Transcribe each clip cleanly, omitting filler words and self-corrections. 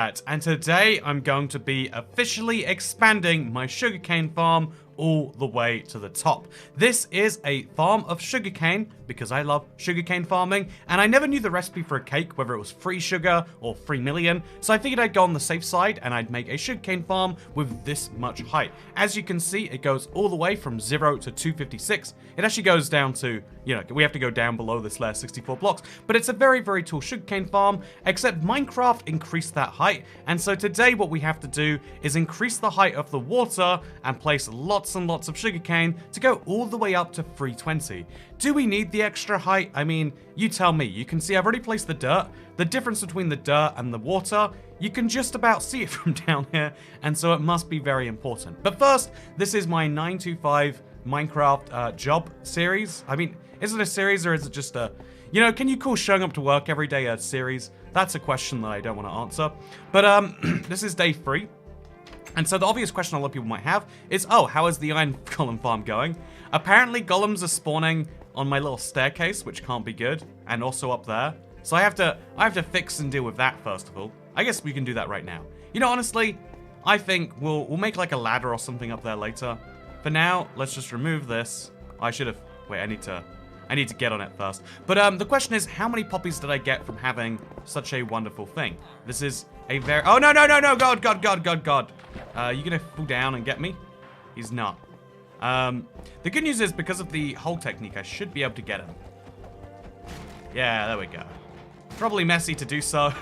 And today I'm going to be officially expanding my sugarcane farm all the way to the top. This is a farm of sugarcane because I love sugarcane farming, and I never knew the recipe for a cake, whether it was free sugar or 3,000,000, so I figured I'd go on the safe side and I'd make a sugarcane farm with this much height. As you can see, it goes all the way from 0 to 256. It actually goes down to, we have to go down below this layer 64 blocks, but it's a very, very tall sugarcane farm, except Minecraft increased that height, and so today what we have to do is increase the height of the water and place lots and lots of sugarcane to go all the way up to 320. Do we need the extra height? I mean, you tell me. You can see I've already placed the dirt. The difference between the dirt and the water, you can just about see it from down here, and so it must be very important. But first, this is my 925 Minecraft job series. I mean, is it a series or is it just a... can you call showing up to work every day a series? That's a question that I don't want to answer. But this is day 3. And so the obvious question a lot of people might have is, oh, how is the iron golem farm going? Apparently golems are spawning on my little staircase, which can't be good, and also up there. So I have to fix and deal with that first of all. I guess we can do that right now. Honestly, I think we'll make like a ladder or something up there later. For now, let's just remove this. I should have... Wait, I need to get on it first. But the question is, how many poppies did I get from having such a wonderful thing? This is a very... Oh, no, no, no, no! God, God, God, God, God. You gonna fall down and get me? He's not. The good news is, because of the hole technique, I should be able to get him. Yeah, there we go. Probably messy to do so.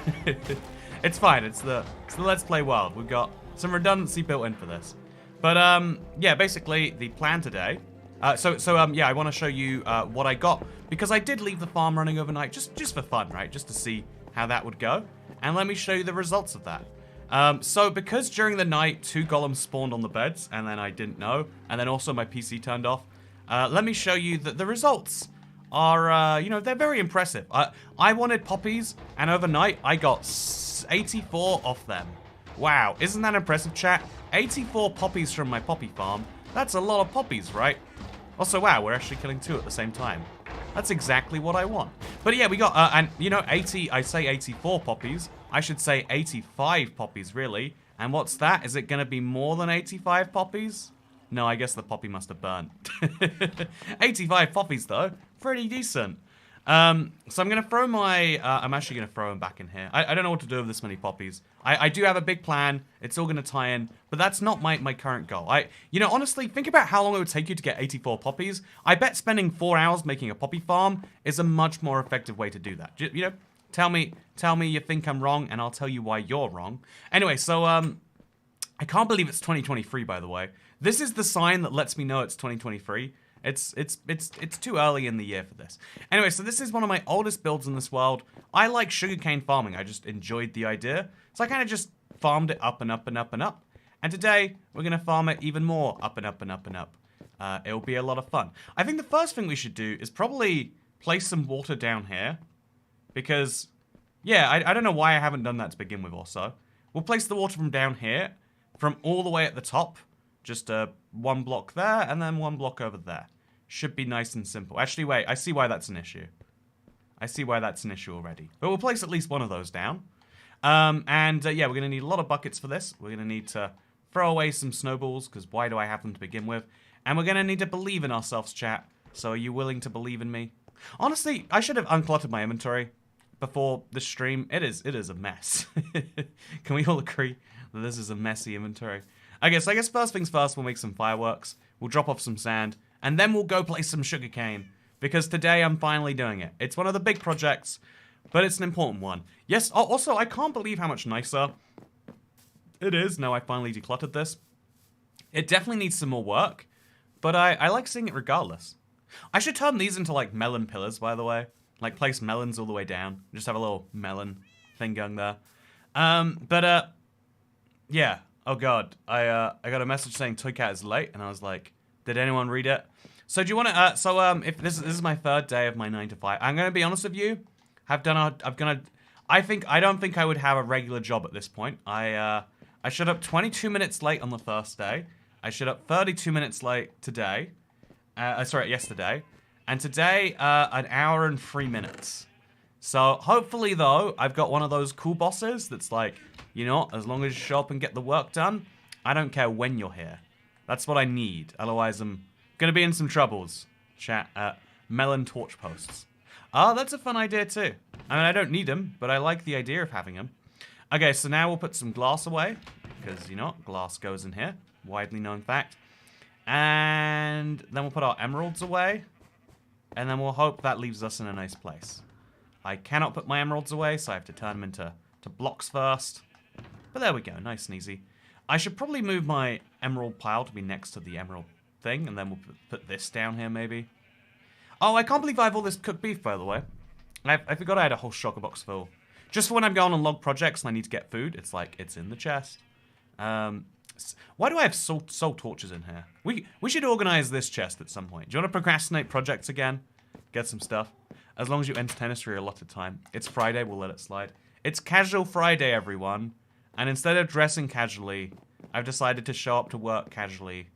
It's fine. It's the Let's Play world. We've got some redundancy built in for this. But, yeah, basically, the plan today... yeah, I want to show you what I got, because I did leave the farm running overnight, just for fun, right? Just to see how that would go. And let me show you the results of that. So because during the night, 2 golems spawned on the beds, and then I didn't know, and then also my PC turned off, let me show you that the results are, they're very impressive. I wanted poppies, and overnight, I got 84 off them. Wow, isn't that impressive, chat? 84 poppies from my poppy farm. That's a lot of poppies, right? Also, wow, we're actually killing 2 at the same time. That's exactly what I want. But yeah, we got, 80, I say 84 poppies. I should say 85 poppies, really. And what's that? Is it going to be more than 85 poppies? No, I guess the poppy must have burnt. 85 poppies, though. Pretty decent. So I'm going to throw my... I'm actually going to throw them back in here. I don't know what to do with this many poppies. I do have a big plan. It's all going to tie in. But that's not my current goal. Honestly, think about how long it would take you to get 84 poppies. I bet spending 4 hours making a poppy farm is a much more effective way to do that. Tell me you think I'm wrong, and I'll tell you why you're wrong. Anyway, so, I can't believe it's 2023, by the way. This is the sign that lets me know it's 2023. It's too early in the year for this. Anyway, so this is one of my oldest builds in this world. I like sugarcane farming. I just enjoyed the idea. So I kind of just farmed it up and up and up and up. And today, we're going to farm it even more up and up and up and up. It'll be a lot of fun. I think the first thing we should do is probably place some water down here. Because, yeah, I don't know why I haven't done that to begin with also. We'll place the water from down here, from all the way at the top. Just 1 block there, and then 1 block over there. Should be nice and simple. Actually, wait, I see why that's an issue. I see why that's an issue already. But we'll place at least 1 of those down. Yeah, we're going to need a lot of buckets for this. We're going to need to throw away some snowballs, because why do I have them to begin with? And we're going to need to believe in ourselves, chat. So are you willing to believe in me? Honestly, I should have uncluttered my inventory before the stream. It is a mess. Can we all agree that this is a messy inventory? Okay, so I guess first things first, we'll make some fireworks. We'll drop off some sand, and then we'll go place some sugarcane. Because today I'm finally doing it. It's one of the big projects, but it's an important one. Yes, also, I can't believe how much nicer it is now I finally decluttered this. It definitely needs some more work, but I like seeing it regardless. I should turn these into, like, melon pillars, by the way. Like, place melons all the way down. Just have a little melon thing going there. Yeah. Oh, God. I got a message saying Toycat is late, and I was like, did anyone read it? So do you want to, if this is my 3rd day of my 9 to 5. I'm going to be honest with you. I don't think I would have a regular job at this point. I showed up 22 minutes late on the first day. I showed up 32 minutes late today. Yesterday. And today, 1 hour and 3 minutes. So hopefully, though, I've got one of those cool bosses that's like, you know, as long as you show up and get the work done, I don't care when you're here. That's what I need. Otherwise, I'm going to be in some troubles. Chat, melon torch posts. Oh, that's a fun idea, too. I mean, I don't need them, but I like the idea of having them. Okay, so now we'll put some glass away. Because, you know, glass goes in here. Widely known fact. And then we'll put our emeralds away. And then we'll hope that leaves us in a nice place. I cannot put my emeralds away, so I have to turn them into blocks first. But there we go, nice and easy. I should probably move my emerald pile to be next to the emerald thing, and then we'll put this down here, maybe. Oh, I can't believe I have all this cooked beef, by the way. I forgot I had a whole shulker box full. Just for when I'm going on log projects and I need to get food, it's like, it's in the chest. Why do I have soul torches in here? We should organize this chest at some point. Do you want to procrastinate projects again? Get some stuff. As long as you entertain us for your allotted time. It's Friday, we'll let it slide. It's Casual Friday, everyone. And instead of dressing casually, I've decided to show up to work casually,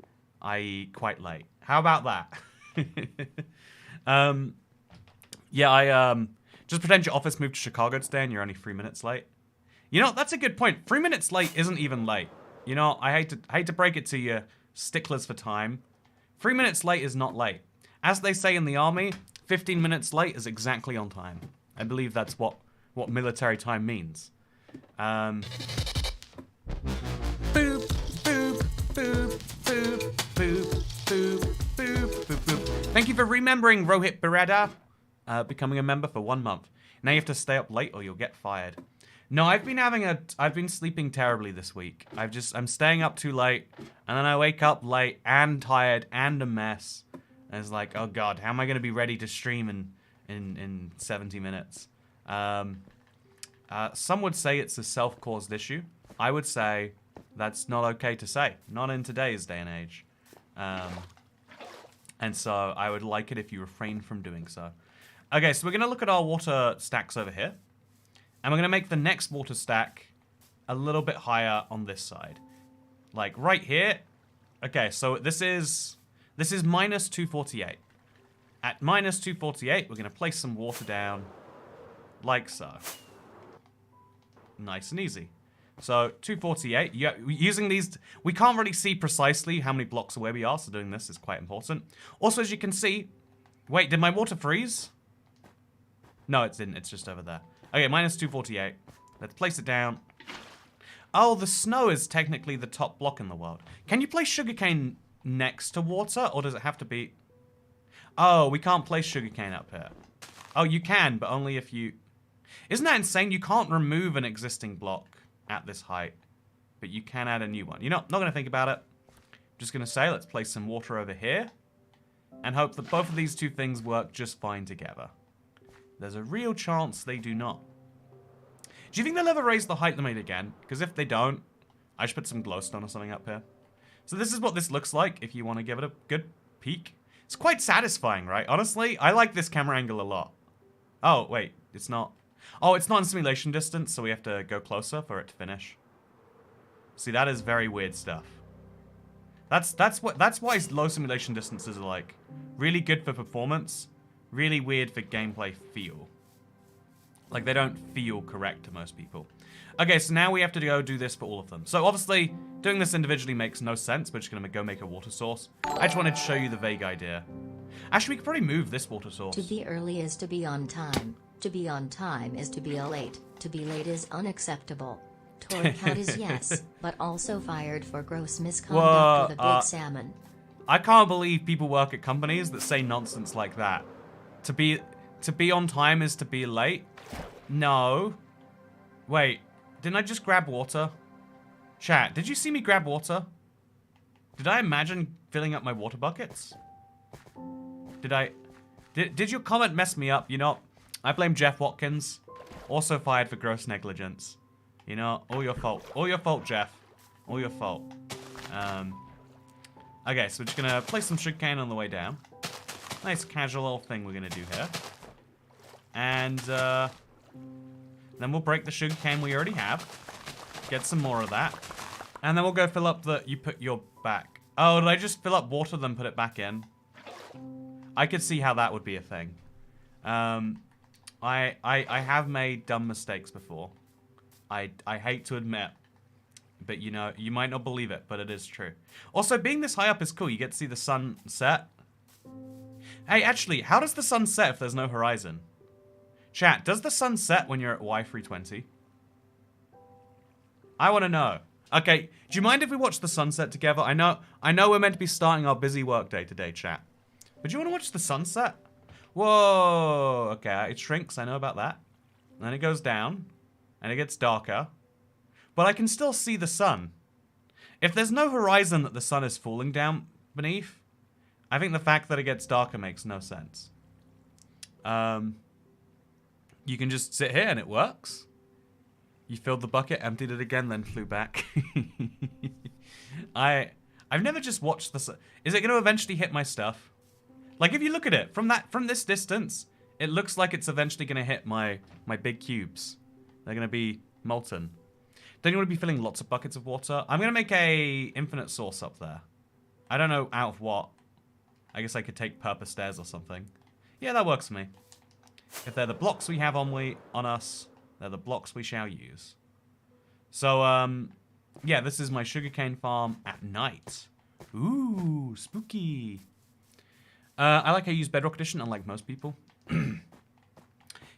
i.e. quite late. How about that? Yeah, just pretend your office moved to Chicago today and you're only 3 minutes late. You know, that's a good point. 3 minutes late isn't even late. You know, I hate to break it to you sticklers for time. 3 minutes late is not late. As they say in the army, 15 minutes late is exactly on time. I believe that's what military time means. Boop, boop, boop, boop, boop, boop, boop, boop, boop. Thank you for remembering Rohit Bereda, becoming a member for 1 month. Now you have to stay up late or you'll get fired. No, I've been sleeping terribly this week. I'm staying up too late, and then I wake up late and tired and a mess. And it's like, oh god, how am I going to be ready to stream in 70 minutes? Some would say it's a self-caused issue. I would say that's not okay to say. Not in today's day and age. And so I would like it if you refrain from doing so. Okay, so we're going to look at our water stacks over here. And we're going to make the next water stack a little bit higher on this side. Like right here. Okay, so this is minus 248. At minus 248, we're going to place some water down like so. Nice and easy. So 248, yeah, using these, we can't really see precisely how many blocks away we are, so doing this is quite important. Also, as you can see, wait, did my water freeze? No, it didn't, it's just over there. Okay, minus 248. Let's place it down. Oh, the snow is technically the top block in the world. Can you place sugarcane next to water, or does it have to be... Oh, we can't place sugarcane up here. Oh, you can, but only if you... Isn't that insane? You can't remove an existing block at this height, but you can add a new one. You know, not going to think about it. I'm just going to say, let's place some water over here, and hope that both of these two things work just fine together. There's a real chance they do not. Do you think they'll ever raise the height limit again? Because if they don't, I should put some glowstone or something up here. So this is what this looks like if you want to give it a good peek. It's quite satisfying, right? Honestly, I like this camera angle a lot. Oh, wait, it's not. Oh, it's not in simulation distance, so we have to go closer for it to finish. See, that is very weird stuff. That's why low simulation distances are like really good for performance. Really weird for gameplay feel. Like, they don't feel correct to most people. Okay, so now we have to go do this for all of them. So, obviously, doing this individually makes no sense. We're just going to go make a water source. I just wanted to show you the vague idea. Actually, we could probably move this water source. To be early is to be on time. To be on time is to be late. To be late is unacceptable. Tory Cat is yes, but also fired for gross misconduct with a big salmon. I can't believe people work at companies that say nonsense like that. To be on time is to be late? No. Wait, didn't I just grab water? Chat, did you see me grab water? Did I imagine filling up my water buckets? Did your comment mess me up? You know, I blame Jeff Watkins. Also fired for gross negligence. You know, all your fault. All your fault, Jeff. All your fault. Okay, so we're just gonna place some sugarcane on the way down. Nice casual little thing we're gonna do here. And then we'll break the sugarcane we already have. Get some more of that. And then we'll go fill up you put your back. Oh, did I just fill up water then put it back in? I could see how that would be a thing. I have made dumb mistakes before. I hate to admit. But, you know, you might not believe it, but it is true. Also, being this high up is cool. You get to see the sun set. Hey, actually, how does the sun set if there's no horizon? Chat, does the sun set when you're at Y320? I want to know. Okay, do you mind if we watch the sunset together? I know we're meant to be starting our busy workday today, chat. But do you want to watch the sunset? Whoa, okay, it shrinks, I know about that. And then it goes down, and it gets darker. But I can still see the sun. If there's no horizon that the sun is falling down beneath, I think the fact that it gets darker makes no sense. You can just sit here and it works. You filled the bucket, emptied it again, then flew back. I've never just watched the sun. Is it going to eventually hit my stuff? Like, if you look at it from this distance, it looks like it's eventually going to hit my big cubes. They're going to be molten. Don't you want to be filling lots of buckets of water? I'm going to make a infinite source up there. I don't know out of what. I guess I could take purpose stairs or something. Yeah, that works for me. If they're the blocks we have on us, they're the blocks we shall use. So, yeah, this is my sugarcane farm at night. Ooh, spooky. I like how you use Bedrock Edition, unlike most people.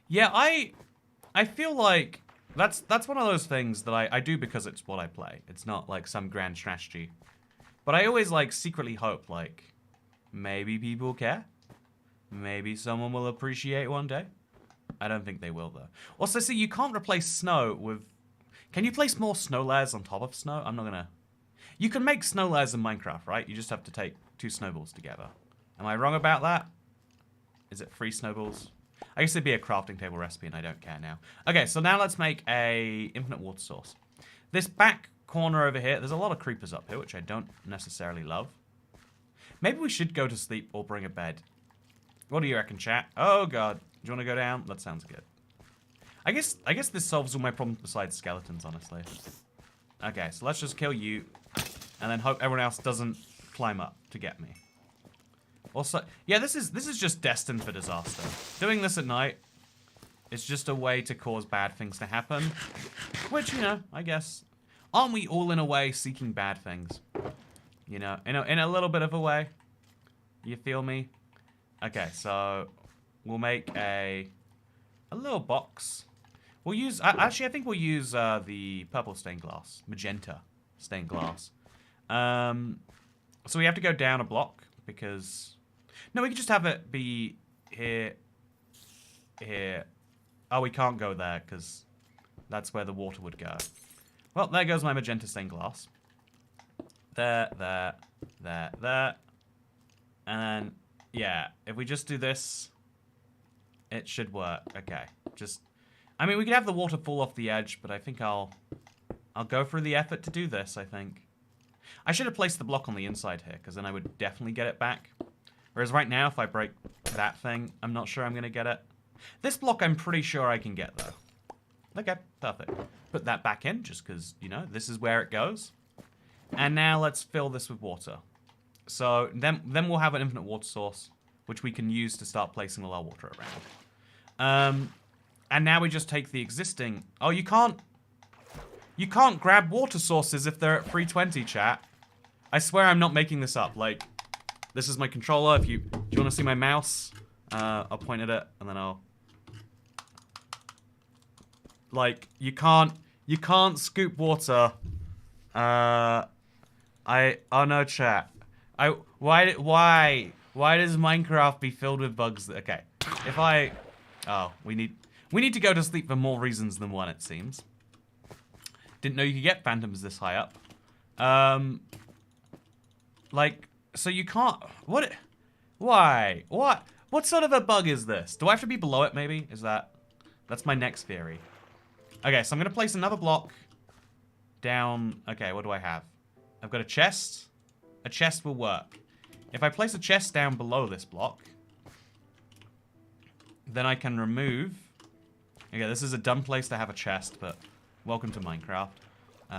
Yeah, I feel like that's one of those things that I do because it's what I play. It's not like some grand strategy. But I always like secretly hope like maybe people care. Maybe someone will appreciate one day. I don't think they will though. Also, see, you can't replace snow with. Can you place more snow layers on top of snow? I'm not gonna. You can make snow layers in Minecraft, right? You just have to take 2 snowballs together. Am I wrong about that? Is it 3 snowballs? I guess it'd be a crafting table recipe and I don't care now. Okay, so now let's make a infinite water source. This back corner over here, there's a lot of creepers up here, which I don't necessarily love. Maybe we should go to sleep or bring a bed. What do you reckon, chat? Oh god. Do you want to go down? That sounds good. I guess this solves all my problems besides skeletons, honestly. Okay, so let's just kill you and then hope everyone else doesn't climb up to get me. Also, yeah, this is just destined for disaster. Doing this at night is just a way to cause bad things to happen. Which, you know, I guess, aren't we all in a way seeking bad things? You know, in a little bit of a way. You feel me? Okay, so we'll make a little box. We'll use, actually I think we'll use the purple stained glass, magenta stained glass. So we have to go down a block because, no, we can just have it be here. Oh, we can't go there because that's where the water would go. Well, there goes my magenta stained glass. There. And then, yeah, if we just do this, it should work. Okay, just, I mean, we could have the water fall off the edge, but I think I'll go through the effort to do this, I think. I should have placed the block on the inside here, because then I would definitely get it back. Whereas right now, if I break that thing, I'm not sure I'm going to get it. This block, I'm pretty sure I can get, though. Okay, perfect. Put that back in, just because, you know, this is where it goes. And now let's fill this with water. So then we'll have an infinite water source, which we can use to start placing all our water around. And now we just take the existing... Oh, you can't grab water sources if they're at 320, chat. I swear I'm not making this up. Like, this is my controller. Do you want to see my mouse? I'll point at it, and then I'll... Like, you can't scoop water. Oh no, chat. Why does Minecraft be filled with bugs? Okay, if I... Oh, we need to go to sleep for more reasons than one, it seems. Didn't know you could get phantoms this high up. Like, so you can't... What? Why? What sort of a bug is this? Do I have to be below it, maybe? That's my next theory. Okay, so I'm going to place another block down... Okay, what do I have? I've got a chest. A chest will work. If I place a chest down below this block, then I can remove... Okay, this is a dumb place to have a chest, but welcome to Minecraft.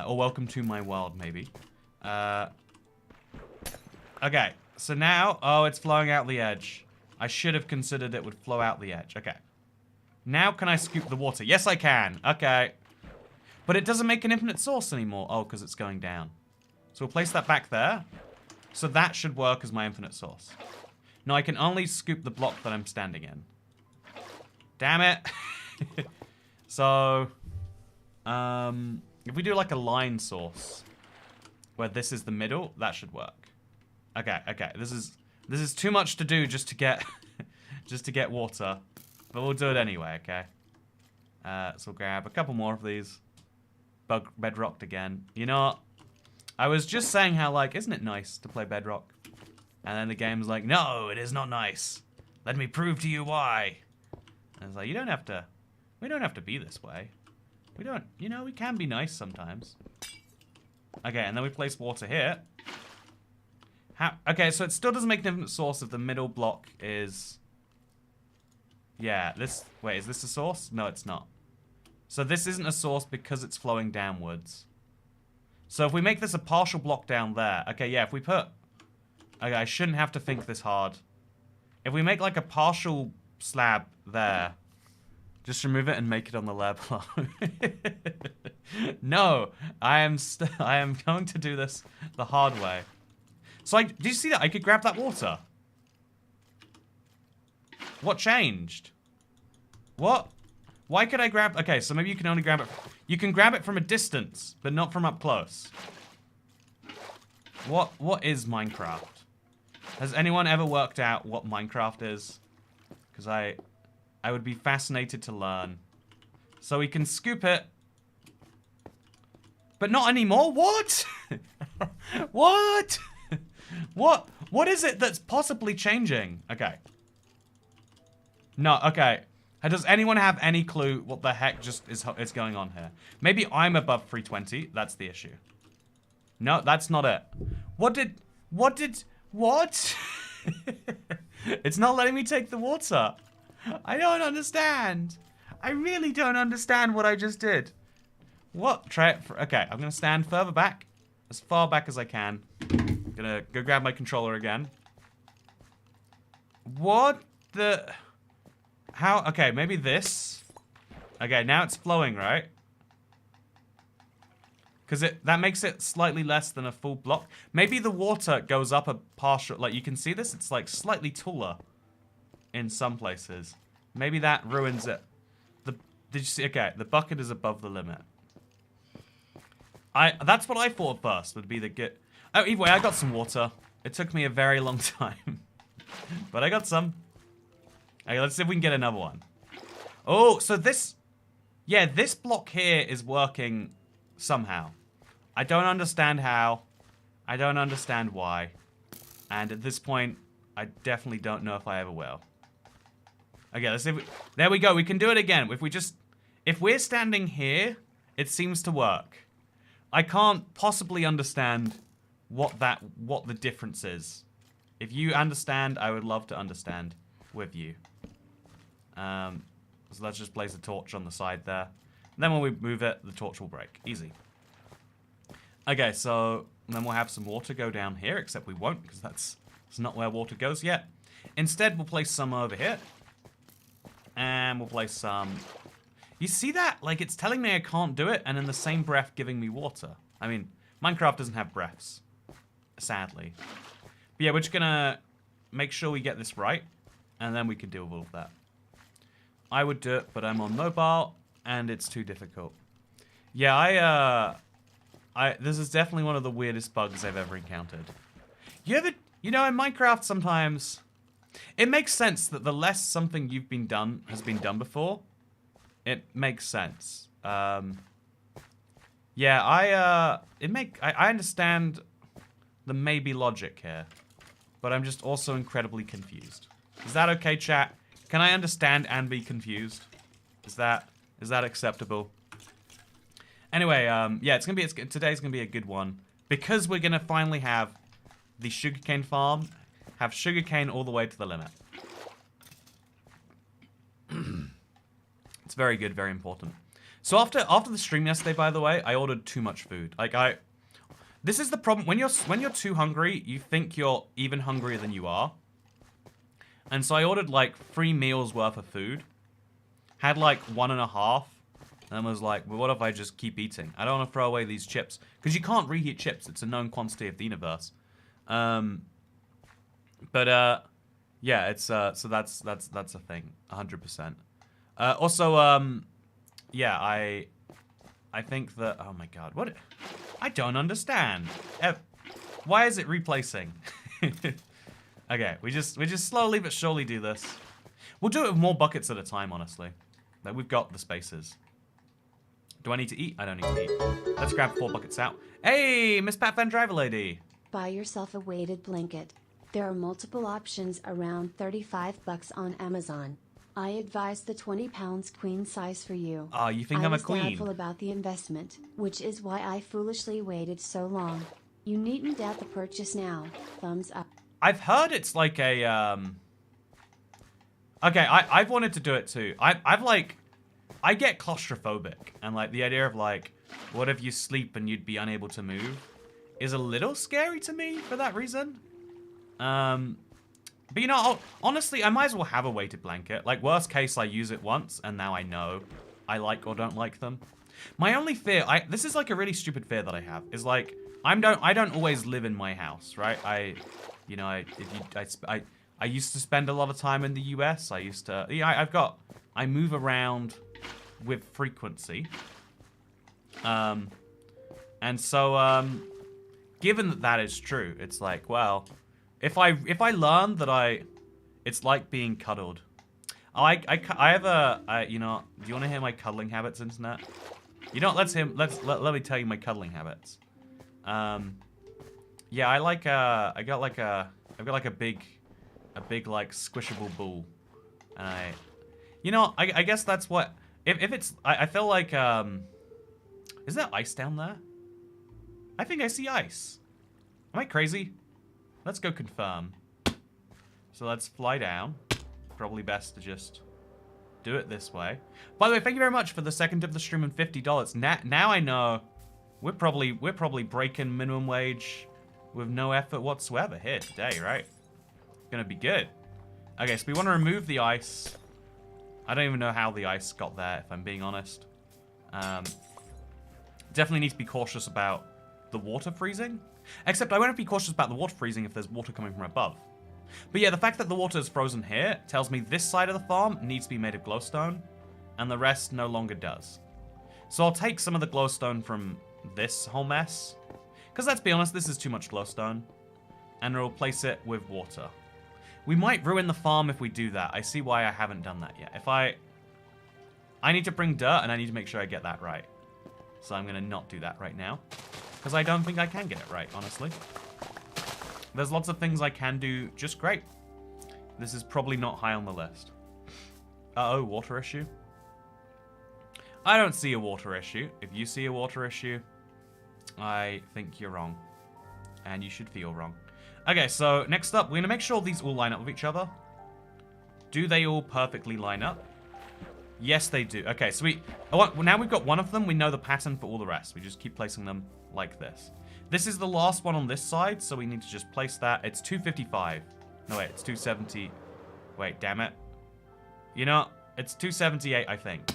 Or welcome to my world, maybe. Okay, so now... Oh, it's flowing out the edge. I should have considered it would flow out the edge. Okay. Now can I scoop the water? Yes, I can. Okay. But it doesn't make an infinite source anymore. Oh, because it's going down. So we'll place that back there. So that should work as my infinite source. No, I can only scoop the block that I'm standing in. Damn it. So, if we do like a line source, where this is the middle, that should work. Okay, okay. This is too much to do just to get, just to get water. But we'll do it anyway, okay? So we'll grab a couple more of these. Bedrocked again. You know what? I was just saying how, like, isn't it nice to play Bedrock? And then the game's like, no, it is not nice. Let me prove to you why. And it's like, you don't have to, we don't have to be this way. We don't, you know, we can be nice sometimes. Okay, and then we place water here. Okay, so it still doesn't make an infinite source if the middle block is... Yeah, this... Wait, is this a source? No, it's not. So this isn't a source because it's flowing downwards. So if we make this a partial block down there... Okay, yeah, if we put... Okay, I shouldn't have to think this hard. If we make like a partial slab there... Just remove it and make it on the layer below. No, I am going to do this the hard way. So did you see that? I could grab that water. What changed? What? Why could I grab... Okay, so maybe you can only grab it... You can grab it from a distance, but not from up close. What is Minecraft? Has anyone ever worked out what Minecraft is? Because I would be fascinated to learn. So we can scoop it. But not anymore? What? What? What is it that's possibly changing? Okay. No, okay. Does anyone have any clue what the heck just is going on here? Maybe I'm above 320. That's the issue. No, that's not it. What? It's not letting me take the water. I don't understand. I really don't understand what I just did. What? Try it for... Okay, I'm going to stand further back. As far back as I can. I'm going to go grab my controller again. What the... How? Okay, maybe this. Okay, now it's flowing, right? Because that makes it slightly less than a full block. Maybe the water goes up a partial... Like, you can see this? It's, like, slightly taller in some places. Maybe that ruins it. Did you see? Okay, the bucket is above the limit. That's what I thought first would be the good... Oh, either way, I got some water. It took me a very long time. But I got some. Okay, let's see if we can get another one. Oh, so this... Yeah, this block here is working somehow. I don't understand how. I don't understand why. And at this point, I definitely don't know if I ever will. Okay, let's see if there we go. We can do it again. If we're standing here, it seems to work. I can't possibly understand what the difference is. If you understand, I would love to understand with you. So let's just place a torch on the side there. And then when we move it, the torch will break. Easy. Okay, so then we'll have some water go down here, except we won't, because that's not where water goes yet. Instead, we'll place some over here. And we'll place some... You see that? Like, it's telling me I can't do it, and in the same breath giving me water. I mean, Minecraft doesn't have breaths. Sadly. But yeah, we're just gonna make sure we get this right, and then we can deal with all of that. I would do it, but I'm on mobile, and it's too difficult. Yeah, this is definitely one of the weirdest bugs I've ever encountered. You know, in Minecraft sometimes... It makes sense that the less something has been done before, it makes sense. Yeah, I understand the maybe logic here, but I'm just also incredibly confused. Is that okay, chat? Can I understand and be confused? Is that acceptable? Anyway, yeah, today's gonna be a good one because we're gonna finally have the sugarcane farm. Have sugarcane all the way to the limit. It's very good, very important. So after the stream yesterday, by the way, I ordered too much food. Like this is the problem when you're too hungry, you think you're even hungrier than you are. And so I ordered like 3 meals worth of food. had like 1.5, and was like, well, what if I just keep eating? I don't want to throw away these chips. Because you can't reheat chips. It's a known quantity of the universe. Yeah, it's, so that's a thing. 100%. Also, yeah, I think that, oh my god, what? I don't understand. Why is it replacing? Okay, we just slowly but surely do this. We'll do it with more buckets at a time, honestly. Like, we've got the spaces. Do I need to eat? I don't need to eat. Let's grab 4 buckets out. Hey, Miss Pat Van Driver Lady. Buy yourself a weighted blanket. There are multiple options around $35 on Amazon. I advise the 20 pounds queen size for you. Oh, you think I'm a queen? I was doubtful about the investment, which is why I foolishly waited so long. You needn't doubt the purchase now. Thumbs up. I've heard it's like a, Okay, I've wanted to do it too. I get claustrophobic, and like the idea of like, what if you sleep and you'd be unable to move, is a little scary to me for that reason. But you know, honestly, I might as well have a weighted blanket. Like, worst case, I use it once, and now I know I like or don't like them. My only fear, this is like a really stupid fear that I have, is like, I don't always live in my house, right? I used to spend a lot of time in the US. I used to, yeah, I move around with frequency. And so, given that that is true, it's like, well, if I learn that it's like being cuddled. I have a, you know, do you want to hear my cuddling habits, internet? You know what, let me tell you my cuddling habits. Yeah, I've got like a big like squishable ball. And you know, I guess that's what, if it's, I feel like, is there ice down there? I think I see ice. Am I crazy? Let's go confirm. So let's fly down. Probably best to just do it this way. By the way, thank you very much for the second of the stream and $50. Now I know we're probably breaking minimum wage with no effort whatsoever here today, right? Gonna be good. Okay, so we want to remove the ice. I don't even know how the ice got there, if I'm being honest. Definitely need to be cautious about the water freezing. Except I won't be cautious about the water freezing if there's water coming from above. But yeah, the fact that the water is frozen here tells me this side of the farm needs to be made of glowstone, and the rest no longer does. So I'll take some of the glowstone from this whole mess, because let's be honest, this is too much glowstone, and replace it with water. We might ruin the farm if we do that. I see why I haven't done that yet. If I need to bring dirt, and I need to make sure I get that right. So I'm going to not do that right now, because I don't think I can get it right, honestly. There's lots of things I can do just great. This is probably not high on the list. Uh-oh, water issue? I don't see a water issue. If you see a water issue, I think you're wrong. And you should feel wrong. Okay, so next up, we're going to make sure these all line up with each other. Do they all perfectly line up? Yes, they do. Okay, so now we've got one of them. We know the pattern for all the rest. We just keep placing them like this. This is the last one on this side, so we need to just place that. It's 255. No, wait, it's 270. Wait, damn it. You know, it's 278, I think.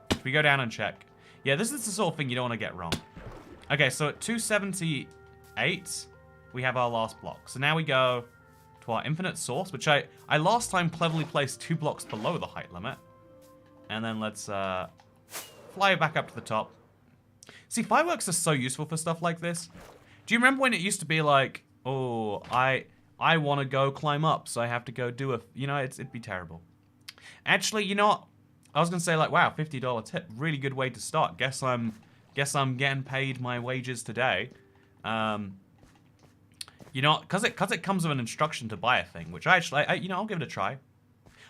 If we go down and check. Yeah, this is the sort of thing you don't want to get wrong. Okay, so at 278, we have our last block. So now we go to our infinite source, which I last time cleverly placed 2 blocks below the height limit. And then let's fly back up to the top. See, fireworks are so useful for stuff like this. Do you remember when it used to be like, oh, I want to go climb up, so I have to go do you know, it'd be terrible. Actually, you know what? I was gonna say like, wow, $50 tip, really good way to start. Guess I'm getting paid my wages today. You know, cause it comes with an instruction to buy a thing, which you know, I'll give it a try.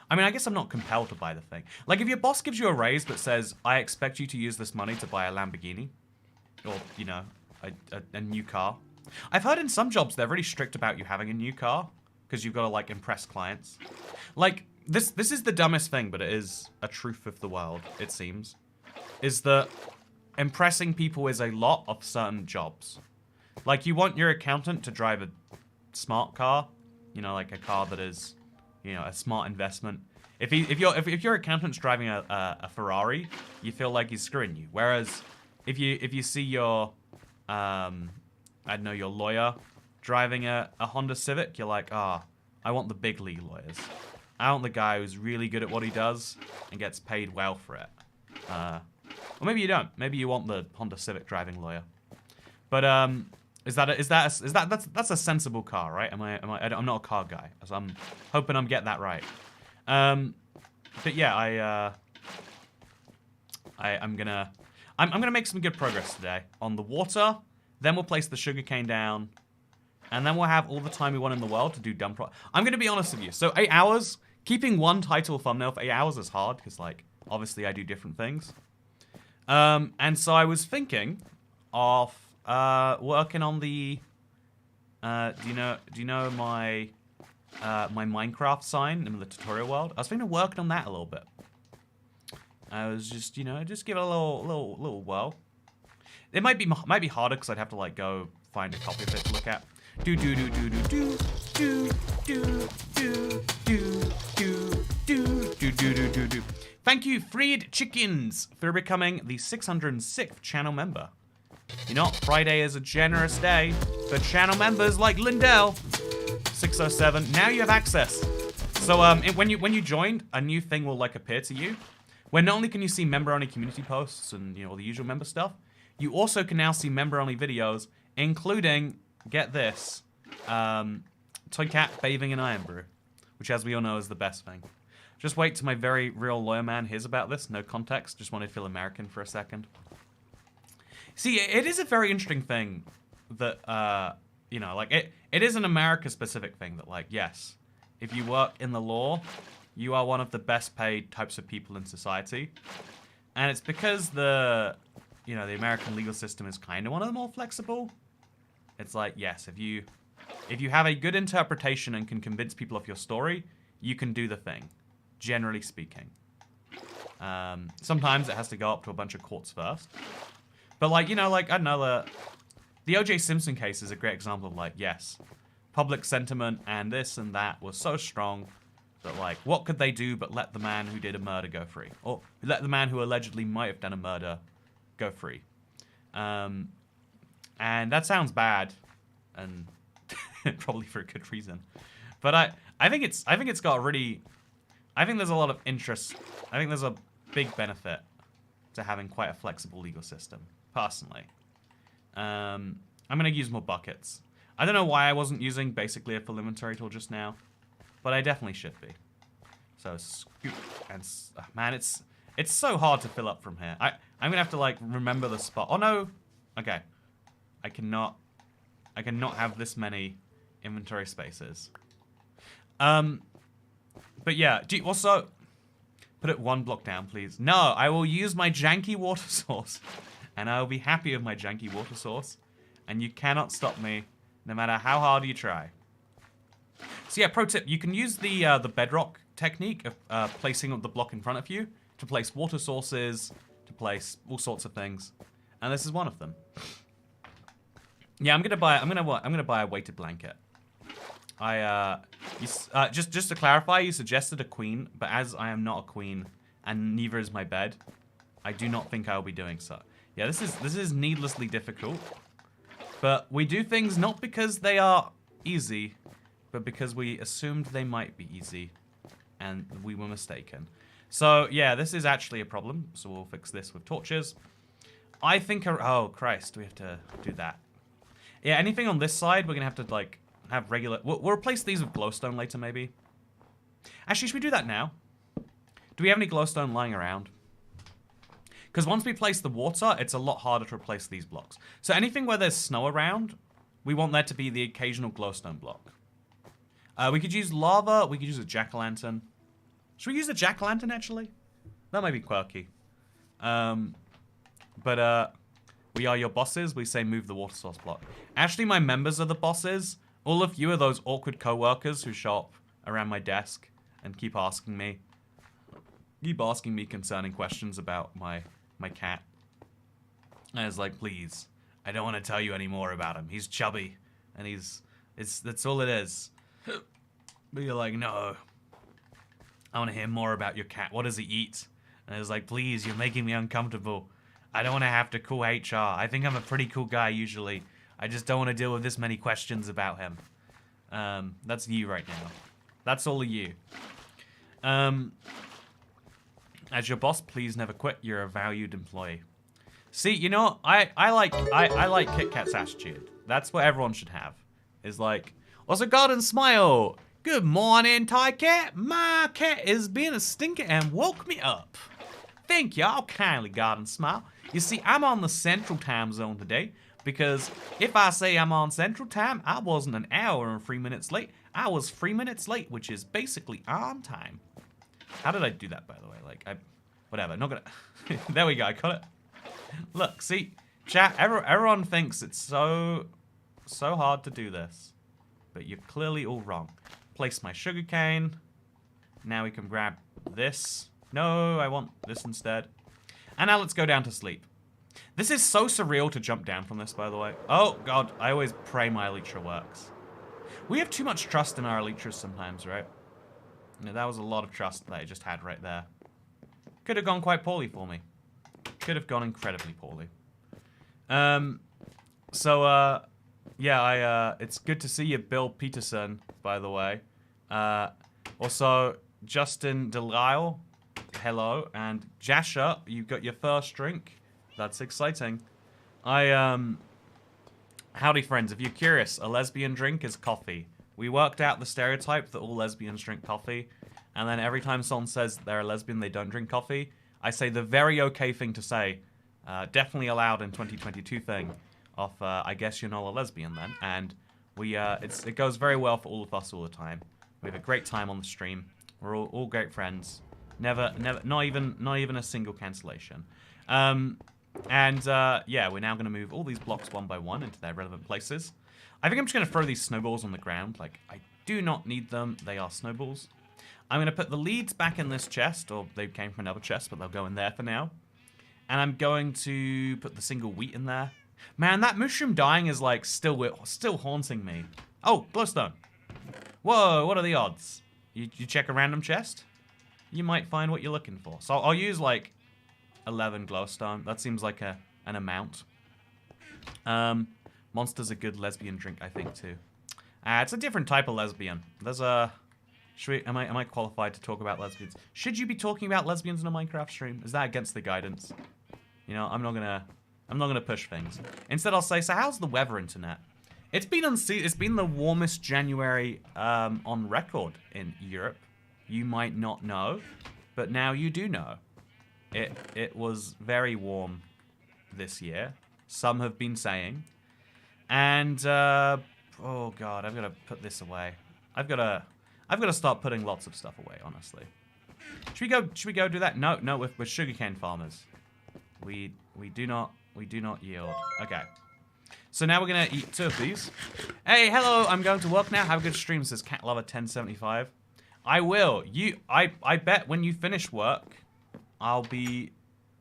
I mean, I guess I'm not compelled to buy the thing. Like, if your boss gives you a raise but says, I expect you to use this money to buy a Lamborghini, or, you know, a new car. I've heard in some jobs they're really strict about you having a new car, because you've got to, like, impress clients. Like, this is the dumbest thing, but it is a truth of the world, it seems, is that impressing people is a lot of certain jobs. Like, you want your accountant to drive a smart car, you know, like a car that is, you know, a smart investment. If your accountant's driving a Ferrari, you feel like he's screwing you. Whereas if you see your I don't know, your lawyer driving a Honda Civic, you're like, ah, I want the big league lawyers. I want the guy who's really good at what he does and gets paid well for it. Or maybe you don't. Maybe you want the Honda Civic driving lawyer. But that's a sensible car, right? I'm not a car guy, so I'm hoping I'm getting that right. But yeah, I'm gonna make some good progress today on the water. Then we'll place the sugarcane down, and then we'll have all the time we want in the world to do dumb I'm gonna be honest with you. So 8 hours, keeping one title thumbnail for 8 hours is hard because, like, obviously I do different things. And so I was thinking of working on the. Do you know my my Minecraft sign in the tutorial world? I was thinking of working on that a little bit. I was just, just give it a little whirl. It might be harder because I'd have to like go find a copy of it to look at. Do do do do do do do do do do do do do do do do. Thank you, Freed Chickens, for becoming the 606th channel member. You know, Friday is a generous day for channel members like Lindell. 607. Now you have access. So when you joined, a new thing will like appear to you, where not only can you see member-only community posts and all the usual member stuff, you also can now see member-only videos, including, get this, Toy Cat bathing in Iron Brew, which, as we all know, is the best thing. Just wait till my very real lawyer man hears about this. No context. Just wanted to feel American for a second. See, it is a very interesting thing that, like, it is an America-specific thing that, like, yes, if you work in the law, you are one of the best paid types of people in society. And it's because the American legal system is kind of one of the more flexible. It's like, yes, if you have a good interpretation and can convince people of your story, you can do the thing, generally speaking. Sometimes it has to go up to a bunch of courts first. But, like, I don't know, the O.J. Simpson case is a great example of, like, yes, public sentiment and this and that was so strong that, like, what could they do but let the man who did a murder go free? Or let the man who allegedly might have done a murder go free. And that sounds bad, and probably for a good reason. But I think it's got I think there's a lot of interest. I think there's a big benefit to having quite a flexible legal system, personally. I'm going to use more buckets. I don't know why I wasn't using basically a full inventory tool just now, but I definitely should be. So scoop and man, it's so hard to fill up from here. I'm going to have to, like, remember the spot. Oh no. Okay. I cannot have this many inventory spaces. But yeah, also put it one block down, please. No, I will use my janky water source. And I will be happy with my janky water source. And you cannot stop me, no matter how hard you try. So yeah, pro tip, you can use the bedrock technique of placing the block in front of you to place water sources, to place all sorts of things. And this is one of them. Yeah, I'm gonna buy a weighted blanket. Just to clarify, you suggested a queen, but as I am not a queen, and neither is my bed, I do not think I will be doing so. Yeah, this is needlessly difficult, but we do things not because they are easy, but because we assumed they might be easy, and we were mistaken. So yeah, this is actually a problem. So we'll fix this with torches. I think. Oh Christ, we have to do that. Yeah, anything on this side, we're gonna have to, like, have regular. We'll replace these with glowstone later, maybe. Actually, should we do that now? Do we have any glowstone lying around? Because once we place the water, it's a lot harder to replace these blocks. So anything where there's snow around, we want there to be the occasional glowstone block. We could use lava. We could use a jack-o'-lantern. Should we use a jack-o'-lantern, actually? That might be quirky. But we are your bosses. We say move the water source block. Actually, my members are the bosses. All of you are those awkward co-workers who show up around my desk and keep asking me concerning questions about my cat. And it's like, please, I don't want to tell you any more about him. He's chubby, and that's all it is. But you're like, no. I want to hear more about your cat. What does he eat? And it was like, please, you're making me uncomfortable. I don't want to have to call HR. I think I'm a pretty cool guy usually. I just don't want to deal with this many questions about him. That's you right now. That's all of you. As your boss, please never quit. You're a valued employee. See, you know, I like Kit Kat's attitude. That's what everyone should have. Is like, what's a garden smile? Good morning, Thai cat. My cat is being a stinker and woke me up. Thank y'all kindly, garden smile. You see, I'm on the Central Time Zone today because if I say I'm on Central Time, I wasn't an hour and 3 minutes late. I was 3 minutes late, which is basically on time. How did I do that, by the way? Like, whatever. Not gonna. There we go. I got it. Look, see, chat. Everyone thinks it's so hard to do this, but you're clearly all wrong. Place my sugarcane. Now we can grab this. No, I want this instead. And now let's go down to sleep. This is so surreal to jump down from this, by the way. Oh, God. I always pray my elytra works. We have too much trust in our elytras sometimes, right? You know, that was a lot of trust that I just had right there. Could have gone quite poorly for me. Could have gone incredibly poorly. Yeah, it's good to see you, Bill Peterson, by the way. Also, Justin Delisle, hello. And Jasha, you got your first drink. That's exciting. Howdy, friends. If you're curious, a lesbian drink is coffee. We worked out the stereotype that all lesbians drink coffee. And then every time someone says they're a lesbian, they don't drink coffee, I say the very okay thing to say, definitely allowed in 2022 thing of, I guess you're not a lesbian then. And it goes very well for all of us all the time. We have a great time on the stream. We're all great friends. Never, not even a single cancellation. Yeah, we're now going to move all these blocks one by one into their relevant places. I think I'm just going to throw these snowballs on the ground. Like, I do not need them. They are snowballs. I'm going to put the leads back in this chest, or they came from another chest, but they'll go in there for now. And I'm going to put the single wheat in there. Man, that mushroom dying is, like, still haunting me. Oh, glowstone. Whoa, what are the odds? You check a random chest? You might find what you're looking for. So I'll use, like, 11 glowstone. That seems like an amount. Monster's a good lesbian drink, I think, too. It's a different type of lesbian. There's a... Am I qualified to talk about lesbians? Should you be talking about lesbians in a Minecraft stream? Is that against the guidance? You know, I'm not gonna push things. Instead, I'll say, so how's the weather, internet? It's been the warmest January on record in Europe. You might not know, but now you do know. It was very warm this year. Some have been saying, and oh god, I've got to put this away. I've got to start putting lots of stuff away, honestly. Should we go do that? No, we're sugarcane farmers. We do not yield. Okay. So now we're gonna eat 2 of these. Hey, hello, I'm going to work now. Have a good stream, says Cat Lover 1075. I will. I bet when you finish work, I'll be...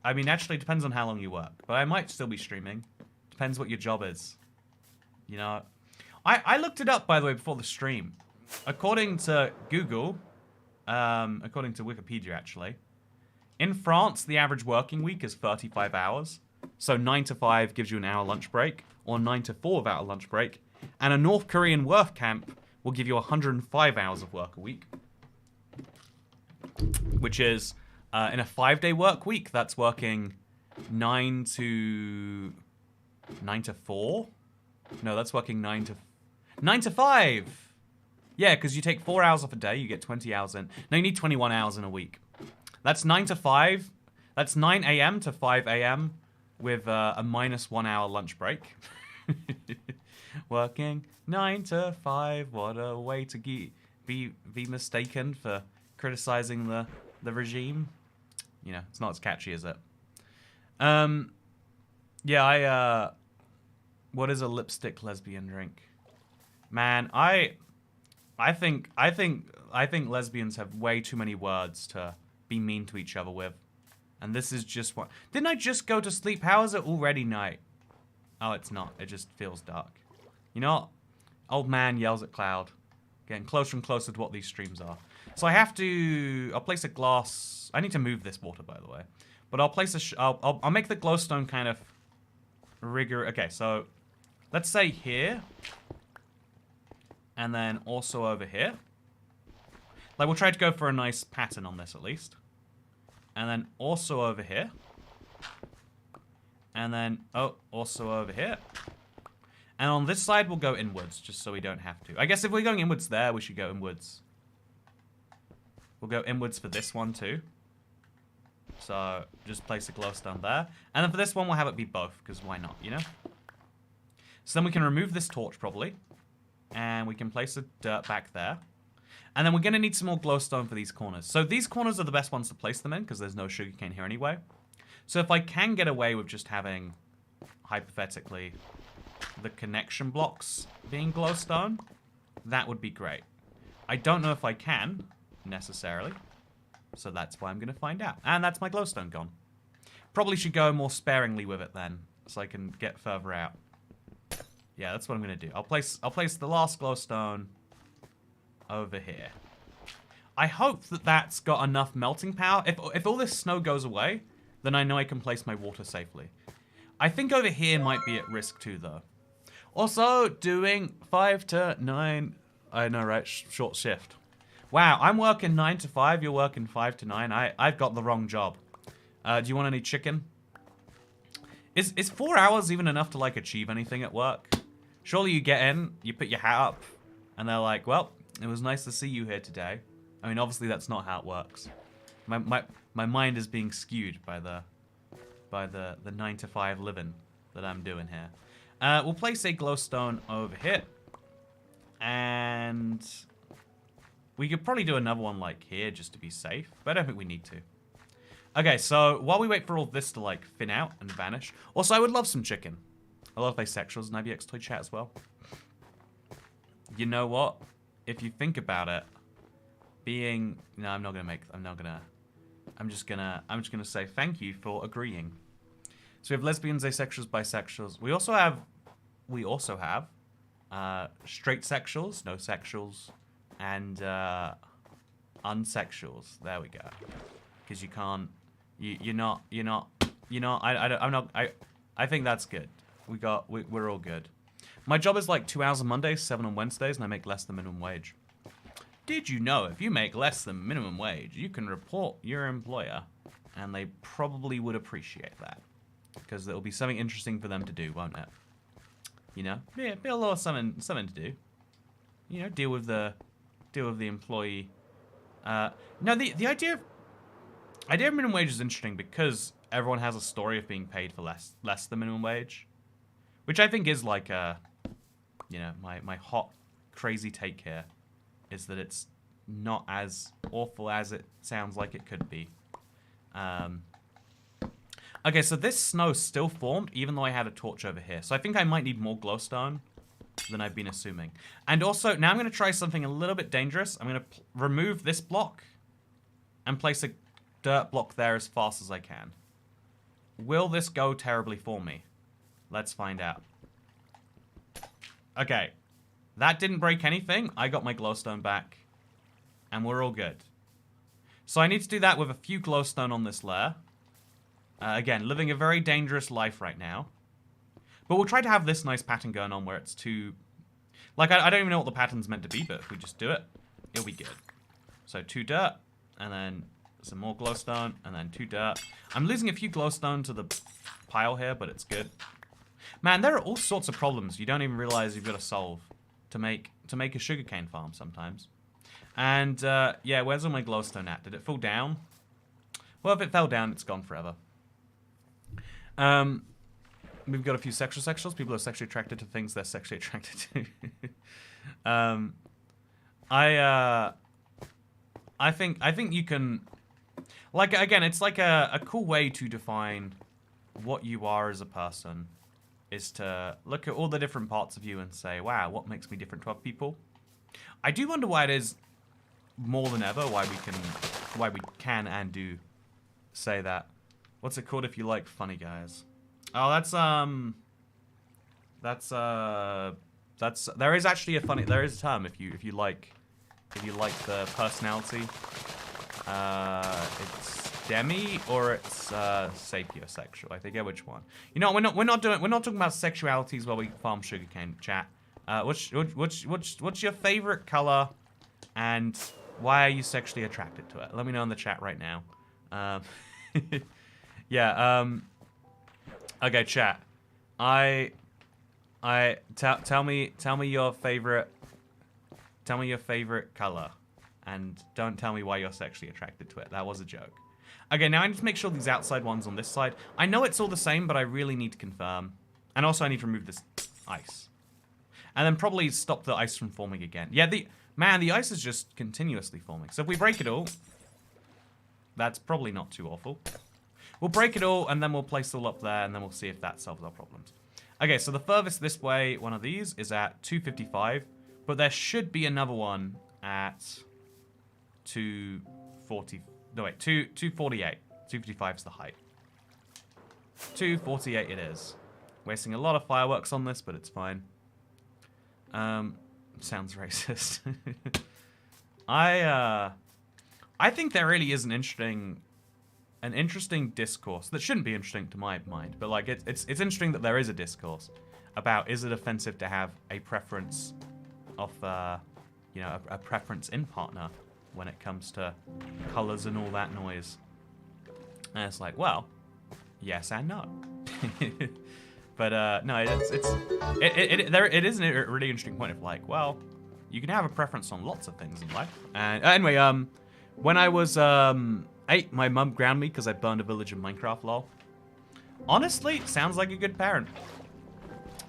I mean, actually, it depends on how long you work. But I might still be streaming. Depends what your job is. You know? I looked it up, by the way, before the stream. According to Google, according to Wikipedia, actually, in France, the average working week is 35 hours. So 9 to 5 gives you an hour lunch break, or 9 to 4 without a lunch break. And a North Korean work camp will give you 105 hours of work a week. Which is, in a 5-day work week, that's working 9 to 4? No, that's working 9 to 5! Yeah, because you take 4 hours off a day, you get 20 hours in. No, you need 21 hours in a week. That's 9 to 5. That's 9 a.m. to 5 a.m. with a -1 hour lunch break. Working 9 to 5. What a way to be mistaken for criticizing the regime. You know, it's not as catchy as it. Yeah, what is a lipstick lesbian drink? Man, I think lesbians have way too many words to be mean to each other with. And this is just one. Didn't I just go to sleep? How is it already night? Oh, it's not. It just feels dark. You know what? Old man yells at cloud. Getting closer and closer to what these streams are. So I have to... I'll place a glass... I need to move this water, by the way. But I'll place a... I'll make the glowstone kind of rigor... Okay, so let's say here. And then also over here. Like, we'll try to go for a nice pattern on this, at least. And then also over here. And then, oh, also over here. And on this side, we'll go inwards, just so we don't have to. I guess if we're going inwards there, we should go inwards. We'll go inwards for this one, too. So, just place a glowstone there. And then for this one, we'll have it be both, because why not, you know? So then we can remove this torch, probably. And we can place a dirt back there. And then we're going to need some more glowstone for these corners. So these corners are the best ones to place them in, because there's no sugarcane here anyway. So if I can get away with just having, hypothetically, the connection blocks being glowstone, that would be great. I don't know if I can, necessarily. So that's why I'm going to find out. And that's my glowstone gone. Probably should go more sparingly with it then, so I can get further out. Yeah, that's what I'm going to do. I'll place the last glowstone over here. I hope that that's got enough melting power. If all this snow goes away, then I know I can place my water safely. I think over here might be at risk too, though. Also, doing 5 to 9... I know, right? Short shift. Wow, I'm working 9 to 5. You're working 5 to 9. I've got the wrong job. Do you want any chicken? Is 4 hours even enough to, like, achieve anything at work? Surely you get in, you put your hat up, and they're like, well, it was nice to see you here today. I mean, obviously that's not how it works. My mind is being skewed by the 9 to 5 living that I'm doing here. We'll place a glowstone over here. And we could probably do another one like here just to be safe, but I don't think we need to. Okay, so while we wait for all this to like thin out and vanish. Also, I would love some chicken. I love bisexuals in IBX Toy Chat as well. You know what? If you think about it, being... No, I'm just gonna say thank you for agreeing. So we have lesbians, asexuals, bisexuals. We also have straight sexuals, no sexuals, and unsexuals. There we go. Because you can't, I think that's good. We're all good. My job is like 2 hours on Mondays, 7 on Wednesdays, and I make less than minimum wage. Did you know if you make less than minimum wage, you can report your employer, and they probably would appreciate that. Because it'll be something interesting for them to do, won't it? You know? Yeah, be a little something to do. You know, deal with the employee. No, the idea of minimum wage is interesting because everyone has a story of being paid for less than minimum wage. Which I think is like you know, my hot, crazy take here is that it's not as awful as it sounds like it could be. Okay, so this snow still formed, even though I had a torch over here. So I think I might need more glowstone than I've been assuming. And also, now I'm going to try something a little bit dangerous. I'm going to remove this block and place a dirt block there as fast as I can. Will this go terribly for me? Let's find out. Okay, that didn't break anything. I got my glowstone back, and we're all good. So I need to do that with a few glowstone on this layer. Again, living a very dangerous life right now. But we'll try to have this nice pattern going on where it's too... Like, I don't even know what the pattern's meant to be, but if we just do it, it'll be good. So 2 dirt, and then some more glowstone, and then 2 dirt. I'm losing a few glowstone to the pile here, but it's good. Man, there are all sorts of problems you don't even realize you've got to solve to make a sugarcane farm sometimes. And, yeah, where's all my glowstone at? Did it fall down? Well, if it fell down, it's gone forever. We've got a few sexuals. People are sexually attracted to things they're sexually attracted to. I think you can, like, again, it's like a cool way to define what you are as a person is to look at all the different parts of you and say, wow, what makes me different to other people? I do wonder why it is more than ever why we can and do say that. What's it called if you like funny guys? Oh, there is actually there is a term if you like if you like the personality. It's demi or it's sapiosexual. I forget which one. You know, we're not talking about sexualities while we farm sugarcane. Chat. What's your favorite color, and why are you sexually attracted to it? Let me know in the chat right now. Yeah. Okay, chat. Tell me your favorite. Tell me your favorite color, and don't tell me why you're sexually attracted to it. That was a joke. Okay, now I need to make sure these outside ones on this side. I know it's all the same, but I really need to confirm. And also I need to remove this ice. And then probably stop the ice from forming again. Yeah, the ice is just continuously forming. So if we break it all, that's probably not too awful. We'll break it all, and then we'll place it all up there, and then we'll see if that solves our problems. Okay, so the furthest this way, one of these, is at 255. But there should be another one at 240. No, wait, 248. 255 is the height. 248 it is. Wasting a lot of fireworks on this, but it's fine. Sounds racist. I think there really is an interesting discourse that shouldn't be interesting to my mind, but like it's interesting that there is a discourse about, is it offensive to have a preference of you know, a preference in partner when it comes to colors and all that noise. And it's like, well, yes and no. But no, it is a really interesting point of like, well, you can have a preference on lots of things in life. And anyway, when I was 8, my mum grounded me because I burned a village in Minecraft. Lol. Honestly, sounds like a good parent.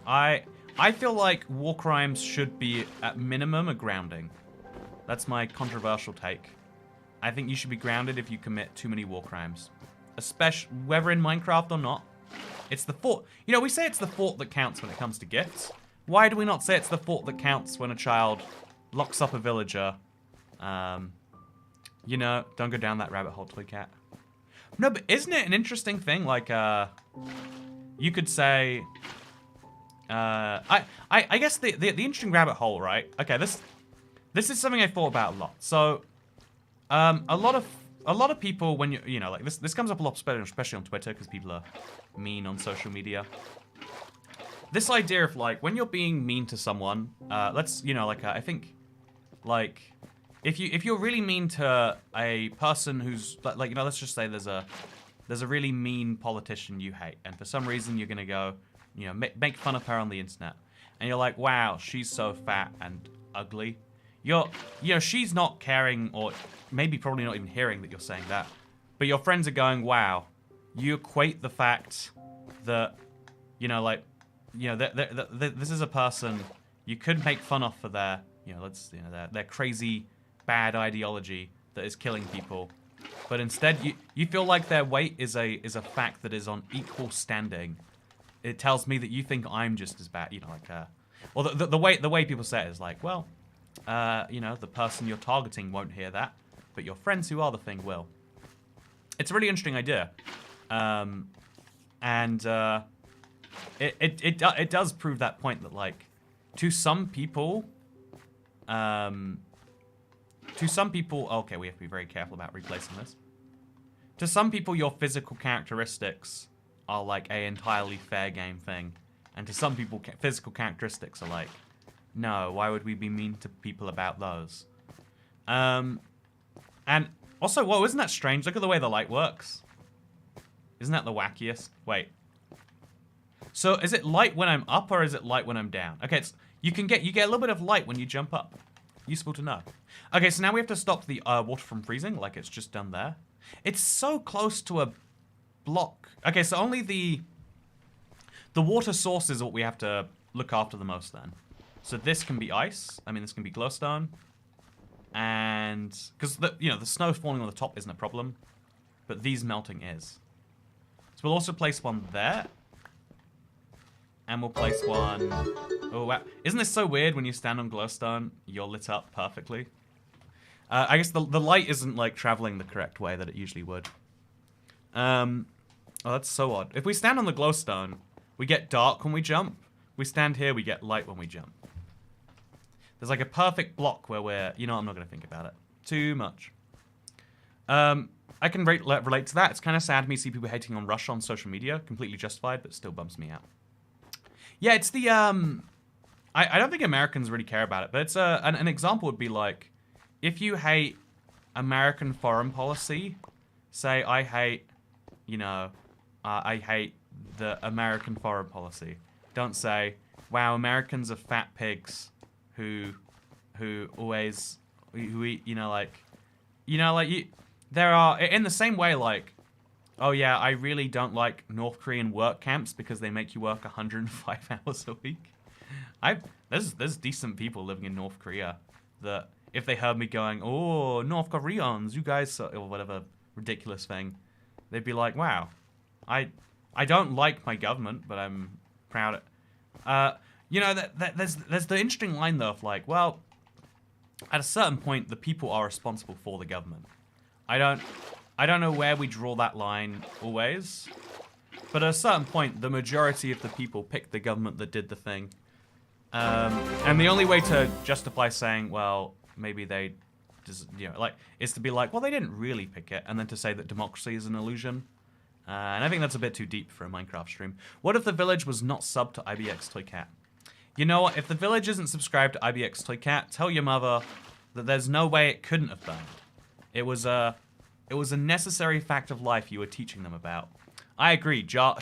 I feel like war crimes should be, at minimum, a grounding. That's my controversial take. I think you should be grounded if you commit too many war crimes. Especially, whether in Minecraft or not. It's the thought. You know, we say it's the thought that counts when it comes to gifts. Why do we not say it's the thought that counts when a child locks up a villager? You know, don't go down that rabbit hole, Toy Cat. No, but isn't it an interesting thing? Like, you could say... I guess the interesting rabbit hole, right? Okay, this is something I thought about a lot. So, a lot of people, when you know, like this comes up a lot, especially on Twitter, because people are mean on social media. This idea of like, when you're being mean to someone, let's, you know, like I think, like, if you're really mean to a person who's like, you know, let's just say there's a really mean politician you hate, and for some reason you're gonna go, you know, make fun of her on the internet, and you're like, wow, she's so fat and ugly. You know, she's not caring, or maybe probably not even hearing that you're saying that, but your friends are going, wow, you equate the fact that, you know, like, you know, this is a person you could make fun of for their, you know, their crazy bad ideology that is killing people, but instead you feel like their weight is a fact that is on equal standing. It tells me that you think I'm just as bad, you know, like, well, the way people say it is like, well, you know, the person you're targeting won't hear that, but your friends who are the thing will. It's a really interesting idea, and it does prove that point that, like, to some people, okay, we have to be very careful about replacing this. To some people, your physical characteristics are like a entirely fair game thing, and to some people, physical characteristics are like, no, why would we be mean to people about those? And also, whoa, isn't that strange? Look at the way the light works. Isn't that the wackiest? Wait. So is it light when I'm up, or is it light when I'm down? Okay, you get a little bit of light when you jump up. Useful to know. Okay, so now we have to stop the water from freezing, like it's just done there. It's so close to a block. Okay, so only the water source is what we have to look after the most then. So this can be ice. I mean, this can be glowstone. And because you know, the snow falling on the top isn't a problem, but these melting is. So we'll also place one there. And we'll place one... Oh, wow. Isn't this so weird when you stand on glowstone, you're lit up perfectly? I guess the light isn't, like, traveling the correct way that it usually would. Oh, that's so odd. If we stand on the glowstone, we get dark when we jump. We stand here, we get light when we jump. There's like a perfect block where we're, you know, I'm not going to think about it too much. I can relate to that. It's kind of sad to me see people hating on Russia on social media, completely justified, but still bums me out. Yeah, it's the, I don't think Americans really care about it, but it's an example would be like, if you hate American foreign policy, say I hate, you know, I hate the American foreign policy. Don't say, wow, Americans are fat pigs who always, who eat, there are, in the same way, like, oh yeah, I really don't like North Korean work camps because they make you work 105 hours a week. There's decent people living in North Korea that if they heard me going, oh, North Koreans, you guys, or whatever ridiculous thing, they'd be like, wow, I don't like my government, but I'm proud of. You know, there's the interesting line though of like, well, at a certain point, the people are responsible for the government. I don't know where we draw that line always, but at a certain point, the majority of the people picked the government that did the thing. And the only way to justify saying, well, maybe they, you know, like, is to be like, well, they didn't really pick it, and then to say that democracy is an illusion. And I think that's a bit too deep for a Minecraft stream. What if the village was not subbed to IBX Toycat? You know what? If the village isn't subscribed to IBX Toycat, tell your mother that there's no way it couldn't have burned. It was a necessary fact of life you were teaching them about. I agree. Jar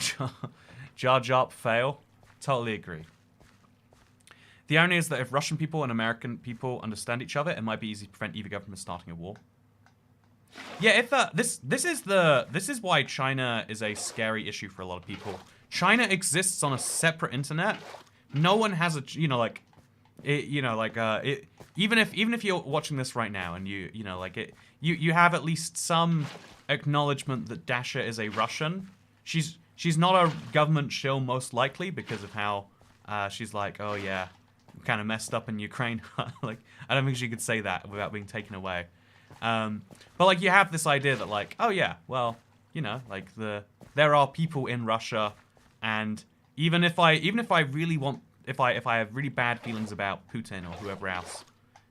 fail. Totally agree. The irony is that if Russian people and American people understand each other, it might be easy to prevent either government starting a war. Yeah, if this is why China is a scary issue for a lot of people. China exists on a separate internet. No one has a, you know, like, it, you know, like, even if you're watching this right now and you know, like it, you have at least some acknowledgement that Dasha is a Russian. She's not a government shill most likely because of how she's like, oh yeah, kind of messed up in Ukraine. Like, I don't think she could say that without being taken away. But like, you have this idea that like, oh yeah, well, you know, like there are people in Russia, and even if I really want, if I have really bad feelings about Putin or whoever else,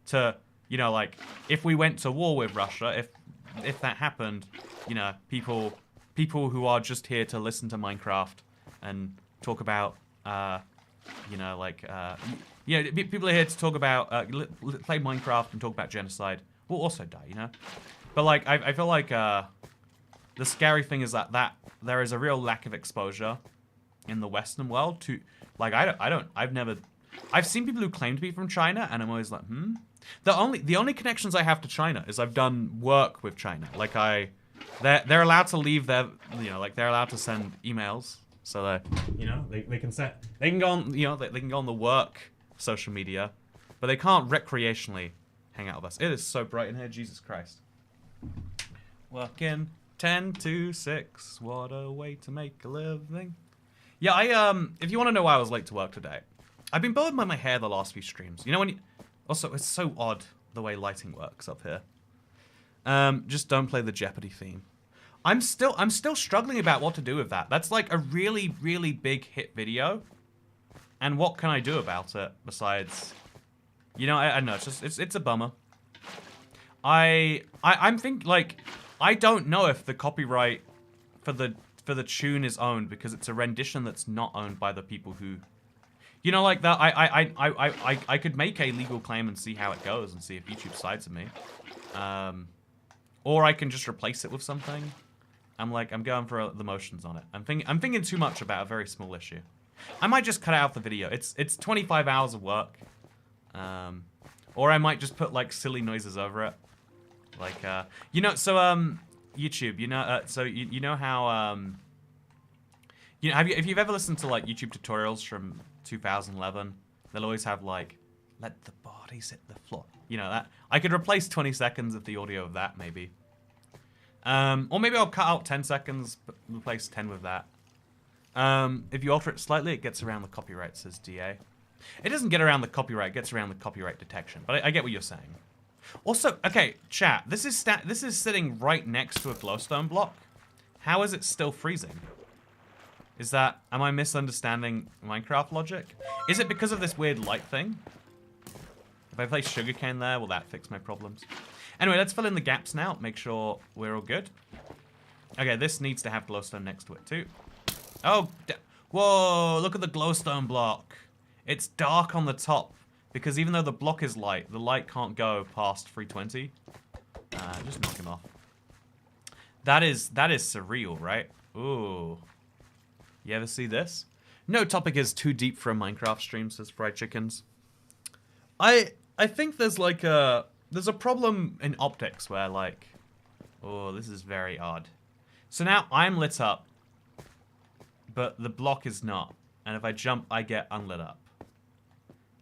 to, you know, like, if we went to war with Russia, if that happened, you know, people who are just here to listen to Minecraft and talk about, you know, like, you know, people are here to talk about, play Minecraft and talk about genocide, will also die, you know? But like, I feel like, the scary thing is that there is a real lack of exposure in the Western world to, like, I've seen people who claim to be from China, and I'm always like, The only connections I have to China is I've done work with China. Like they're allowed to leave their, you know, like they're allowed to send emails, so that, you know, they can go on, you know, they can go on the work social media, but they can't recreationally hang out with us. It is so bright in here, Jesus Christ. Working 10 to 6, what a way to make a living. Yeah, if you want to know why I was late to work today, I've been bothered by my hair the last few streams. You know when you, also, it's so odd the way lighting works up here. Just don't play the Jeopardy theme. I'm still struggling about what to do with that. That's like a really, really big hit video. And what can I do about it besides, you know, I don't know, it's a bummer. I'm thinking, like, I don't know if the copyright for the tune is owned because it's a rendition that's not owned by the people who, you know, like that. I could make a legal claim and see how it goes and see if YouTube sides with me, or I can just replace it with something. I'm going for the motions on it. I'm thinking too much about a very small issue. I might just cut out the video. It's 25 hours of work, or I might just put like silly noises over it, like you know. So YouTube, you know, so you know how you know, if you've ever listened to like YouTube tutorials from 2011, they'll always have like, let the bodies hit the floor. You know that. I could replace 20 seconds of the audio of that maybe. Or maybe I'll cut out 10 seconds, but replace 10 with that. If you alter it slightly, it gets around the copyright, says DA. It doesn't get around the copyright, it gets around the copyright detection. But I get what you're saying. Also, okay, chat, this is sitting right next to a glowstone block. How is it still freezing? Am I misunderstanding Minecraft logic? Is it because of this weird light thing? If I place sugarcane there, will that fix my problems? Anyway, let's fill in the gaps now. Make sure we're all good. Okay, this needs to have glowstone next to it too. Oh, whoa, look at the glowstone block. It's dark on the top because even though the block is light, the light can't go past 320. Just knock him off. That is surreal, right? Ooh. You ever see this? No topic is too deep for a Minecraft stream, says Fried Chickens. I think there's like there's a problem in optics where like, oh, this is very odd. So now I'm lit up, but the block is not. And if I jump, I get unlit up.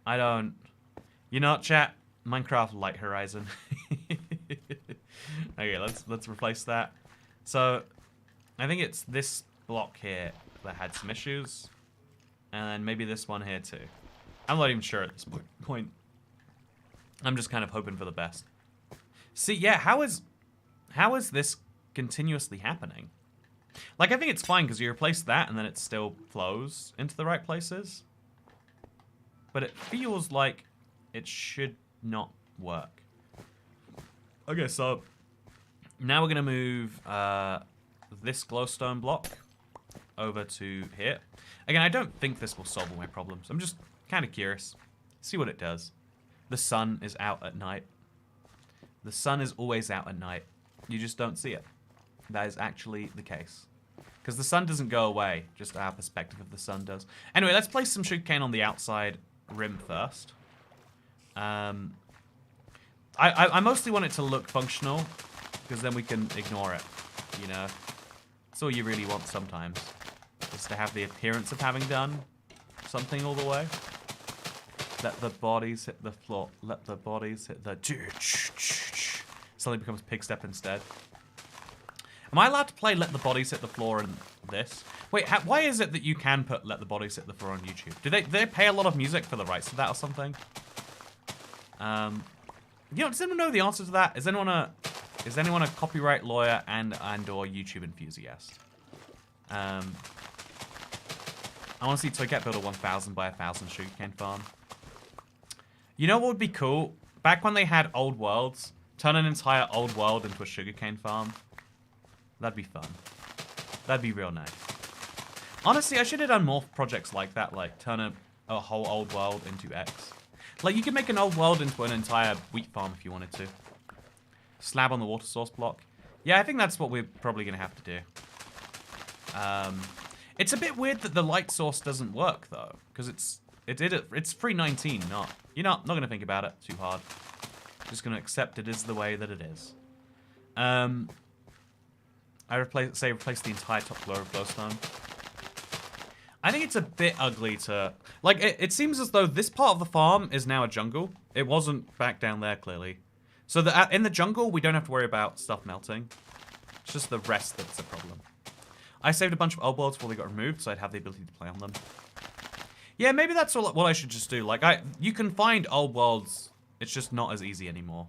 I don't... You know what, chat? Minecraft Light Horizon. Okay, let's replace that. So, I think it's this block here that had some issues. And then maybe this one here too. I'm not even sure at this point. I'm just kind of hoping for the best. See, yeah, how is this continuously happening? Like, I think it's fine because you replace that and then it still flows into the right places. But it feels like it should not work. Okay, so now we're going to move this glowstone block over to here. Again, I don't think this will solve all my problems. I'm just kind of curious. See what it does. The sun is out at night. The sun is always out at night. You just don't see it. That is actually the case. Because the sun doesn't go away, just our perspective of the sun does. Anyway, let's place some sugarcane on the outside rim first. I mostly want it to look functional, because then we can ignore it, you know? That's all you really want sometimes, is to have the appearance of having done something all the way. Let the bodies hit the floor. Let the bodies hit the... Suddenly becomes pig step instead. Am I allowed to play Let the Bodies Hit the Floor in this? Wait, why is it that you can put Let the Bodies Hit the Floor on YouTube? Do they pay a lot of music for the rights to that or something? You know, does anyone know the answer to that? Is anyone a copyright lawyer and or YouTube enthusiast? I want to see Toycat build a 1,000 by 1,000 sugarcane farm. You know what would be cool? Back when they had old worlds, turn an entire old world into a sugarcane farm. That'd be fun. That'd be real nice. Honestly, I should have done more projects like that, like turn a whole old world into X. Like, you could make an old world into an entire wheat farm if you wanted to. Slab on the water source block. Yeah, I think that's what we're probably going to have to do. It's a bit weird that the light source doesn't work, though. Because it's 319, not... You're not going to think about it too hard. Just going to accept it is the way that it is. I replace the entire top floor of glowstone. I think it's a bit ugly to... Like, it seems as though this part of the farm is now a jungle. It wasn't back down there, clearly. So in the jungle, we don't have to worry about stuff melting. It's just the rest that's a problem. I saved a bunch of old worlds before they got removed, so I'd have the ability to play on them. Yeah, maybe that's what I should just do. Like, you can find old worlds. It's just not as easy anymore.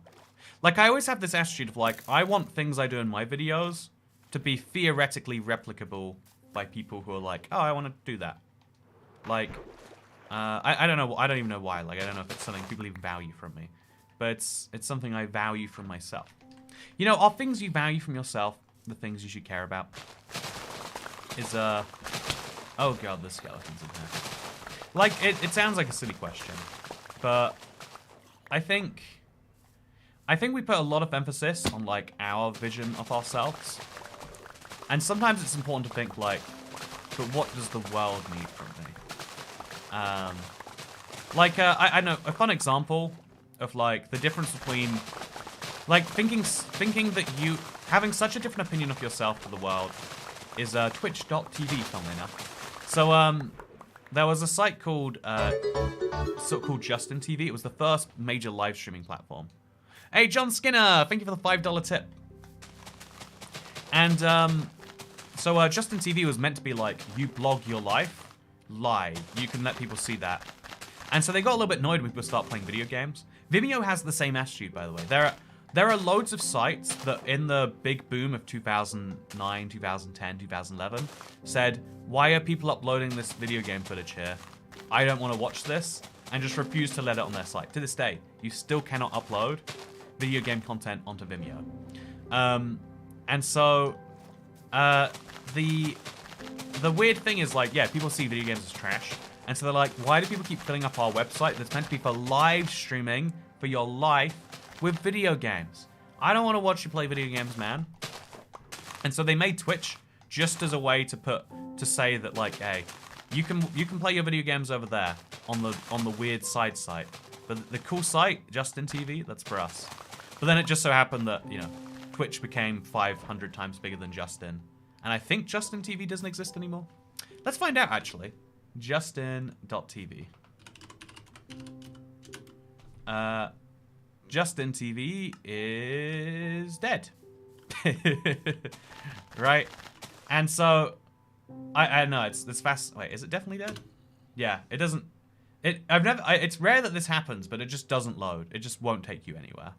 Like, I always have this attitude of, like, I want things I do in my videos to be theoretically replicable by people who are like, oh, I want to do that. Like, I don't know. I don't even know why. Like, I don't know if it's something people even value from me. But it's something I value from myself. You know, are things you value from yourself the things you should care about? Oh god, the skeletons in there. Like, it sounds like a silly question. But I think we put a lot of emphasis on, like, our vision of ourselves. And sometimes it's important to think, like, but what does the world need from me? I know, a fun example of, like, the difference between, like, thinking that you, having such a different opinion of yourself to the world is twitch.tv, funnily enough. So, there was a site called Justin TV. It was the first major live streaming platform. Hey, John Skinner, thank you for the $5 tip. And, so Justin TV was meant to be like, you blog your life live. You can let people see that. And so they got a little bit annoyed when people start playing video games. Vimeo has the same attitude, by the way. There are loads of sites that in the big boom of 2009, 2010, 2011 said, why are people uploading this video game footage here? I don't want to watch this. and just refuse to let it on their site. To this day, you still cannot upload video game content onto Vimeo. And so, the weird thing is, like, yeah, people see video games as trash. And so they're like, why do people keep filling up our website that's meant to be for live streaming for your life with video games? I don't want to watch you play video games, man. And so they made Twitch just as a way to say that, like, hey, you can play your video games over there on the weird side site. But the cool site, Justin TV, that's for us. But then it just so happened that, you know, Twitch became 500 times bigger than Justin. And I think Justin TV doesn't exist anymore. Let's find out, actually. Justin.tv. Justin TV is dead. Right? And so, I know, it's fast. Wait, is it definitely dead? Yeah, it doesn't. It's rare that this happens, but it just doesn't load. It just won't take you anywhere.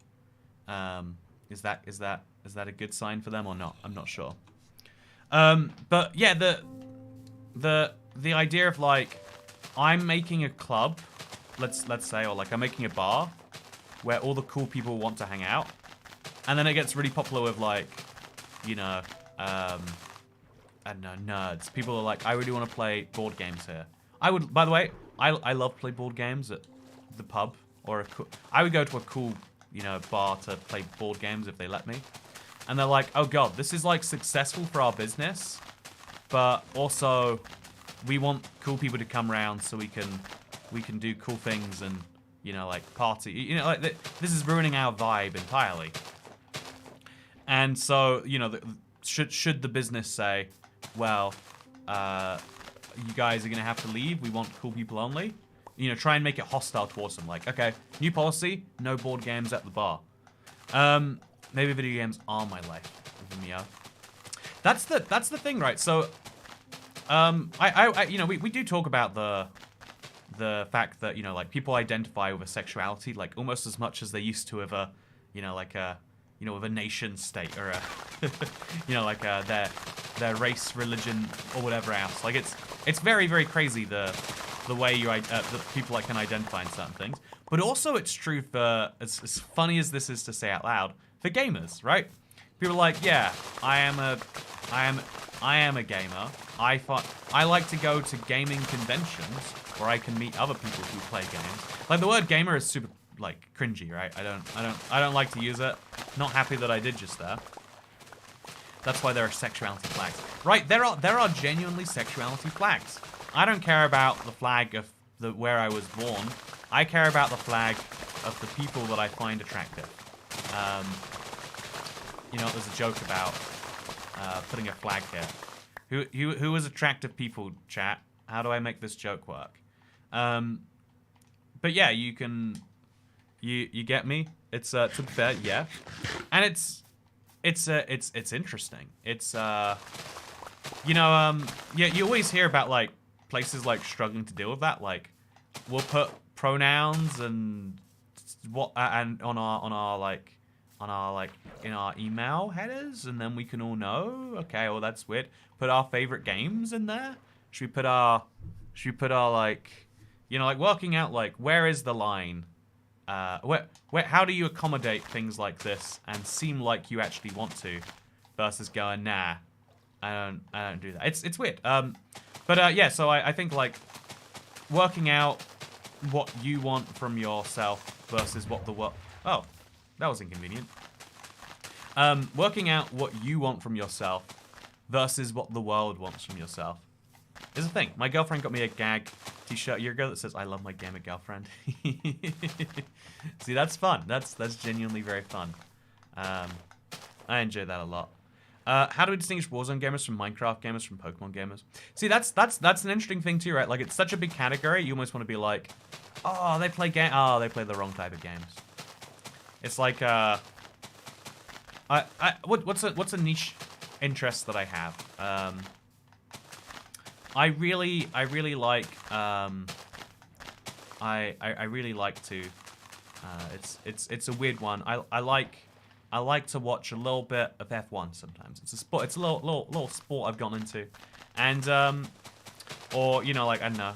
Is that a good sign for them or not? I'm not sure. But yeah, the idea of, like, I'm making a club, let's say, or like I'm making a bar where all the cool people want to hang out, and then it gets really popular with, like, you know, I don't know, nerds. People are like, I really want to play board games here. I would, by the way, I love play board games at the pub, or I would go to a cool, you know, bar to play board games if they let me. And they're like, oh god, this is, like, successful for our business, but also we want cool people to come around so we can do cool things and, you know, like, party. You know, like, this is ruining our vibe entirely. And so, you know, should the business say, well, you guys are going to have to leave, we want cool people only? You know, try and make it hostile towards them. Like, okay, new policy, no board games at the bar. Maybe video games are my life. Vimeo. That's the thing, right? So, you know, we do talk about the fact that, you know, like, people identify with a sexuality, like, almost as much as they used to with a, you know, like a, you know, with a nation state, or a, you know, like their race, religion, or whatever else. Like, it's very, very crazy the way the people, like, can identify in certain things. But also, it's true for, as funny as this is to say out loud, for gamers, right? People are like, yeah, I am a gamer. I like to go to gaming conventions where I can meet other people who play games. Like, the word gamer is super, like, cringy, right? I don't like to use it. Not happy that I did just there. That's why there are sexuality flags. Right, there are genuinely sexuality flags. I don't care about the flag of where I was born. I care about the flag of the people that I find attractive. You know, there's a joke about putting a flag here. Who is attractive people, chat? How do I make this joke work? But yeah, you can, you get me? It's to be fair, yeah, and it's interesting. It's you know, yeah, you always hear about, like, places, like, struggling to deal with that. Like, we'll put pronouns and what and on our like in our email headers, and then we can all know, okay, well, that's weird. Put our favorite games in there. Should we put our like, you know, like, working out, like, where is the line? Where how do you accommodate things like this and seem like you actually want to, versus going, nah, I don't do that. It's weird. But yeah, so I think, like, working out what you want from yourself versus what the world. Oh, that was inconvenient. Working out what you want from yourself versus what the world wants from yourself is a thing. My girlfriend got me a gag t-shirt a year ago that says, I love my gamer girlfriend. See, that's fun. That's genuinely very fun. I enjoy that a lot. How do we distinguish Warzone gamers from Minecraft gamers from Pokemon gamers? See, that's an interesting thing too, right? Like, it's such a big category, you almost want to be like, oh, they play the wrong type of games. It's like, what's a niche interest that I have? I really like, I really like to, it's a weird one. I like to watch a little bit of F1 sometimes. It's a sport. It's a little sport I've gotten into, and or, you know, like, I don't know.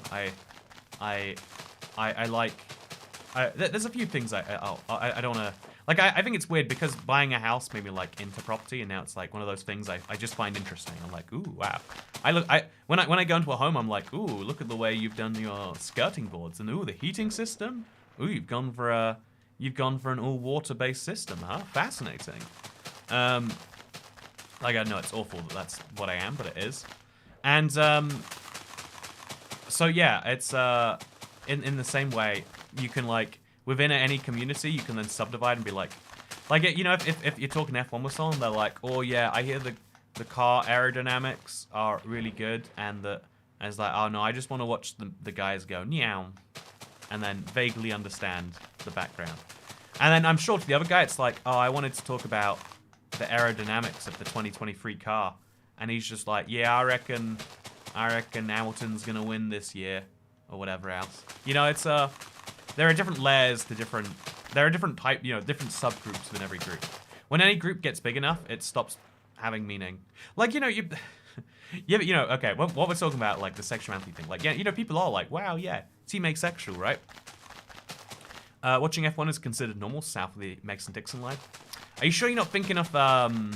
I like... there's a few things I don't want to... Like, I think it's weird because buying a house made me, like, into property, and now it's, like, one of those things I just find interesting. I'm like, ooh, wow. When I go into a home, I'm like, ooh, look at the way you've done your skirting boards, and ooh, the heating system. Ooh, you've gone for an all-water-based system, huh? Fascinating. Like, I know it's awful that that's what I am, but it is. And, so yeah, it's, in the same way, you can, like, within any community, you can then subdivide and be like, you know, if you're talking F1 with someone, they're like, oh yeah, I hear the car aerodynamics are really good, and it's like, oh no, I just want to watch the guys go meow, and then vaguely understand the background. And then I'm sure to the other guy, it's like, oh, I wanted to talk about the aerodynamics of the 2023 car, and he's just like, yeah, I reckon Hamilton's gonna win this year, or whatever else. You know, it's there are different layers to different... There are different different subgroups within every group. When any group gets big enough, it stops having meaning. Like, you know, okay, what we're talking about, like, the sexuality thing. Like, yeah, you know, people are like, wow, yeah, team asexual, right? Watching F1 is considered normal south of the Mason-Dixon line. Are you sure you're not thinking of NASCAR?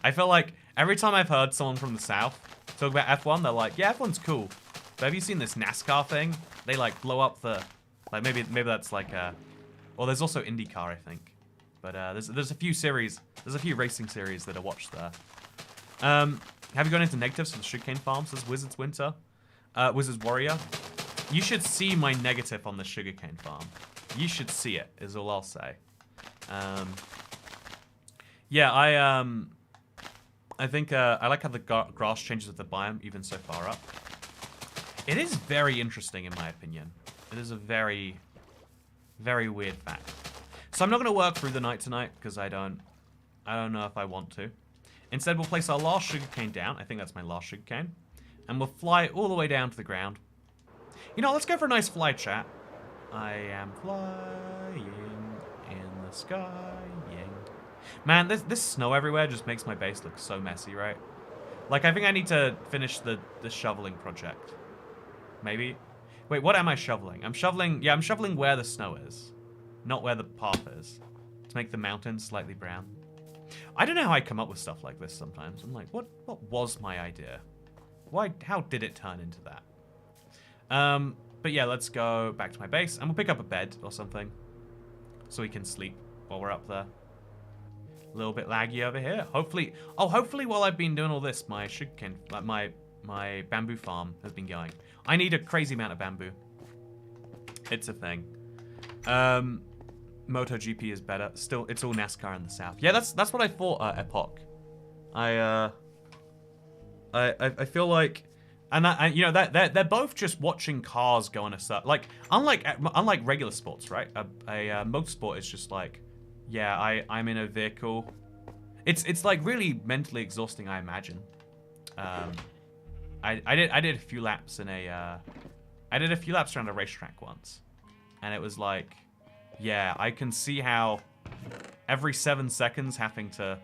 I feel like every time I've heard someone from the south talk about F1, they're like, yeah, F1's cool. But have you seen this NASCAR thing? They, like, blow up the... Like, maybe that's, like, Well, there's also IndyCar, I think. But, there's a few series... There's a few racing series that I watched there. Have you gone into negatives for the sugarcane farm, says Wizards Winter? Wizards Warrior. You should see my negative on the sugarcane farm. You should see it, is all I'll say. Yeah, I think, I like how the grass changes with the biome even so far up. It is very interesting, in my opinion. It is a very, very weird fact. So I'm not going to work through the night tonight, because I don't know if I want to. Instead, we'll place our last sugarcane down. I think that's my last sugarcane. And we'll fly all the way down to the ground. You know, let's go for a nice fly chat. I am flying in the sky. Man, this snow everywhere just makes my base look so messy, right? Like, I think I need to finish the shoveling project. Maybe? Wait, what am I shoveling? I'm shoveling where the snow is. Not where the path is. To make the mountains slightly brown. I don't know how I come up with stuff like this sometimes. I'm like, what was my idea? How did it turn into that? But yeah, let's go back to my base. And we'll pick up a bed or something. So we can sleep while we're up there. A little bit laggy over here. Hopefully while I've been doing all this, my sugarcane, like my bamboo farm has been going. I need a crazy amount of bamboo. It's a thing. MotoGP is better. Still, it's all NASCAR in the south. Yeah, that's what I thought, Epoch. I feel like, and you know, they're both just watching cars go on a certain, like, unlike regular sports, right? A motorsport is just like, yeah, I'm in a vehicle. It's like really mentally exhausting, I imagine. I did a few laps in I did a few laps around a racetrack once, and it was like, yeah, I can see how every 7 seconds having to,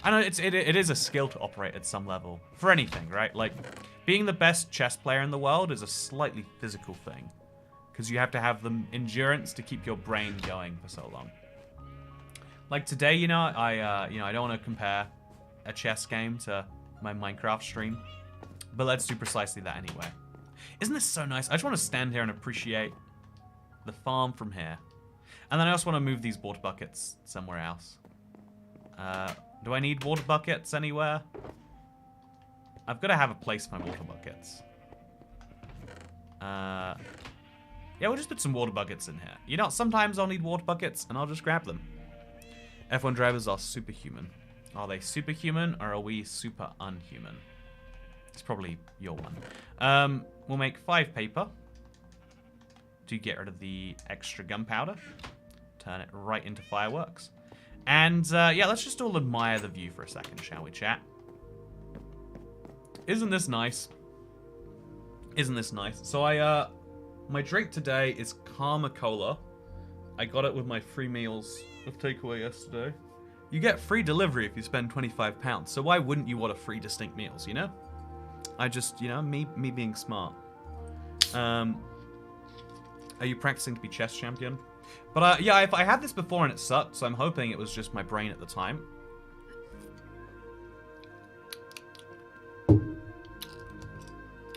I know it is a skill to operate at some level for anything, right? Like, being the best chess player in the world is a slightly physical thing, because you have to have the endurance to keep your brain going for so long. Like today, you know, I don't want to compare a chess game to my Minecraft stream, but let's do precisely that anyway. Isn't this so nice? I just want to stand here and appreciate the farm from here. And then I also want to move these water buckets somewhere else. Do I need water buckets anywhere? I've got to have a place for my water buckets. Yeah, we'll just put some water buckets in here. You know, sometimes I'll need water buckets, and I'll just grab them. F1 drivers are superhuman. Are they superhuman, or are we super unhuman? It's probably your one. We'll make 5 paper to get rid of the extra gunpowder. Turn it right into fireworks. And, yeah, let's just all admire the view for a second, shall we, chat? Isn't this nice? Isn't this nice? So my drink today is Karma Cola. I got it with my free meals of takeaway yesterday. You get free delivery if you spend £25, so why wouldn't you want a free distinct meals, you know? I just, you know, me being smart. Are you practicing to be chess champion? But yeah, I had this before and it sucked, so I'm hoping it was just my brain at the time.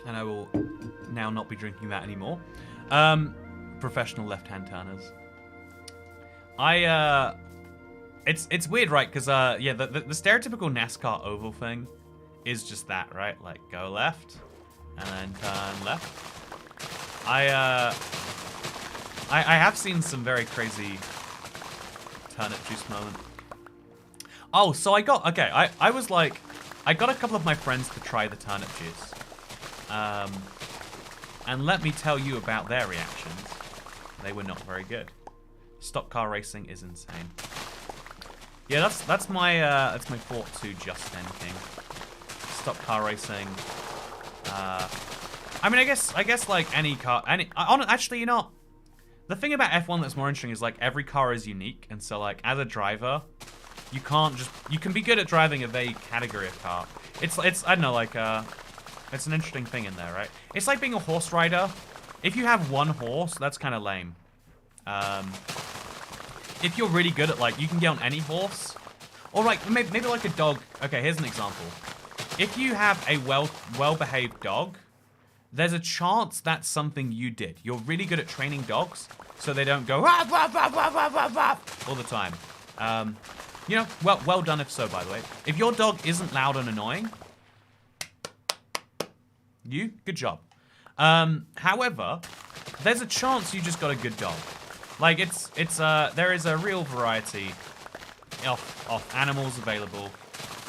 And I will now not be drinking that anymore. Professional left-hand turners. It's weird, right? Because yeah, the stereotypical NASCAR oval thing is just that, right? Like go left and then turn left. I have seen some very crazy turnip juice moment. Oh, so I got I was like, I got a couple of my friends to try the turnip juice. And let me tell you about their reactions. They were not very good. Stock car racing is insane. Yeah, that's my thought to Just King. Stock car racing. I mean, I guess like any car, actually, you know, the thing about F1 that's more interesting is like every car is unique, and so like as a driver, you can be good at driving a vague category of car. It's I don't know, like it's an interesting thing in there, right? It's like being a horse rider. If you have one horse, that's kind of lame. If you're really good at, like, you can get on any horse, or like maybe like a dog. Okay, here's an example. If you have a well-behaved dog, there's a chance that's something you did. You're really good at training dogs, so they don't go "Ruff, ruff, ruff, ruff, ruff, ruff, ruff," all the time. You know, well done if so, by the way. If your dog isn't loud and annoying, good job. However, there's a chance you just got a good dog. Like there is a real variety of animals available,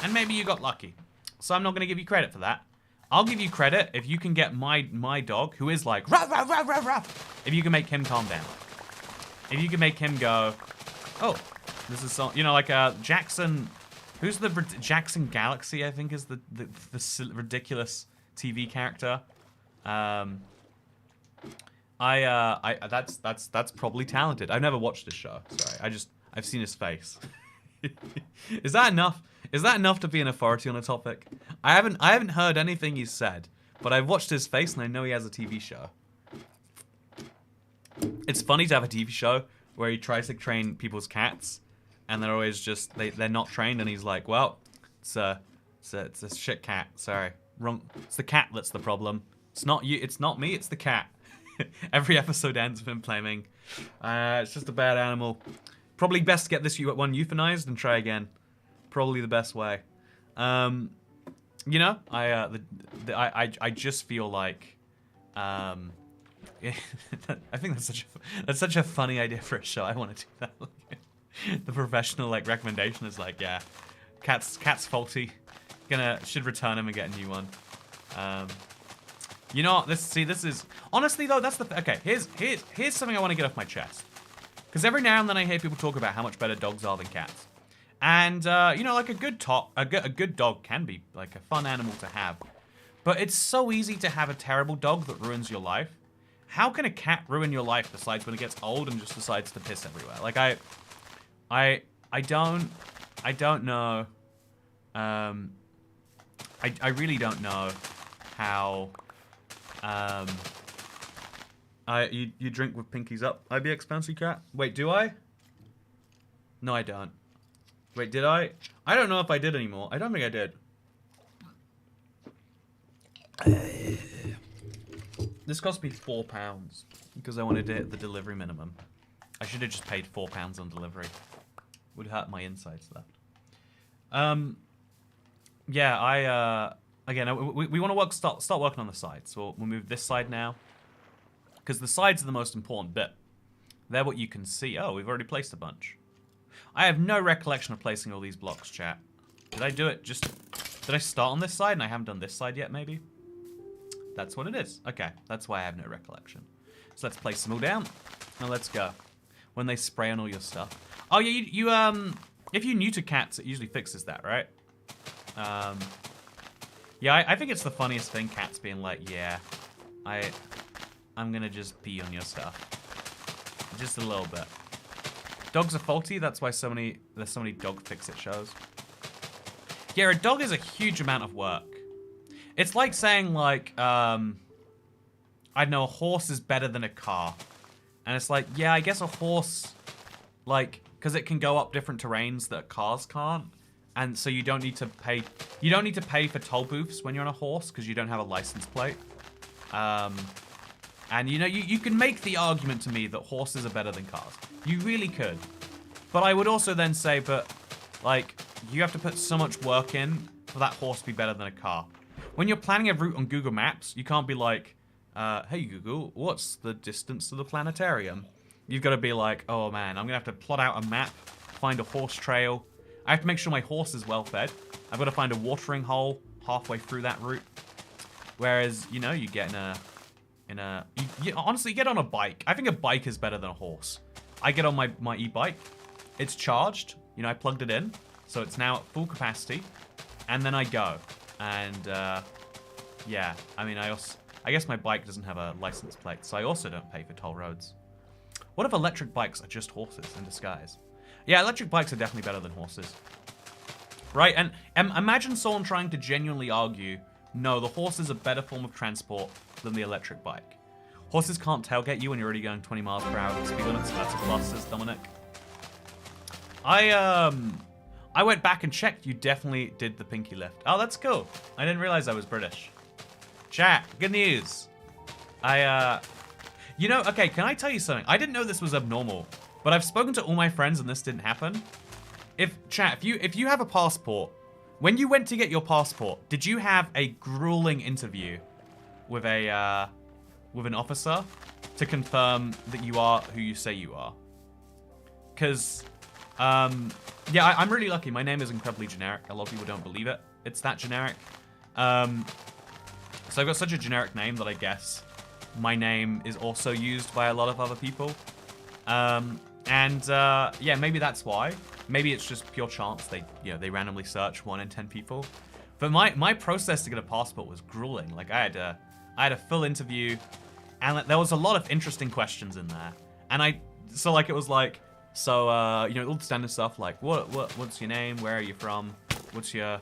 and maybe you got lucky. So I'm not going to give you credit for that. I'll give you credit if you can get my dog, who is like ruff, ruff, ruff, ruff, ruff, if you can make him calm down. If you can make him go, oh, this is so, you know, like Jackson. Who's the Jackson Galaxy? I think is the ridiculous TV character. That's probably talented. I've never watched this show. Sorry, I've seen his face. Is that enough? Is that enough to be an authority on a topic? I haven't heard anything he's said, but I've watched his face and I know he has a TV show. It's funny to have a TV show where he tries to train people's cats, and they're always just they're not trained, and he's like, well, it's a shit cat. Sorry, wrong. It's the cat that's the problem. It's not you. It's not me. It's the cat. Every episode ends with him claiming, it's just a bad animal. Probably best to get this one euthanized and try again. Probably the best way. You know, I just feel like, I think that's such a funny idea for a show. I want to do that. The professional like recommendation is like, yeah, cat's faulty. Should return him and get a new one. You know, this is honestly though, that's okay. Here's something I want to get off my chest, because every now and then I hear people talk about how much better dogs are than cats, and you know, like a good dog can be like a fun animal to have, but it's so easy to have a terrible dog that ruins your life. How can a cat ruin your life besides when it gets old and just decides to piss everywhere? Like I don't know. I really don't know how. You drink with pinkies up, IBX Fancy Cat? Wait, do I? No, I don't. Wait, did I? I don't know if I did anymore. I don't think I did. This cost me £4 because I wanted to hit the delivery minimum. I should have just paid £4 on delivery. Would hurt my insides left. Yeah, again, we want to start working on the sides. So we'll move this side now, because the sides are the most important bit. They're what you can see. Oh, we've already placed a bunch. I have no recollection of placing all these blocks, chat. Did I do it did I start on this side and I haven't done this side yet, maybe? That's what it is. Okay, that's why I have no recollection. So let's place them all down. Now let's go. When they spray on all your stuff. Oh yeah, you if you're new to cats, it usually fixes that, right? Yeah, I think it's the funniest thing, cats being like, yeah, I'm gonna just pee on your stuff. Just a little bit. Dogs are faulty, that's why there's so many dog fix-it shows. Yeah, a dog is a huge amount of work. It's like saying, like, I don't know, a horse is better than a car. And it's like, yeah, I guess a horse, like, because it can go up different terrains that cars can't. And so you don't need to pay for toll booths when you're on a horse because you don't have a license plate. And you know, you can make the argument to me that horses are better than cars. You really could. But I would also then say, but like, you have to put so much work in for that horse to be better than a car. When you're planning a route on Google Maps, you can't be like, hey Google, what's the distance to the planetarium? You've got to be like, oh man, I'm gonna have to plot out a map, find a horse trail. I have to make sure my horse is well fed. I've got to find a watering hole halfway through that route. Whereas, you know, you get honestly, you get on a bike. I think a bike is better than a horse. I get on my e-bike. It's charged. You know, I plugged it in. So it's now at full capacity. And then I go. And, yeah. I mean, I guess my bike doesn't have a license plate. So I also don't pay for toll roads. What if electric bikes are just horses in disguise? Yeah, electric bikes are definitely better than horses. Right? And imagine someone trying to genuinely argue, no, the horse is a better form of transport than the electric bike. Horses can't tailgate you when you're already going 20 miles per hour at speed limit, so that's a plus, says Dominic. I went back and checked. You definitely did the pinky lift. Oh, that's cool. I didn't realize I was British. Chat, good news. You know, okay, can I tell you something? I didn't know this was abnormal, but I've spoken to all my friends and this didn't happen. If you have a passport, when you went to get your passport, did you have a grueling interview with an officer to confirm that you are who you say you are? Because, yeah, I'm really lucky. My name is incredibly generic. A lot of people don't believe it. It's that generic. So I've got such a generic name that I guess my name is also used by a lot of other people. Yeah, maybe that's why. Maybe it's just pure chance. They randomly search 1 in 10 people. But my process to get a passport was grueling. Like I had a full interview, and there was a lot of interesting questions in there. And it was like, so you know, all the standard stuff like what's your name? Where are you from? What's your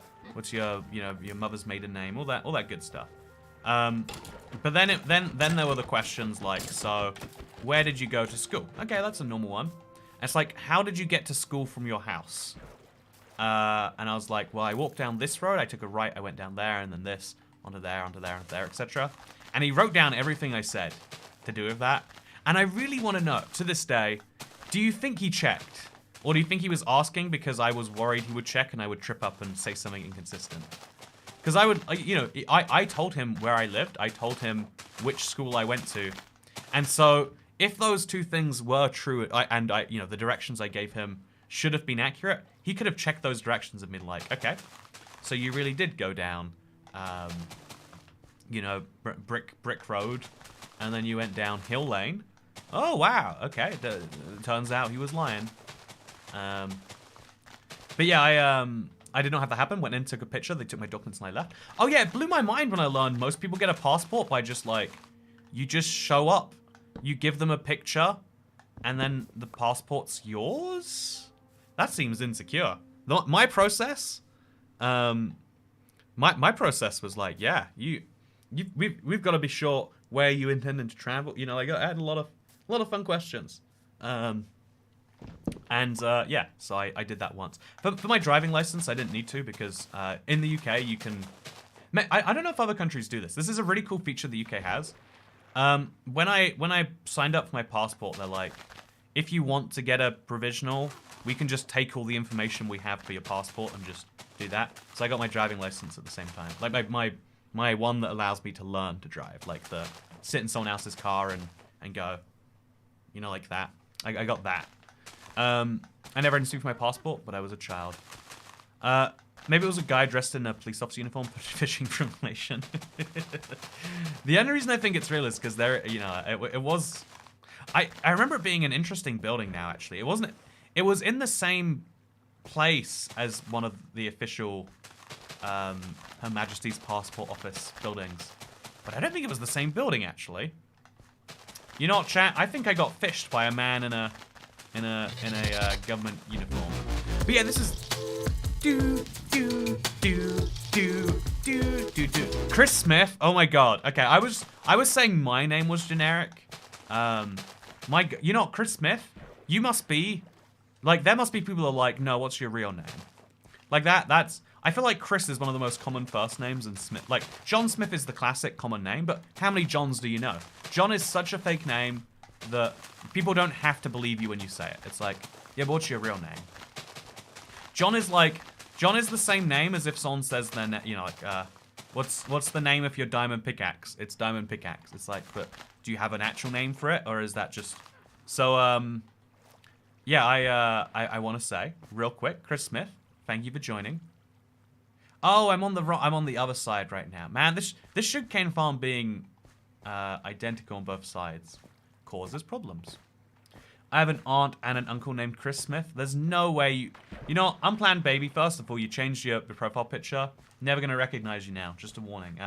your mother's maiden name? All that good stuff. But then there were the questions like, so where did you go to school? Okay, that's a normal one. And it's like, how did you get to school from your house? And I was like, well, I walked down this road, I took a right, I went down there, and then this, onto there, etc. And he wrote down everything I said to do with that. And I really want to know, to this day, do you think he checked? Or do you think he was asking because I was worried he would check and I would trip up and say something inconsistent? Because I told him where I lived. I told him which school I went to. And so if those two things were true, the directions I gave him should have been accurate, he could have checked those directions and been like, okay, so you really did go down, Brick Road, and then you went down Hill Lane. Oh, wow, okay, turns out he was lying. But yeah, I did not have that happen. Went in, took a picture. They took my documents and I left. Oh yeah, it blew my mind when I learned most people get a passport by just like, you just show up, you give them a picture, and then the passport's yours? That seems insecure. My process, my process was like, yeah, we've got to be sure where you intended to travel. You know, I had a lot of fun questions. Yeah, so I did that once. For my driving license, I didn't need to because in the UK you can... I don't know if other countries do this. This is a really cool feature the UK has. When I signed up for my passport, they're like, if you want to get a provisional, we can just take all the information we have for your passport and just do that. So I got my driving license at the same time. Like my one that allows me to learn to drive. Like the sit in someone else's car and go. You know, like that. I got that. I never had to for my passport, but I was a child. Maybe it was a guy dressed in a police officer uniform fishing for information. The only reason I think it's real is because it was... I remember it being an interesting building now, actually. It was in the same place as one of the official Her Majesty's Passport Office buildings. But I don't think it was the same building, actually. You know what, chat? I think I got fished by a man in a government uniform. But yeah, this is... Chris Smith. Oh my god. Okay, I was saying my name was generic. You know what, Chris Smith? You must be like, there must be people who are like, no, what's your real name? Like that's I feel like Chris is one of the most common first names, and Smith, like John Smith is the classic common name, but how many Johns do you know? John is such a fake name that people don't have to believe you when you say it. It's like, yeah, but what's your real name? John is the same name as if someone says their name, you know, like, what's the name of your diamond pickaxe? It's diamond pickaxe. It's like, but do you have an actual name for it, or is that just... So, yeah, I want to say, real quick, Chris Smith, thank you for joining. Oh, I'm on the other side right now. Man, this sugarcane farm being identical on both sides causes problems. I have an aunt and an uncle named Chris Smith. There's no way you know, unplanned baby, first of all, you changed your profile picture. Never gonna recognize you now, just a warning.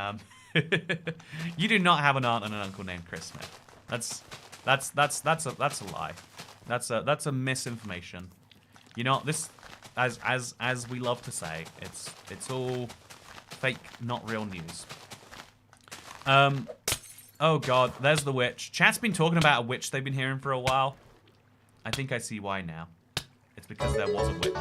You do not have an aunt and an uncle named Chris Smith. That's a lie. That's a misinformation. You know, this, as we love to say, it's all fake, not real news. Oh god, there's the witch. Chat's been talking about a witch they've been hearing for a while. I think I see why now. It's because there was a witch.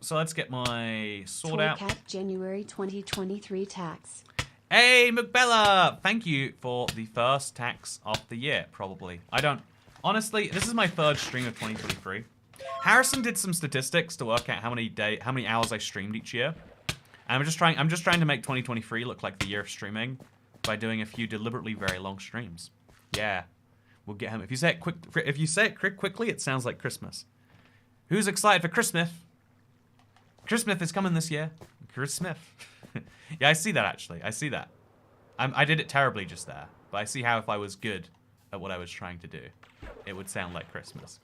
So let's get my sword out. Toy Cat January 2023 tax. Hey, McBella! Thank you for the first tax of the year, probably. I don't... Honestly, this is my third stream of 2023. Harrison did some statistics to work out how many hours I streamed each year. And I'm just trying to make 2023 look like the year of streaming by doing a few deliberately very long streams. Yeah. We'll get him. If you say it quickly, it sounds like Christmas. Who's excited for Christmas? Christmas is coming this year. Chris Smith. Yeah, I see that actually. I see that. I did it terribly just there, but I see how if I was good at what I was trying to do, it would sound like Christmas.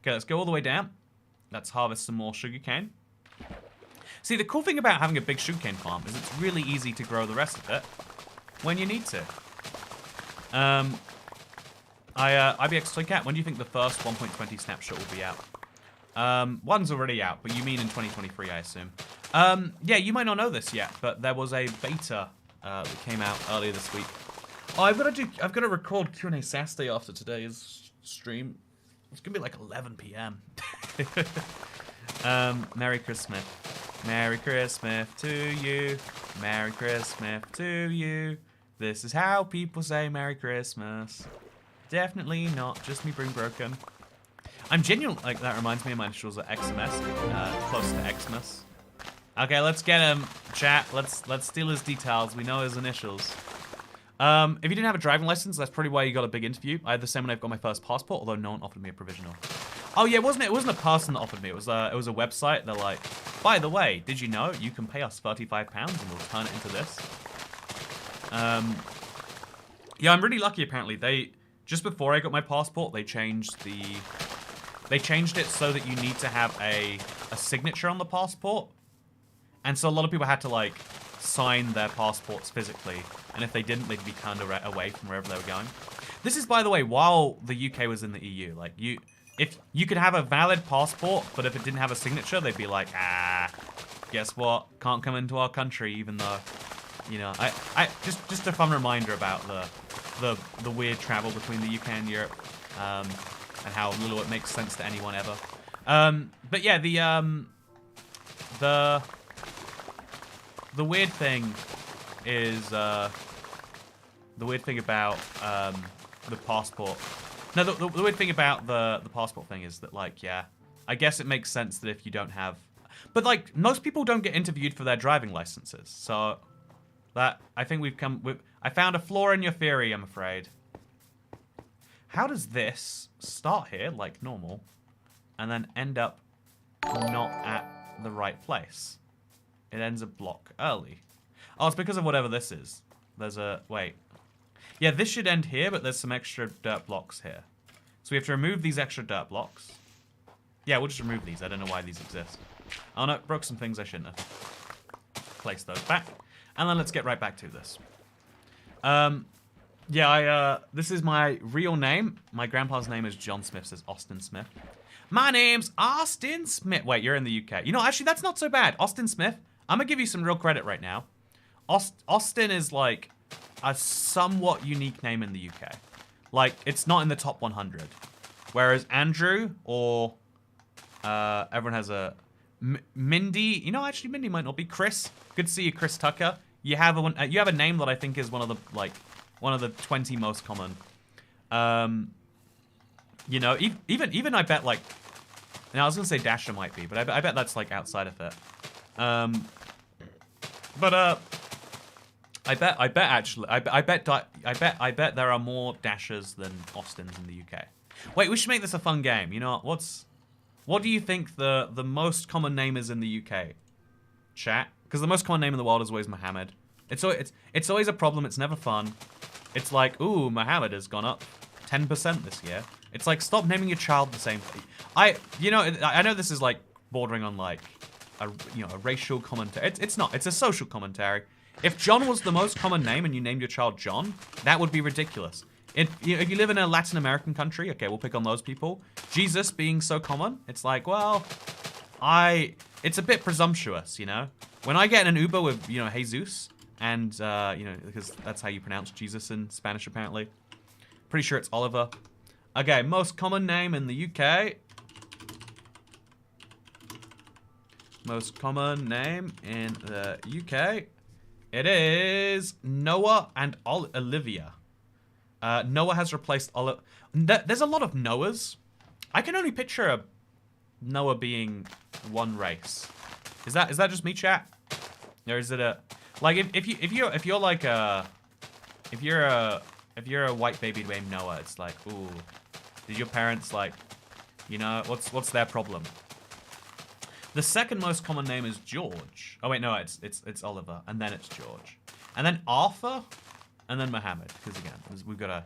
Okay, let's go all the way down. Let's harvest some more sugarcane. See, the cool thing about having a big sugarcane farm is it's really easy to grow the rest of it when you need to. IBX Toycat, when do you think the first 1.20 snapshot will be out? One's already out, but you mean in 2023, I assume. Yeah, you might not know this yet, but there was a beta that came out earlier this week. Oh, I've got to record Q&A Saturday after today's stream. It's gonna be like 11 p.m. Merry Christmas. Merry Christmas to you. Merry Christmas to you. This is how people say Merry Christmas. Definitely not just me being broken. I'm genuine, like, that reminds me of my initials are XMS, close to Xmas. Okay, let's get him, chat. Let's steal his details. We know his initials. If you didn't have a driving license, that's probably why you got a big interview. I had the same when I got my first passport, although no one offered me a provisional. Oh yeah, it wasn't a person that offered me. It was a website. They're like, by the way, did you know you can pay us £35 and we'll turn it into this? Yeah, I'm really lucky. Apparently, just before I got my passport, they changed it so that you need to have a signature on the passport, and so a lot of people had to like sign their passports physically, and if they didn't, they'd be turned away from wherever they were going. This is, by the way, while the UK was in the EU. Like, if you could have a valid passport, but if it didn't have a signature, they'd be like, guess what? Can't come into our country, even though, you know, I just a fun reminder about the weird travel between the UK and Europe, and how little it makes sense to anyone ever. But yeah, the weird thing is the weird thing about the passport. No, the weird thing about the passport thing is that, like, yeah, I guess it makes sense that if you don't have, but like most people don't get interviewed for their driving licenses, so that I think I found a flaw in your theory, I'm afraid. How does this start here like normal and then end up not at the right place? It ends a block early. Oh, it's because of whatever this is. There's a... Wait. Yeah, this should end here, but there's some extra dirt blocks here. So we have to remove these extra dirt blocks. Yeah, we'll just remove these. I don't know why these exist. Oh no, broke some things I shouldn't have. Place those back. And then let's get right back to this. Yeah, this is my real name. My grandpa's name is John Smith, says Austin Smith. My name's Austin Smith. Wait, you're in the UK. You know, actually, that's not so bad. Austin Smith, I'm gonna give you some real credit right now. Austin is like a somewhat unique name in the UK. Like, it's not in the top 100. Whereas Andrew or everyone has a Mindy. You know, actually, Mindy might not be. Chris. Good to see you, Chris Tucker. You have a name that I think is one of the 20 most common. You know, even I bet like. Now I was gonna say Dasher might be, but I bet that's like outside of it. I bet there are more Dashers than Austins in the UK. Wait, we should make this a fun game. You know what do you think the most common name is in the UK? Chat, because the most common name in the world is always Mohammed. It's always a problem. It's never fun. It's like, ooh, Mohammed has gone up 10% this year. It's like, stop naming your child the same thing. I know this is like bordering on like a racial commentary. It's not. It's a social commentary. If John was the most common name and you named your child John, that would be ridiculous. If you live in a Latin American country, okay, we'll pick on those people. Jesus being so common, it's like, well, it's a bit presumptuous, you know? When I get in an Uber with, Jesus, and, because that's how you pronounce Jesus in Spanish, apparently. Pretty sure it's Oliver. Okay, most common name in the UK. Most common name in the UK. It is Noah and Olivia. Noah has replaced Oliver. There's a lot of Noahs. I can only picture a Noah being one race. Is that just me, chat? Or is it a like if you're like a if you're a white baby named Noah, it's like, ooh, did your parents like, what's their problem? The second most common name is George. Oh wait, no, it's Oliver, and then it's George, and then Arthur, and then Mohammed. Because again, we've got to.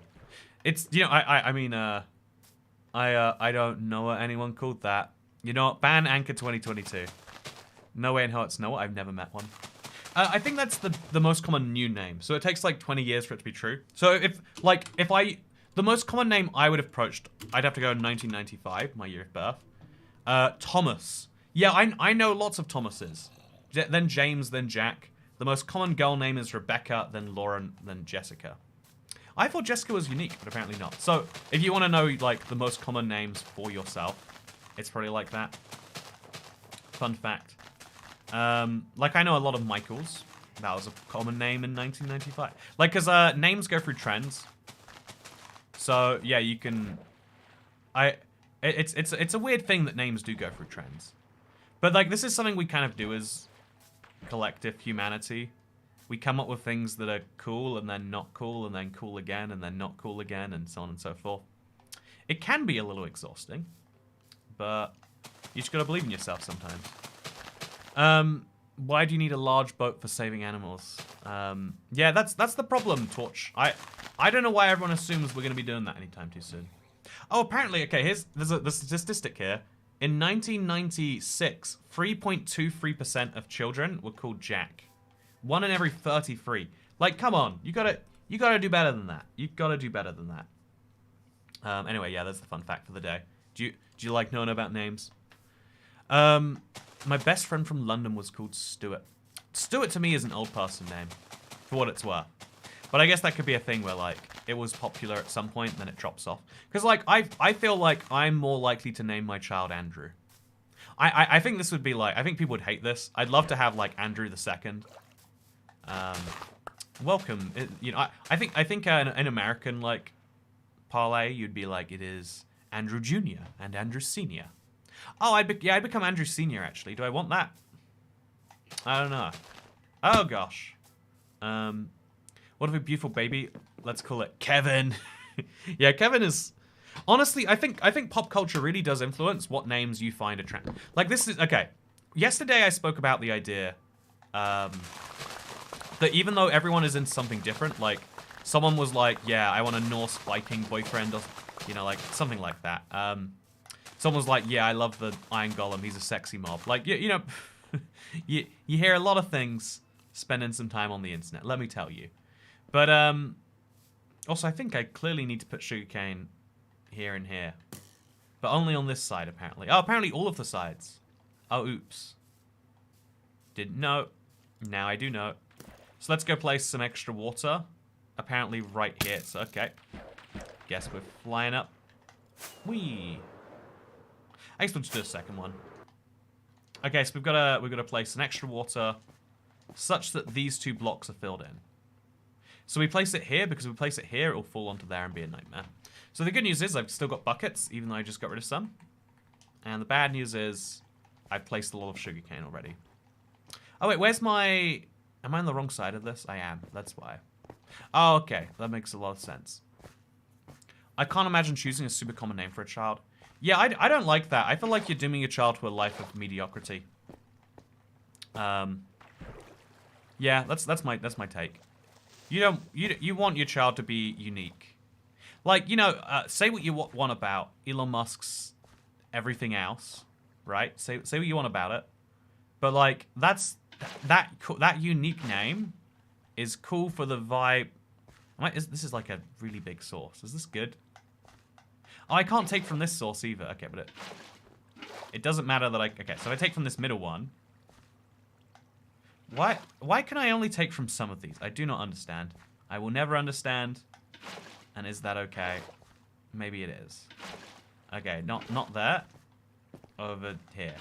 It's I don't know anyone called that. You know what? Ban Anchor 2022. No way in hell it's Noah. I've never met one. I think that's the most common new name. So it takes like 20 years for it to be true. So the most common name I would have approached, I'd have to go in 1995, my year of birth. Thomas. Yeah, I know lots of Thomases. Then James, then Jack. The most common girl name is Rebecca, then Lauren, then Jessica. I thought Jessica was unique, but apparently not. So if you want to know like the most common names for yourself, it's probably like that. Fun fact. Like I know a lot of Michaels. That was a common name in 1995. Like, cause names go through trends. So yeah, you can. It's a weird thing that names do go through trends. But like this is something we kind of do as collective humanity. We come up with things that are cool and then not cool and then cool again and then not cool again and so on and so forth. It can be a little exhausting, but you just gotta believe in yourself sometimes. Why do you need a large boat for saving animals? Yeah, that's the problem, Torch. I don't know why everyone assumes we're gonna be doing that anytime too soon. Oh, apparently, okay, there's a statistic here. In 1996, 3.23% of children were called Jack. 1 in every 33. Like, come on, you gotta do better than that. You gotta do better than that. Anyway, yeah, that's the fun fact for the day. Do you like knowing about names? My best friend from London was called Stuart. Stuart to me is an old person name, for what it's worth. But I guess that could be a thing where like it was popular at some point, then it drops off. Because like I feel like I'm more likely to name my child Andrew. I think this would be like, I think people would hate this. I'd love to have like Andrew II. Welcome. I think an American like parlay, you'd be like, it is Andrew Jr. and Andrew Sr. Oh, I'd become Andrew Sr. actually. Do I want that? I don't know. Oh gosh. What if a beautiful baby? Let's call it Kevin. Yeah, Kevin is. Honestly, I think pop culture really does influence what names you find attractive. Like this is okay. Yesterday I spoke about the idea that even though everyone is into something different, like someone was like, yeah, I want a Norse Viking boyfriend, or like something like that. Someone was like, yeah, I love the Iron Golem. He's a sexy mob. Like you hear a lot of things spending some time on the internet. Let me tell you. But also I think I clearly need to put sugarcane here and here, but only on this side apparently. Oh, apparently all of the sides. Oh, oops. Didn't know. Now I do know. So let's go place some extra water. Apparently right here. So, okay. Guess we're flying up. Whee! I guess we'll just do a second one. Okay, so we've got to place an extra water such that these 2 blocks are filled in. So we place it here, because if we place it here, it will fall onto there and be a nightmare. So the good news is I've still got buckets, even though I just got rid of some. And the bad news is I've placed a lot of sugarcane already. Oh wait, where's my... Am I on the wrong side of this? I am. That's why. Oh, okay. That makes a lot of sense. I can't imagine choosing a super common name for a child. Yeah, I don't like that. I feel like you're dooming your child to a life of mediocrity. Yeah, that's my take. You want your child to be unique. Like, you know, say what you want about Elon Musk's everything else, right? Say what you want about it. But like that unique name is cool for the vibe. This is like a really big source. Is this good? Oh, I can't take from this source either. Okay, but it doesn't matter that okay, so I take from this middle one. Why can I only take from some of these? I do not understand. I will never understand. And is that okay? Maybe it is. Okay, not there. Over here.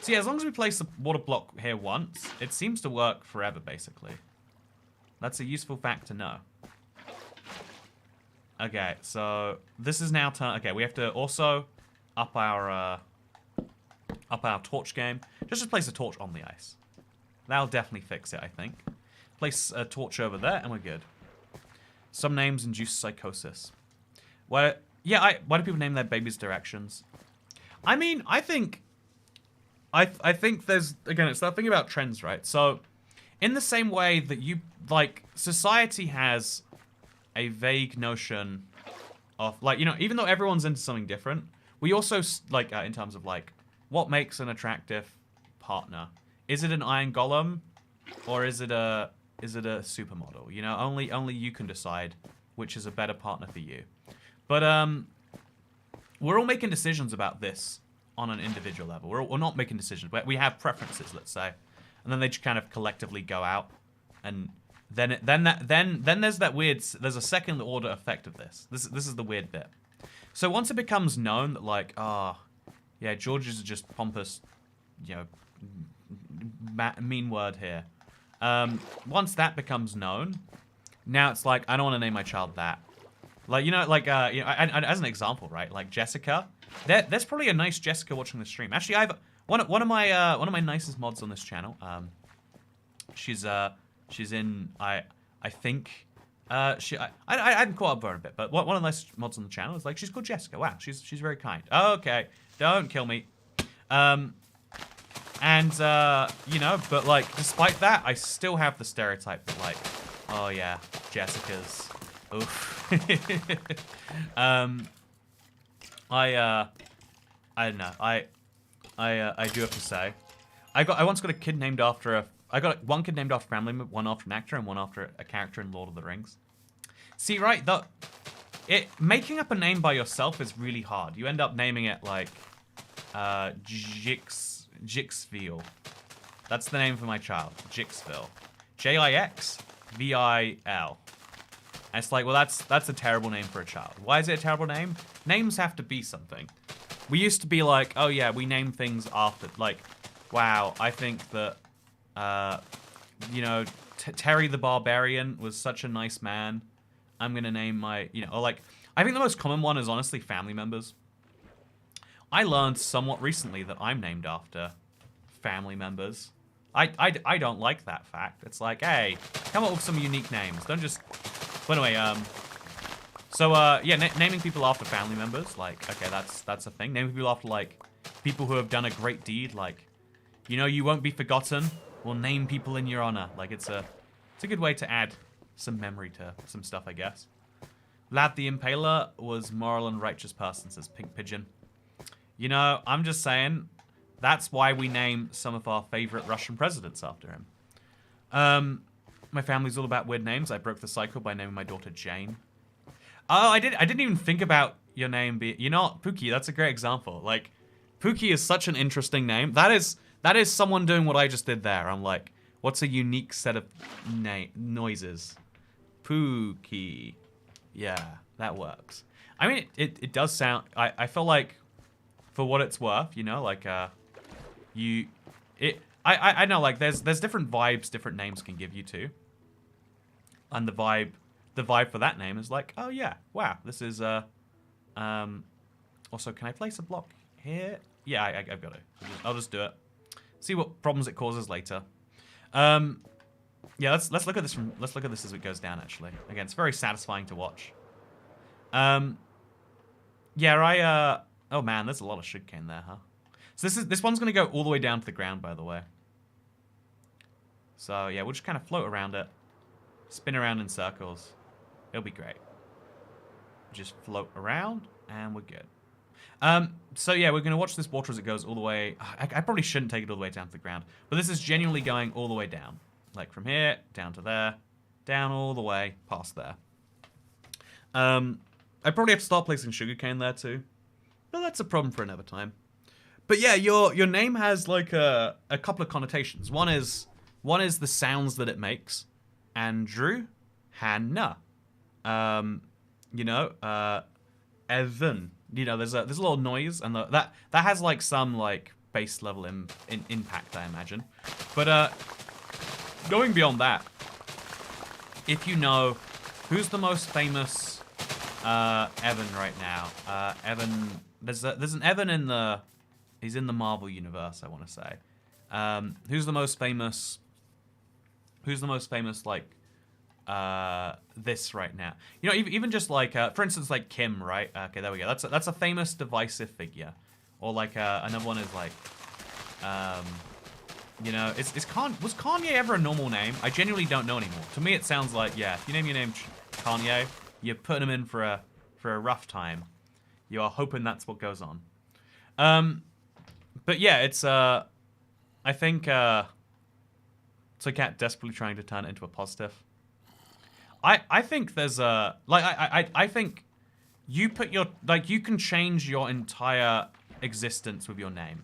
So yeah, as long as we place the water block here once, it seems to work forever, basically. That's a useful fact to know. Okay, so this is now turn. Okay, we have to also up our torch game. Just place a torch on the ice. That'll definitely fix it, I think. Place a torch over there, and we're good. Some names induce psychosis. Why do people name their babies directions? I mean, I think there's, again, it's that thing about trends, right? So, in the same way that society has a vague notion of, like, you know, even though everyone's into something different, we also, like, in terms of, like, what makes an attractive partner? Is it an iron golem, or is it a supermodel? You know, only you can decide which is a better partner for you. But we're all making decisions about this on an individual level. We're not making decisions. We have preferences, let's say, and then they just kind of collectively go out, and then there's that weird. There's a second order effect of this. This is the weird bit. So once it becomes known that, like, yeah, Georges is just pompous, you know, mean word here. Once that becomes known, now it's like, I don't want to name my child that. Like, you know, like, you know, and as an example, right? Like Jessica, there's probably a nice Jessica watching the stream. Actually, I've one of my nicest mods on this channel. She's in I think I hadn't caught up with her a bit, but one of the nice mods on the channel is like, she's called Jessica. Wow, she's very kind. Okay, don't kill me. And, you know, but, like, despite that, I still have the stereotype that, like, oh, yeah, Jessica's. Oof. I don't know. I do have to say, I once got a kid named after I got one kid named after a family member, one after an actor, and one after a character in Lord of the Rings. See, right, making up a name by yourself is really hard. You end up naming it, like, Jixville. That's the name for my child. Jixville. Jixvil. And it's like, well, that's a terrible name for a child. Why is it a terrible name? Names have to be something. We used to be like, oh yeah, we name things after, like, wow, I think that, you know, Terry the Barbarian was such a nice man. I'm gonna name my, you know, or like, I think the most common one is honestly family members. I learned somewhat recently that I'm named after family members. I don't like that fact. It's like, hey, come up with some unique names. Don't just... But anyway, yeah, naming people after family members, like, okay, that's a thing. Naming people after, like, people who have done a great deed, like, you know, you won't be forgotten. We'll name people in your honor. Like, it's a good way to add some memory to some stuff, I guess. Lad the Impaler was moral and righteous person, says Pink Pigeon. You know, I'm just saying, that's why we name some of our favorite Russian presidents after him. My family's all about weird names. I broke the cycle by naming my daughter Jane. Oh, I didn't even think about your name being... You know what, Pookie, that's a great example. Like, Pookie is such an interesting name. That is That is someone doing what I just did there. I'm like, what's a unique set of noises? Pookie. Yeah, that works. I mean, it does sound... I feel like, for what it's worth, you know, like, I know, like, there's different vibes different names can give you, too. And the vibe for that name is like, oh, yeah, wow, this is, also, can I place a block here? Yeah, I've got it. I'll just do it. See what problems it causes later. Yeah, let's look at this let's look at this as it goes down, actually. Again, it's very satisfying to watch. Yeah, oh man, there's a lot of sugarcane there, huh? So this one's gonna go all the way down to the ground, by the way. So yeah, we'll just kind of float around it. Spin around in circles. It'll be great. Just float around, and we're good. So yeah, we're gonna watch this water as it goes all the way. I probably shouldn't take it all the way down to the ground, but this is genuinely going all the way down. Like from here, down to there, down all the way, past there. I probably have to start placing sugarcane there too, but that's a problem for another time. But yeah, your name has like a couple of connotations. One is the sounds that it makes. Andrew, Hannah, you know, Evan. You know, there's a little noise, and that has like some like base level impact, I imagine. But going beyond that, if you know who's the most famous Evan right now, Evan, there's an Evan he's in the Marvel universe, I want to say. Who's the most famous? Who's the most famous like this right now? You know, even just like for instance, like Kim, right? Okay, there we go. That's a famous divisive figure. Or like another one is like, you know, was Kanye ever a normal name? I genuinely don't know anymore. To me, it sounds like, yeah, if you name your name Kanye, you're putting him in for a rough time. You are hoping that's what goes on. But yeah, it's I think it's a cat desperately trying to turn it into a positive. I think there's a like I think you put your you can change your entire existence with your name.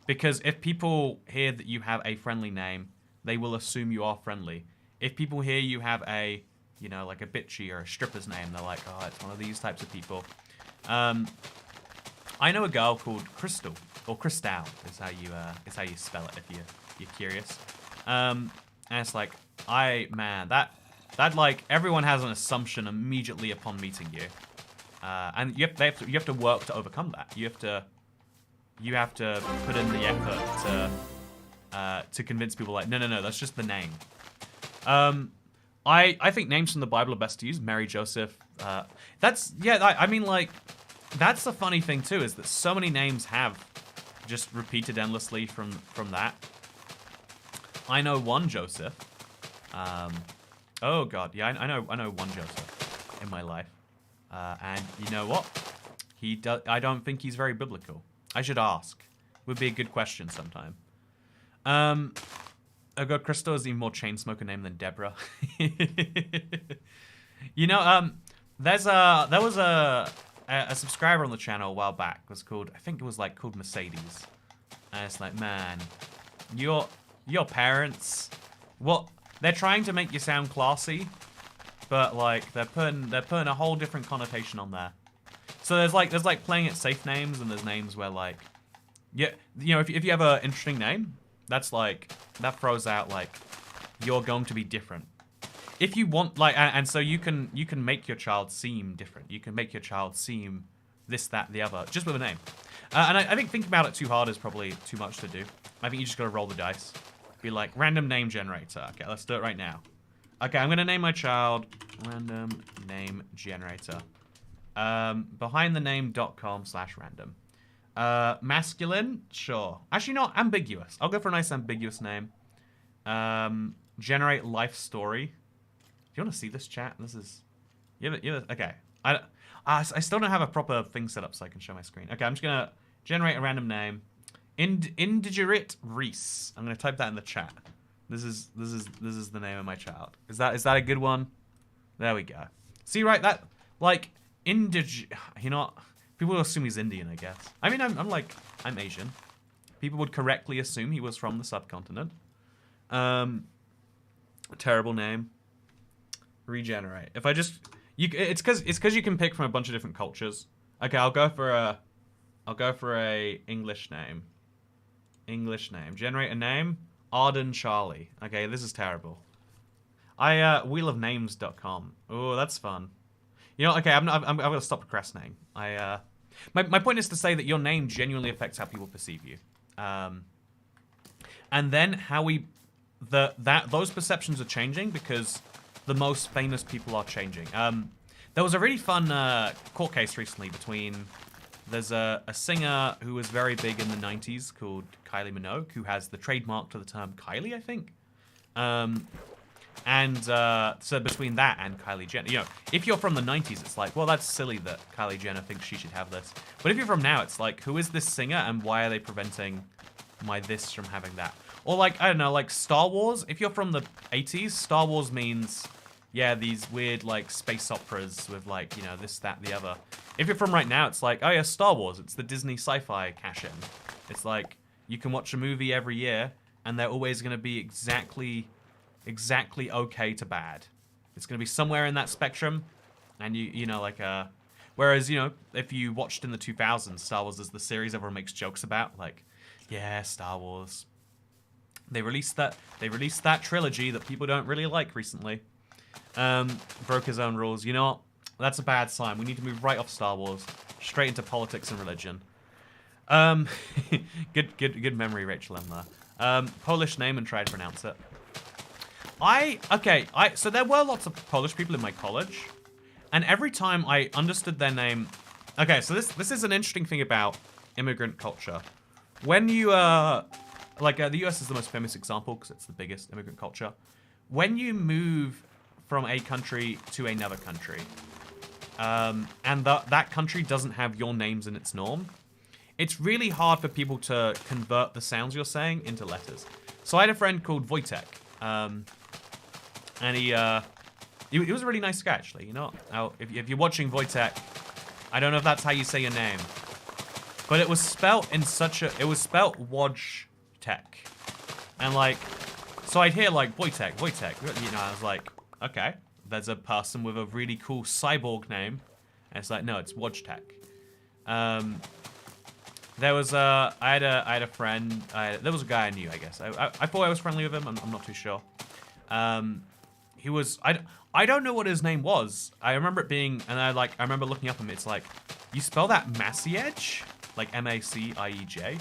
Because if people hear that you have a friendly name, they will assume you are friendly. If people hear you have a, you know, like a bitchy or a stripper's name, they're like, oh, it's one of these types of people. I know a girl called Crystal, or Cristal is how you spell it if you're curious. And it's like, that like everyone has an assumption immediately upon meeting you, and you have to work to overcome that. You have to put in the effort to convince people like, no, that's just the name. I think names from the Bible are best to use. Mary, Joseph. I mean, like, that's the funny thing too, is that so many names have just repeated endlessly from that. I know one Joseph. Oh god, yeah, I know one Joseph in my life, and you know what? I don't think he's very biblical. I should ask. Would be a good question sometime. Oh god, Crystal is even more chain smoker name than Deborah. You know, there was a subscriber on the channel a while back. It was called, I think it was like called Mercedes, and it's like, man, your parents, what? They're trying to make you sound classy, but like they're putting a whole different connotation on there. So there's like playing it safe names, and there's names where like, yeah, you know, if you have an interesting name, that's like, that throws out like, you're going to be different. If you want, like, and so you can make your child seem different. You can make your child seem this, that, the other, just with a name. And I think thinking about it too hard is probably too much to do. I think you just gotta roll the dice. Be like, random name generator. Okay, let's do it right now. Okay, I'm gonna name my child random name generator. Behindthename.com/random. Masculine? Sure. Actually, not ambiguous. I'll go for a nice ambiguous name. Generate life story. Do you want to see this, chat? This is... Okay. I still don't have a proper thing set up so I can show my screen. Okay, I'm just gonna generate a random name. Indigerate Reese. I'm gonna type that in the chat. This is the name of my child. Is that a good one? There we go. See, right, that like you know, people will assume he's Indian, I guess. I mean, I'm Asian. People would correctly assume he was from the subcontinent. Terrible name. Regenerate. If I just... it's because you can pick from a bunch of different cultures. Okay, I'll go for a English name. English name. Generate a name. Arden Charlie. Okay, this is terrible. Wheelofnames.com. Oh, that's fun. You know, okay, I'm gonna stop procrastinating. My point is to say that your name genuinely affects how people perceive you, and then how those perceptions are changing because the most famous people are changing. There was a really fun court case recently between. There's a singer who was very big in the 90s called Kylie Minogue, who has the trademark to the term Kylie, I think. So between that and Kylie Jenner, you know, if you're from the 90s, it's like, well, that's silly that Kylie Jenner thinks she should have this. But if you're from now, it's like, who is this singer and why are they preventing my this from having that? Or like, I don't know, like Star Wars. If you're from the 80s, Star Wars means, yeah, these weird like space operas with like, you know, this, that, the other. If you're from right now, it's like, oh yeah, Star Wars. It's the Disney sci-fi cash-in. It's like, you can watch a movie every year and they're always going to be exactly okay to bad. It's going to be somewhere in that spectrum, and you know, like whereas, you know, if you watched in the 2000s, Star Wars is the series everyone makes jokes about, like, yeah, Star Wars. They released that trilogy that people don't really like recently. Broke his own rules. You know what? That's a bad sign. We need to move right off Star Wars, straight into politics and religion. Good memory, Rachel M. there. Polish name and try to pronounce it. So there were lots of Polish people in my college, and every time I understood their name... Okay, so this is an interesting thing about immigrant culture. When you, the US is the most famous example because it's the biggest immigrant culture. When you move from a country to another country, and that country doesn't have your names in its norm, it's really hard for people to convert the sounds you're saying into letters. So I had a friend called Wojtek, and he was a really nice guy, actually. You know, now, if you're watching Wojtek, I don't know if that's how you say your name, but it was spelt in it was spelt Wojtek, and like, so I'd hear like Wojtek, you know, I was like, okay, there's a person with a really cool cyborg name, and it's like, no, it's Wojtek. There was I had a friend. There was a guy I knew, I guess. I thought I was friendly with him. I'm not too sure. He was. I don't know what his name was. I remember it being, and I remember looking up him. It's like, you spell that Maciej, like Maciej. And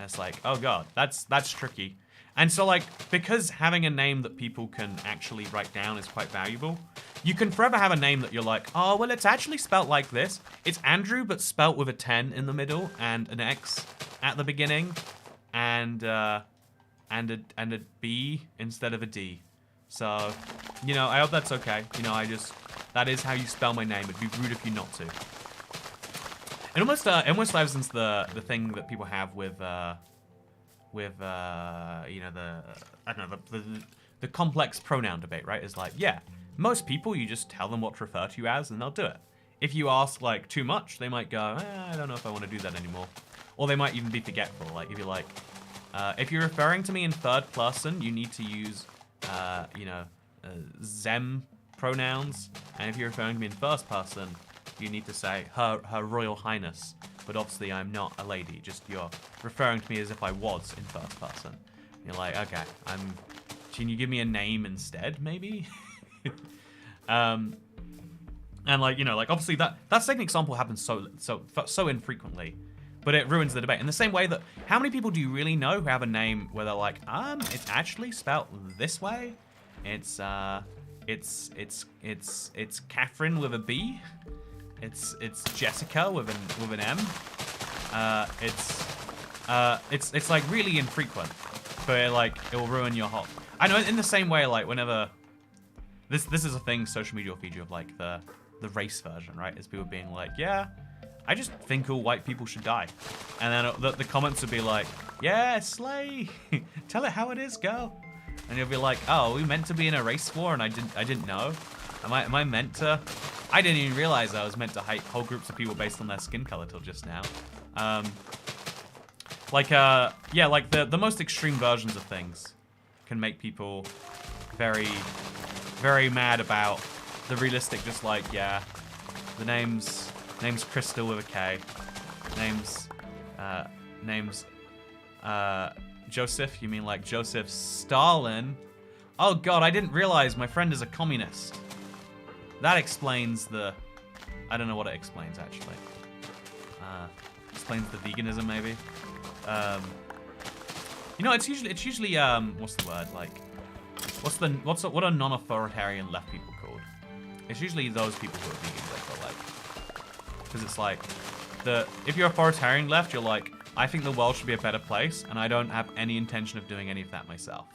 it's like, oh god, that's tricky. And so like, because having a name that people can actually write down is quite valuable, you can forever have a name that you're like, oh, well, it's actually spelt like this. It's Andrew, but spelt with a 10 in the middle and an X at the beginning, and a B instead of a D. So, you know, I hope that's okay. You know, that is how you spell my name. It'd be rude if you not to. It almost lives into the thing that people have with you know, the complex pronoun debate, right? Is like, yeah, most people, you just tell them what to refer to you as and they'll do it. If you ask like too much, they might go, I don't know if I want to do that anymore. Or they might even be forgetful. Like if you're like, if you're referring to me in third person, you need to use, you know, them pronouns. And if you're referring to me in first person, you need to say Her Royal Highness. But obviously I'm not a lady, just you're referring to me as if I was in first person. You're like, okay, can you give me a name instead, maybe? And like, you know, like obviously that second example happens so infrequently, but it ruins the debate. In the same way that, how many people do you really know who have a name where they're like, it's actually spelt this way? It's Catherine with a B. It's Jessica with an M. It's like really infrequent, but like it will ruin your whole. I know, in the same way, like whenever this is a thing social media will feed you of, like the race version, right? Is people being like, yeah, I just think all white people should die, and then the comments would be like, yeah, slay, tell it how it is, girl. And you'll be like, oh, are we meant to be in a race war and I didn't know? Am I meant to? I didn't even realize I was meant to hate whole groups of people based on their skin color till just now. Like, yeah, like the most extreme versions of things can make people very, very mad about the realistic, just like, yeah, the name's Crystal with a K. Name's Joseph? You mean like Joseph Stalin? Oh god, I didn't realize my friend is a communist. That explains the... I don't know what it explains, actually. Explains the veganism, maybe. You know, it's usually what's the word? Like, what are non-authoritarian left people called? It's usually those people who are vegans, I feel like. Because it's like, if you're authoritarian left, you're like, I think the world should be a better place, and I don't have any intention of doing any of that myself.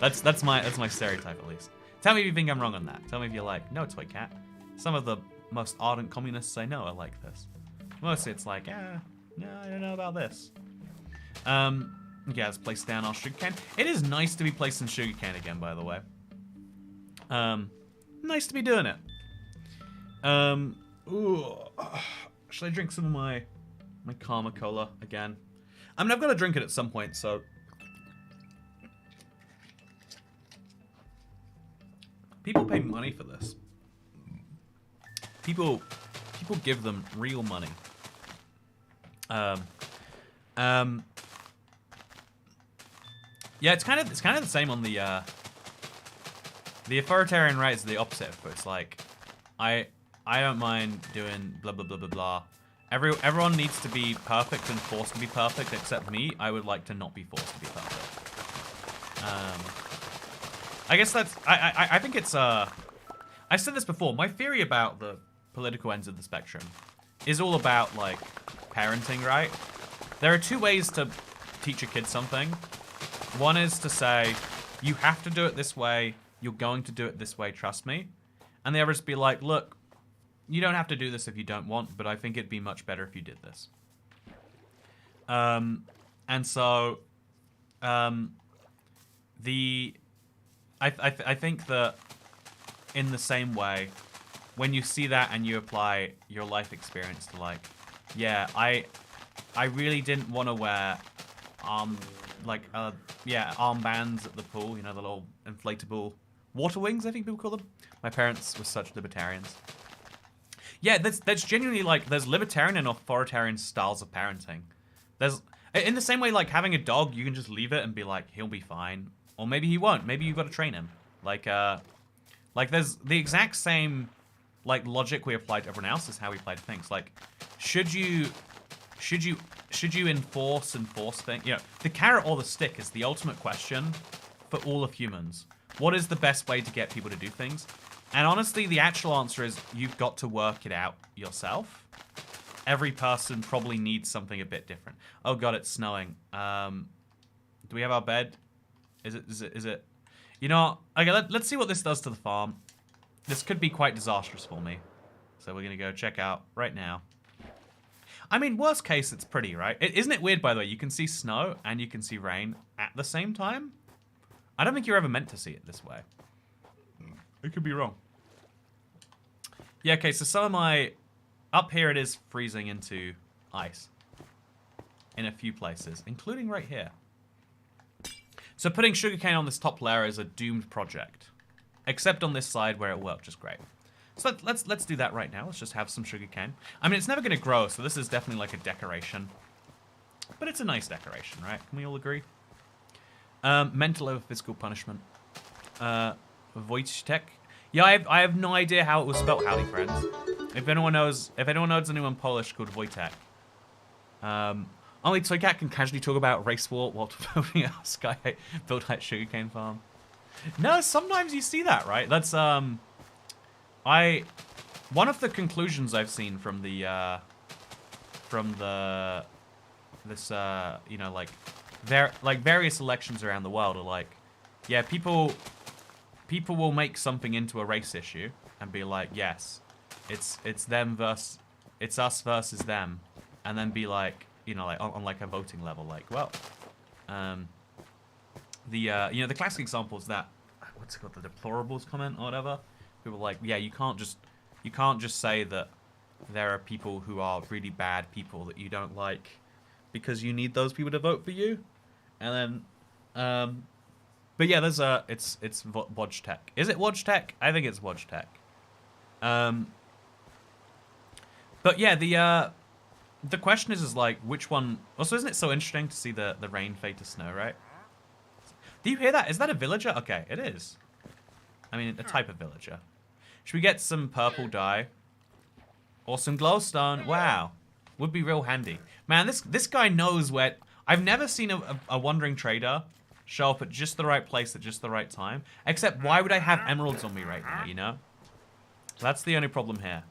that's my stereotype, at least. Tell me if you think I'm wrong on that. Tell me if you're like, no, Toy Cat. Some of the most ardent communists I know are like this. Mostly it's like, no, I don't know about this. Yeah, let's place down our sugarcane. It is nice to be placed in sugarcane again, by the way. Nice to be doing it. Ooh, should I drink some of my Karma Cola again? I mean, I've got to drink it at some point, so... People pay money for this. People give them real money. Yeah, it's kind of the same on the authoritarian right is the opposite, but it's like I don't mind doing blah blah blah blah blah. Everyone needs to be perfect and forced to be perfect, except me. I would like to not be forced to be perfect. I guess that's I think it's I've said this before. My theory about the political ends of the spectrum is all about like parenting, right? There are two ways to teach a kid something. One is to say, you have to do it this way, you're going to do it this way, trust me. And the other is to be like, look, you don't have to do this if you don't want, but I think it'd be much better if you did this. And so, I think that in the same way, when you see that and you apply your life experience to like, yeah, I really didn't want to wear armbands at the pool, you know, the little inflatable water wings, I think people call them. My parents were such libertarians. Yeah, that's genuinely like, there's libertarian and authoritarian styles of parenting. There's, in the same way, like having a dog, you can just leave it and be like, he'll be fine. Or maybe he won't. Maybe you've got to train him. Like there's the exact same, like, logic we apply to everyone else is how we apply to things. Like, should you enforce things? You know, the carrot or the stick is the ultimate question for all of humans. What is the best way to get people to do things? And honestly, the actual answer is you've got to work it out yourself. Every person probably needs something a bit different. Oh god, it's snowing. Do we have our bed? Is it? You know, okay, let's see what this does to the farm. This could be quite disastrous for me. So we're gonna go check out right now. I mean, worst case, it's pretty, right? Isn't it weird, by the way? You can see snow and you can see rain at the same time. I don't think you're ever meant to see it this way. I could be wrong. Yeah, okay, so some of my... Up here it is freezing into ice. In a few places, including right here. So putting sugarcane on this top layer is a doomed project. Except on this side where it worked just great. So let's do that right now. Let's just have some sugarcane. I mean, it's never going to grow, so this is definitely like a decoration. But it's a nice decoration, right? Can we all agree? Mental over physical punishment. Wojtek. Yeah, I have no idea how it was spelled, Howdy Friends. If anyone knows anyone Polish called Wojtek. Only Toy Cat can casually talk about race war while building a built height sugarcane farm. No, sometimes you see that, right? That's one of the conclusions I've seen from you know, like various elections around the world are like, yeah, people will make something into a race issue and be like, yes, it's us versus them, and then be like, you know, like on like a voting level, like, well, you know, the classic example is that, what's it called, the deplorables comment or whatever. People are like, yeah, you can't just say that there are people who are really bad people that you don't like because you need those people to vote for you. And then, but yeah, there's it's Wojtek. Is it Wojtek? I think it's Wojtek. But yeah, the question is like which one. Also, isn't it so interesting to see the rain fade to snow, right? Do you hear that? Is that a villager? Okay, it is. I mean, a type of villager. Should we get some purple dye? Or some glowstone? Wow. Would be real handy. Man, this guy knows where... I've never seen a wandering trader show up at just the right place at just the right time. Except, why would I have emeralds on me right now, you know? That's the only problem here.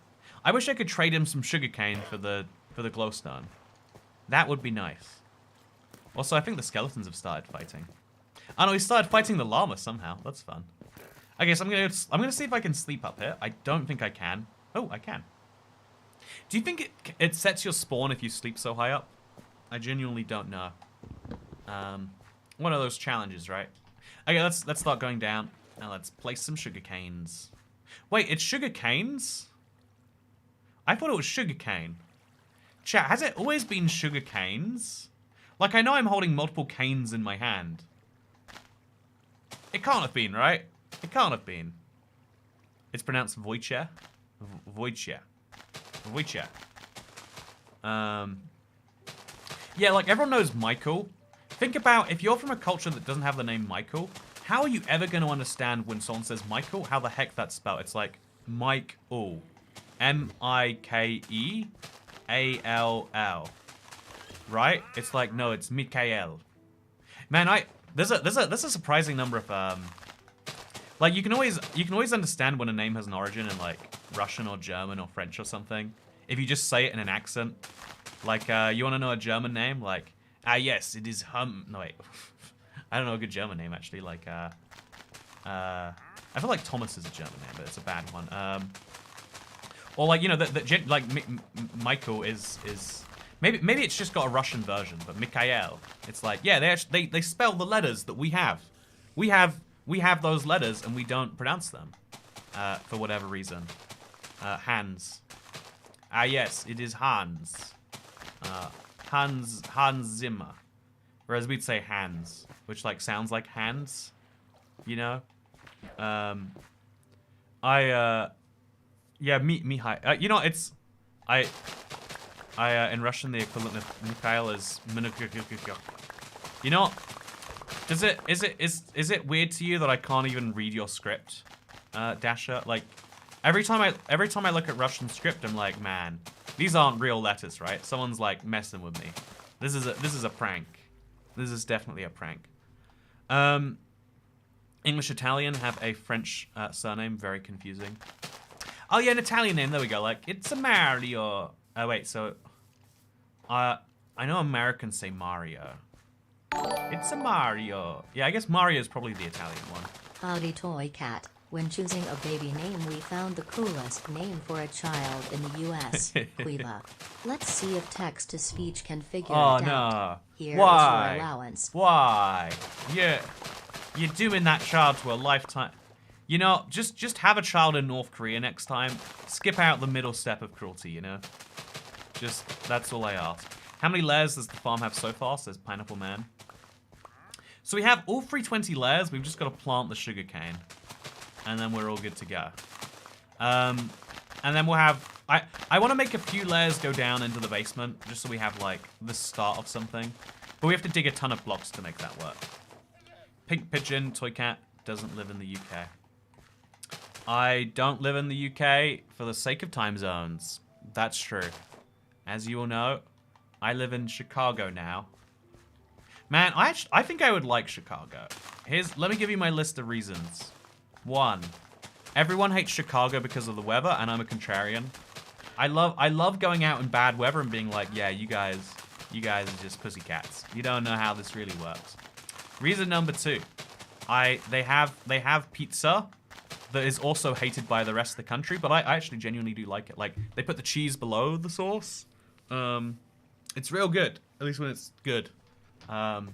I wish I could trade him some sugarcane for the glowstone. That would be nice. Also, I think the skeletons have started fighting. Oh no, he started fighting the llama somehow. That's fun. Okay, so I'm gonna see if I can sleep up here. I don't think I can. Oh, I can. Do you think it sets your spawn if you sleep so high up? I genuinely don't know. One of those challenges, right? Okay, let's start going down. Now let's place some sugar canes. Wait, it's sugar canes? I thought it was sugar cane. Chat, has it always been sugar canes? Like, I know I'm holding multiple canes in my hand. It can't have been, right? It can't have been. It's pronounced Wojciech. Wojciech. Wojciech. Yeah, like everyone knows Michael. Think about if you're from a culture that doesn't have the name Michael, how are you ever going to understand when someone says Michael, how the heck that's spelled? It's like Mike-ul. M-I-K-E-A-L-L. Right? It's like, no, it's Mikael. Man, there's a surprising number of like you can always understand when a name has an origin in like Russian or German or French or something if you just say it in an accent. Like you want to know a German name? Like yes, it is no wait. I don't know a good German name actually. Like I feel like Thomas is a German name, but it's a bad one. Or like, you know, like Michael is maybe it's just got a Russian version, but Mikhail, it's like, yeah, they spell the letters that we have. We have those letters and we don't pronounce them for whatever reason. Hans. Yes, it is Hans. Hans Zimmer. Whereas we'd say Hans, which like sounds like hands, you know? Yeah, Mihai. You know, it's in Russian the equivalent of Mikhail is you know, is it weird to you that I can't even read your script, Dasha? Like every time I look at Russian script, I'm like, man, these aren't real letters, right? Someone's like messing with me. This is a prank. This is definitely a prank. English Italian have a French surname, very confusing. Oh yeah, an Italian name. There we go. Like it's a Mario. Oh wait, so I know Americans say Mario. It's a Mario. Yeah, I guess Mario is probably the Italian one. Howdy Toy Cat. When choosing a baby name, we found the coolest name for a child in the U.S. Quiva. Let's see if text-to-speech can figure it out. No. Here Why? is your allowance. Why? You're doing that child to a lifetime. You know, just have a child in North Korea next time. Skip out the middle step of cruelty, you know? Just, that's all I ask. How many layers does the farm have so far, says Pineapple Man? So we have all 320 layers. We've just got to plant the sugarcane. And then we're all good to go. And then we'll have... I want to make a few layers go down into the basement, just so we have, like, the start of something. But we have to dig a ton of blocks to make that work. Pink Pigeon, Toy Cat, doesn't live in the UK. I don't live in the UK for the sake of time zones. That's true. As you all know, I live in Chicago now. Man, I think I would like Chicago. Let me give you my list of reasons. 1, everyone hates Chicago because of the weather, and I'm a contrarian. I love going out in bad weather and being like, yeah, you guys are just pussycats. You don't know how this really works. Reason number 2, they have pizza that is also hated by the rest of the country, but I actually genuinely do like it. Like, they put the cheese below the sauce. It's real good, at least when it's good. And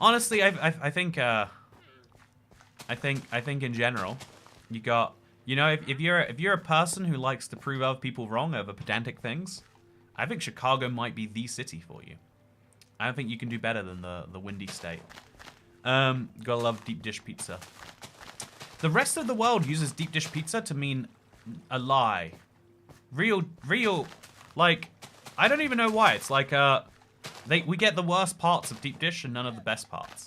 honestly, I think in general, you got, you know, if you're a person who likes to prove other people wrong over pedantic things, I think Chicago might be the city for you. I don't think you can do better than the windy state. Gotta love deep dish pizza. The rest of the world uses deep dish pizza to mean a lie. Real, like, I don't even know why. It's like, we get the worst parts of deep dish and none of the best parts.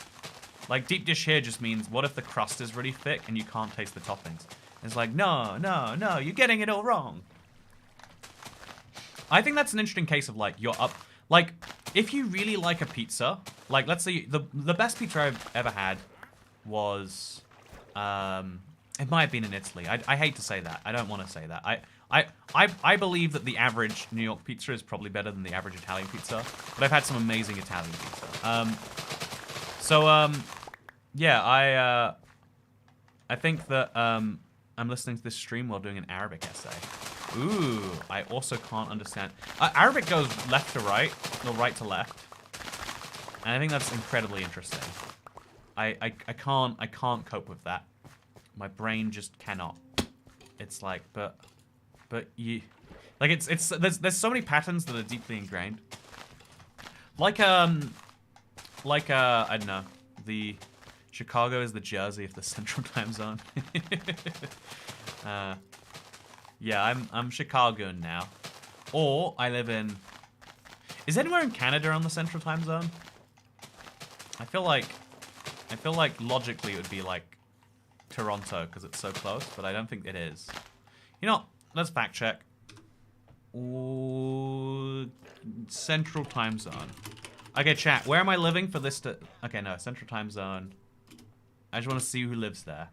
Like, deep dish here just means, what if the crust is really thick and you can't taste the toppings? It's like, no, you're getting it all wrong. I think that's an interesting case of, like, like, if you really like a pizza, like, let's say the best pizza I've ever had was, it might have been in Italy. I hate to say that. I don't want to say that. I believe that the average New York pizza is probably better than the average Italian pizza, but I've had some amazing Italian pizza. Yeah, I think that I'm listening to this stream while doing an Arabic essay. Ooh, I also can't understand. Arabic goes left to right, or right to left, and I think that's incredibly interesting. I can't cope with that. My brain just cannot. It's like, but you, like there's so many patterns that are deeply ingrained. Like I don't know, the Chicago is the Jersey of the Central Time Zone. Yeah, I'm Chicagoan now, or I live in. Is anywhere in Canada on the Central Time Zone? I feel like logically it would be like Toronto because it's so close, but I don't think it is. You know, let's fact check. Ooh, Central Time Zone. Okay, chat. Where am I living for this to? Okay, no, Central Time Zone. I just want to see who lives there.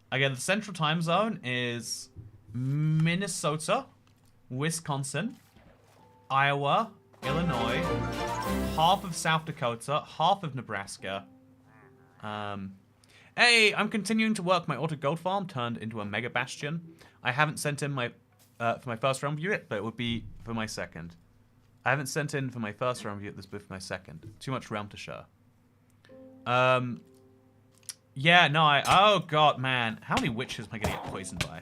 Again, the Central Time Zone is Minnesota, Wisconsin, Iowa, Illinois, half of South Dakota, half of Nebraska. Hey, I'm continuing to work my auto gold farm turned into a mega bastion. I haven't sent in my for my first round view yet, but it would be for my second. I haven't sent in for my first round view at this booth for my second. Too much realm to show. Yeah, no, oh god, man. How many witches am I gonna get poisoned by?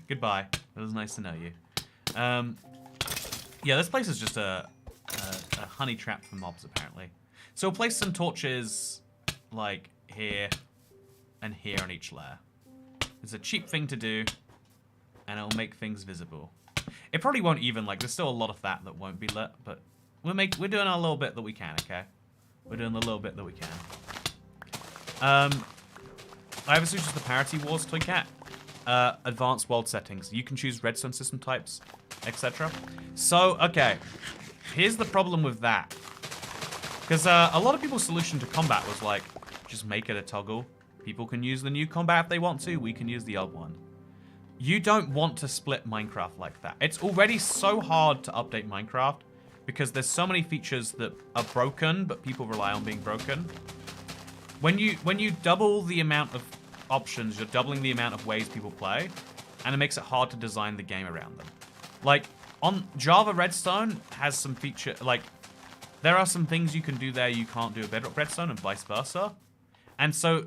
Goodbye. It was nice to know you. Yeah, this place is just a honey trap for mobs, apparently. So we'll place some torches, like, here and here on each layer. It's a cheap thing to do, and it'll make things visible. It probably won't even, like, there's still a lot of that won't be lit, but we're doing our little bit that we can, okay? We're doing the little bit that we can. I have a solution to the Parity Wars, Toy Cat. Advanced world settings. You can choose redstone system types, etc. So, okay. Here's the problem with that. Because a lot of people's solution to combat was like, just make it a toggle. People can use the new combat if they want to. We can use the old one. You don't want to split Minecraft like that. It's already so hard to update Minecraft because there's so many features that are broken, but people rely on being broken. When you double the amount of options, you're doubling the amount of ways people play, and it makes it hard to design the game around them. Like, on Java Redstone has some feature, like, there are some things you can do there you can't do with Bedrock Redstone, and vice versa. And so,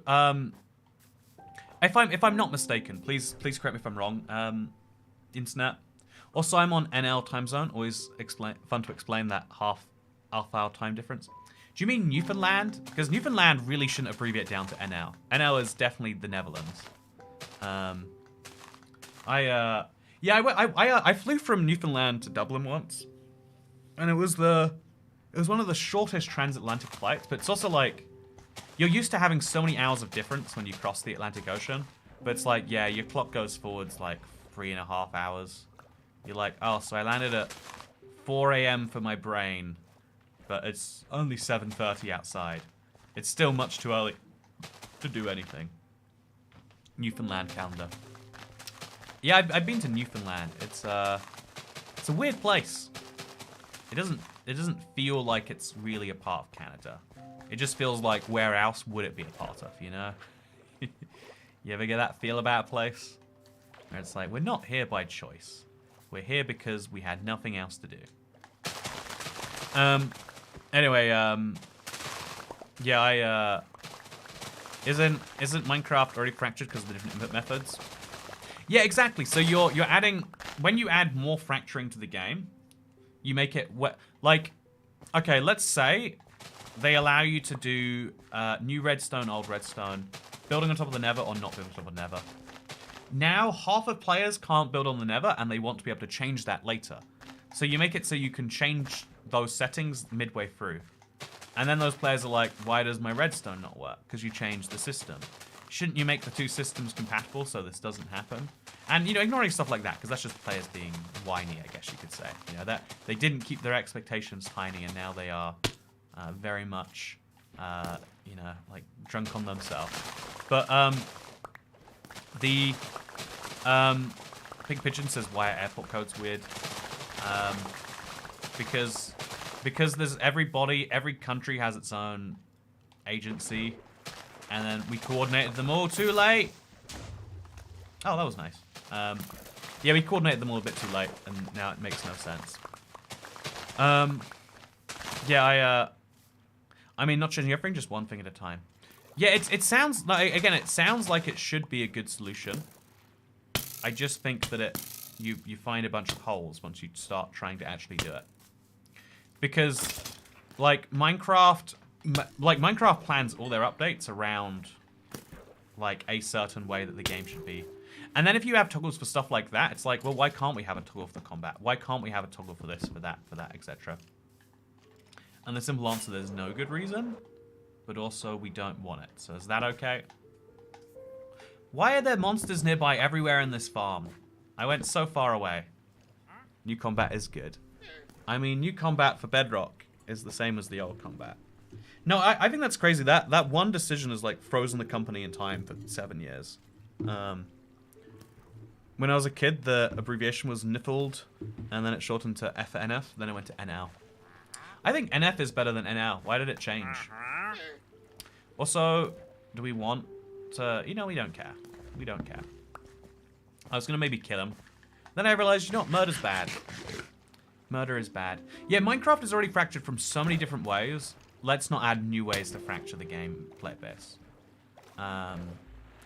if I'm not mistaken, please correct me if I'm wrong, internet. Also, I'm on NL time zone. Always fun to explain that half-hour time difference. Do you mean Newfoundland? Because Newfoundland really shouldn't abbreviate down to NL. NL is definitely the Netherlands. I flew from Newfoundland to Dublin once, and it was one of the shortest transatlantic flights. But it's also like you're used to having so many hours of difference when you cross the Atlantic Ocean. But it's like, yeah, your clock goes forwards like 3.5 hours. You're like, oh, so I landed at 4 a.m. for my brain. But it's only 7:30 outside. It's still much too early to do anything. Newfoundland calendar. Yeah, I've been to Newfoundland. It's a weird place. It doesn't feel like it's really a part of Canada. It just feels like where else would it be a part of, you know? You ever get that feel about a place? Where it's like, we're not here by choice. We're here because we had nothing else to do. Anyway, yeah, isn't Minecraft already fractured because of the different input methods? Yeah, exactly. So you're adding when you add more fracturing to the game, you make it like, okay, let's say they allow you to do new redstone, old redstone, building on top of the nether or not building on top of the nether. Now, half of players can't build on the nether, and they want to be able to change that later. So you make it so you can change those settings midway through. And then those players are like, why does my redstone not work? Because you changed the system. Shouldn't you make the two systems compatible so this doesn't happen? And, you know, ignoring stuff like that, because that's just players being whiny, I guess you could say. You know, that they didn't keep their expectations tiny, and now they are very much, you know, like, drunk on themselves. But, the Pig Pigeon says, why are airport codes weird? Because there's every country has its own agency, and then we coordinated them all too late. Oh, that was nice. Yeah, we coordinated them all a bit too late, and now it makes no sense. Yeah, I mean, not changing everything, just one thing at a time. Yeah, it sounds like, again, it sounds like it should be a good solution. I just think that you find a bunch of holes once you start trying to actually do it. Because, like, Minecraft plans all their updates around, like, a certain way that the game should be. And then if you have toggles for stuff like that, it's like, well, why can't we have a toggle for the combat? Why can't we have a toggle for this, for that, etc.? And the simple answer, there's no good reason, but also we don't want it. So is that okay? Why are there monsters nearby everywhere in this farm? I went so far away. New combat is good. I mean, new combat for Bedrock is the same as the old combat. No, I think that's crazy. That one decision has, like, frozen the company in time for 7 years. When I was a kid, the abbreviation was NIFLD, and then it shortened to F for NF, then it went to NL. I think NF is better than NL. Why did it change? Also, do we want to... You know, we don't care. We don't care. I was going to maybe kill him. Then I realized, you know what? Murder's bad. Murder is bad. Yeah, Minecraft is already fractured from so many different ways. Let's not add new ways to fracture the game player base.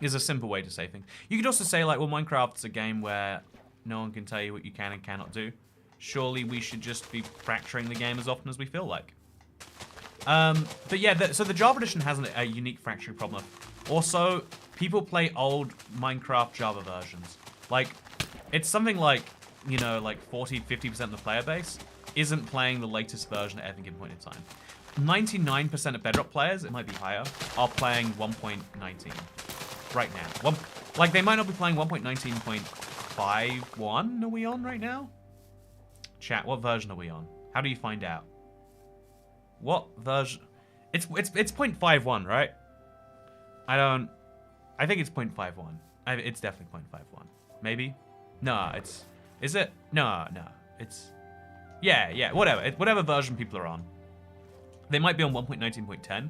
Is a simple way to say things. You could also say, like, well, Minecraft's a game where no one can tell you what you can and cannot do. Surely we should just be fracturing the game as often as we feel like. But yeah, so the Java edition has a unique fracturing problem. Also, people play old Minecraft Java versions. Like, it's something like, you know, like 40-50% of the player base isn't playing the latest version at any given point in time. 99% of Bedrock players, it might be higher, are playing 1.19 right now. Like, they might not be playing 1.19.51. Are we on right now? Chat, what version are we on? How do you find out? What version? It's 0.51, right? I think it's 0.51. It's definitely 0.51. Maybe? No, is it? No. It's, yeah, whatever. Whatever version people are on. They might be on 1.19.10,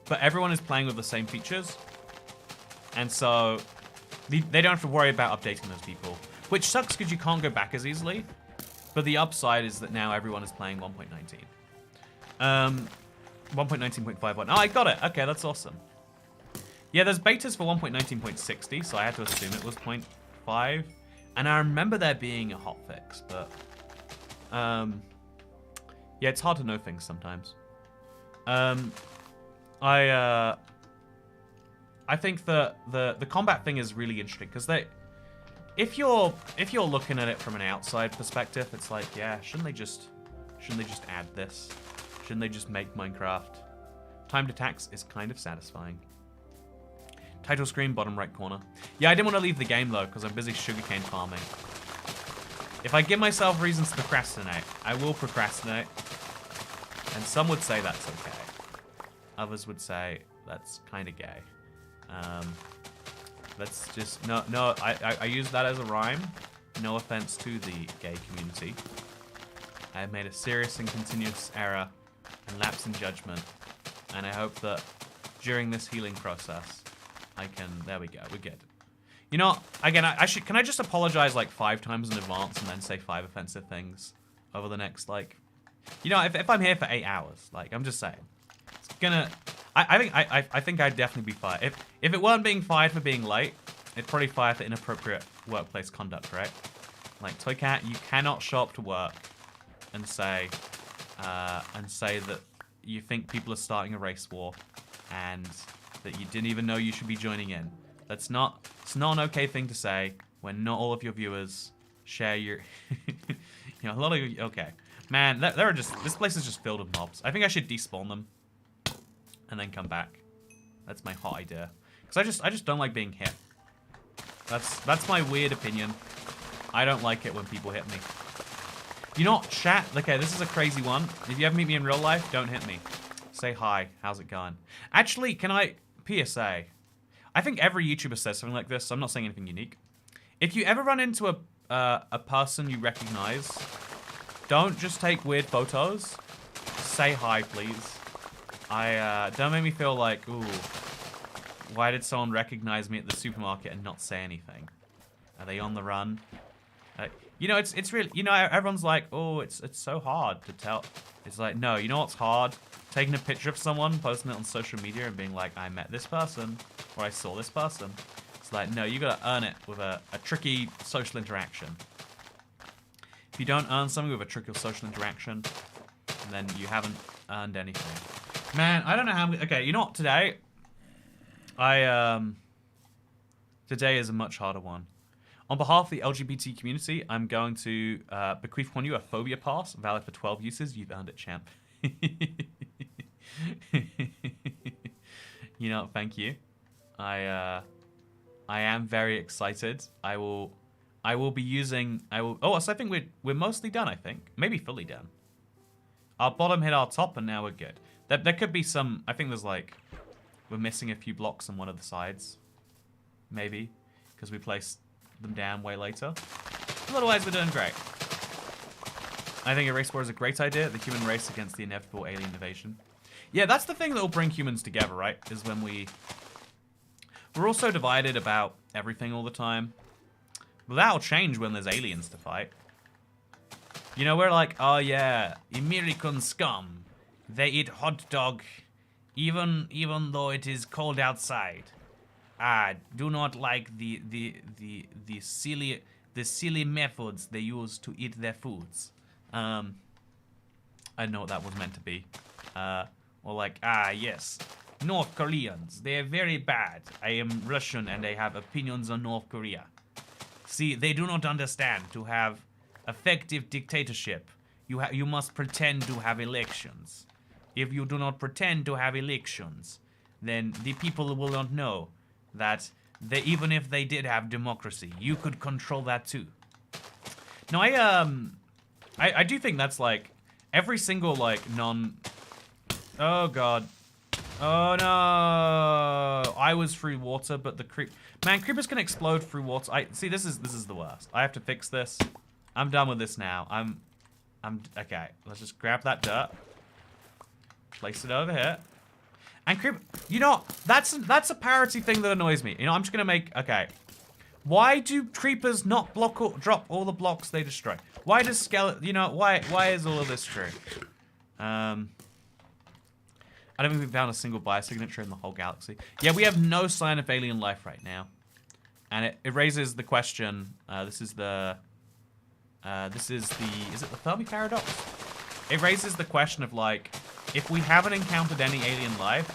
but everyone is playing with the same features. And so they don't have to worry about updating those people, which sucks because you can't go back as easily. But the upside is that now everyone is playing 1.19. 1.19.51. Oh, I got it. Okay, that's awesome. Yeah, there's betas for 1.19.60, so I had to assume it was 0.5. And I remember there being a hotfix, but yeah, it's hard to know things sometimes. I think the combat thing is really interesting because if you're looking at it from an outside perspective, it's like, yeah, shouldn't they just add this? Shouldn't they just make Minecraft? Timed attacks is kind of satisfying. Title screen, bottom right corner. Yeah, I didn't want to leave the game though because I'm busy sugarcane farming. If I give myself reasons to procrastinate, I will procrastinate. And some would say that's okay. Others would say that's kind of gay. Let's just no. I use that as a rhyme. No offense to the gay community. I have made a serious and continuous error and lapse in judgment, and I hope that during this healing process, I can. There we go. We're good. You know, again, can I just apologize like 5 times in advance and then say 5 offensive things over the next, like, you know, if I'm here for 8 hours, like, I'm just saying, it's gonna. I think I'd definitely be fired. If it weren't being fired for being late, it'd probably fire for inappropriate workplace conduct, right? Like, Toy Cat, you cannot show up to work and say that you think people are starting a race war and that you didn't even know you should be joining in. It's not an okay thing to say when not all of your viewers share your... you know, a lot of you... Okay. Man, there are just... This place is just filled with mobs. I think I should despawn them and then come back. That's my hot idea. Because I just don't like being hit. That's my weird opinion. I don't like it when people hit me. You know what, chat? Okay, this is a crazy one. If you ever meet me in real life, don't hit me. Say hi. How's it going? Actually, can I... PSA. I think every YouTuber says something like this, so I'm not saying anything unique. If you ever run into a person you recognize, don't just take weird photos. Say hi, please. Don't make me feel like, ooh, why did someone recognize me at the supermarket and not say anything? Are they on the run? You know, it's really, you know, everyone's like, oh, it's so hard to tell. It's like, no, you know what's hard? Taking a picture of someone, posting it on social media and being like, I met this person, or I saw this person. It's like, no, you gotta earn it with a tricky social interaction. If you don't earn something with a tricky social interaction, then you haven't earned anything. Man, I don't know how many, okay, you know what, today is a much harder one. On behalf of the LGBT community, I'm going to bequeath upon you a phobia pass, valid for 12 uses. You've earned it, champ. You know, thank you. I am very excited. I will be using. Oh, so I think we're mostly done. I think maybe fully done. Our bottom hit our top, and now we're good. There could be some. I think there's like we're missing a few blocks on one of the sides, maybe because we placed them down way later. But otherwise, we're doing great. I think a race war is a great idea. The human race against the inevitable alien invasion. Yeah, that's the thing that will bring humans together, right? Is when we're also divided about everything all the time. But that'll change when there's aliens to fight. You know, we're like, oh yeah, American scum. They eat hot dog even though it is cold outside. I do not like the silly methods they use to eat their foods. I don't know what that was meant to be. Or like, yes, North Koreans, they are very bad. I am Russian and I have opinions on North Korea. See, they do not understand. To have effective dictatorship, you must pretend to have elections. If you do not pretend to have elections, then the people will not know that even if they did have democracy, you could control that too. No, I do think that's like every single like oh god. Oh no. I was through water, but the creepers can explode through water. See, this is the worst. I have to fix this. I'm done with this now. I'm okay. Let's just grab that dirt. Place it over here. And you know, that's a parity thing that annoys me. You know, I'm just gonna make, okay. Why do creepers not drop all the blocks they destroy? Why does skeleton, you know, why is all of this true? I don't think we've found a single biosignature in the whole galaxy. Yeah, we have no sign of alien life right now. And it raises the question, is it the Fermi paradox? It raises the question of like, if we haven't encountered any alien life,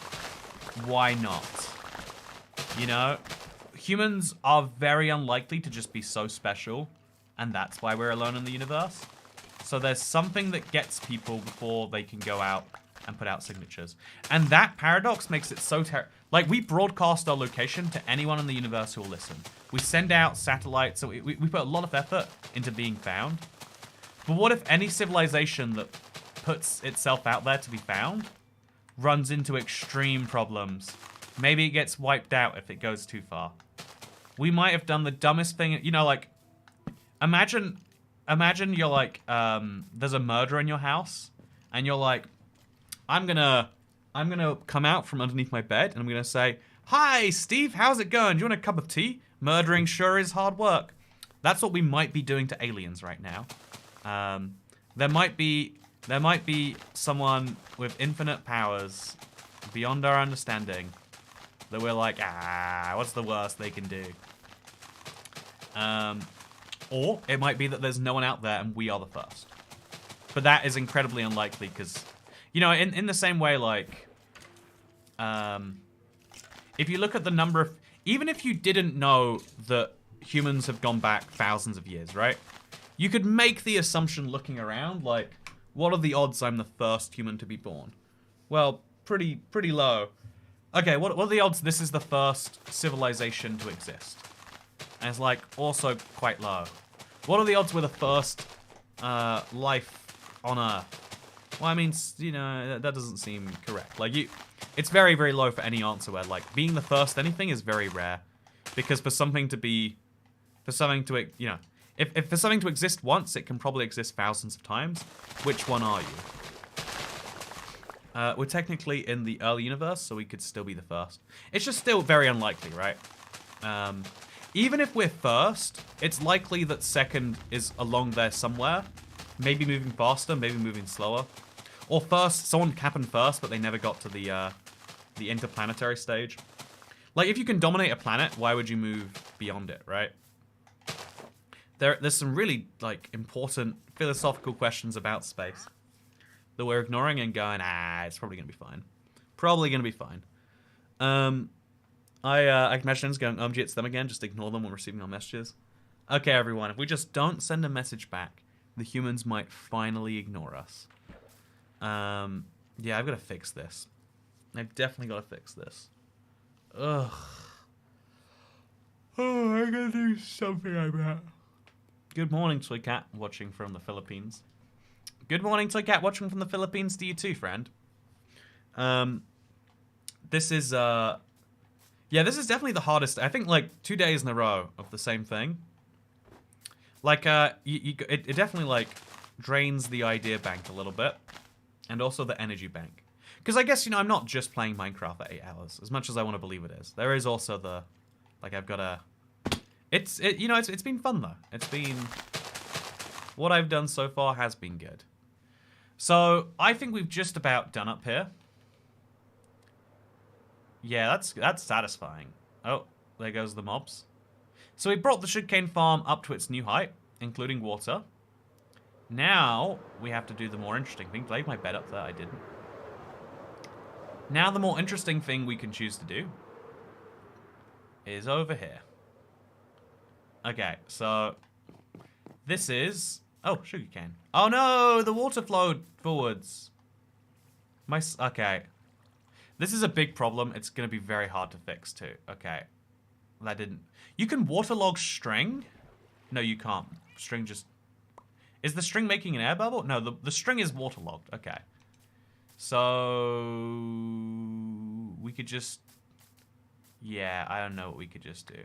why not? You know, humans are very unlikely to just be so special, and that's why we're alone in the universe. So there's something that gets people before they can go out and put out signatures. And that paradox makes it so like, we broadcast our location to anyone in the universe who will listen. We send out satellites, so we put a lot of effort into being found. But what if any civilization that puts itself out there to be found runs into extreme problems? Maybe it gets wiped out if it goes too far. We might have done the dumbest thing, you know, like, imagine you're like, there's a murderer in your house, and you're like, I'm gonna come out from underneath my bed, and I'm gonna say, hi, Steve, how's it going? Do you want a cup of tea? Murdering sure is hard work. That's what we might be doing to aliens right now. There might be someone with infinite powers beyond our understanding that we're like, what's the worst they can do? Or it might be that there's no one out there and we are the first. But that is incredibly unlikely because, you know, in the same way, like, if you look at the number of, even if you didn't know that humans have gone back thousands of years, right? You could make the assumption looking around, like, what are the odds I'm the first human to be born? Well, pretty low. Okay, what are the odds this is the first civilization to exist? And it's like also quite low. What are the odds we're the first life on Earth? Well, I mean, you know, that doesn't seem correct. Like it's very, very low for any answer where like being the first anything is very rare, because for something to, you know, if for something to exist once, it can probably exist thousands of times. Which one are you? We're technically in the early universe, so we could still be the first. It's just still very unlikely, right? Even if we're first, it's likely that second is along there somewhere. Maybe moving faster, maybe moving slower. Or first, someone happened first, but they never got to the interplanetary stage. Like, if you can dominate a planet, why would you move beyond it, right? There's some really, like, important philosophical questions about space that we're ignoring and going, it's probably going to be fine. Probably going to be fine. I can imagine it's going, at them again. Just ignore them when receiving our messages. Okay, everyone. If we just don't send a message back, the humans might finally ignore us. Yeah, I've got to fix this. I've definitely got to fix this. Ugh. Oh, I gotta do something about. Good morning, Toy Cat, watching from the Philippines. Good morning, Toy Cat, watching from the Philippines to you too, friend. This is, yeah, this is definitely the hardest. I think, like, 2 days in a row of the same thing. Like, it definitely, like, drains the idea bank a little bit. And also the energy bank. Because I guess, you know, I'm not just playing Minecraft for 8 hours, as much as I want to believe it is. There is also the, like, I've got to... you know, it's been fun, though. It's been... What I've done so far has been good. So, I think we've just about done up here. Yeah, that's satisfying. Oh, there goes the mobs. So we brought the sugarcane farm up to its new height, including water. Now, we have to do the more interesting thing. Did I leave my bed up there? I didn't. Now the more interesting thing we can choose to do is over here. Okay, so this is... Oh, sugarcane. Oh no, the water flowed forwards. Okay. This is a big problem. It's going to be very hard to fix too. Okay. That didn't... You can waterlog string? No, you can't. String just... Is the string making an air bubble? No, the string is waterlogged. Okay. So... We could just... Yeah, I don't know what we could just do.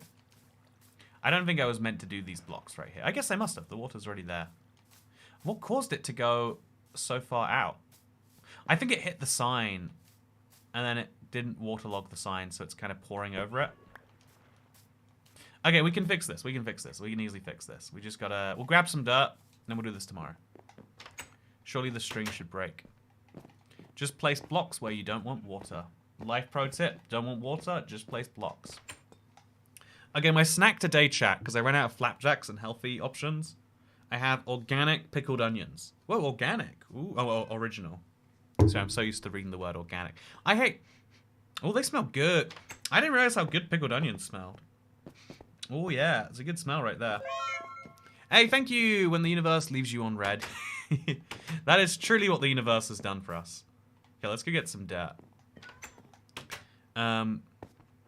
I don't think I was meant to do these blocks right here. I guess I must have. The water's already there. What caused it to go so far out? I think it hit the sign, and then it didn't waterlog the sign, so it's kind of pouring over it. Okay, we can fix this. We can fix this. We can easily fix this. We just gotta... We'll grab some dirt, and then we'll do this tomorrow. Surely the string should break. Just place blocks where you don't want water. Life pro tip, don't want water, just place blocks. Okay, my snack today, chat, because I ran out of flapjacks and healthy options. I have organic pickled onions. Whoa, organic. Ooh, oh, original. So I'm so used to reading the word organic. I hate... Oh, they smell good. I didn't realize how good pickled onions smelled. Oh, yeah. It's a good smell right there. Hey, thank you when the universe leaves you on red. That is truly what the universe has done for us. Okay, let's go get some dirt.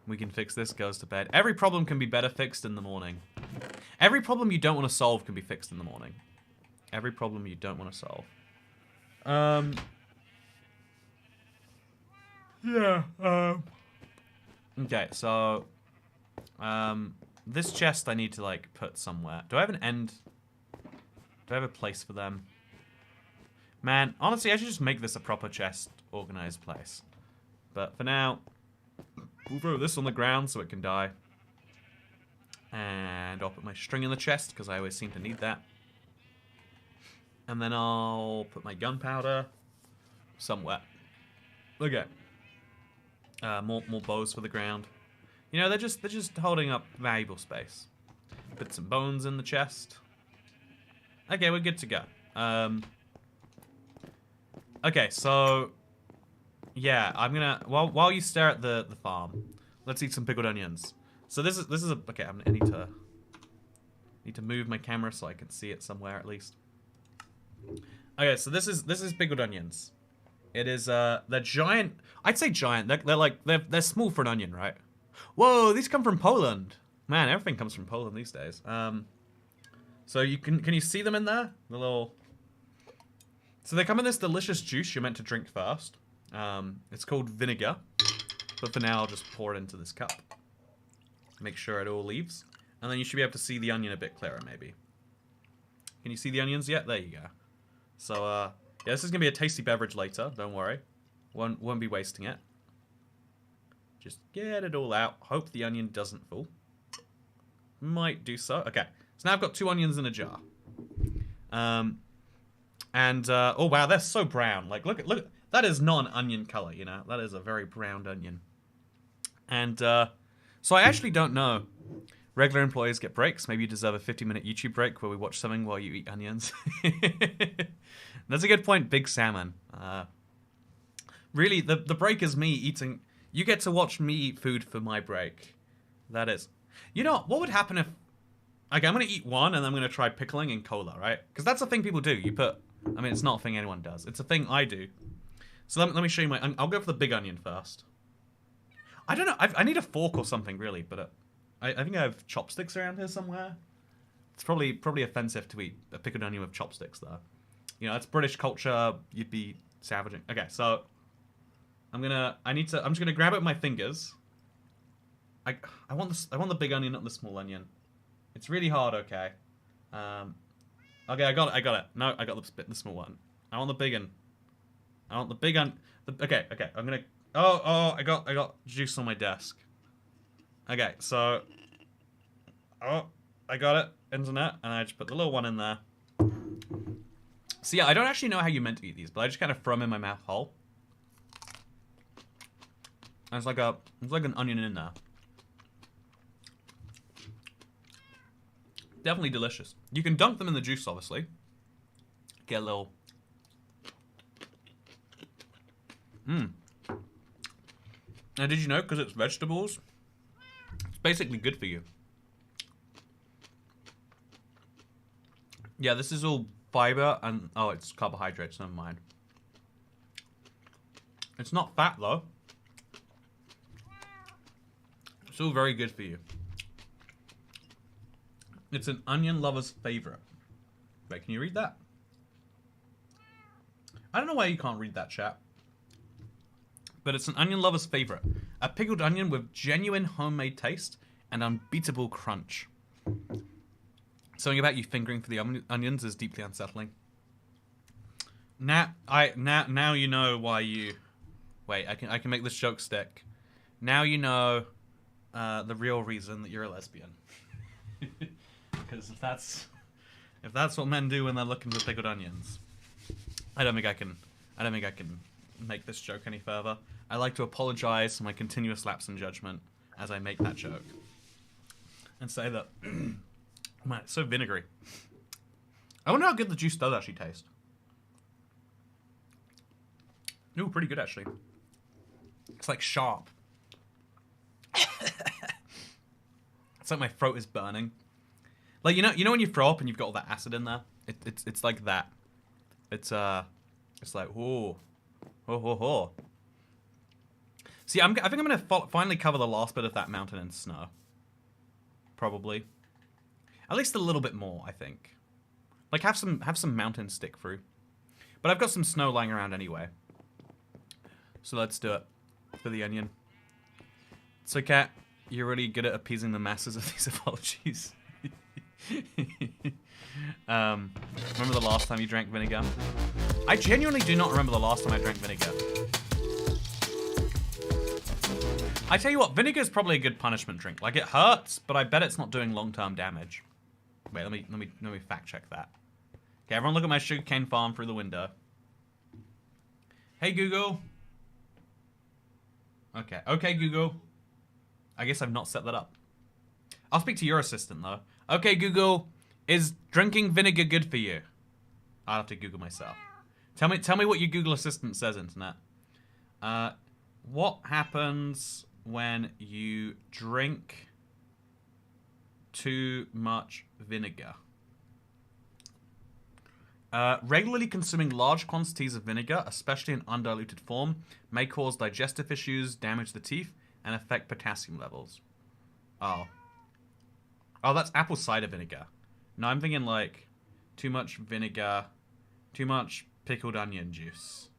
We can fix this, goes to bed. Every problem can be better fixed in the morning. Every problem you don't want to solve can be fixed in the morning. Every problem you don't want to solve. Yeah, okay, so... this chest I need to, like, put somewhere. Do I have an end? Do I have a place for them? Man, honestly, I should just make this a proper chest organized place. But for now, we'll throw this on the ground so it can die. And I'll put my string in the chest, because I always seem to need that. And then I'll put my gunpowder somewhere. Okay. More bows for the ground. You know, they're just holding up valuable space. Put some bones in the chest. Okay, we're good to go. Okay, so yeah, I'm gonna while you stare at the farm, let's eat some pickled onions. So this is a okay. I need to move my camera so I can see it somewhere at least. Okay, so this is pickled onions. It is they're giant. I'd say giant. They're small for an onion, right? Whoa, these come from Poland. Man, everything comes from Poland these days. So you can you see them in there? The little. So they come in this delicious juice you're meant to drink first. It's called vinegar, but for now I'll just pour it into this cup. Make sure it all leaves, and then you should be able to see the onion a bit clearer, maybe. Can you see the onions yet? There you go. So yeah, this is gonna be a tasty beverage later. Don't worry, won't be wasting it. Just get it all out. Hope the onion doesn't fall. Might do so. Okay, so now I've got 2 onions in a jar. Oh wow, they're so brown. Like look at that is not an onion color, you know. That is a very brown onion. And so I actually don't know. Regular employees get breaks. Maybe you deserve a 50-minute YouTube break where we watch something while you eat onions. That's a good point, Big Salmon. Really, the break is me eating. You get to watch me eat food for my break. That is. You know, what would happen if... Okay, I'm going to eat one and I'm going to try pickling in cola, right? Because that's a thing people do. You put... I mean, it's not a thing anyone does. It's a thing I do. So let me show you my... I'll go for the big onion first. I don't know. I need a fork or something, really. But I think I have chopsticks around here somewhere. It's probably offensive to eat a pickled onion with chopsticks, though. You know, that's British culture. You'd be savaging. Okay, so... I'm just gonna grab it with my fingers. I want the big onion, not the small onion. It's really hard, okay. Okay, I got it. No, I got the small one. I want the big one. I want the big one. Okay, I'm gonna... Oh, I got juice on my desk. Okay, so... Oh, I got it. Internet, and I just put the little one in there. So yeah, I don't actually know how you're meant to eat these, but I just kind of throw them in my mouth whole. And it's like an onion in there. Definitely delicious. You can dunk them in the juice, obviously. Get a little... Now, did you know, because it's vegetables, it's basically good for you. Yeah, this is all fiber and... Oh, it's carbohydrates, never mind. It's not fat, though. It's all very good for you. It's an onion lover's favorite. Wait, can you read that? I don't know why you can't read that, chat. But it's an onion lover's favorite. A pickled onion with genuine homemade taste and unbeatable crunch. Something about you fingering for the onions is deeply unsettling. Now you know why you... Wait, I can make this joke stick. Now you know the real reason that you're a lesbian. Because if that's what men do when they're looking for pickled onions, I don't think I can make this joke any further. I like to apologize for my continuous lapse in judgment as I make that joke, and say that man, it's so vinegary. I wonder how good the juice does actually taste. Ooh, pretty good actually. It's like sharp. It's like my throat is burning. Like you know when you throw up and you've got all that acid in there? It's like that. It's like oh. See, I think I'm gonna finally cover the last bit of that mountain in snow. Probably. At least a little bit more, I think. Like have some mountain stick through. But I've got some snow lying around anyway. So let's do it for the onion. So, Kat, you're really good at appeasing the masses of these apologies. Remember the last time you drank vinegar? I genuinely do not remember the last time I drank vinegar. I tell you what, vinegar is probably a good punishment drink. Like, it hurts, but I bet it's not doing long-term damage. Wait, let me fact check that. Okay, everyone look at my sugarcane farm through the window. Hey, Google. Okay, Google. I guess I've not set that up. I'll speak to your assistant, though. Okay, Google. Is drinking vinegar good for you? I'll have to Google myself. Tell me what your Google Assistant says, internet. What happens when you drink too much vinegar? Regularly consuming large quantities of vinegar, especially in undiluted form, may cause digestive issues, damage the teeth, and affect potassium levels. Oh. Oh, that's apple cider vinegar. No, I'm thinking like too much vinegar, too much pickled onion juice.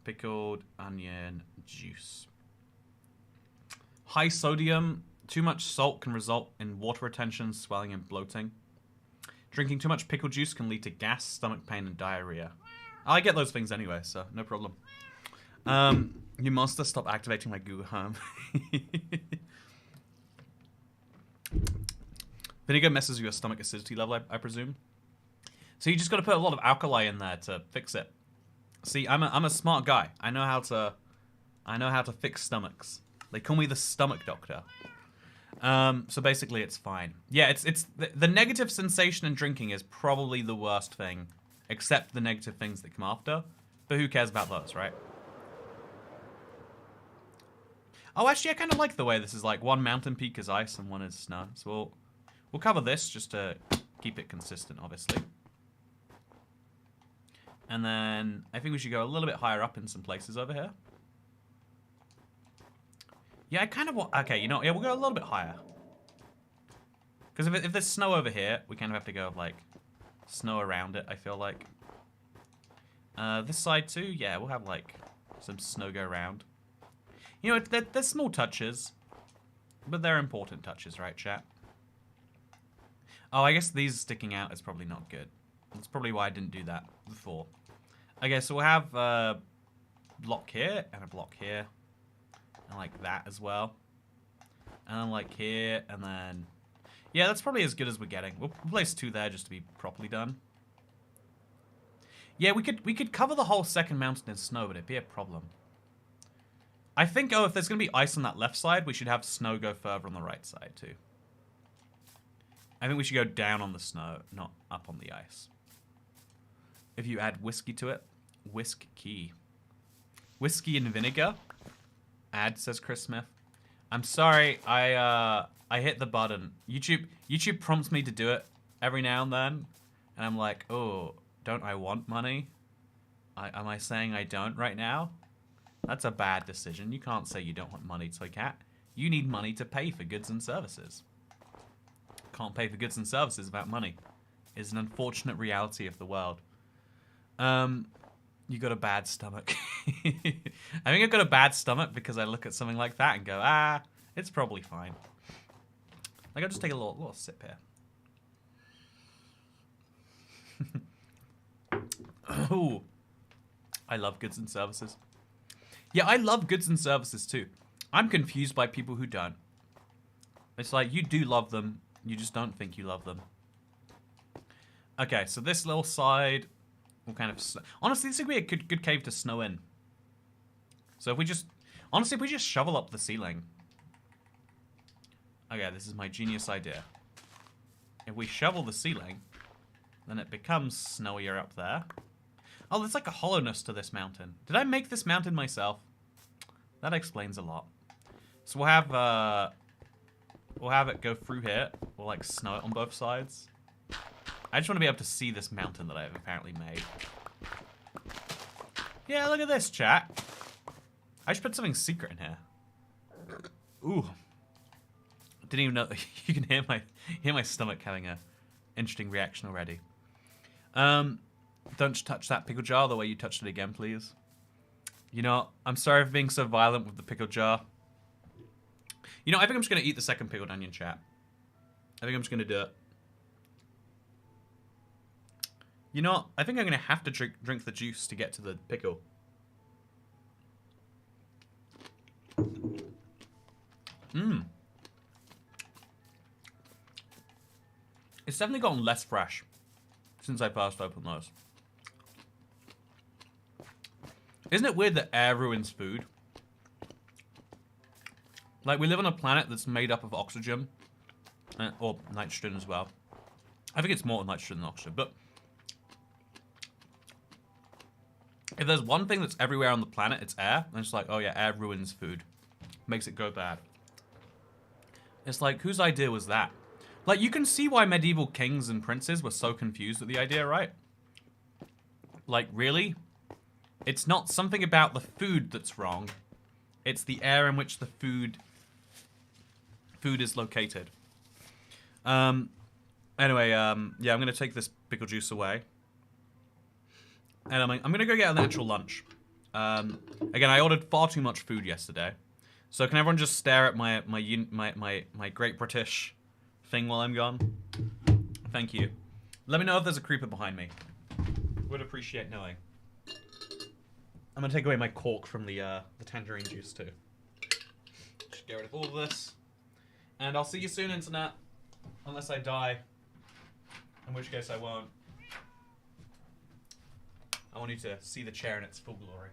Pickled onion juice. High sodium, too much salt can result in water retention, swelling, and bloating. Drinking too much pickle juice can lead to gas, stomach pain, and diarrhea. I get those things anyway, so no problem. You monster, stop activating my Google Home. Vinegar messes with your stomach acidity level, I presume. So you just got to put a lot of alkali in there to fix it. See, I'm a smart guy. I know how to fix stomachs. They call me the stomach doctor. So basically, it's fine. Yeah, it's the negative sensation in drinking is probably the worst thing, except the negative things that come after. But who cares about those, right? Oh, actually, I kind of like the way this is like one mountain peak is ice and one is snow. So we'll cover this just to keep it consistent, obviously. And then I think we should go a little bit higher up in some places over here. Yeah, I kind of want... Okay, you know, yeah, we'll go a little bit higher. Because if there's snow over here, we kind of have to go, like, snow around it, I feel like. This side, too, yeah, we'll have, like, some snow go around. You know, they're small touches, but they're important touches, right, chat? Oh, I guess these sticking out is probably not good. That's probably why I didn't do that before. Okay, so we'll have a block here and a block here. And like that as well. And then like here and then... Yeah, that's probably as good as we're getting. We'll place 2 there just to be properly done. Yeah, we could cover the whole second mountain in snow, but it'd be a problem. I think, oh, if there's going to be ice on that left side, we should have snow go further on the right side too. I think we should go down on the snow, not up on the ice. If you add whiskey to it. Whiskey. Whiskey and vinegar. Add, says Chris Smith. I'm sorry, I hit the button. YouTube prompts me to do it every now and then. And I'm like, oh, don't I want money? Am I saying I don't right now? That's a bad decision. You can't say you don't want money, Toy Cat. You need money to pay for goods and services. Can't pay for goods and services without money. It's an unfortunate reality of the world. You got a bad stomach. I think I've got a bad stomach because I look at something like that and go, ah, it's probably fine. Like, I'll just take a little sip here. Oh, I love goods and services. Yeah, I love goods and services too. I'm confused by people who don't. It's like, you do love them, you just don't think you love them. Okay, so this little side... We'll kind of... Honestly, this would be a good cave to snow in. So if we just... Honestly, if we just shovel up the ceiling. Okay, this is my genius idea. If we shovel the ceiling, then it becomes snowier up there. Oh, there's like a hollowness to this mountain. Did I make this mountain myself? That explains a lot. So we'll have it go through here. We'll like snow it on both sides. I just want to be able to see this mountain that I've apparently made. Yeah, look at this, chat. I should put something secret in here. Ooh. Didn't even know. You can hear my stomach having a interesting reaction already. Don't touch that pickle jar the way you touched it again, please. You know, I'm sorry for being so violent with the pickle jar. You know, I think I'm just going to eat the second pickled onion, chat. I think I'm just going to do it. You know what? I think I'm going to have to drink the juice to get to the pickle. Mmm. It's definitely gotten less fresh since I first opened those. Isn't it weird that air ruins food? Like, we live on a planet that's made up of oxygen, or nitrogen as well. I think it's more nitrogen than oxygen, but if there's one thing that's everywhere on the planet, it's air. And it's like, oh yeah, air ruins food. Makes it go bad. It's like, whose idea was that? Like, you can see why medieval kings and princes were so confused with the idea, right? Like, really? It's not something about the food that's wrong. It's the air in which the food is located. Anyway, yeah, I'm going to take this pickle juice away. And I'm going to go get an actual lunch. Again, I ordered far too much food yesterday. So can everyone just stare at my Great British thing while I'm gone? Thank you. Let me know if there's a creeper behind me. Would appreciate knowing. I'm going to take away my cork from the tangerine juice too. Just get rid of all of this. And I'll see you soon, internet. Unless I die. In which case I won't. I want you to see the chair in its full glory.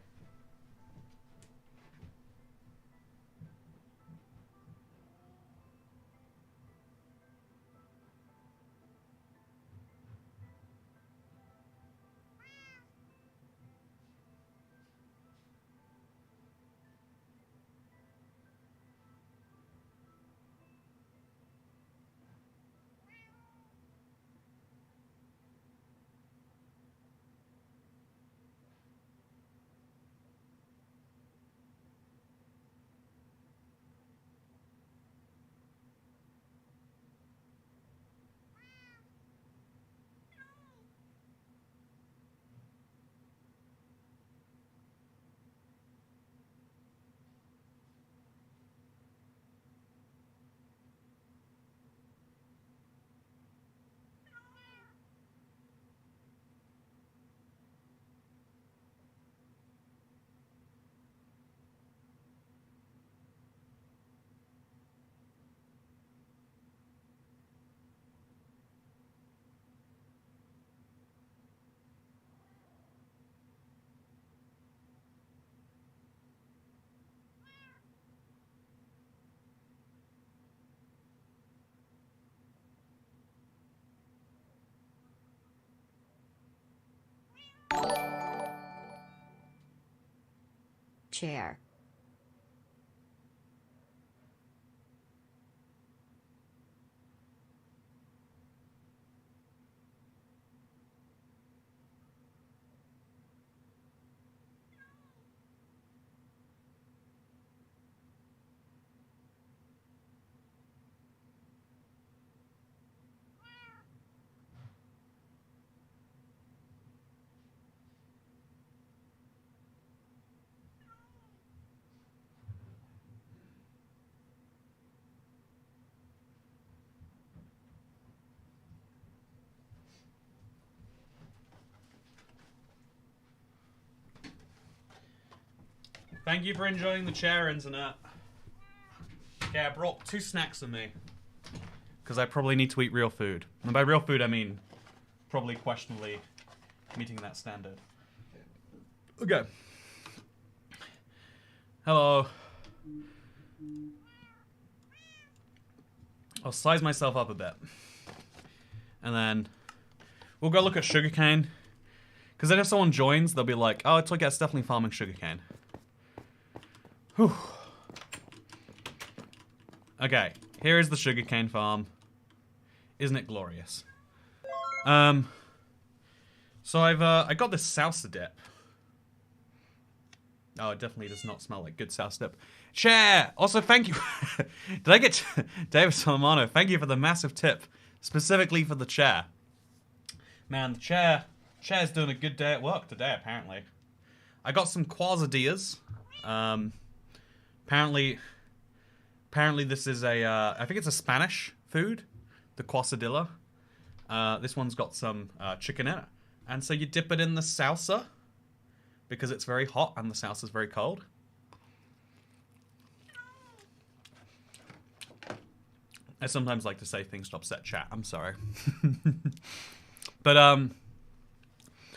Chair. Thank you for enjoying the chair, internet. Okay, I brought 2 snacks with me. Because I probably need to eat real food. And by real food, I mean probably questionably meeting that standard. Okay. Hello. I'll size myself up a bit. And then we'll go look at sugarcane. Because then if someone joins, they'll be like, oh, it's okay, it's definitely farming sugarcane. Whew. Okay, here is the sugarcane farm. Isn't it glorious? So I got this salsa dip. Oh, it definitely does not smell like good salsa dip. Chair! Also, thank you. Did I get David Solomano? Thank you for the massive tip, specifically for the chair. Man, the chair's doing a good day at work today, apparently. I got some quesadillas. Apparently this is a, I think it's a Spanish food, the quesadilla. This one's got some chicken in it. And so you dip it in the salsa, because it's very hot and the salsa's very cold. I sometimes like to say things to upset chat, I'm sorry. But,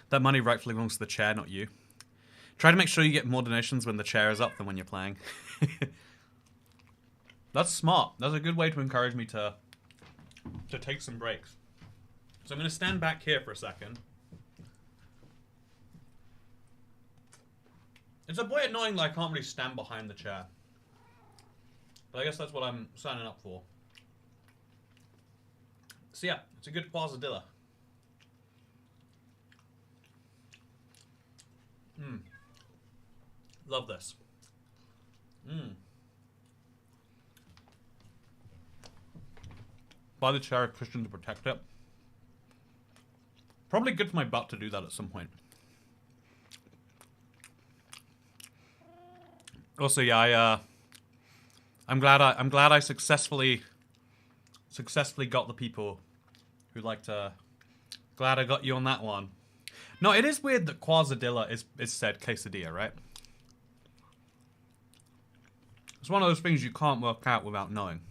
that money rightfully belongs to the chair, not you. Try to make sure you get more donations when the chair is up than when you're playing. That's smart. That's a good way to encourage me to take some breaks. So I'm going to stand back here for a second. It's a bit annoying that I can't really stand behind the chair. But I guess that's what I'm signing up for. So yeah, it's a good quesadilla. Love this. Buy the chair cushion to protect it. Probably good for my butt to do that at some point. Also, yeah, I'm glad I successfully got the people who like to. Glad I got you on that one. No, it is weird that quesadilla is said quesadilla, right? It's one of those things you can't work out without knowing.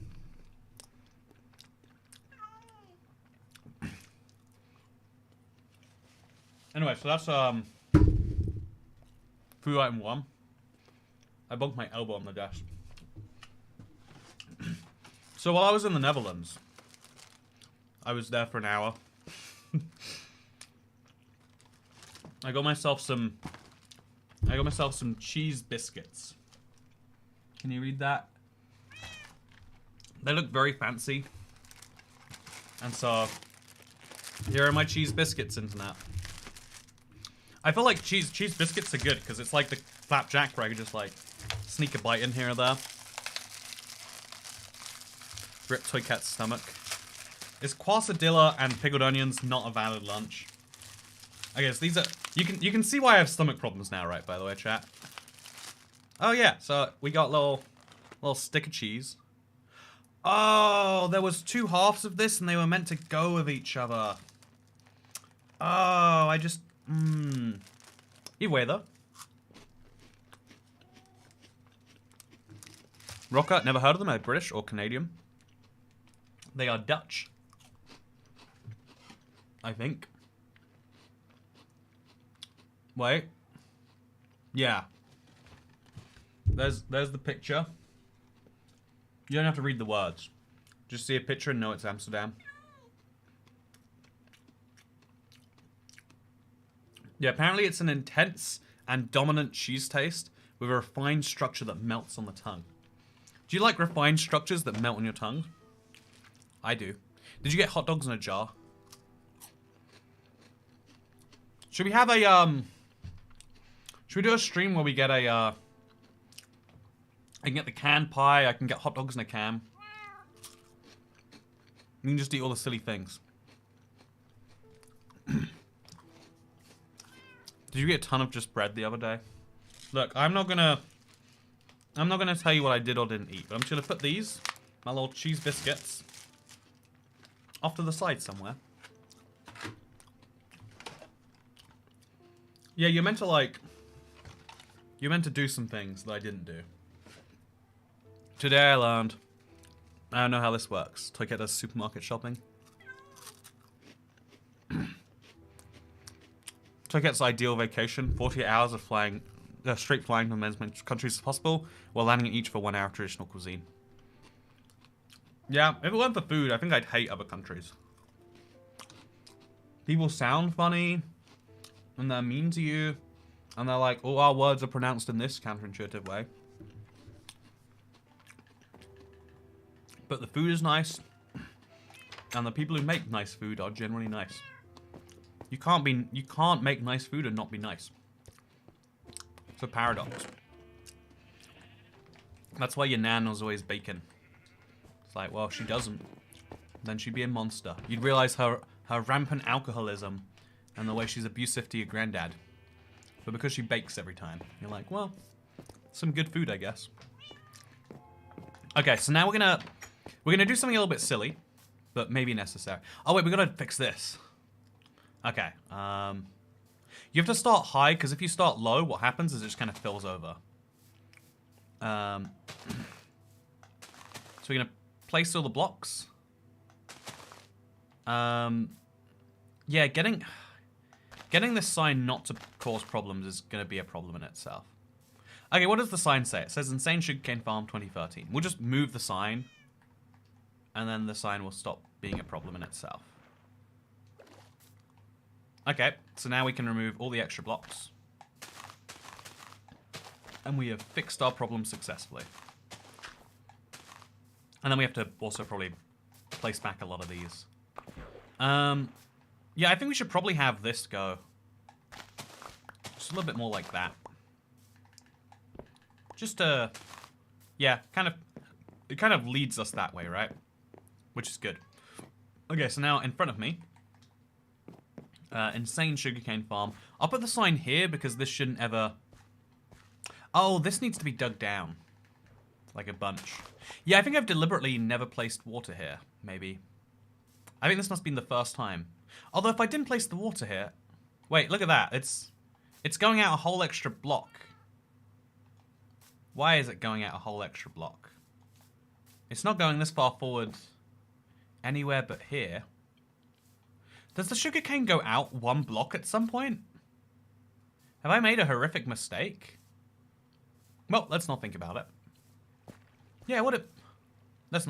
Anyway, so that's food item 1. I bumped my elbow on the desk. So while I was in the Netherlands, I was there for an hour. I got myself some cheese biscuits. Can you read that? They look very fancy. And so here are my cheese biscuits, internet. I feel like cheese biscuits are good because it's like the flapjack where I could just like sneak a bite in here or there. Rip Toy Cat's stomach. Is quesadilla and pickled onions not a valid lunch? I guess these are you can see why I have stomach problems now, right? By the way, chat. Oh yeah, so we got little stick of cheese. Oh, there was 2 halves of this and they were meant to go with each other. Oh, I just Either way though. Rocker, never heard of them. Are they British or Canadian? They are Dutch. I think. Wait. Yeah. There's the picture. You don't have to read the words. Just see a picture and know it's Amsterdam. Yeah, apparently it's an intense and dominant cheese taste with a refined structure that melts on the tongue. Do you like refined structures that melt on your tongue? I do. Did you get hot dogs in a jar? Should we have a, should we do a stream where we get a, I can get the canned pie, I can get hot dogs in a can. You can just eat all the silly things. Did you get a ton of just bread the other day? Look, I'm not gonna tell you what I did or didn't eat, but I'm just gonna put these, my little cheese biscuits, off to the side somewhere. Yeah, you're meant to do some things that I didn't do. Today I learned, I don't know how this works. Toycat does supermarket shopping. Toycat's ideal vacation, 48 hours of flying, straight flying from as many countries as possible, while landing in each for 1 hour of traditional cuisine. Yeah, if it weren't for food, I think I'd hate other countries. People sound funny, and they're mean to you, and they're like, oh, our words are pronounced in this counterintuitive way. But the food is nice, and the people who make nice food are generally nice. You can't make nice food and not be nice. It's a paradox. That's why your nan was always bacon. It's like, well, she doesn't. Then she'd be a monster. You'd realize her rampant alcoholism and the way she's abusive to your granddad. But because she bakes every time, you're like, well, some good food, I guess. Okay, so now we're gonna do something a little bit silly, but maybe necessary. Oh wait, we gotta fix this. Okay, you have to start high, because if you start low, what happens is it just kind of fills over. So we're going to place all the blocks. Yeah, getting this sign not to cause problems is going to be a problem in itself. Okay, what does the sign say? It says Insane Sugarcane Farm 2013. We'll just move the sign, and then the sign will stop being a problem in itself. Okay, so now we can remove all the extra blocks. And we have fixed our problem successfully. And then we have to also probably place back a lot of these. Yeah, I think we should probably have this go just a little bit more like that. Just yeah, it kind of leads us that way, right? Which is good. Okay, so now in front of me, insane sugarcane farm. I'll put the sign here because this shouldn't ever... Oh, this needs to be dug down. Like a bunch. Yeah, I think I've deliberately never placed water here, maybe. I think this must have been the first time. Although if I didn't place the water here... Wait, look at that. It's going out a whole extra block. Why is it going out a whole extra block? It's not going this far forward anywhere but here. Does the sugarcane go out one block at some point? Have I made a horrific mistake? Well, let's not think about it. Yeah, what if... let's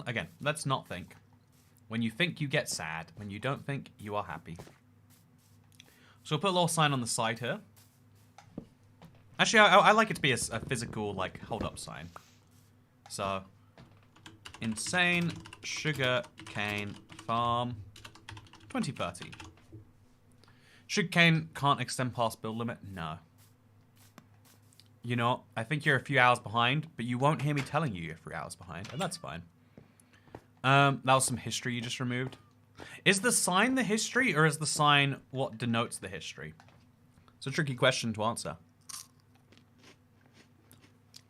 not think. When you think, you get sad. When you don't think, you are happy. So we'll put a little sign on the side here. Actually, I like it to be a physical, like, hold-up sign. So, insane sugarcane farm 2030. Sugarcane can't extend past build limit? No. You know, I think you're a few hours behind, but you won't hear me telling you you're 3 hours behind, and that's fine. That was some history you just removed. Is the sign the history, or is the sign what denotes the history? It's a tricky question to answer.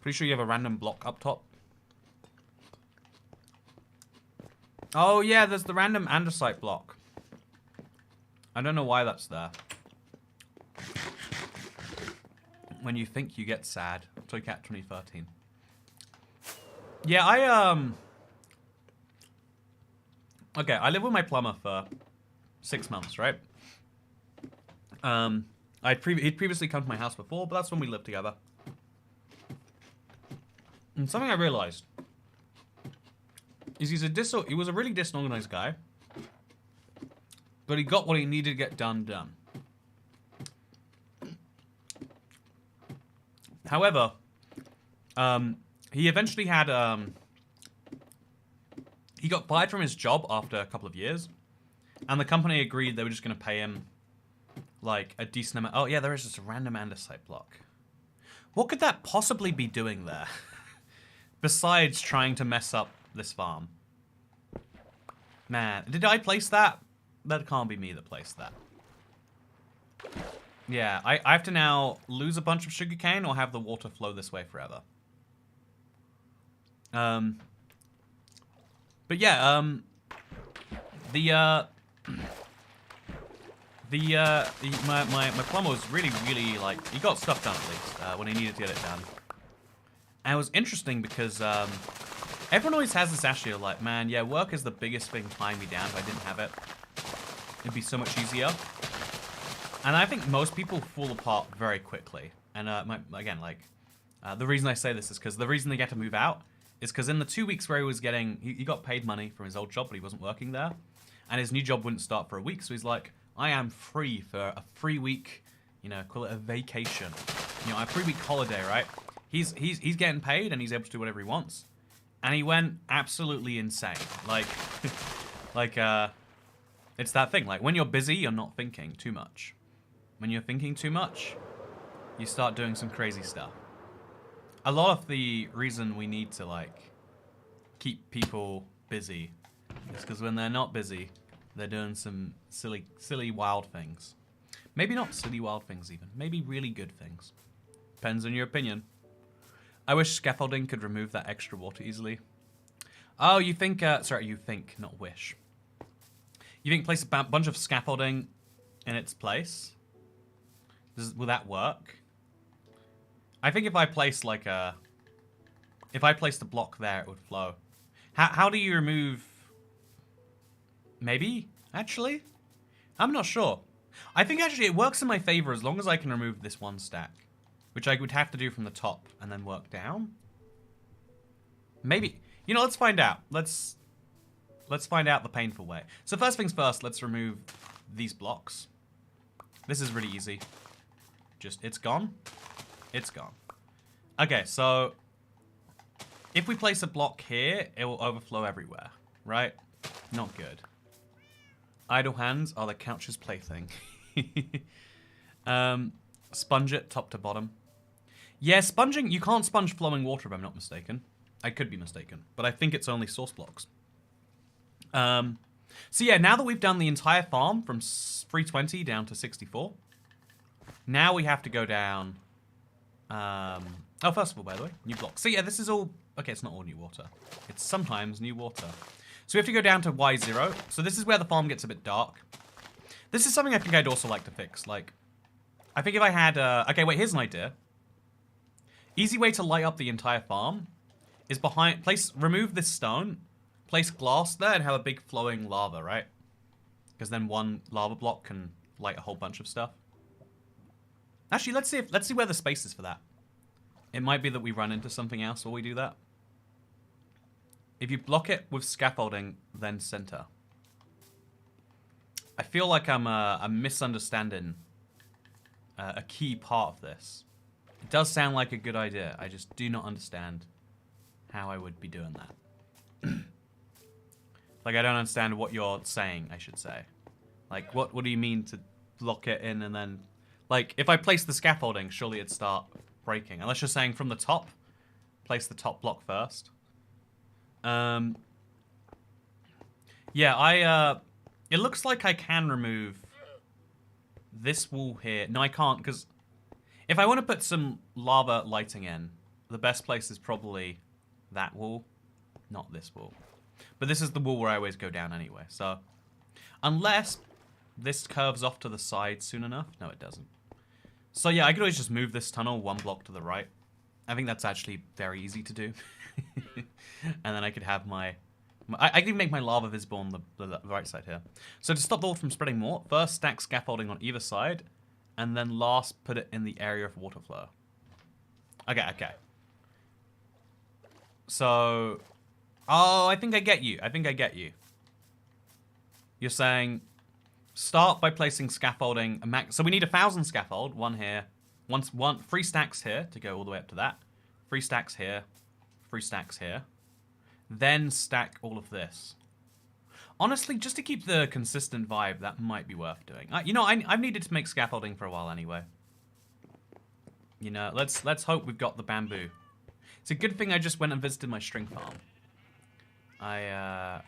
Pretty sure you have a random block up top. Oh, yeah, there's the random andesite block. I don't know why that's there. When you think, you get sad. Toycat 2013. Yeah, okay, I lived with my plumber for 6 months, right? He'd previously come to my house before, but that's when we lived together. And something I realized is he was a really disorganized guy, but he got what he needed to get done. However, he eventually had he got fired from his job after a couple of years, and the company agreed they were just going to pay him like a decent amount. Oh yeah, there is just a random andesite block. What could that possibly be doing there? Besides trying to mess up this farm. Man, did I place that? That can't be me that placed that. Yeah, I have to now lose a bunch of sugarcane or have the water flow this way forever. But yeah, my plumber was really like, he got stuff done at least when he needed to get it done. And it was interesting because everyone always has this attitude like, man, yeah, work is the biggest thing tying me down. If I didn't have it, it'd be so much easier. And I think most people fall apart very quickly. And the reason I say this is because the reason they get to move out is because in the 2 weeks where he was getting, he got paid money from his old job, but he wasn't working there. And his new job wouldn't start for a week. So he's like, I am free for a free week, you know, call it a vacation. You know, a 3 week holiday, right? He's getting paid and he's able to do whatever he wants. And he went absolutely insane. Like, it's that thing. Like, when you're busy, you're not thinking too much. When you're thinking too much, you start doing some crazy stuff. A lot of the reason we need to, like, keep people busy is because when they're not busy, they're doing some silly, wild things. Maybe not silly, wild things even. Maybe really good things. Depends on your opinion. I wish scaffolding could remove that extra water easily. Oh, you think, sorry, you think, not wish. You think place a bunch of scaffolding in its place? Will that work? I think if I place like if I placed a block there, it would flow. How do you remove? Maybe, actually? I'm not sure. I think actually it works in my favor as long as I can remove this one stack. Which I would have to do from the top and then work down. Maybe. You know, let's find out. Let's find out the painful way. So first things first, let's remove these blocks. This is really easy. Just, it's gone. It's gone. Okay, so if we place a block here, it will overflow everywhere, right? Not good. Idle hands are the couch's plaything. Sponge it top to bottom. Yeah, sponging, you can't sponge flowing water if I'm not mistaken. I could be mistaken, but I think it's only source blocks. So yeah, now that we've done the entire farm from 320 down to 64, now we have to go down. Oh, first of all, by the way, new block. So yeah, this is all, okay, it's not all new water. It's sometimes new water. So we have to go down to Y0. So this is where the farm gets a bit dark. This is something I think I'd also like to fix. Like, I think if I had, okay, wait, here's an idea. Easy way to light up the entire farm is remove this stone, place glass there, and have a big flowing lava, right? Because then one lava block can light a whole bunch of stuff. Actually, let's see where the space is for that. It might be that we run into something else while we do that. If you block it with scaffolding, then center. I feel like I'm misunderstanding a key part of this. It does sound like a good idea. I just do not understand how I would be doing that. Like, I don't understand what you're saying, I should say. Like, what do you mean to block it in and then... Like, if I place the scaffolding, surely it'd start breaking. Unless you're saying from the top, place the top block first. Yeah, it looks like I can remove this wall here. No, I can't, because if I want to put some lava lighting in, the best place is probably that wall, not this wall. But this is the wall where I always go down anyway, so... Unless this curves off to the side soon enough. No, it doesn't. So yeah, I could always just move this tunnel one block to the right. I think that's actually very easy to do. And then I could have I can make my lava visible on the right side here. So to stop the water from spreading more, first stack scaffolding on either side, and then last put it in the area of water flow. Okay. So, oh, I think I get you. You're saying start by placing scaffolding. So we need 1,000 scaffold. One here, 3 stacks here to go all the way up to that. 3 stacks here, 3 stacks here. Then stack all of this. Honestly, just to keep the consistent vibe, that might be worth doing. You know, I've needed to make scaffolding for a while anyway. You know, let's hope we've got the bamboo. It's a good thing I just went and visited my string farm. Yeah,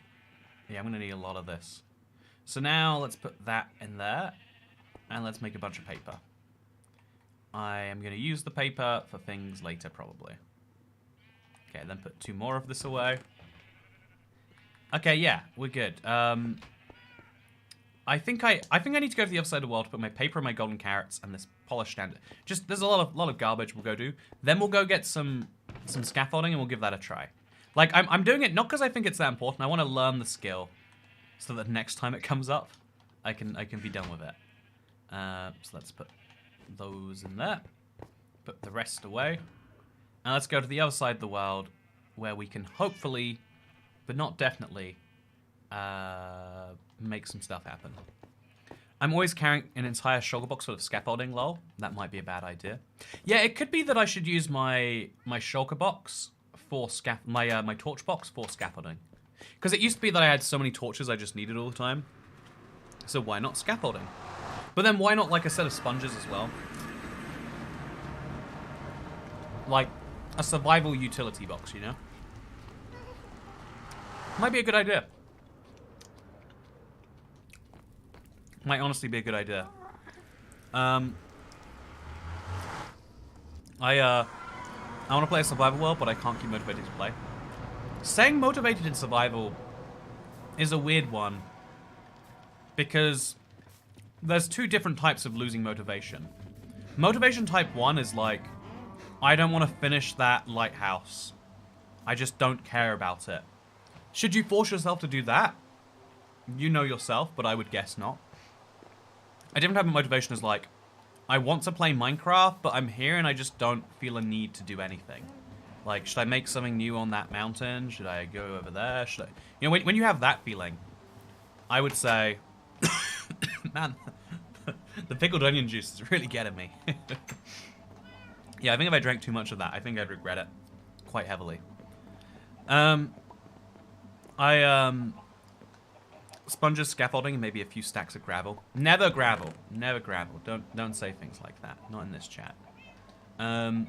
I'm gonna need a lot of this. So now let's put that in there, and let's make a bunch of paper. I am gonna use the paper for things later, probably. Okay, then put 2 more of this away. Okay, yeah, we're good. I think I need to go to the other side of the world to put my paper and my golden carrots and this polished standard. Just there's a lot of garbage we'll go do. Then we'll go get some scaffolding and we'll give that a try. Like I'm doing it not because I think it's that important. I want to learn the skill so that next time it comes up, I can be done with it. So let's put those in there. Put the rest away. And let's go to the other side of the world where we can hopefully, but not definitely, make some stuff happen. I'm always carrying an entire shulker box full of scaffolding, lol. That might be a bad idea. Yeah, it could be that I should use my shulker box for my torch box for scaffolding. Because it used to be that I had so many torches I just needed all the time. So why not scaffolding? But then why not like a set of sponges as well? Like a survival utility box, you know? Might be a good idea. Might honestly be a good idea. I want to play a survival world, but I can't keep motivated to play. Saying motivated in survival is a weird one. Because there's 2 different types of losing motivation. Motivation type 1 is like, I don't want to finish that lighthouse. I just don't care about it. Should you force yourself to do that? You know yourself, but I would guess not. A different type of motivation is like, I want to play Minecraft, but I'm here and I just don't feel a need to do anything. Like, should I make something new on that mountain? Should I go over there? Should I... You know, when you have that feeling, I would say... Man, The pickled onion juice is really getting me. Yeah, I think if I drank too much of that, I think I'd regret it quite heavily. Sponges, scaffolding, and maybe a few stacks of gravel. Never gravel. Never gravel. Don't say things like that. Not in this chat. So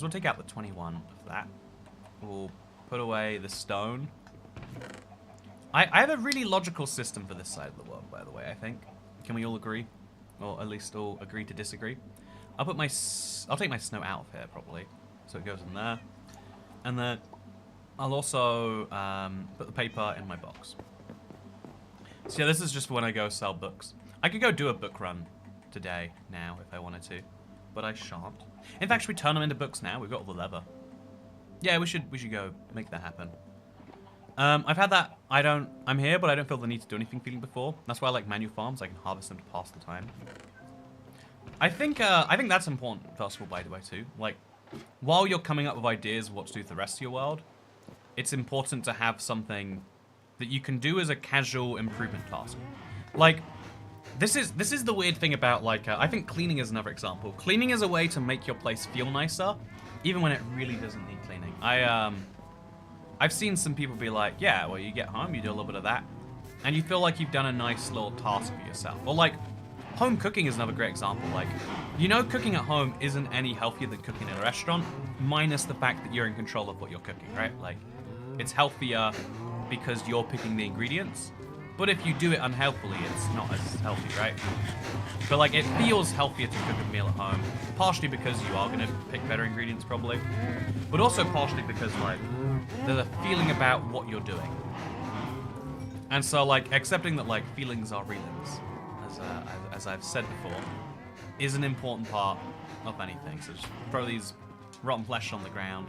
we'll take out the 21 of that. We'll put away the stone. I have a really logical system for this side of the world, by the way, I think. Can we all agree? Or at least all agree to disagree? I'll take my snow out of here, probably. So it goes in there. And then I'll also put the paper in my box. So yeah, this is just for when I go sell books. I could go do a book run today, now, if I wanted to. But I shan't. In fact, should we turn them into books now? We've got all the leather. Yeah, we should go make that happen. I've had that I'm here, but I don't feel the need to do anything feeling before. That's why I like manual farms. I can harvest them to pass the time. I think that's important, first of all, by the way, too. Like, while you're coming up with ideas of what to do with the rest of your world, it's important to have something that you can do as a casual improvement task. Like, this is the weird thing about, like, I think cleaning is another example. Cleaning is a way to make your place feel nicer, even when it really doesn't need cleaning. I've seen some people be like, yeah, well, you get home, you do a little bit of that, and you feel like you've done a nice little task for yourself. Or, like, home cooking is another great example. Like, you know, cooking at home isn't any healthier than cooking in a restaurant, minus the fact that you're in control of what you're cooking, right? Like, it's healthier because you're picking the ingredients, but if you do it unhealthily, it's not as healthy, right? But, like, it feels healthier to cook a meal at home, partially because you are going to pick better ingredients, probably, but also partially because, like, there's a feeling about what you're doing. And so, like, accepting that, like, feelings are feelings, as I've said before, is an important part of anything. So just throw these rotten flesh on the ground.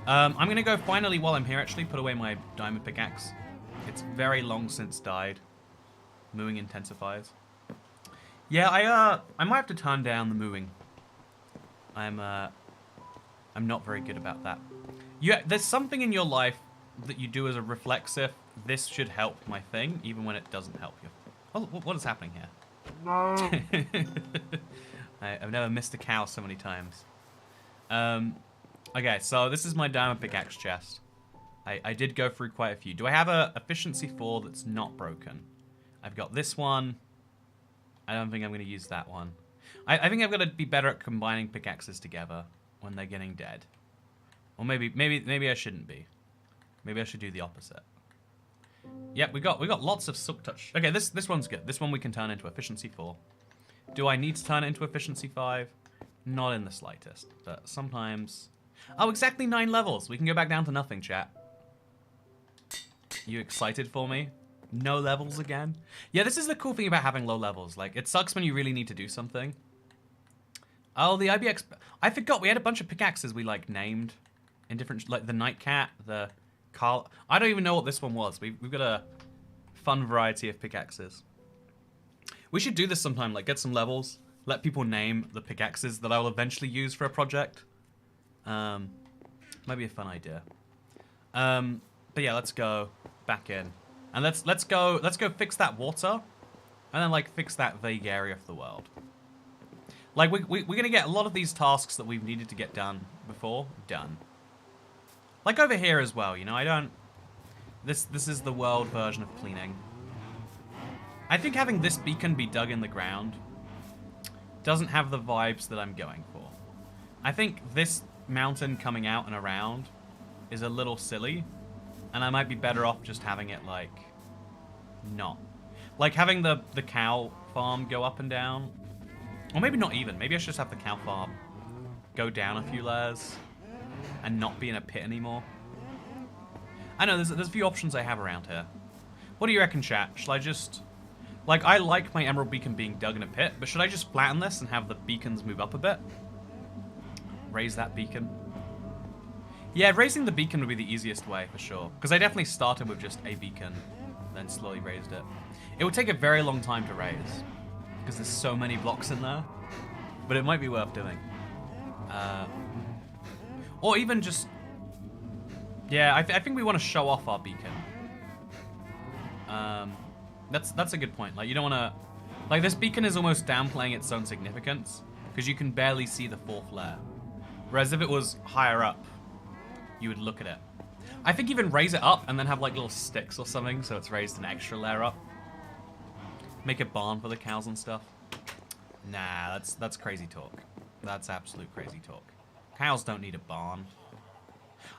I'm going to go finally, while I'm here, actually, put away my diamond pickaxe. It's very long since died. Mooing intensifies. Yeah, I might have to turn down the mooing. I'm not very good about that. Yeah, there's something in your life that you do as a reflexive. This should help my thing, even when it doesn't help you. Oh, what is happening here? No. I've never missed a cow so many times. Okay, so this is my diamond pickaxe chest. I did go through quite a few. Do I have a efficiency 4 that's not broken? I've got this one. I don't think I'm going to use that one. I think I've got to be better at combining pickaxes together when they're getting dead. Or maybe I shouldn't be. Maybe I should do the opposite. Yep, we got lots of silk touch. Okay, this one's good. This one we can turn into efficiency 4. Do I need to turn it into efficiency 5? Not in the slightest, but sometimes. Oh, exactly 9 levels. We can go back down to nothing, chat. You excited for me? No levels again? Yeah, this is the cool thing about having low levels. Like, it sucks when you really need to do something. Oh, the IBX. I forgot we had a bunch of pickaxes we, like, named in different, like the Nightcat, the Carl. I don't even know what this one was. We've got a fun variety of pickaxes. We should do this sometime, like get some levels, let people name the pickaxes that I will eventually use for a project. Might be a fun idea. But yeah, let's go back in. And let's go fix that water, and then like fix that vague area of the world. Like we're gonna get a lot of these tasks that we've needed to get done before done. Like over here as well, you know. This is the world version of cleaning. I think having this beacon be dug in the ground doesn't have the vibes that I'm going for. I think this mountain coming out and around is a little silly, and I might be better off just having it like not. Like having the cow farm go up and down. Or maybe not even. Maybe I should just have the cow farm go down a few layers and not be in a pit anymore. I know, there's a few options I have around here. What do you reckon, chat? Shall I just... Like, I like my emerald beacon being dug in a pit, but should I just flatten this and have the beacons move up a bit? Raise that beacon. Yeah, raising the beacon would be the easiest way, for sure. Because I definitely started with just a beacon, then slowly raised it. It would take a very long time to raise, because there's so many blocks in there. But it might be worth doing. Or even just... Yeah, I think we want to show off our beacon. That's a good point. Like, you don't want to Like, this beacon is almost downplaying its own significance, because you can barely see the 4th layer. Whereas if it was higher up, you would look at it. I think even raise it up and then have like little sticks or something, so it's raised an extra layer up. Make a barn for the cows and stuff. Nah, that's crazy talk. That's absolute crazy talk. Cows don't need a barn.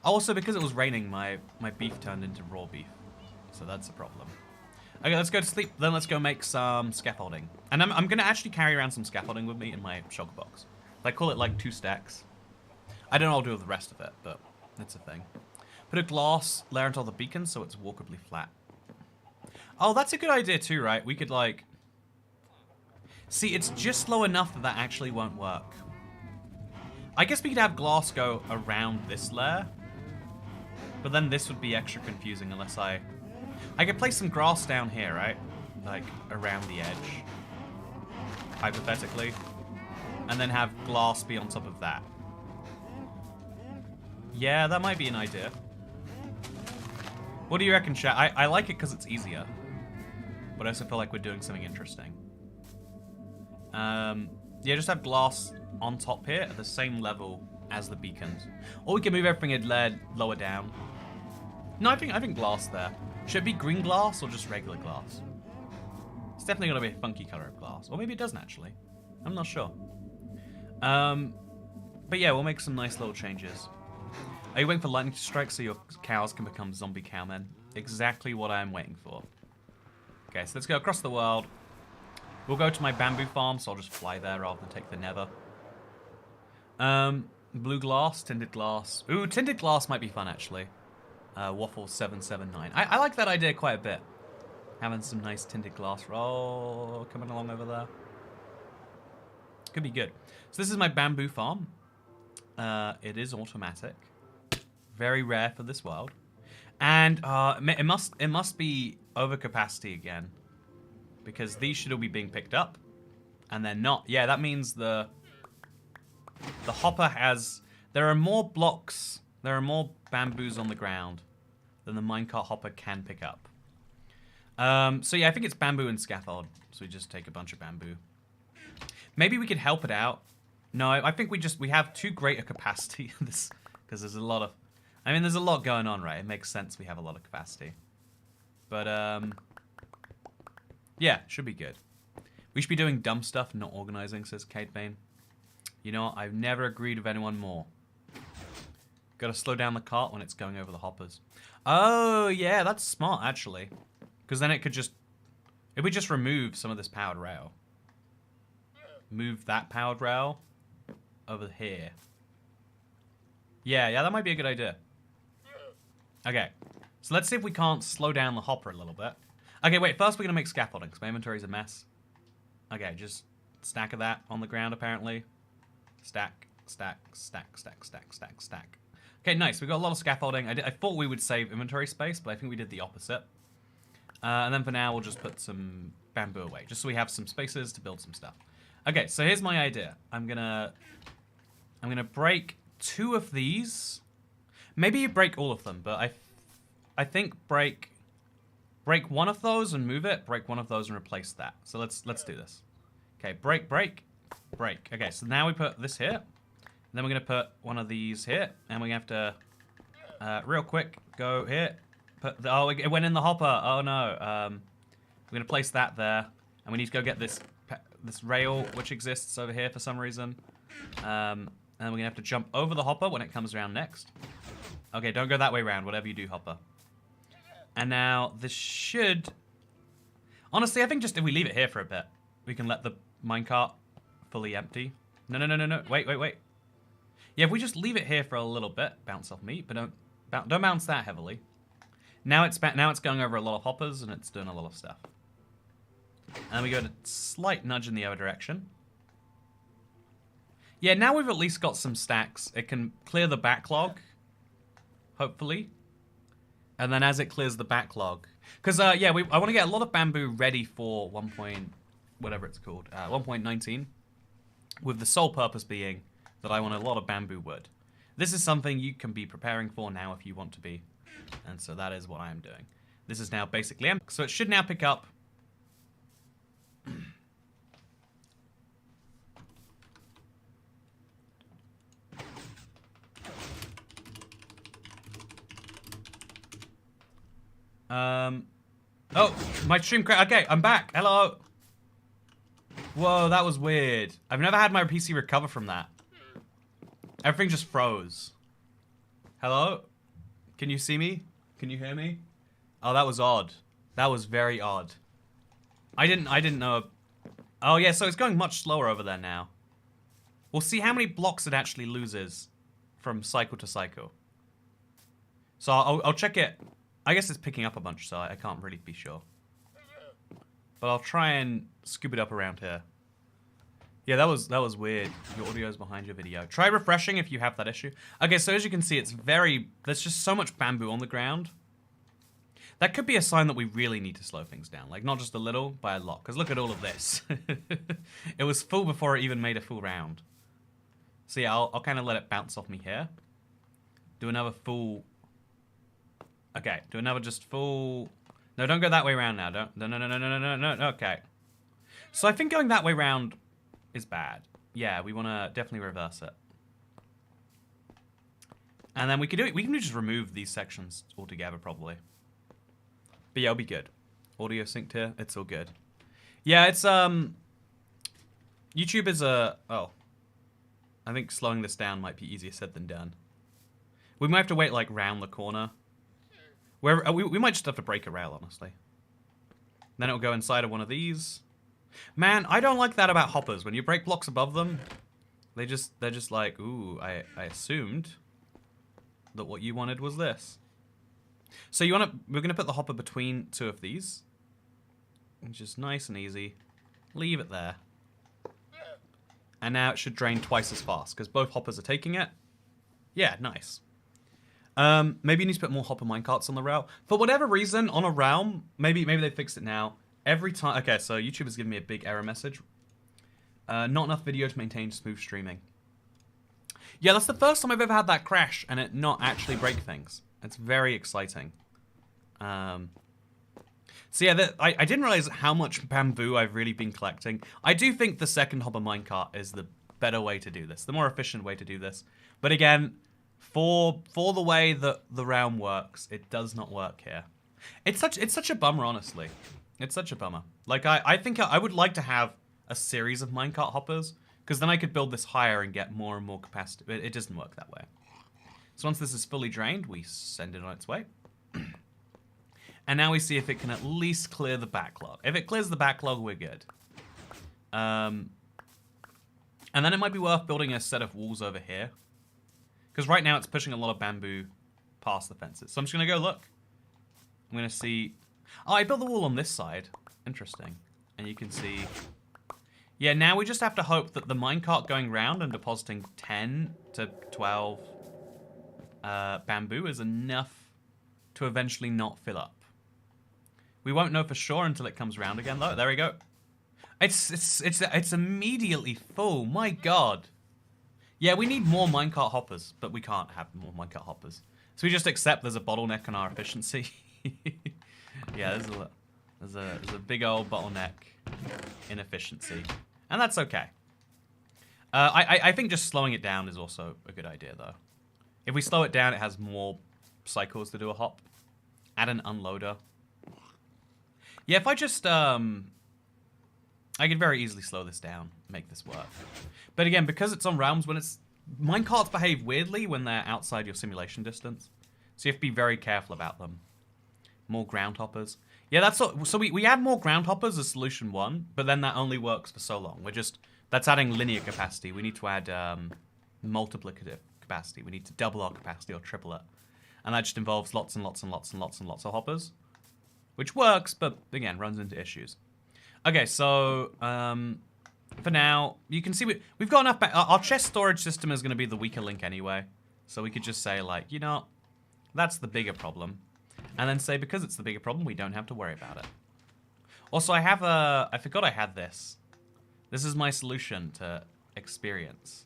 Also, because it was raining, my beef turned into raw beef. So that's a problem. Okay, let's go to sleep. Then let's go make some scaffolding. And I'm going to actually carry around some scaffolding with me in my shulker box. I call it like 2 stacks. I don't know what I'll do with the rest of it, but it's a thing. Put a glass layer on top of the beacon so it's walkably flat. Oh, that's a good idea too, right? We could like... See, it's just low enough that that actually won't work. I guess we could have glass go around this layer. But then this would be extra confusing unless I could place some grass down here, right? Like, around the edge. Hypothetically. And then have glass be on top of that. Yeah, that might be an idea. What do you reckon, chat? I like it because it's easier. But I also feel like we're doing something interesting. Yeah, just have glass on top here at the same level as the beacons. Or we can move everything a layer lower down. No, I think glass there. Should it be green glass or just regular glass? It's definitely going to be a funky color of glass. Or maybe it doesn't actually. I'm not sure. But yeah, we'll make some nice little changes. Are you waiting for lightning to strike so your cows can become zombie cowmen? Exactly what I'm waiting for. Okay, so let's go across the world. We'll go to my bamboo farm, so I'll just fly there rather than take the nether. Blue glass, tinted glass. Ooh, tinted glass might be fun, actually. Waffle 779. I like that idea quite a bit. Having some nice tinted glass roll coming along over there. Could be good. So this is my bamboo farm. It is automatic. Very rare for this world. And it must be overcapacity again. Because these should all be being picked up. And they're not. Yeah, that means the hopper has... There are more blocks, there are more bamboos on the ground than the minecart hopper can pick up. So yeah, I think it's bamboo and scaffold. So we just take a bunch of bamboo. Maybe we could help it out. No, I think we have too great a capacity in this. Because there's a lot of... I mean, there's a lot going on, right? It makes sense we have a lot of capacity. But, yeah, should be good. We should be doing dumb stuff, not organizing, says Kate Bain. You know what? I've never agreed with anyone more. Gotta slow down the cart when it's going over the hoppers. Oh, yeah, that's smart, actually. Because then it could just... If we just remove some of this powered rail. Move that powered rail over here. Yeah, that might be a good idea. Okay, so let's see if we can't slow down the hopper a little bit. Okay, wait, first we're going to make scaffolding, because my inventory's a mess. Okay, just stack of that on the ground, apparently. Stack, stack, stack, stack, stack, stack, stack. Okay, nice. We got a lot of scaffolding. I thought we would save inventory space, but I think we did the opposite. And then for now, we'll just put some bamboo away, just so we have some spaces to build some stuff. Okay, so here's my idea. I'm gonna break 2 of these. Maybe you break all of them, but I think break 1 of those and move it. Break 1 of those and replace that. So let's do this. Okay, break, break, break. Okay, so now we put this here. And then we're gonna put one of these here, and we have to real quick go here. Oh, it went in the hopper. Oh no. We're gonna place that there, and we need to go get this rail which exists over here for some reason. And then we're gonna have to jump over the hopper when it comes around next. Okay, don't go that way around, whatever you do, hopper. And now this should... Honestly, I think just if we leave it here for a bit, we can let the minecart fully empty. No. Wait. Yeah, if we just leave it here for a little bit, bounce off me, but don't bounce that heavily. Now it's going over a lot of hoppers and it's doing a lot of stuff. And we go to slight nudge in the other direction. Yeah, now we've at least got some stacks. It can clear the backlog, hopefully. And then as it clears the backlog... Because, yeah, I want to get a lot of bamboo ready for 1.19. With the sole purpose being that I want a lot of bamboo wood. This is something you can be preparing for now if you want to be. And so that is what I am doing. This is now basically empty. So it should now pick up Oh, my stream crashed. Okay, I'm back. Hello. Whoa, that was weird. I've never had my PC recover from that. Everything just froze. Hello? Can you see me? Can you hear me? Oh, that was odd. That was very odd. I didn't know. Oh yeah, so it's going much slower over there now. We'll see how many blocks it actually loses from cycle to cycle. So I'll check it. I guess it's picking up a bunch, so I can't really be sure. But I'll try and scoop it up around here. Yeah, that was weird. Your audio's behind your video. Try refreshing if you have that issue. Okay, so as you can see, there's just so much bamboo on the ground. That could be a sign that we really need to slow things down. Like, not just a little, by a lot. Because look at all of this. It was full before it even made a full round. So yeah, I'll kind of let it bounce off me here. Do another full... Okay, do another just full... No, don't go that way around now. Don't... No. Okay. So I think going that way round is bad. Yeah, we want to definitely reverse it. And then we can do it. We can just remove these sections altogether, probably. But yeah, it'll be good. Audio synced here. It's all good. Yeah, it's YouTube is oh. I think slowing this down might be easier said than done. We might have to wait like round the corner. Where we might just have to break a rail, honestly. Then it'll go inside of one of these. Man, I don't like that about hoppers. When you break blocks above them, they're just like, ooh, I assumed that what you wanted was this. So we're gonna put the hopper between two of these. Just nice and easy. Leave it there. And now it should drain twice as fast because both hoppers are taking it. Yeah, nice. Maybe you need to put more hopper minecarts on the rail. For whatever reason, on a realm, maybe they fixed it now. Every time, okay, so YouTube has given me a big error message. Not enough video to maintain smooth streaming. Yeah, that's the first time I've ever had that crash and it not actually break things. It's very exciting. So yeah, I didn't realize how much bamboo I've really been collecting. I do think the second hopper minecart is the better way to do this, the more efficient way to do this. But again, for the way that the realm works, it does not work here. It's such a bummer, honestly. It's such a bummer. Like I think I would like to have a series of minecart hoppers because then I could build this higher and get more and more capacity. But it doesn't work that way. So once this is fully drained, we send it on its way. And now we see if it can at least clear the backlog. If it clears the backlog, we're good. And then it might be worth building a set of walls over here. Because right now it's pushing a lot of bamboo past the fences. So I'm just going to go look. I'm going to see... Oh, I built the wall on this side. Interesting. And you can see... Yeah, now we just have to hope that the minecart going round and depositing 10 to 12 bamboo is enough to eventually not fill up. We won't know for sure until it comes round again, though. There we go. It's immediately full. My God. Yeah, we need more minecart hoppers, but we can't have more minecart hoppers. So we just accept there's a bottleneck on our efficiency. Yeah, there's a big old bottleneck in efficiency, and that's okay. I think just slowing it down is also a good idea, though. If we slow it down, it has more cycles to do a hop. Add an unloader. Yeah, if I just, I could very easily slow this down, make this work. But again, because it's on realms, minecarts behave weirdly when they're outside your simulation distance. So you have to be very careful about them. More ground hoppers. Yeah, so we add more ground hoppers as solution 1, but then that only works for so long. That's adding linear capacity. We need to add multiplicative capacity. We need to double our capacity or triple it. And that just involves lots and lots and lots and lots and lots of hoppers. Which works, but again, runs into issues. Okay, so for now, you can see we've got enough. Our chest storage system is going to be the weaker link anyway. So we could just say, like, you know, that's the bigger problem. And then say, because it's the bigger problem, we don't have to worry about it. Also, I forgot I had this. This is my solution to experience.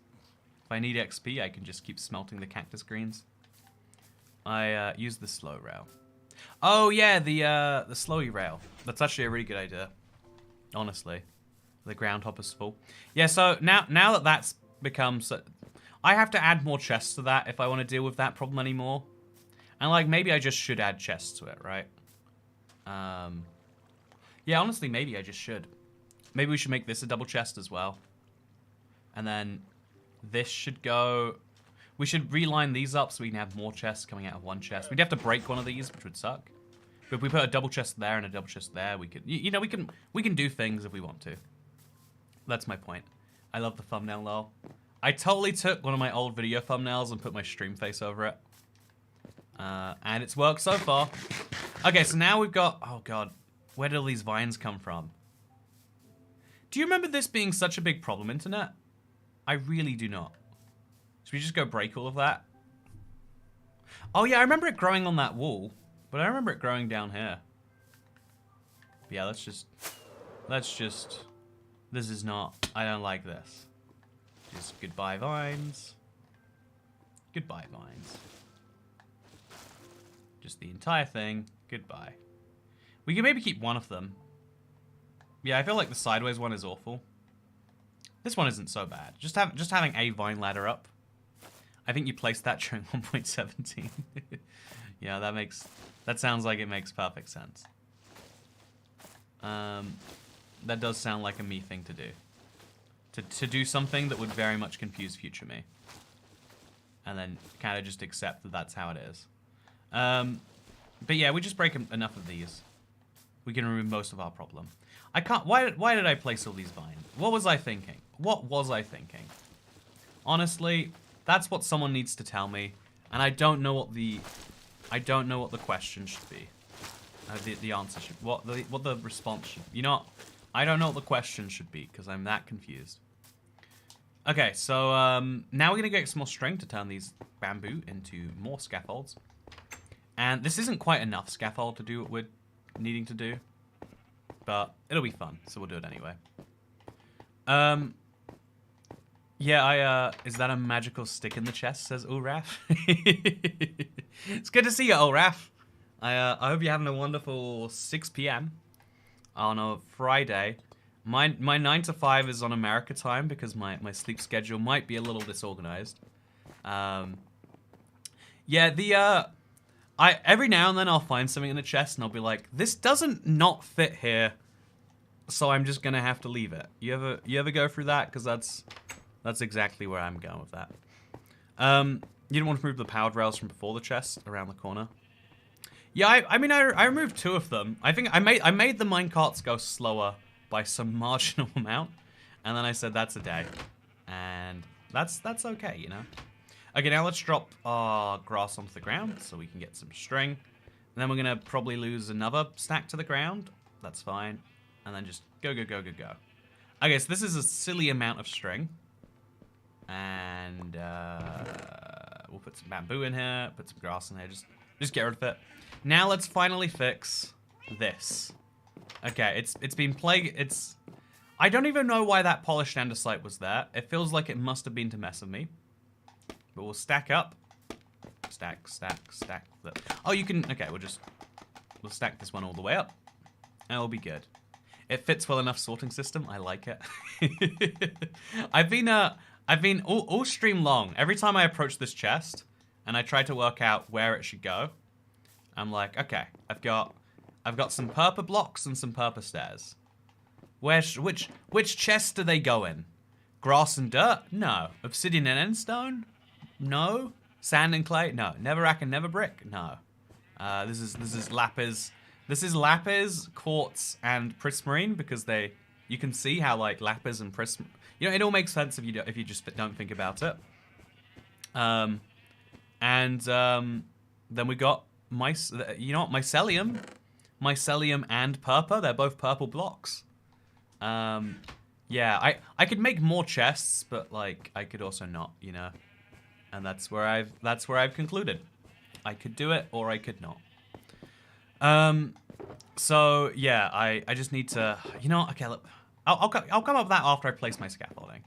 If I need XP, I can just keep smelting the cactus greens. I use the slow rail. Oh yeah, the slowy rail. That's actually a really good idea. Honestly, the ground hopper's full. Yeah, so now that that's become I have to add more chests to that if I want to deal with that problem anymore. And like maybe I just should add chests to it, right? Yeah, honestly, maybe I just should. Maybe we should make this a double chest as well. And then this should go... We should reline these up so we can have more chests coming out of one chest. We'd have to break one of these, which would suck. But if we put a double chest there and a double chest there, we could... You know, we can do things if we want to. That's my point. I love the thumbnail, lol. I totally took one of my old video thumbnails and put my stream face over it. And it's worked so far. Okay, so now we've got... Oh, God. Where did all these vines come from? Do you remember this being such a big problem, internet? I really do not. Should we just go break all of that? Oh, yeah, I remember it growing on that wall. But I remember it growing down here. Yeah, let's just... This is not... I don't like this. Just goodbye, vines. Goodbye, vines. Just the entire thing. Goodbye. We can maybe keep one of them. Yeah, I feel like the sideways one is awful. This one isn't so bad. Just having a vine ladder up. I think you placed that during 1.17. Yeah, that sounds like it makes perfect sense. That does sound like a me thing to do. To do something that would very much confuse future me. And then kind of just accept that that's how it is. But yeah, we just break enough of these. We can remove most of our problem. I can't... Why did I place all these vines? What was I thinking? What was I thinking? Honestly, that's what someone needs to tell me. And I don't know what the... I don't know what the question should be. The answer should... What the response should... You know... I don't know what the question should be, because I'm that confused. Okay, so now we're going to get some more string to turn these bamboo into more scaffolds. And this isn't quite enough scaffold to do what we're needing to do. But it'll be fun, so we'll do it anyway. Yeah, is that a magical stick in the chest, says Ulraf. It's good to see you, Ulraf. I hope you're having a wonderful 6 p.m. on a Friday. My 9 to 5 is on America time because my sleep schedule might be a little disorganized. Yeah, every now and then I'll find something in the chest and I'll be like, this doesn't not fit here, so I'm just gonna have to leave it. You ever go through that? Because that's exactly where I'm going with that. You didn't want to move the powered rails from before the chest around the corner. Yeah, I mean, I removed 2 of them. I think I made the minecarts go slower by some marginal amount, and then I said that's a day, and that's okay, you know. Okay, now let's drop our grass onto the ground so we can get some string, and then we're gonna probably lose another stack to the ground. That's fine, and then just go. Okay, so this is a silly amount of string, and we'll put some bamboo in here, put some grass in here, just get rid of it. Now let's finally fix this. Okay, it's been I don't even know why that polished andesite was there. It feels like it must have been to mess with me. But we'll stack up. Stack. Oh, you can... Okay, we'll stack this one all the way up. And it'll be good. It fits well enough sorting system. I like it. I've been all stream long. Every time I approach this chest and I try to work out where it should go, I'm like, okay, I've got some purple blocks and some purple stairs. Which chest do they go in? Grass and dirt? No. Obsidian and endstone? No. Sand and clay? No. Netherrack and nether brick? No. This is lapis. This is lapis, quartz, and prismarine because you can see how like lapis and prismarine. You know, it all makes sense if you just don't think about it. Then we got mycelium and purple. They're both purple blocks. Yeah, I could make more chests, but like I could also not, you know. And that's where I've concluded. I could do it or I could not. So yeah, I just need to, you know, okay, look, I'll come up with that after I place my scaffolding.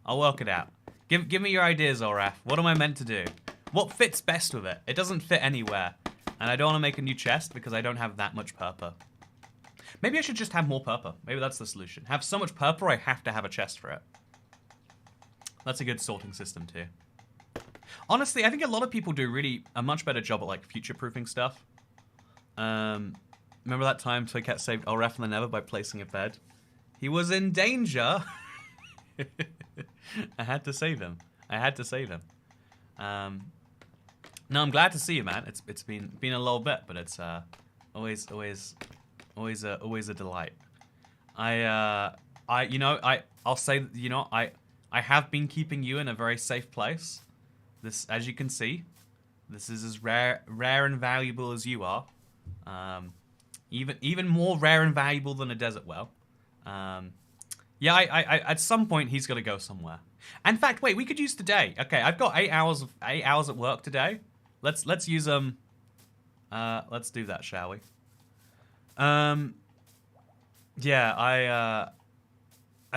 I'll work it out. Give me your ideas, Olraf. What am I meant to do? What fits best with it? It doesn't fit anywhere. And I don't want to make a new chest because I don't have that much purple. Maybe I should just have more purple. Maybe that's the solution. Have so much purple I have to have a chest for it. That's a good sorting system too. Honestly, I think a lot of people do a much better job at like future-proofing stuff. Remember that time Toy Cat saved Olref and the Never by placing a bed? He was in danger. I had to save him. I had to save him. No, I'm glad to see you, man. It's been a little bit, but it's always a delight. I'll say, you know, I have been keeping you in a very safe place. This, as you can see, this is as rare and valuable as you are. Even more rare and valuable than a desert well. Yeah, I at some point he's got to go somewhere. In fact, wait, we could use today. Okay, I've got 8 hours at work today. Let's use them. Let's do that, shall we? Yeah, I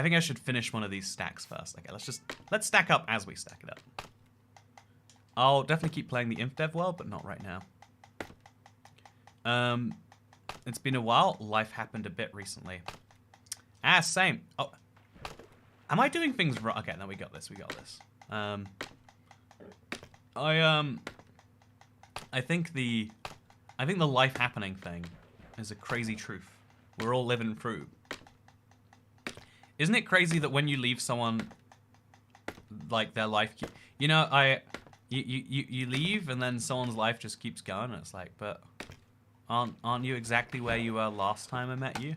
think I should finish one of these stacks first. Okay, let's stack up as we stack it up. I'll definitely keep playing the Imp Dev world, but not right now. It's been a while. Life happened a bit recently. Ah, same. Oh, am I doing things wrong? Okay, no, we got this. We got this. I think the life happening thing is a crazy truth. We're all living through. Isn't it crazy that when you leave someone, like their life, you know, you leave and then someone's life just keeps going. And it's like, but aren't you exactly where you were last time I met you?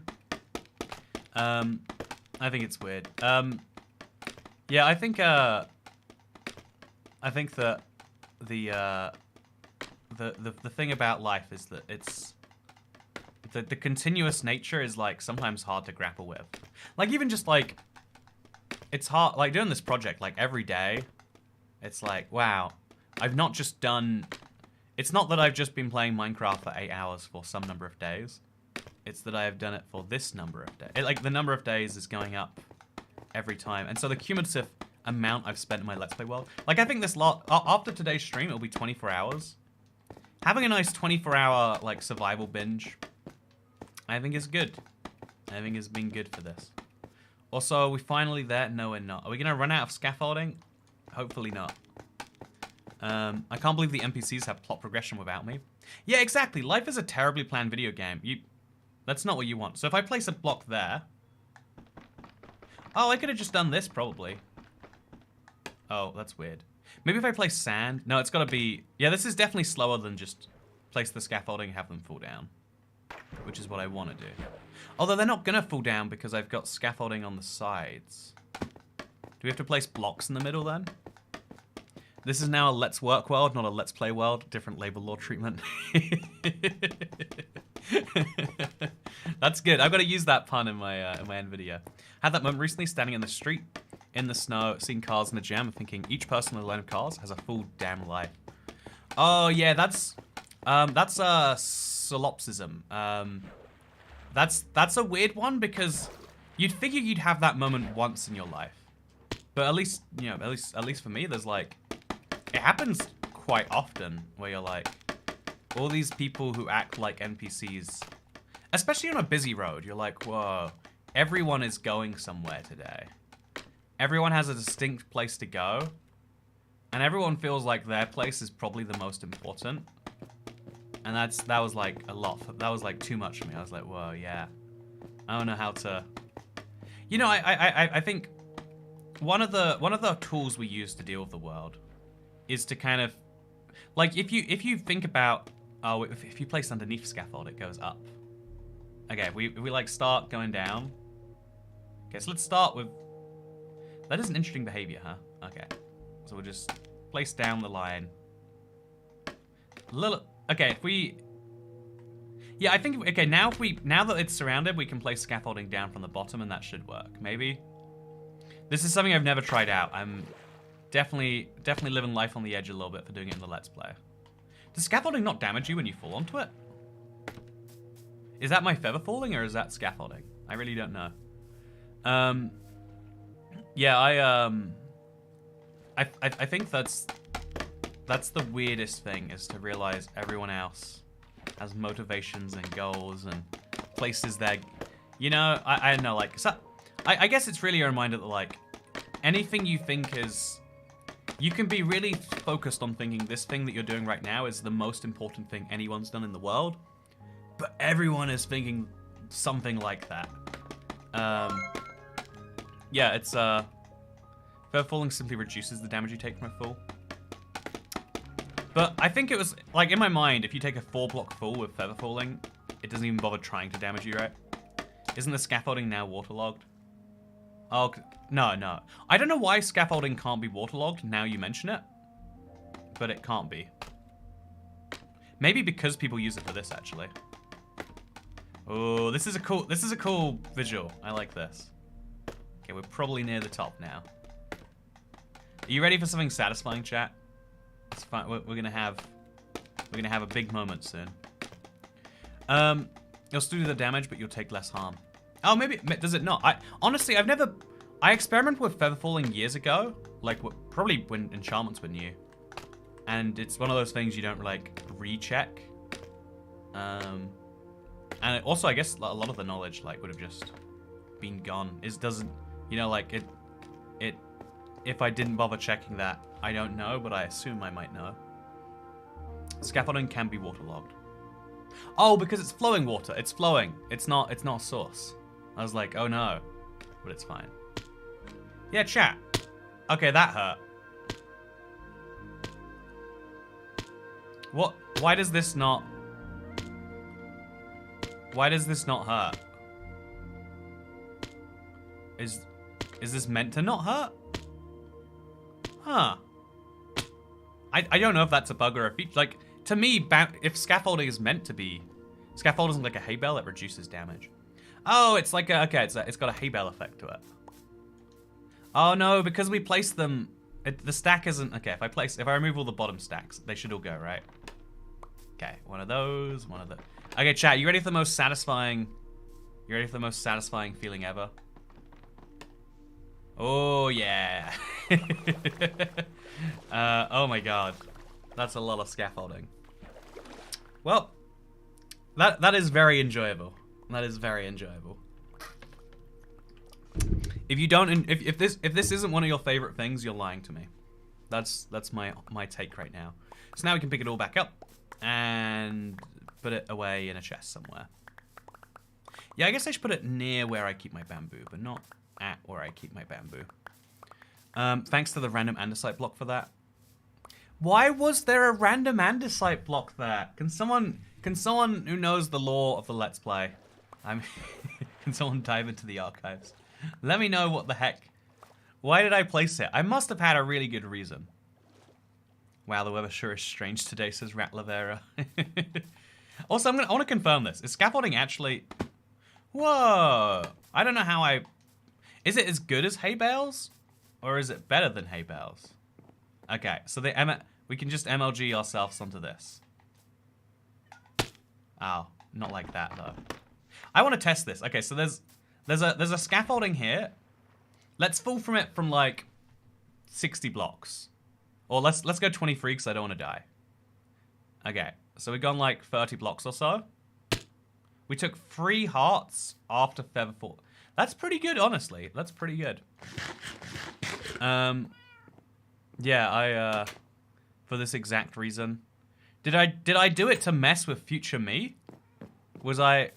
I think it's weird. Yeah, I think that the thing about life is that it's the continuous nature is like sometimes hard to grapple with. Like even just like it's hard like doing this project like every day. It's like, wow, I've not just done. It's not that I've just been playing Minecraft for 8 hours for some number of days. It's that I have done it for this number of days. Like the number of days is going up every time, and so the cumulative amount I've spent in my Let's Play world. Like I think this lot after today's stream, it'll be 24 hours. Having a nice 24-hour like survival binge, I think is good. I think has been good for this. Also, are we finally there? No, we're not. Are we gonna run out of scaffolding? Hopefully not. I can't believe the NPCs have plot progression without me. Yeah, exactly. Life is a terribly planned video game. That's not what you want. So if I place a block there... Oh, I could have just done this, probably. Oh, that's weird. Maybe if I place sand... No, it's got to be... Yeah, this is definitely slower than just place the scaffolding and have them fall down. Which is what I want to do. Although they're not going to fall down because I've got scaffolding on the sides. Do we have to place blocks in the middle then? This is now a Let's Work world, not a Let's Play world. Different labor law treatment. That's good. I've got to use that pun in my end video. Had that moment recently, standing in the street, in the snow, seeing cars in the jam, and thinking each person in the line of cars has a full damn life. Oh yeah, that's a solipsism. That's a weird one because you'd figure you'd have that moment once in your life, but at least you know, at least for me, there's like, it happens quite often where you're like, all these people who act like NPCs, especially on a busy road, you're like, whoa, everyone is going somewhere today. Everyone has a distinct place to go, and everyone feels like their place is probably the most important. And that was like a lot. That was like too much for me. I was like, whoa, yeah. I don't know how to. You know, I think one of the tools we use to deal with the world is to kind of, like, if you think about, oh, if you place underneath scaffold, it goes up. Okay, we like start going down. Okay, so let's start with. That is an interesting behavior, huh? Okay, so we'll just place down the line. Okay, if we. Yeah, I think, okay, now that it's surrounded, we can place scaffolding down from the bottom and that should work, maybe. This is something I've never tried out. I'm definitely living life on the edge a little bit for doing it in the Let's Play. Does scaffolding not damage you when you fall onto it? Is that my feather falling or is that scaffolding? I really don't know. Yeah, I think that's the weirdest thing, is to realize everyone else has motivations and goals and places that, you know, I don't know, like, so, I guess it's really a reminder that, like, anything you think is, you can be really focused on thinking this thing that you're doing right now is the most important thing anyone's done in the world, but everyone is thinking something like that. Yeah, it's feather falling simply reduces the damage you take from a fall. But I think it was like in my mind, if you take a 4-block fall with feather falling, it doesn't even bother trying to damage you, right? Isn't the scaffolding now waterlogged? Oh no. I don't know why scaffolding can't be waterlogged. Now you mention it, but it can't be. Maybe because people use it for this actually. Oh, this is a cool visual. I like this. Okay, we're probably near the top now. Are you ready for something satisfying, chat? It's fine. We're gonna have a big moment soon. You'll still do the damage, but you'll take less harm. Oh, maybe does it not? Honestly, I experimented with feather falling years ago, like probably when enchantments were new, and it's one of those things you don't like recheck. And also, I guess a lot of the knowledge like would have just been gone. Doesn't, you know, like it. If I didn't bother checking that, I don't know, but I assume I might know. Scaffolding can be waterlogged. Oh, because it's flowing water. It's flowing. It's not a source. I was like, oh no, but it's fine. Yeah, chat. Okay, that hurt. What? Why does this not hurt? Is this meant to not hurt? Huh. I don't know if that's a bug or a feature. Like, to me, if scaffolding is meant to be... Scaffolding is like a hay bale, it reduces damage. Oh, it's like a... Okay, it's got a hay bale effect to it. Oh no, because we placed them... the stack isn't... Okay, if I remove all the bottom stacks, they should all go, right? Okay, one of those, one of the... Okay, chat, you ready for the most satisfying... You ready for the most satisfying feeling ever? Oh, yeah. Oh my god. That's a lot of scaffolding. Well, that is very enjoyable. That is very enjoyable. If you don't, if this isn't one of your favorite things, you're lying to me. That's my take right now. So now we can pick it all back up and put it away in a chest somewhere. Yeah, I guess I should put it near where I keep my bamboo, but not at where I keep my bamboo. Thanks to the random andesite block for that. Why was there a random andesite block there? Can someone who knows the lore of the Let's Play, can someone dive into the archives? Let me know what the heck. Why did I place it? I must have had a really good reason. Wow, the weather sure is strange today, says Rat Lavera. Also, I want to confirm this. Is scaffolding actually... Whoa! I don't know how I... Is it as good as hay bales? Or is it better than hay bales? Okay, so we can just MLG ourselves onto this. Oh, not like that though. I want to test this. Okay, so there's a scaffolding here. Let's fall from it from like 60 blocks. Or let's go 23 because I don't want to die. Okay, so we've gone like 30 blocks or so. We took 3 hearts after Featherfall. That's pretty good, honestly. That's pretty good. Yeah, for this exact reason. Did I do it to mess with future me? Did I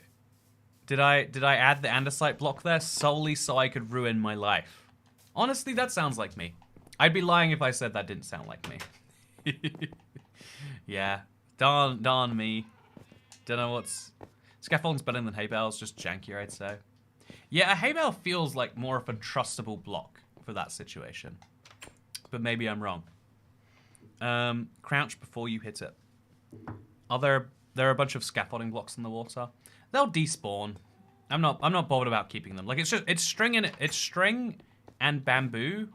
add the andesite block there solely so I could ruin my life? Honestly, that sounds like me. I'd be lying if I said that didn't sound like me. Yeah, darn me. Don't know what's... Scaffolding's better than hay bales, just jankier, I'd say. Yeah, a hay bale feels like more of a trustable block for that situation. But maybe I'm wrong. Crouch before you hit it. There are a bunch of scaffolding blocks in the water. They'll despawn. I'm not bothered about keeping them. Like it's string and bamboo,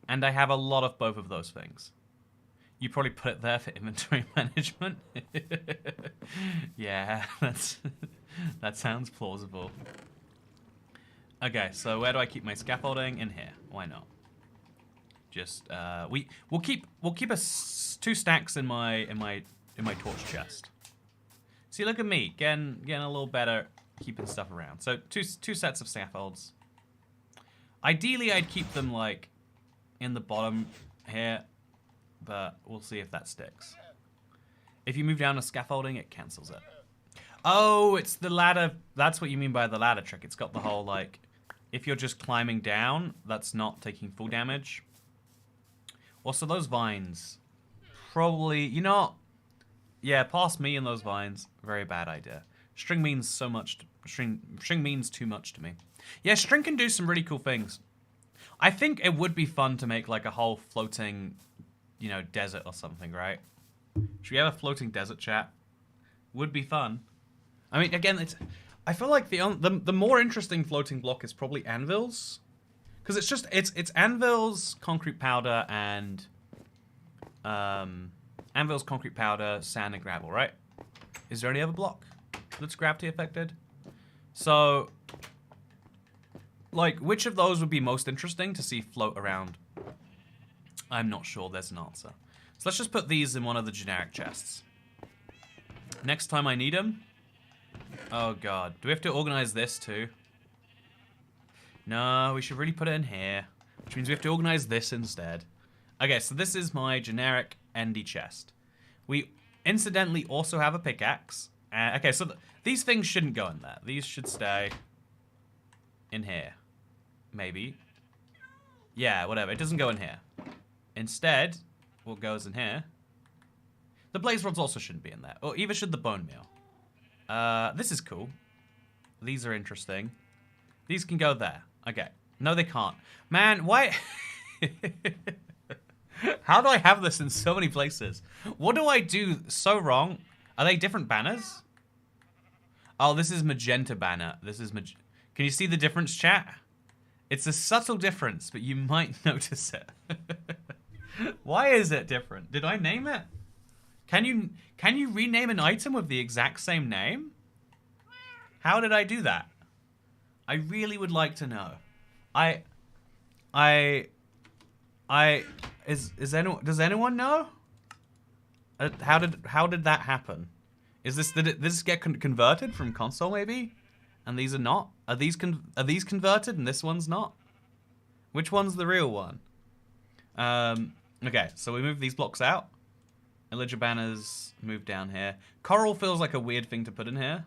and I have a lot of both of those things. You probably put it there for inventory management. Yeah, that sounds plausible. Okay, so where do I keep my scaffolding? In here. Why not? Just we'll keep 2 stacks in my torch chest. See, look at me getting a little better keeping stuff around. So two sets of scaffolds. Ideally, I'd keep them like in the bottom here, but we'll see if that sticks. If you move down to scaffolding, it cancels it. Oh, it's the ladder. That's what you mean by the ladder trick. It's got the whole, like, if you're just climbing down, that's not taking full damage. Also, those vines. Probably, you know, yeah, past me and those vines. Very bad idea. String means so much. String means too much to me. Yeah, string can do some really cool things. I think it would be fun to make like a whole floating, you know, desert or something, right? Should we have a floating desert, chat? Would be fun. I mean, again, I feel like the more interesting floating block is probably anvils, because it's just it's anvils, concrete powder, and anvils, concrete powder, sand, and gravel, right? Is there any other block that's gravity affected? So, like, which of those would be most interesting to see float around? I'm not sure there's an answer. So let's just put these in one of the generic chests. Next time I need them. Oh god. Do we have to organize this too? No, we should really put it in here. Which means we have to organize this instead. Okay, so this is my generic endy chest. We incidentally also have a pickaxe. Okay, so these things shouldn't go in there. These should stay in here. Maybe. Yeah, whatever. It doesn't go in here. Instead, what goes in here? The blaze rods also shouldn't be in there. Or either should the bone meal. This is cool. These are interesting. These can go there. Okay. No, they can't. Man, why? How do I have this in so many places? What do I do so wrong? Are they different banners? Oh, this is magenta banner. This is Can you see the difference, chat? It's a subtle difference, but you might notice it. Why is it different? Did I name it? Can you rename an item with the exact same name? How did I do that? I really would like to know. Does anyone know? How did that happen? Did this get converted from console maybe? And these are not? Are these converted and this one's not? Which one's the real one? Okay, so we move these blocks out. Illager banners move down here. Coral feels like a weird thing to put in here,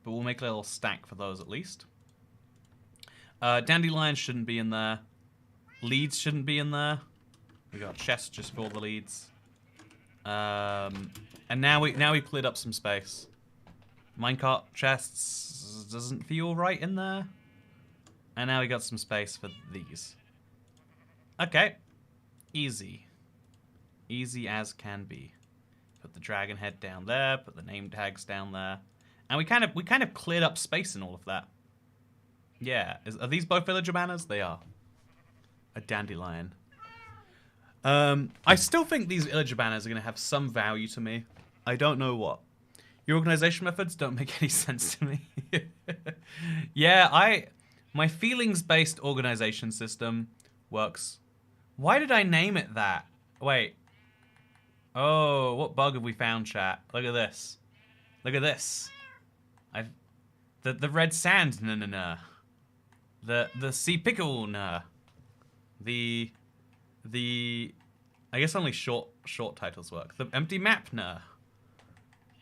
but we'll make a little stack for those at least. Dandelions shouldn't be in there. Leads shouldn't be in there. We got chests just for all the leads. And now we cleared up some space. Minecart chests doesn't feel right in there. And now we got some space for these. Okay. Easy. Easy as can be. Put the dragon head down there, put the name tags down there. And we kind of cleared up space in all of that. Yeah. Are these both villager banners? They are. A dandelion. I still think these villager banners are going to have some value to me. I don't know what. Your organization methods don't make any sense to me. Yeah, my feelings-based organization system works. Why did I name it that? Wait. Oh, what bug have we found, chat? Look at this. Look at this. The red sand, no. The sea pickle, no. The I guess only short titles work. The empty map, no.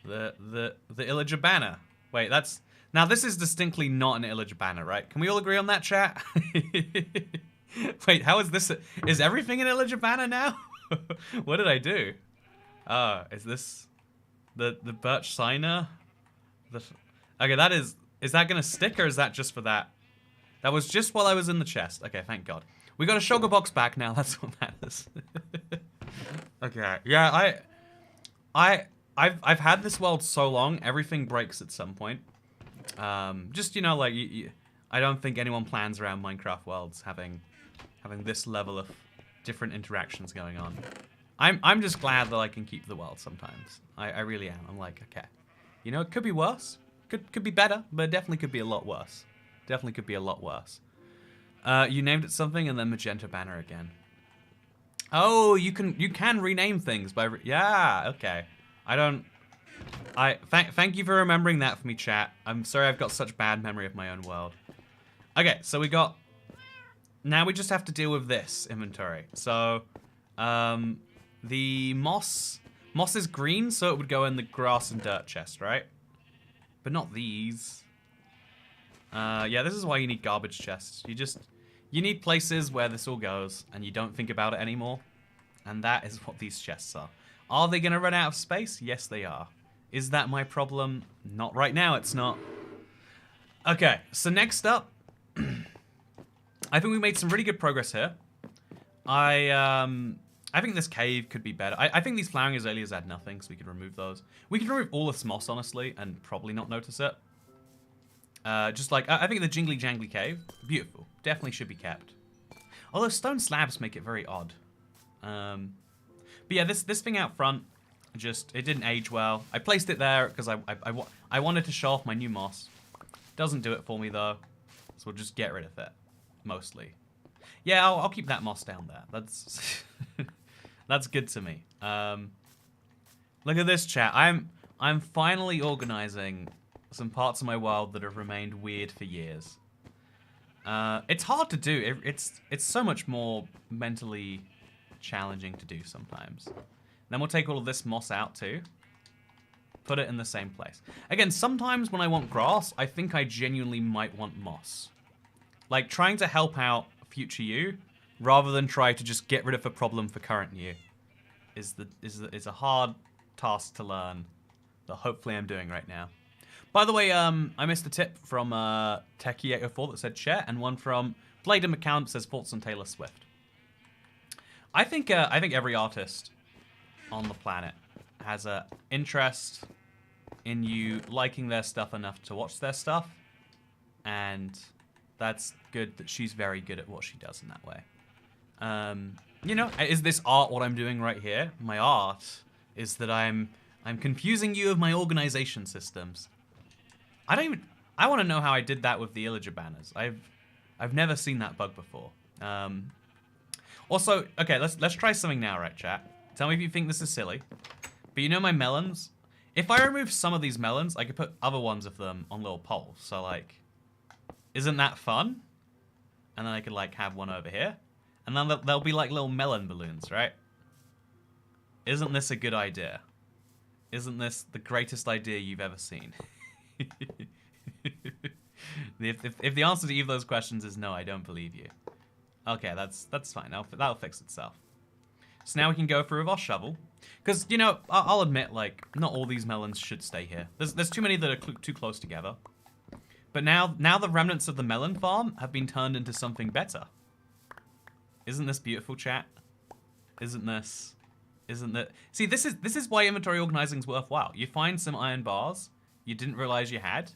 The Illager banner. Wait, now this is distinctly not an Illager banner, right? Can we all agree on that, chat? Wait, how is this? Is everything an Illager banner now? What did I do? Is this the birch signer? Okay, is that gonna stick or is that just for that? That was just while I was in the chest. Okay, thank God. We got a sugar box back now. That's what matters. Okay, yeah, I've had this world so long, everything breaks at some point. Just, you know, like, I don't think anyone plans around Minecraft worlds having this level of different interactions going on. I'm just glad that I can keep the world sometimes. I really am. I'm like, okay. You know, it could be worse. Could be better, but it definitely could be a lot worse. Definitely could be a lot worse. You named it something and then magenta banner again. Oh, you can rename things by yeah, okay. Thank you for remembering that for me, chat. I'm sorry I've got such bad memory of my own world. Okay, so now we just have to deal with this inventory. So, the moss is green, so it would go in the grass and dirt chest, right? But not these. Yeah, this is why you need garbage chests. You need places where this all goes, and you don't think about it anymore. And that is what these chests are. Are they going to run out of space? Yes, they are. Is that my problem? Not right now, it's not. Okay, so next up, I think we made some really good progress here. I think this cave could be better. I think these flowering azaleas add nothing, so we could remove those. We could remove all this moss, honestly, and probably not notice it. Just like, I think the jingly jangly cave, beautiful. Definitely should be kept. Although stone slabs make it very odd. But yeah, this thing out front, it didn't age well. I placed it there because I wanted to show off my new moss. Doesn't do it for me though, so we'll just get rid of it, mostly. Yeah, I'll keep that moss down there. That's that's good to me. Look at this, chat. I'm finally organizing some parts of my world that have remained weird for years. It's hard to do. It's so much more mentally challenging to do sometimes. Then we'll take all of this moss out too. Put it in the same place. Again, sometimes when I want grass, I think I genuinely might want moss. Like trying to help out future you, rather than try to just get rid of a problem for current you, is a hard task to learn. That hopefully I'm doing right now. By the way, I missed a tip from Techie804 that said share, and one from Blade and McCallum that says thoughts on Taylor Swift. I think every artist on the planet has an interest in you liking their stuff enough to watch their stuff, and that's good that she's very good at what she does in that way. You know, is this art what I'm doing right here? My art is that I'm confusing you of my organization systems. I want to know how I did that with the Illager banners. I've never seen that bug before. Also, okay, let's try something now, right, chat? Tell me if you think this is silly. But you know my melons? If I remove some of these melons, I could put other ones of them on little poles. So like, isn't that fun? And then I could like have one over here. And then there'll be like little melon balloons, right? Isn't this a good idea? Isn't this the greatest idea you've ever seen? If the answer to either of those questions is no, I don't believe you. Okay, that's fine. That'll fix itself. So now we can go through with our shovel. Because, you know, I'll admit, like, not all these melons should stay here. There's too many that are too close together. But now the remnants of the melon farm have been turned into something better. Isn't this beautiful, chat? Isn't that... See, this is why inventory organizing is worthwhile. You find some iron bars you didn't realize you had,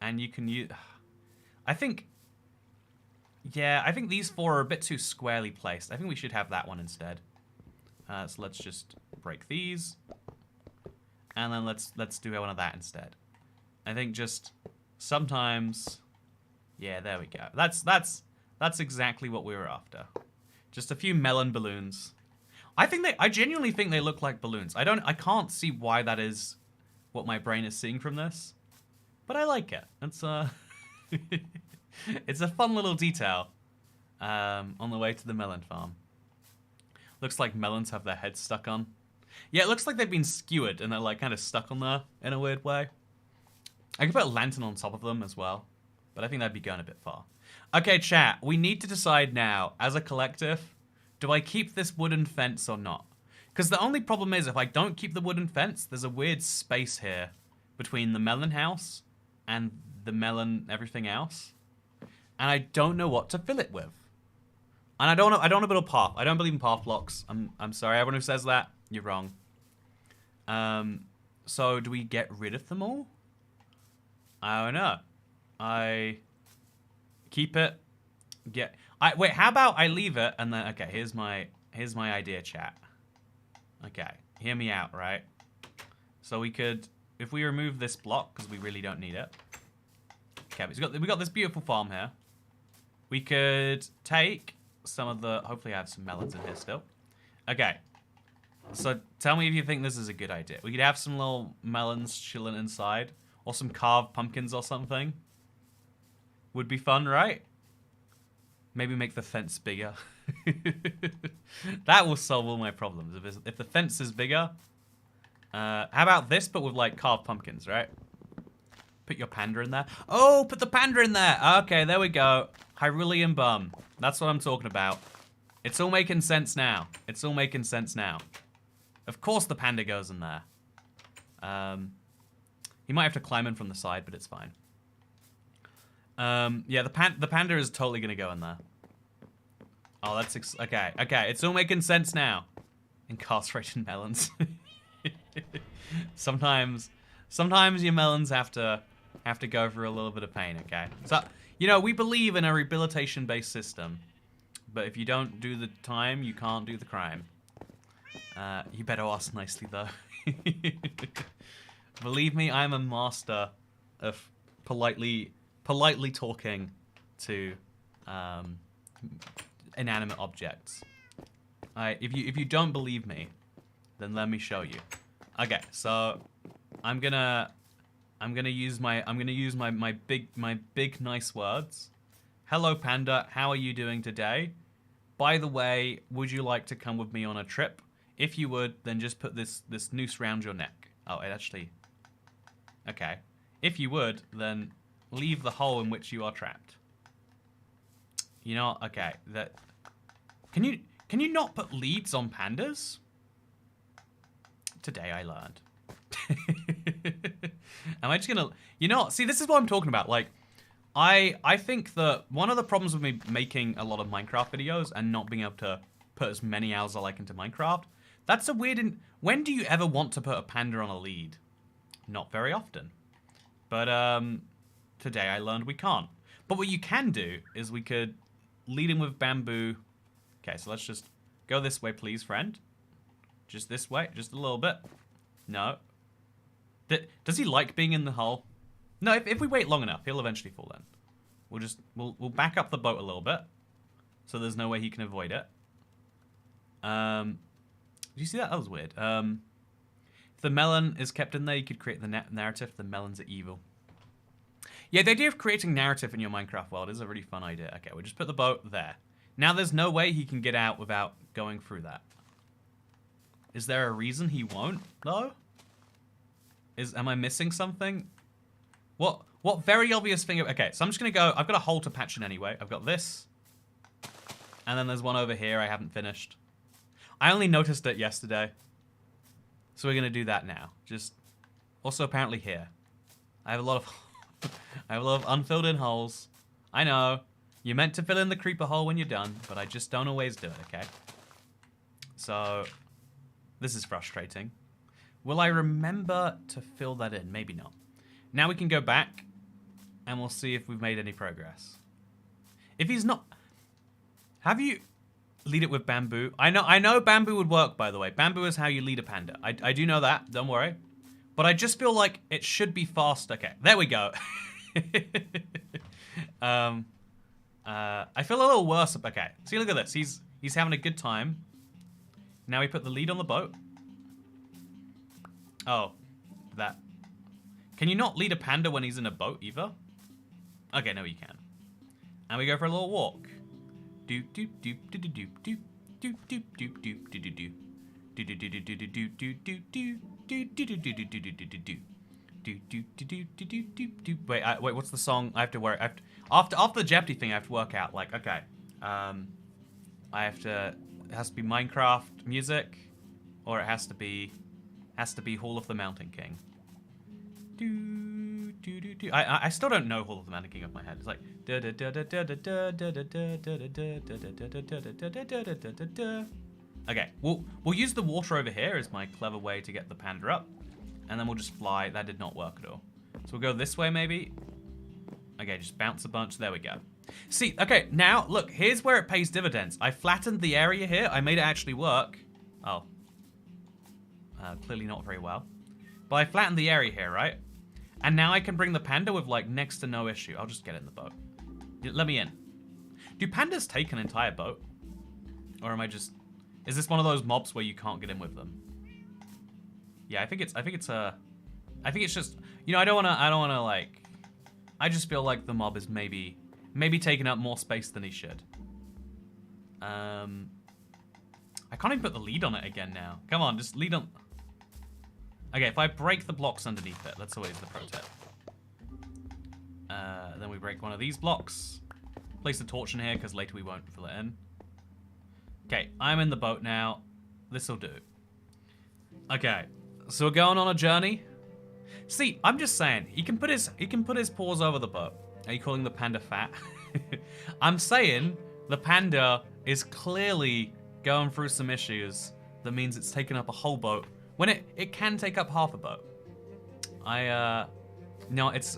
and you can use... I think these four are a bit too squarely placed. I think we should have that one instead. So let's just break these, and then let's do one of that instead. I think just sometimes, yeah, there we go. That's exactly what we were after. Just a few melon balloons. I genuinely think they look like balloons. I can't see why that is what my brain is seeing from this, but I like it. It's it's a fun little detail on the way to the melon farm. Looks like melons have their heads stuck on. Yeah, it looks like they've been skewered and they're like kind of stuck on there in a weird way. I could put a lantern on top of them as well, but I think that'd be going a bit far. Okay, chat, we need to decide now, as a collective, do I keep this wooden fence or not? Because the only problem is, if I don't keep the wooden fence, there's a weird space here between the melon house and the melon everything else. And I don't know what to fill it with. And I don't know build a path. I don't believe in path blocks. I'm sorry, everyone who says that, you're wrong. So do we get rid of them all? I don't know. I keep it. Wait, how about I leave it and then okay, here's my idea, chat. Okay, hear me out, right? So we could, if we remove this block because we really don't need it. Okay, we got this beautiful farm here. We could take some of the, hopefully I have some melons in here still. Okay, so tell me if you think this is a good idea. We could have some little melons chilling inside, or some carved pumpkins or something. Would be fun, right? Maybe make the fence bigger. That will solve all my problems. If the fence is bigger, how about this but with like carved pumpkins, right? Put your panda in there. Oh, put the panda in there. Okay, there we go. Hyrulean bum. That's what I'm talking about. It's all making sense now. It's all making sense now. Of course the panda goes in there. He might have to climb in from the side, but it's fine. Yeah, the panda is totally gonna go in there. Oh, that's okay. Okay, it's all making sense now. Incarcerated melons. Sometimes your melons have to go through a little bit of pain. Okay, so you know we believe in a rehabilitation-based system, but if you don't do the time, you can't do the crime. You better ask nicely though. Believe me, I'm a master of politely talking to inanimate objects. If you don't believe me, then let me show you. Okay, so I'm gonna use my big nice words. Hello panda, how are you doing today? By the way, would you like to come with me on a trip? If you would, then just put this noose around your neck. Oh, it actually. Okay. If you would, then leave the hole in which you are trapped. You know, okay. That. Can you not put leads on pandas? Today I learned. Am I just gonna? You know, see, this is what I'm talking about. Like, I think that one of the problems with me making a lot of Minecraft videos and not being able to put as many hours as I like into Minecraft, that's a weird. When do you ever want to put a panda on a lead? Not very often. But today I learned we can't. But what you can do is we could lead him with bamboo. Okay, so let's just go this way, please, friend. Just this way, just a little bit. No. Does he like being in the hole? No, if we wait long enough, he'll eventually fall in. We'll back up the boat a little bit, so there's no way he can avoid it. Did you see that? That was weird. If the melon is kept in there, you could create the narrative. The melons are evil. Yeah, the idea of creating narrative in your Minecraft world is a really fun idea. Okay, we'll just put the boat there. Now there's no way he can get out without going through that. Is there a reason he won't, though? Am I missing something? What very obvious thing? Okay, so I'm just gonna go. I've got a hole to patch in anyway. I've got this. And then there's one over here I haven't finished. I only noticed it yesterday. So we're gonna do that now. Just also apparently here. I have a lot of unfilled in holes. I know. You're meant to fill in the creeper hole when you're done, but I just don't always do it, okay? So this is frustrating. Will I remember to fill that in? Maybe not. Now we can go back and we'll see if we've made any progress. If he's not, have you lead it with bamboo? I know bamboo would work, by the way. Bamboo is how you lead a panda. I do know that, don't worry. But I just feel like it should be fast. Okay, there we go. I feel a little worse. Okay, see, look at this. He's having a good time. Now we put the lead on the boat. Oh, that. Can you not lead a panda when he's in a boat either? Okay, no, you can. And we go for a little walk. Do do do do do do do do do do do do do do. Do do do do do do do do do do do do do do do do do do do. Do do do do do do do do. Wait, what's the song? I have to work. After the Jeopardy thing, I have to work out. Like, okay, I have to. It has to be Minecraft music, or it has to be Hall of the Mountain King. Do do do do. I still don't know Hall of the Mountain King off my head. It's like da da da da da da da da da da da da. Okay, we'll use the water over here as my clever way to get the panda up. And then we'll just fly. That did not work at all. So we'll go this way, maybe. Okay, just bounce a bunch. There we go. See, okay, now, look. Here's where it pays dividends. I flattened the area here. I made it actually work. Oh. Clearly not very well. But I flattened the area here, right? And now I can bring the panda with, like, next to no issue. I'll just get in the boat. Let me in. Do pandas take an entire boat? Or am I just... Is this one of those mobs where you can't get in with them? Yeah, I think it's just, you know, I don't wanna like, I just feel like the mob is maybe taking up more space than he should. I can't even put the lead on it again now. Come on, just lead on. Okay, if I break the blocks underneath it, that's always the pro tip. Then we break one of these blocks. Place the torch in here, because later we won't fill it in. Okay, I'm in the boat now. This'll do. Okay, so we're going on a journey. See, I'm just saying, he can put his paws over the boat. Are you calling the panda fat? I'm saying the panda is clearly going through some issues that means it's taken up a whole boat when it can take up half a boat. No, it's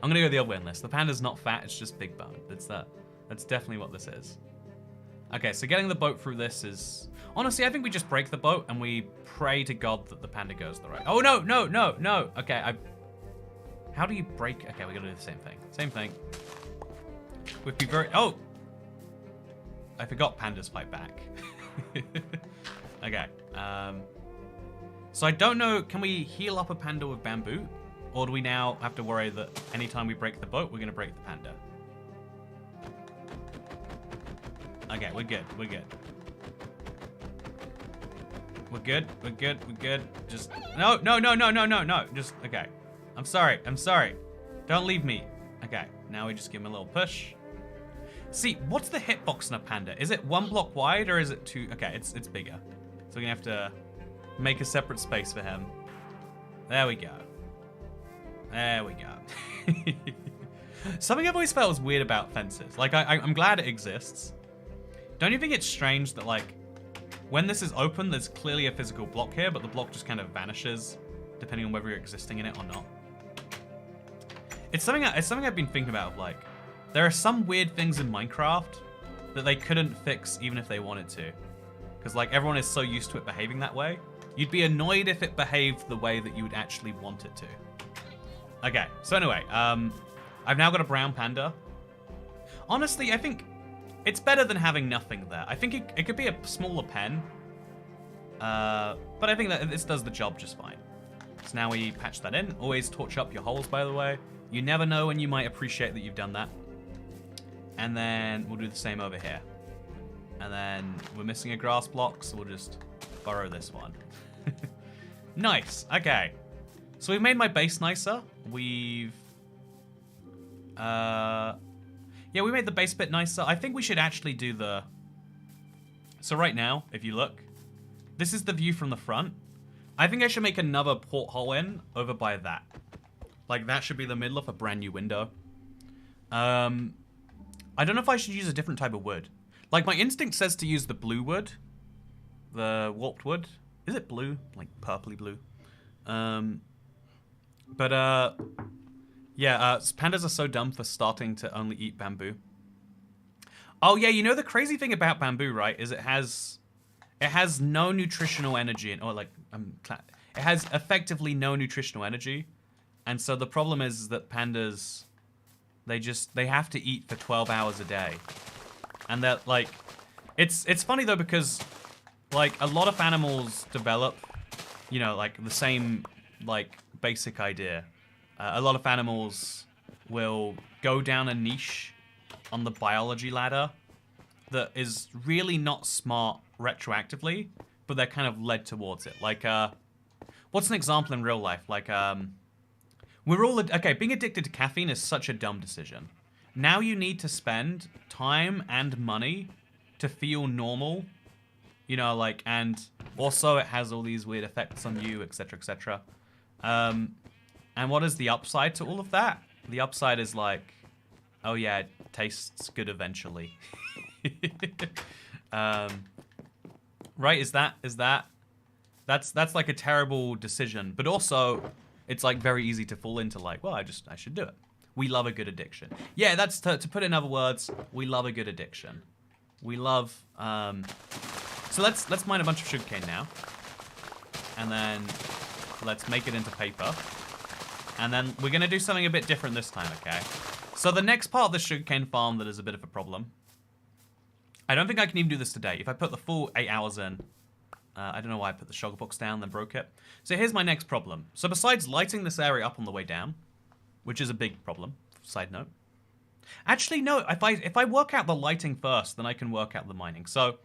I'm gonna go the other way on this. The panda's not fat, it's just big boned. That's definitely what this is. Okay, so getting the boat through this is... Honestly, I think we just break the boat and we pray to God that the panda goes the right... Oh, no, no, no, no. Okay, how do you break... Okay, we gotta do the same thing. Same thing. We'd be very... Oh! I forgot pandas fight back. Okay. So I don't know, can we heal up a panda with bamboo? Or do we now have to worry that anytime we break the boat, we're gonna break the panda? Okay, we're good, we're good. We're good, we're good, we're good. Just, no, no, no, no, no, no, no. Just, okay. I'm sorry, I'm sorry. Don't leave me. Okay, now we just give him a little push. See, what's the hitbox in a panda? Is it 1 block wide or is it 2? Okay, it's bigger. So we're gonna have to make a separate space for him. There we go. There we go. Something I've always felt was weird about fences. Like, I'm glad it exists. Don't you think it's strange that, like, when this is open, there's clearly a physical block here, but the block just kind of vanishes, depending on whether you're existing in it or not? It's something I've been thinking about, like, there are some weird things in Minecraft that they couldn't fix even if they wanted to. Because, like, everyone is so used to it behaving that way. You'd be annoyed if it behaved the way that you would actually want it to. Okay, so anyway, I've now got a brown panda. Honestly, I think it's better than having nothing there. I think it could be a smaller pen. But I think that this does the job just fine. So now we patch that in. Always torch up your holes, by the way. You never know when you might appreciate that you've done that. And then we'll do the same over here. And then we're missing a grass block, so we'll just borrow this one. Nice, okay. So we've made my base nicer. We've... Yeah, we made the base bit nicer. I think we should actually do the... So right now, if you look, this is the view from the front. I think I should make another porthole in over by that. Like, that should be the middle of a brand new window. I don't know if I should use a different type of wood. Like, my instinct says to use the blue wood. The warped wood. Is it blue? Like, purpley blue. Yeah, pandas are so dumb for starting to only eat bamboo. Oh yeah, you know the crazy thing about bamboo, right? Is it has no nutritional energy, it has effectively no nutritional energy, and so the problem is that pandas, they have to eat for 12 hours a day, and that like, it's funny though because like a lot of animals develop, you know, like the same like basic idea. A lot of animals will go down a niche on the biology ladder that is really not smart retroactively, but they're kind of led towards it. Like, what's an example in real life? Like, we're all... Okay, being addicted to caffeine is such a dumb decision. Now you need to spend time and money to feel normal. You know, like, and also it has all these weird effects on you, etc., etc. And what is the upside to all of that? The upside is like, oh yeah, it tastes good eventually. Right? That's like a terrible decision. But also, it's like very easy to fall into like, well, I should do it. We love a good addiction. Yeah, that's to put it in other words, we love a good addiction. We love. So let's mine a bunch of sugarcane now, and then let's make it into paper. And then we're going to do something a bit different this time, okay? So the next part of the sugarcane farm that is a bit of a problem. I don't think I can even do this today. If I put the full 8 hours in, I don't know why I put the sugar box down, then broke it. So here's my next problem. So besides lighting this area up on the way down, which is a big problem, side note. Actually, no, if I work out the lighting first, then I can work out the mining. So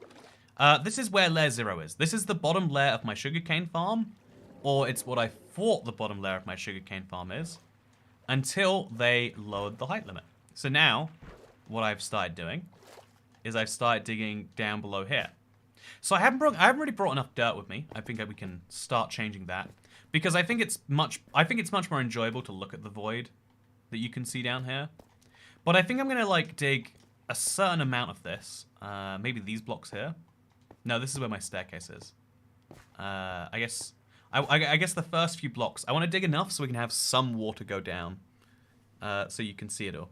this is where layer 0 is. This is the bottom layer of my sugarcane farm. Or it's what I thought the bottom layer of my sugarcane farm is. until they lowered the height limit. So now, what I've started doing is I've started digging down below here. So I haven't really brought enough dirt with me. I think that we can start changing that because I think it's much more enjoyable to look at the void that you can see down here. But I think I'm gonna like dig a certain amount of this. Maybe these blocks here. No, this is where my staircase is. I guess the first few blocks I want to dig enough so we can have some water go down, so you can see it all.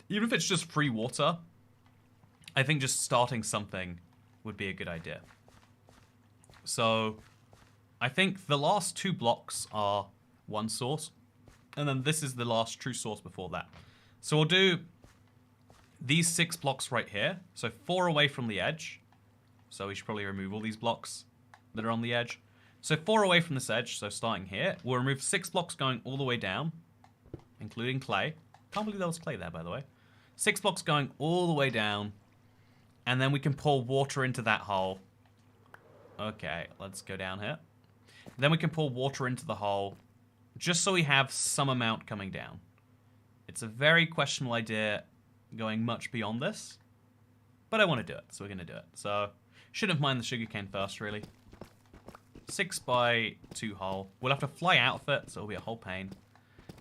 Even if it's just free water, I think just starting something would be a good idea. So I think the last 2 blocks are one source, and then this is the last true source before that. So we'll do these 6 blocks right here, so 4 away from the edge. So we should probably remove all these blocks that are on the edge. So 4 away from this edge, so starting here, we'll remove 6 blocks going all the way down, including clay. Can't believe there was clay there, by the way. 6 blocks going all the way down, and then we can pour water into that hole. Okay, let's go down here. Then we can pour water into the hole, just so we have some amount coming down. It's a very questionable idea going much beyond this, but I want to do it, so we're going to do it. So, shouldn't have mined the sugarcane first, really. 6 by 2 hole. We'll have to fly out of it, so it'll be a whole pain.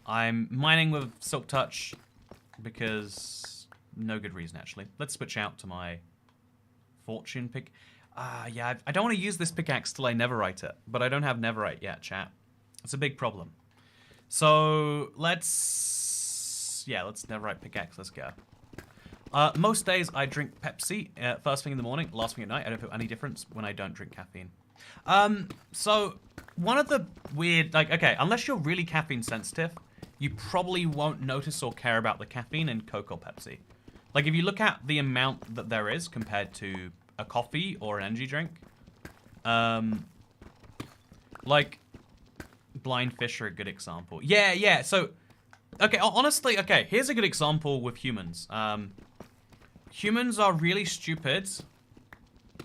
I'm mining with Silk Touch because no good reason, actually. Let's switch out to my fortune pick. Yeah, I don't want to use this pickaxe till I netherite it, but I don't have netherite yet, chat. It's a big problem. So let's netherite pickaxe. Let's go. Most days I drink Pepsi first thing in the morning, last thing at night. I don't feel any difference when I don't drink caffeine. So one of the weird, like, okay, unless you're really caffeine sensitive, you probably won't notice or care about the caffeine in Coke or Pepsi. Like, if you look at the amount that there is compared to a coffee or an energy drink, like, blind fish are a good example. Yeah, so, okay, honestly, okay, here's a good example with humans. Humans are really stupid.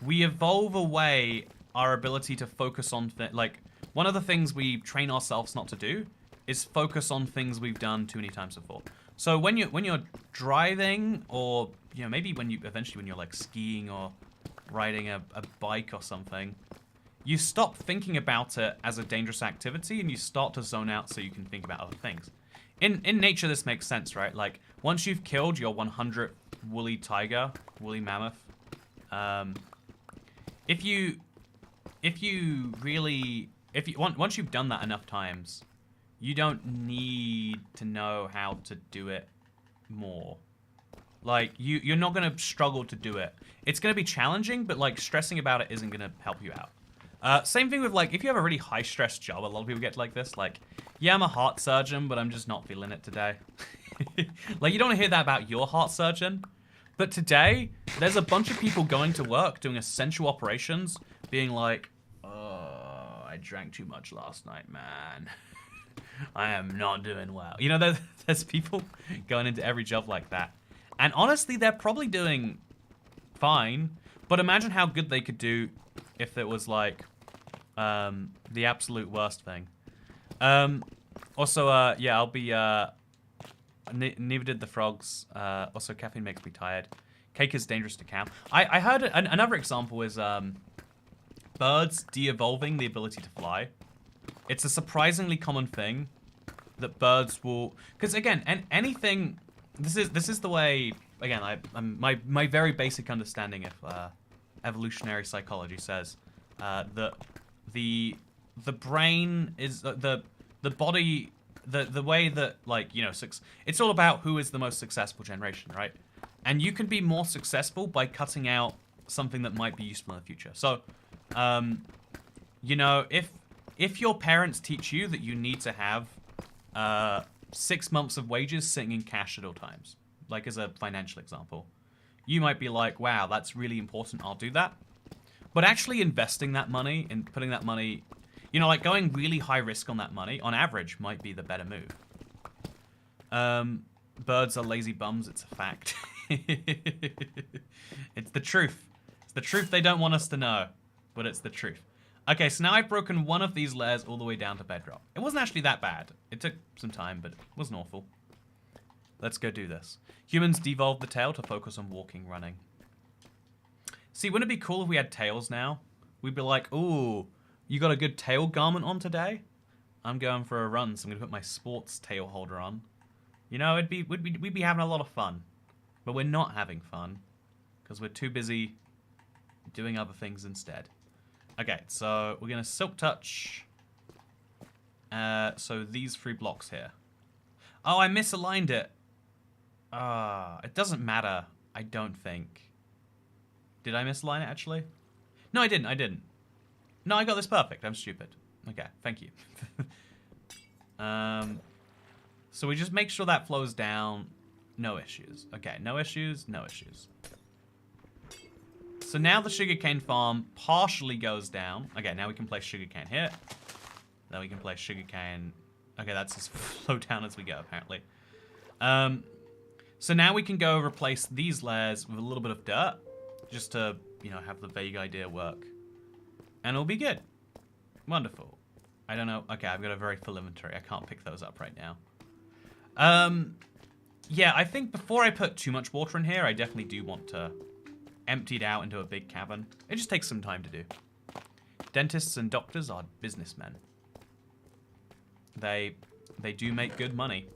We evolve away our ability to focus on, like, one of the things we train ourselves not to do is focus on things we've done too many times before. So when you're driving, or, you know, maybe when you're like skiing or riding a bike or something, you stop thinking about it as a dangerous activity and you start to zone out so you can think about other things. In nature, this makes sense, right? Like, once you've killed your 100th woolly mammoth, once you've done that enough times, you don't need to know how to do it more. Like, you're not gonna struggle to do it. It's gonna be challenging, but like stressing about it isn't gonna help you out. Same thing with, like, if you have a really high stress job, a lot of people get like this, like, yeah, I'm a heart surgeon, but I'm just not feeling it today. Like, you don't wanna hear that about your heart surgeon, but today, there's a bunch of people going to work, doing essential operations, being like, oh, I drank too much last night, man. I am not doing well. You know, there's people going into every job like that. And honestly, they're probably doing fine, but imagine how good they could do if it was like the absolute worst thing. Also, yeah, I'll be, neither did the frogs. Also, caffeine makes me tired. Cake is dangerous to cow. I heard another example is birds de-evolving the ability to fly. It's a surprisingly common thing that birds will, because again, anything. This is the way. Again, my very basic understanding of evolutionary psychology says that the brain is the body, the way that, like, you know, it's all about who is the most successful generation, right? And you can be more successful by cutting out something that might be useful in the future. So, you know, if your parents teach you that you need to have 6 months of wages sitting in cash at all times, like as a financial example, you might be like, wow, that's really important, I'll do that. But actually investing that money and putting that money, you know, like going really high risk on that money, on average, might be the better move. Birds are lazy bums, it's a fact. It's the truth. It's the truth they don't want us to know, but it's the truth. Okay, so now I've broken one of these layers all the way down to bedrock. It wasn't actually that bad. It took some time, but it wasn't awful. Let's go do this. Humans devolved the tail to focus on walking, running. See, wouldn't it be cool if we had tails now? We'd be like, ooh, you got a good tail garment on today? I'm going for a run, so I'm going to put my sports tail holder on. You know, we'd be having a lot of fun. But we're not having fun, because we're too busy doing other things instead. Okay, so we're going to Silk Touch. So these 3 blocks here. Oh, I misaligned it. It doesn't matter, I don't think. Did I misalign it, actually? No, I didn't. No, I got this perfect. I'm stupid. Okay, thank you. So we just make sure that flows down. No issues. Okay, no issues, no issues. So now the sugarcane farm partially goes down. Okay, now we can place sugarcane here. Then we can place sugarcane. Okay, that's as low down as we go, apparently. So now we can go replace these layers with a little bit of dirt, just to, you know, have the vague idea work. And it'll be good. Wonderful. I don't know. Okay, I've got a very full inventory. I can't pick those up right now. Yeah, I think before I put too much water in here, I definitely do want to empty it out into a big cavern. It just takes some time to do. Dentists and doctors are businessmen. They do make good money.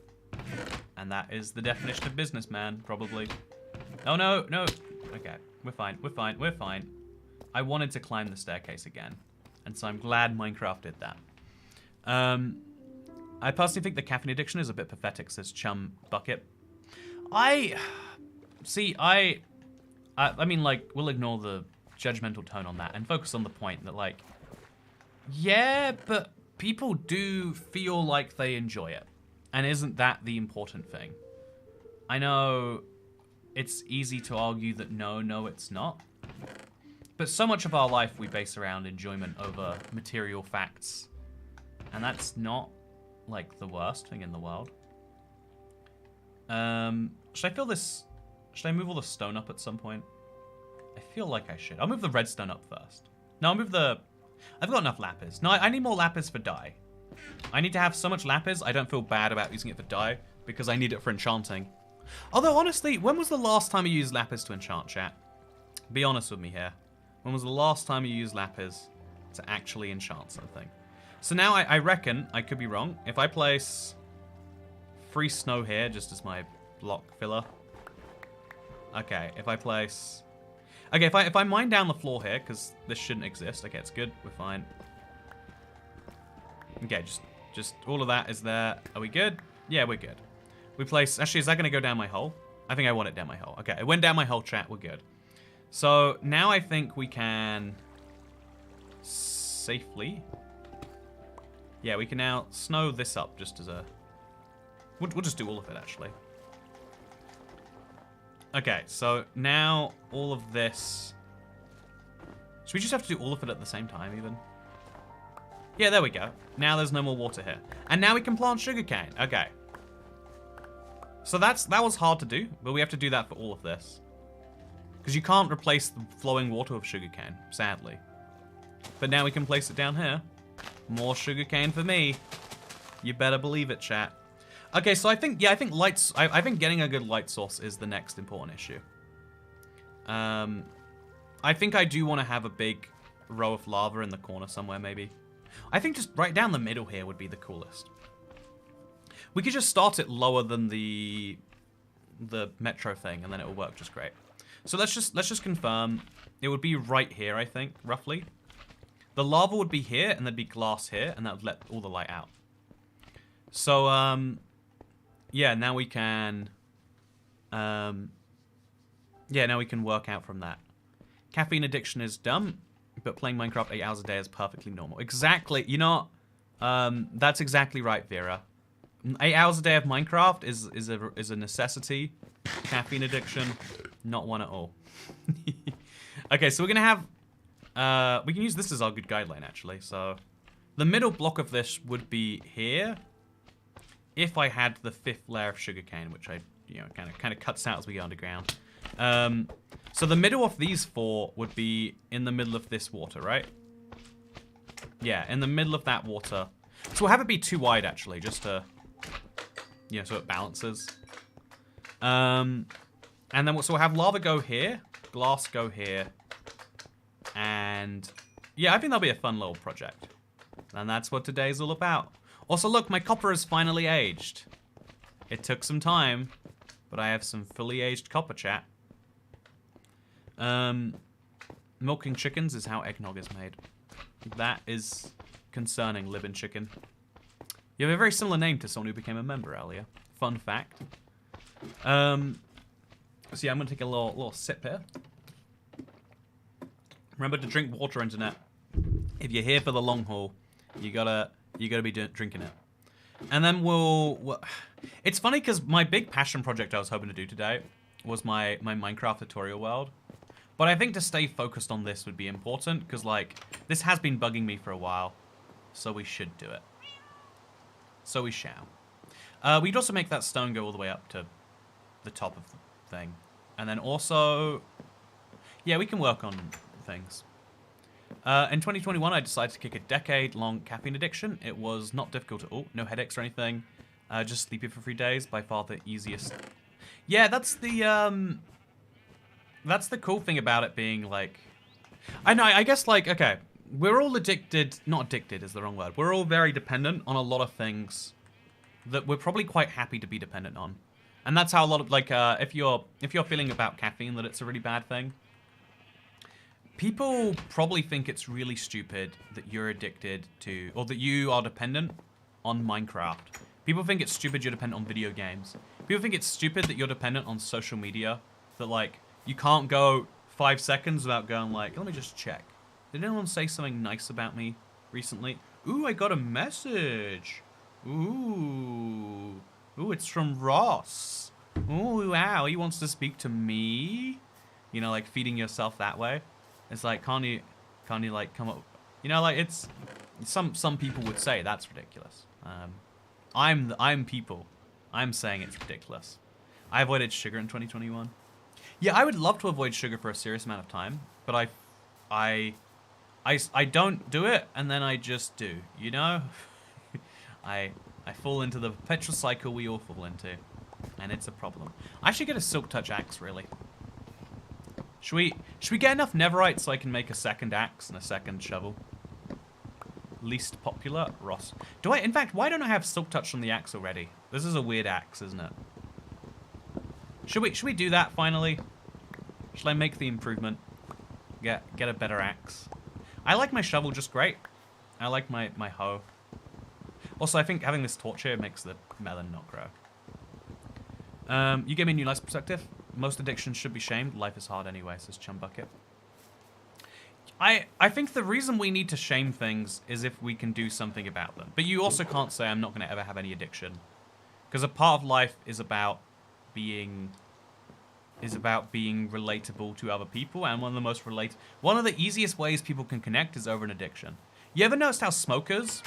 And that is the definition of businessman, probably. Oh, no, no. Okay, we're fine, we're fine, we're fine. I wanted to climb the staircase again. And so I'm glad Minecraft did that. I personally think the caffeine addiction is a bit pathetic, says Chum Bucket. I mean, like, we'll ignore the judgmental tone on that and focus on the point that, like, yeah, but people do feel like they enjoy it. And isn't that the important thing? I know it's easy to argue that no, it's not. But so much of our life we base around enjoyment over material facts. And that's not, like, the worst thing in the world. Should I move all the stone up at some point? I feel like I should. I'll move the redstone up first. No, I'll move the... I've got enough lapis. No, I need more lapis for dye. I need to have so much lapis, I don't feel bad about using it for dye, because I need it for enchanting. Although, honestly, when was the last time you used lapis to enchant, chat? Be honest with me here. When was the last time you used lapis to actually enchant something? So now I reckon, I could be wrong, if I place free snow here, just as my block filler. Okay, if I place... Okay, if I mine down the floor here, because this shouldn't exist. Okay, it's good, we're fine. Okay, just all of that is there. Are we good? Yeah, we're good. We place... Actually, is that going to go down my hole? I think I want it down my hole. Okay, it went down my hole, chat. We're good. So, now I think we can... safely... Yeah, we can now snow this up just as a... We'll just do all of it, actually. Okay, so now all of this... Should we just have to do all of it at the same time, even? Yeah, there we go. Now there's no more water here. And now we can plant sugarcane. Okay. So that was hard to do, but we have to do that for all of this. Because you can't replace the flowing water with sugarcane, sadly. But now we can place it down here. More sugarcane for me. You better believe it, chat. Okay, so I think getting a good light source is the next important issue. I think I do want to have a big row of lava in the corner somewhere, maybe. I think just right down the middle here would be the coolest. We could just start it lower than the metro thing, and then it will work just great. So let's just confirm. It would be right here, I think, roughly. The lava would be here, and there'd be glass here, and that would let all the light out. So, yeah, now we can... yeah, now we can work out from that. Caffeine addiction is dumb, but playing Minecraft 8 hours a day is perfectly normal. Exactly. You know, that's exactly right, Vera. 8 hours a day of Minecraft is a necessity. Caffeine addiction, not one at all. Okay, so we're gonna have... we can use this as our good guideline, actually. So, the middle block of this would be here. If I had the 5th layer of sugarcane, which I, you know, kind of cuts out as we go underground. So the middle of these 4 would be in the middle of this water, right? Yeah, in the middle of that water. So we'll have it be too wide, actually, just to... Yeah, so it balances. And then we'll have lava go here, glass go here, and... Yeah, I think that'll be a fun little project. And that's what today's all about. Also, look, my copper is finally aged. It took some time, but I have some fully aged copper, chat. Milking chickens is how eggnog is made. That is concerning, Libin Chicken. You have a very similar name to someone who became a member earlier. Fun fact. So yeah, I'm gonna take a little sip here. Remember to drink water, internet. If you're here for the long haul, you gotta be drinking it. And then we'll it's funny because my big passion project I was hoping to do today was my Minecraft tutorial world. But I think to stay focused on this would be important because, like, this has been bugging me for a while. So we should do it. So we shall. We'd also make that stone go all the way up to the top of the thing. And then also... Yeah, we can work on things. In 2021, I decided to kick a decade-long caffeine addiction. It was not difficult at all. No headaches or anything. Just sleepy for 3 days. By far the easiest. Yeah, that's the... That's the cool thing about it being, like... I know, I guess, like, okay. We're all addicted... Not addicted is the wrong word. We're all very dependent on a lot of things that we're probably quite happy to be dependent on. And that's how a lot of, like, if you're feeling about caffeine that it's a really bad thing, people probably think it's really stupid that you're addicted to... Or that you are dependent on Minecraft. People think it's stupid you're dependent on video games. People think it's stupid that you're dependent on social media. That, like... You can't go 5 seconds without going like, let me just check. Did anyone say something nice about me recently? Ooh, I got a message. Ooh, it's from Ross. Ooh, wow, he wants to speak to me. You know, like feeding yourself that way. It's like, can't you like come up? You know, like it's some people would say that's ridiculous. I'm people. I'm saying it's ridiculous. I avoided sugar in 2021. Yeah, I would love to avoid sugar for a serious amount of time, but I don't do it, and then I just do, you know? I fall into the perpetual cycle we all fall into, and it's a problem. I should get a Silk Touch axe, really. Should we get enough netherite so I can make a second axe and a second shovel? Least popular, Ross. In fact, why don't I have Silk Touch on the axe already? This is a weird axe, isn't it? Should we do that finally? Should I make the improvement? Get a better axe. I like my shovel just great. I like my hoe. Also, I think having this torch here makes the melon not grow. You gave me a new life perspective. Most addictions should be shamed. Life is hard anyway, says Chumbucket. I think the reason we need to shame things is if we can do something about them. But you also can't say I'm not going to ever have any addiction. Because a part of life is about being relatable to other people, and one of the easiest ways people can connect is over an addiction. You ever noticed how smokers,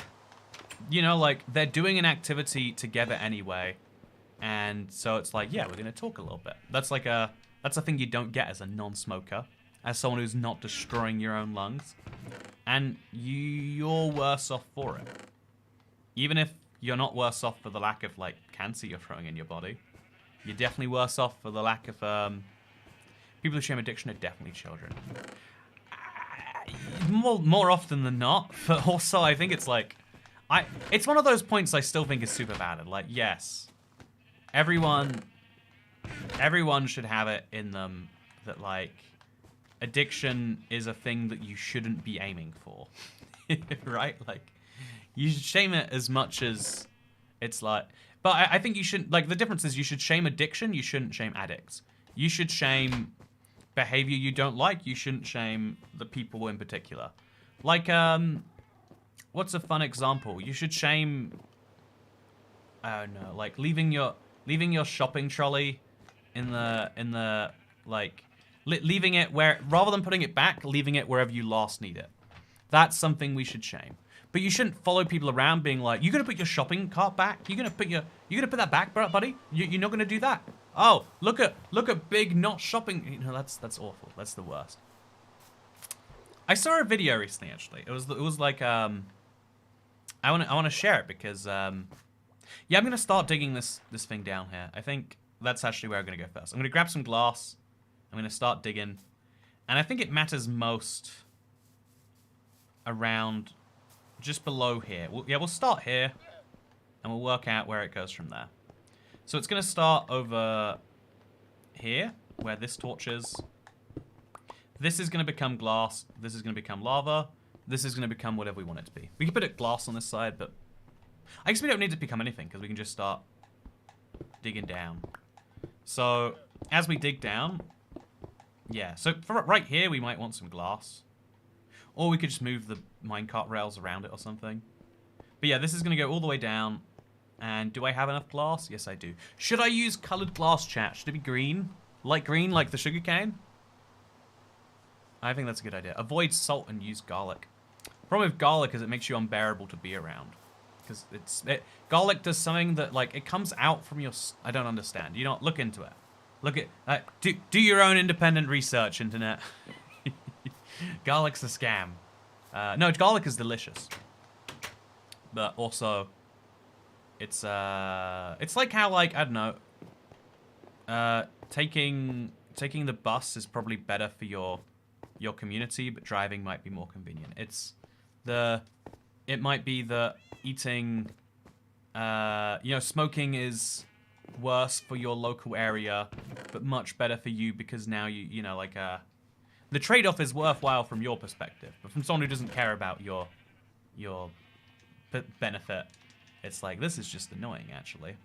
you know, like they're doing an activity together anyway, and so it's like, yeah, we're gonna talk a little bit. That's a thing you don't get as a non-smoker, as someone who's not destroying your own lungs, and you're worse off for it. Even if you're not worse off for the lack of like cancer you're throwing in your body. You're definitely worse off for the lack of... people who shame addiction are definitely children. More often than not, but also I think it's like... It's one of those points I still think is super valid. Like, yes, everyone should have it in them that, like, addiction is a thing that you shouldn't be aiming for. Right? Like, you should shame it as much as it's like... But I think you shouldn't, like, the difference is you should shame addiction, you shouldn't shame addicts. You should shame behavior you don't like, you shouldn't shame the people in particular. Like, what's a fun example? You should shame, I don't know, like, leaving your shopping trolley in the, like, leaving it where, rather than putting it back, leaving it wherever you last need it. That's something we should shame. But you shouldn't follow people around being like, you're gonna put your shopping cart back? You're gonna put that back, buddy? You're not gonna do that? Oh, look at big not shopping. You know, that's awful. That's the worst. I saw a video recently, actually. It was like, I want to share it because, yeah, I'm going to start digging this thing down here. I think that's actually where I'm going to go first. I'm going to grab some glass. I'm going to start digging. And I think it matters most around just below here. We'll start here, and we'll work out where it goes from there. So it's going to start over here, where this torch is. This is going to become glass. This is going to become lava. This is going to become whatever we want it to be. We can put it glass on this side, but I guess we don't need it to become anything, because we can just start digging down. So as we dig down, yeah, so for right here, we might want some glass. Or we could just move the minecart rails around it or something. But yeah, this is going to go all the way down. And do I have enough glass? Yes, I do. Should I use colored glass, chat? Should it be green? Light green, like the sugarcane? I think that's a good idea. Avoid salt and use garlic. Problem with garlic is it makes you unbearable to be around. Because garlic does something that, like, it comes out from your... I don't understand. You know, look into it. Look at... do your own independent research, internet. Garlic's a scam. No, garlic is delicious. But also... It's like how, like, I don't know... taking the bus is probably better for your community, but driving might be more convenient. It might be that eating, you know, smoking is worse for your local area, but much better for you because now you know, like, the trade-off is worthwhile from your perspective, but from someone who doesn't care about your benefit, it's like, this is just annoying, actually.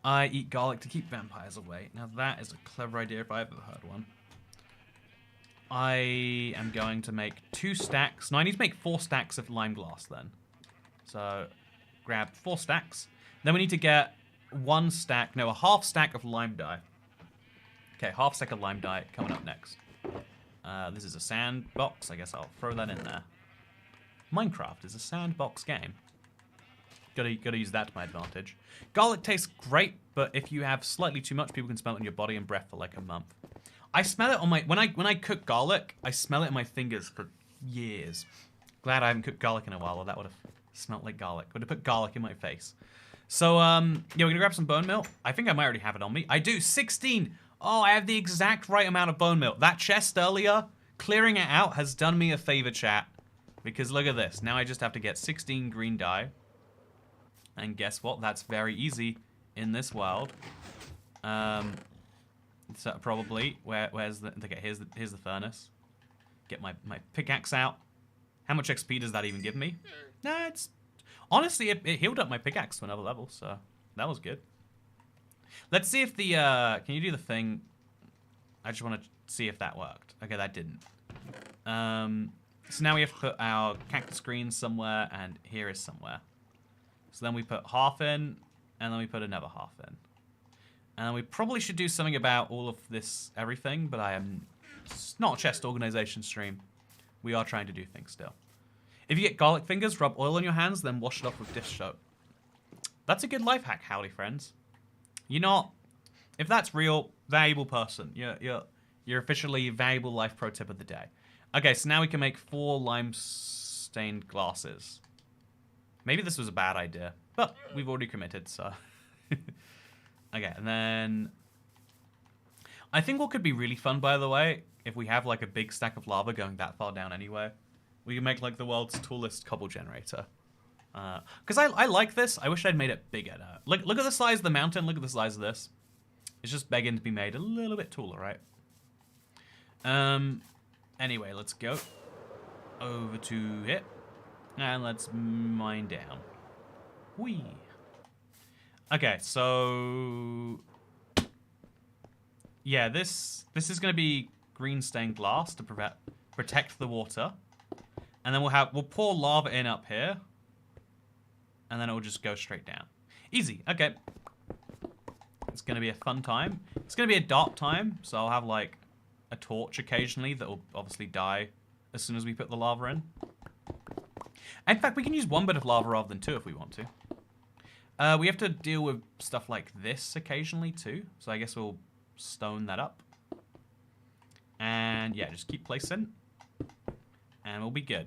I eat garlic to keep vampires away. Now that is a clever idea if I've ever heard one. I am going to make 2 stacks. No, I need to make 4 stacks of lime glass then. So, grab 4 stacks. Then we need to get 1 stack, no, a half stack of lime dye. Okay, half stack of lime dye coming up next. This is a sandbox. I guess I'll throw that in there. Minecraft is a sandbox game. Gotta use that to my advantage. Garlic tastes great, but if you have slightly too much, people can smell it in your body and breath for like a month. I smell it on my... When I cook garlic, I smell it in my fingers for years. Glad I haven't cooked garlic in a while, or that would have smelled like garlic. Would have put garlic in my face. So, yeah, we're gonna grab some bone meal. I think I might already have it on me. I do, 16! Oh, I have the exact right amount of bone meal. That chest earlier, clearing it out has done me a favor, chat. Because look at this. Now I just have to get 16 green dye. And guess what? That's very easy in this world. So probably where's the... Okay, here's the furnace. Get my pickaxe out. How much XP does that even give me? Nah, it's... Honestly, it healed up my pickaxe to another level, so that was good. Let's see if the... Can you do the thing? I just want to see if that worked. Okay, that didn't. So now we have to put our cactus green somewhere, and here is somewhere. So then we put half in, and then we put another half in. And we probably should do something about all of this everything, but I am... It's not a chest organization stream. We are trying to do things still. If you get garlic fingers, rub oil on your hands, then wash it off with dish soap. That's a good life hack, howdy friends. You're not... If that's real, valuable person. You're officially valuable life pro tip of the day. Okay, so now we can make 4 lime-stained glasses. Maybe this was a bad idea, but we've already committed, so... Okay, and then... I think what could be really fun, by the way, if we have, like, a big stack of lava going that far down anyway, we can make, like, the world's tallest cobble generator. Because I like this. I wish I'd made it bigger. Look at the size of the mountain. Look at the size of this. It's just begging to be made a little bit taller, right? Anyway, let's go over to here. And let's mine down. Whee! Okay, so... Yeah, this is going to be green stained glass to protect the water. And then we'll pour lava in up here. And then it will just go straight down. Easy, okay. It's going to be a fun time. It's going to be a dark time, so I'll have, like, a torch occasionally that will obviously die as soon as we put the lava in. In fact, we can use 1 bit of lava rather than 2 if we want to. We have to deal with stuff like this occasionally too, so I guess we'll stone that up. And yeah, just keep placing. and we'll be good.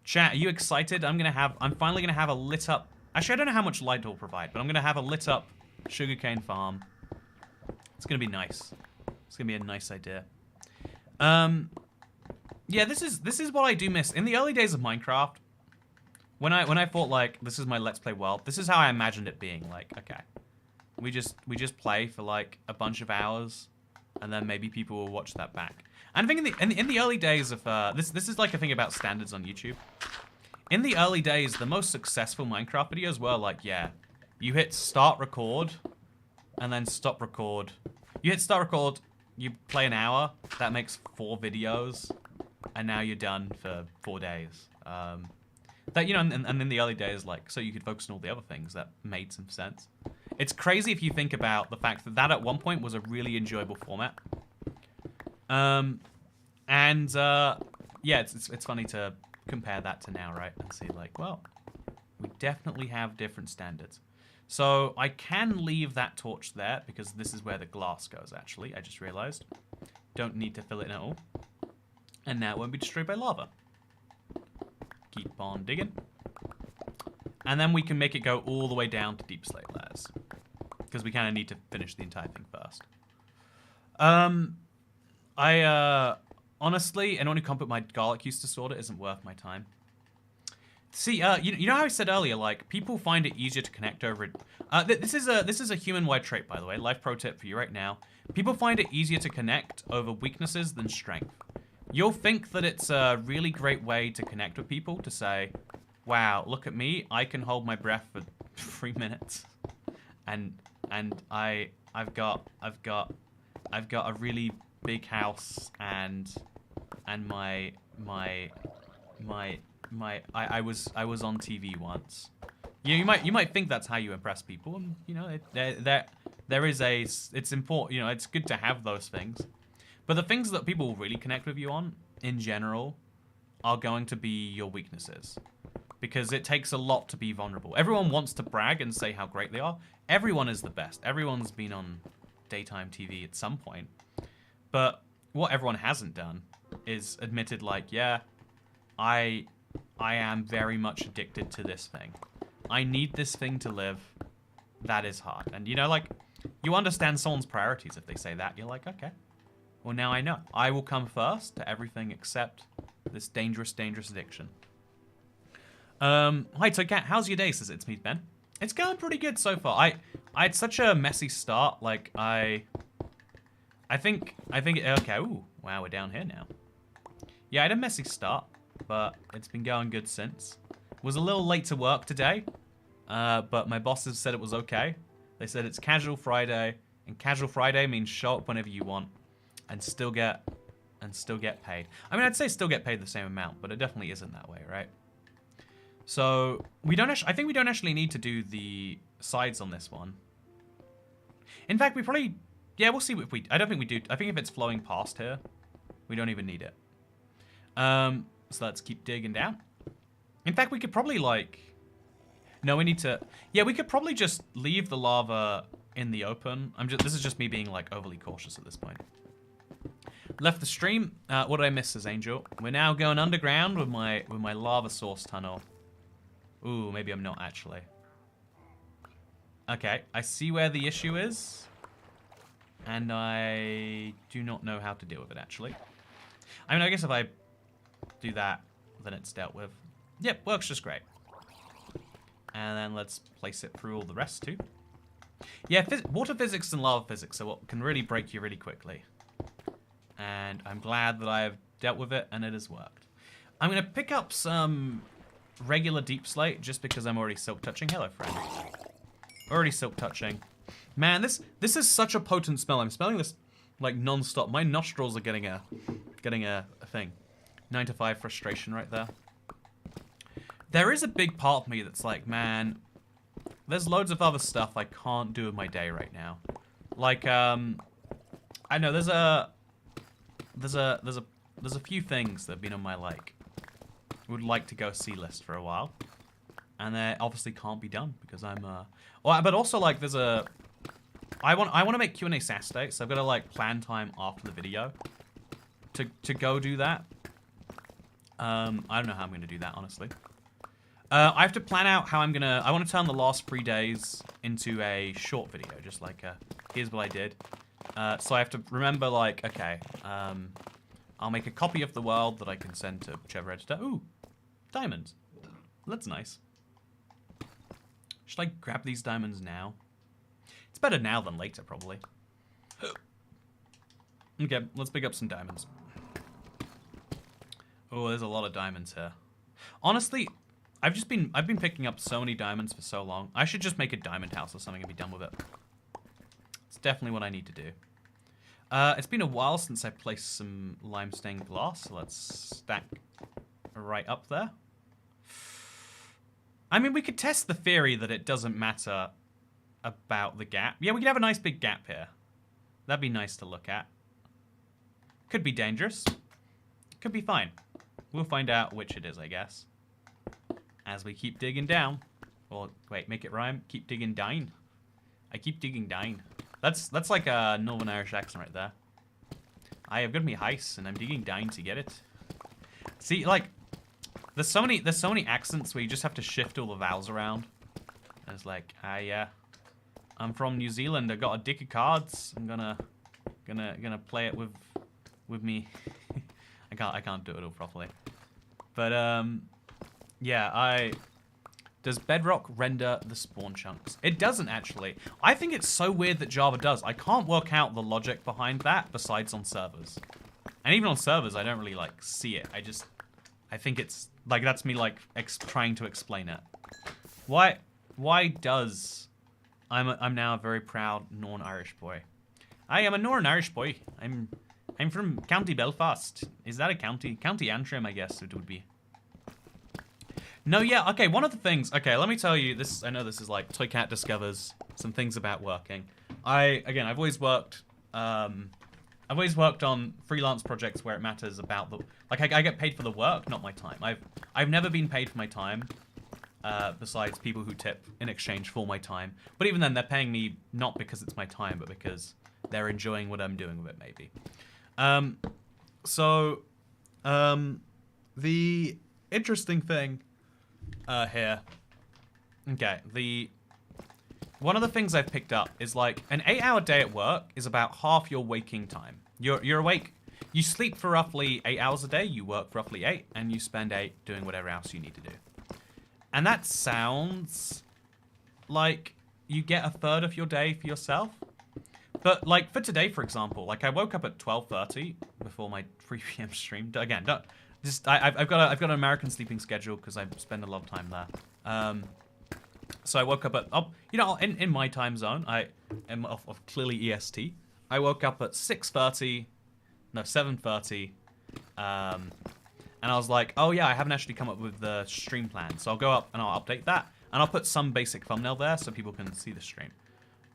Chat, are you excited? I'm finally gonna have a lit up. Actually, I don't know how much light it will provide, but I'm gonna have a lit up sugarcane farm. It's gonna be nice. It's gonna be a nice idea. Yeah, this is what I do miss. In the early days of Minecraft, when I thought like this is my Let's Play world, this is how I imagined it being. Like, okay, we just play for like a bunch of hours, and then maybe people will watch that back. And I think in the early days of this is like a thing about standards on YouTube. In the early days, the most successful Minecraft videos were like, yeah, you hit start record, and then stop record. You hit start record, you play an hour, that makes 4 videos, and now you're done for 4 days. That, you know, and in the early days, like, so you could focus on all the other things that made some sense. It's crazy if you think about the fact that at one point was a really enjoyable format. Yeah, it's funny to compare that to now, right? And see, like, well, we definitely have different standards. So I can leave that torch there because this is where the glass goes, actually. I just realized. Don't need to fill it at all. And now it won't be destroyed by lava. Keep on digging. And then we can make it go all the way down to deep slate layers. Because we kind of need to finish the entire thing first. Honestly, anyone who can't put my garlic use disorder isn't worth my time. See, you know how I said earlier, like, people find it easier to connect over it. This is a human-wide trait, by the way. Life pro tip for you right now. People find it easier to connect over weaknesses than strength. You'll think that it's a really great way to connect with people, to say, wow, look at me, I can hold my breath for 3 minutes. And I've got a really big house, and I was on TV once. You might think that's how you impress people, and you know it's important. You know, it's good to have those things, but the things that people will really connect with you on in general are going to be your weaknesses, because it takes a lot to be vulnerable. Everyone wants to brag and say how great they are. Everyone is the best. Everyone's been on daytime TV at some point, but what everyone hasn't done is admitted, like, yeah, I am very much addicted to this thing. I need this thing to live. That is hard. And, you know, like, you understand someone's priorities if they say that. You're like, okay, well, now I know. I will come first to everything except this dangerous, dangerous addiction. Hi, Toadcat. How's your day? Says it's me, Ben. It's going pretty good so far. I had such a messy start. Like, I think, okay, ooh, wow, we're down here now. Yeah, I had a messy start, but it's been going good since. Was a little late to work today, but my bosses said it was okay. They said it's casual Friday, and casual Friday means show up whenever you want, and still get paid. I mean, I'd say still get paid the same amount, but it definitely isn't that way, right? So I think we don't actually need to do the sides on this one. In fact, we probably, yeah, we'll see if we. I don't think we do. I think if it's flowing past here, we don't even need it. So let's keep digging down. In fact, we could probably, like... No, we need to... Yeah, we could probably just leave the lava in the open. This is just me being, like, overly cautious at this point. Left the stream. What did I miss, says Angel? We're now going underground with my lava source tunnel. Ooh, maybe I'm not, actually. Okay, I see where the issue is. And I do not know how to deal with it, actually. I mean, I guess if I do that, then it's dealt with. Yep, works just great. And then let's place it through all the rest too. Yeah, water physics and lava physics are what can really break you really quickly. And I'm glad that I have dealt with it and it has worked. I'm going to pick up some regular deep slate just because I'm already silk touching. Hello, friend. Already silk touching. Man, this is such a potent smell. I'm smelling this like non-stop. My nostrils are getting a thing. 9 to 5 frustration right there. There is a big part of me that's like, man, there's loads of other stuff I can't do in my day right now. Like, I know there's a few things that have been on my would like to go see list for a while, and they obviously can't be done because I'm well, but also like I want to make Q&A Saturday, so I've got to like plan time after the video to go do that. I don't know how I'm going to do that, honestly. I have to plan out how I'm going to... I want to turn the last 3 days into a short video, just like here's what I did. So I have to remember, like, okay, I'll make a copy of the world that I can send to whichever editor. Ooh, diamonds. That's nice. Should I grab these diamonds now? It's better now than later, probably. Okay, let's pick up some diamonds. Oh, there's a lot of diamonds here. Honestly, I've been picking up so many diamonds for so long. I should just make a diamond house or something and be done with it. It's definitely what I need to do. It's been a while since I placed some limestone glass, so let's stack right up there. I mean, we could test the theory that it doesn't matter about the gap. Yeah, we could have a nice big gap here. That'd be nice to look at. Could be dangerous. Could be fine. We'll find out which it is, I guess. As we keep digging down. Or, wait, make it rhyme. Keep digging down. I keep digging down. That's like a Northern Irish accent right there. I have got me heist, and I'm digging down to get it. See, like, there's so many accents where you just have to shift all the vowels around. And it's like, yeah, I'm from New Zealand. I got a deck of cards. I'm gonna play it with me. I can't do it all properly. But yeah, does Bedrock render the spawn chunks? It doesn't, actually. I think it's so weird that Java does. I can't work out the logic behind that besides on servers. And even on servers, I don't really, like, see it. I think it's, like, that's me, like, trying to explain it. Why does... I'm now a very proud Northern Irish boy. I am a Northern Irish boy. I'm from County Belfast. Is that a county? County Antrim, I guess it would be. No, yeah, okay, one of the things... Okay, let me tell you, this. I know this is like Toy Cat discovers some things about working. I've always worked... I've always worked on freelance projects where it matters about the... Like, I get paid for the work, not my time. I've never been paid for my time, besides people who tip in exchange for my time. But even then, they're paying me not because it's my time, but because they're enjoying what I'm doing with it, maybe. The interesting thing here... Okay, one of the things I've picked up is, like, an 8-hour day at work is about half your waking time. You're awake. You sleep for roughly 8 hours a day, you work roughly 8, and you spend 8 doing whatever else you need to do. And that sounds like you get a third of your day for yourself. But, like, for today, for example, like, I woke up at 12:30 before my 3 p.m. stream. Again, I've got an American sleeping schedule because I spend a lot of time there. So I woke up at, you know, in my time zone, I am of clearly EST. I woke up at 7:30, and I was like, oh yeah, I haven't actually come up with the stream plan. So I'll go up and I'll update that, and I'll put some basic thumbnail there so people can see the stream.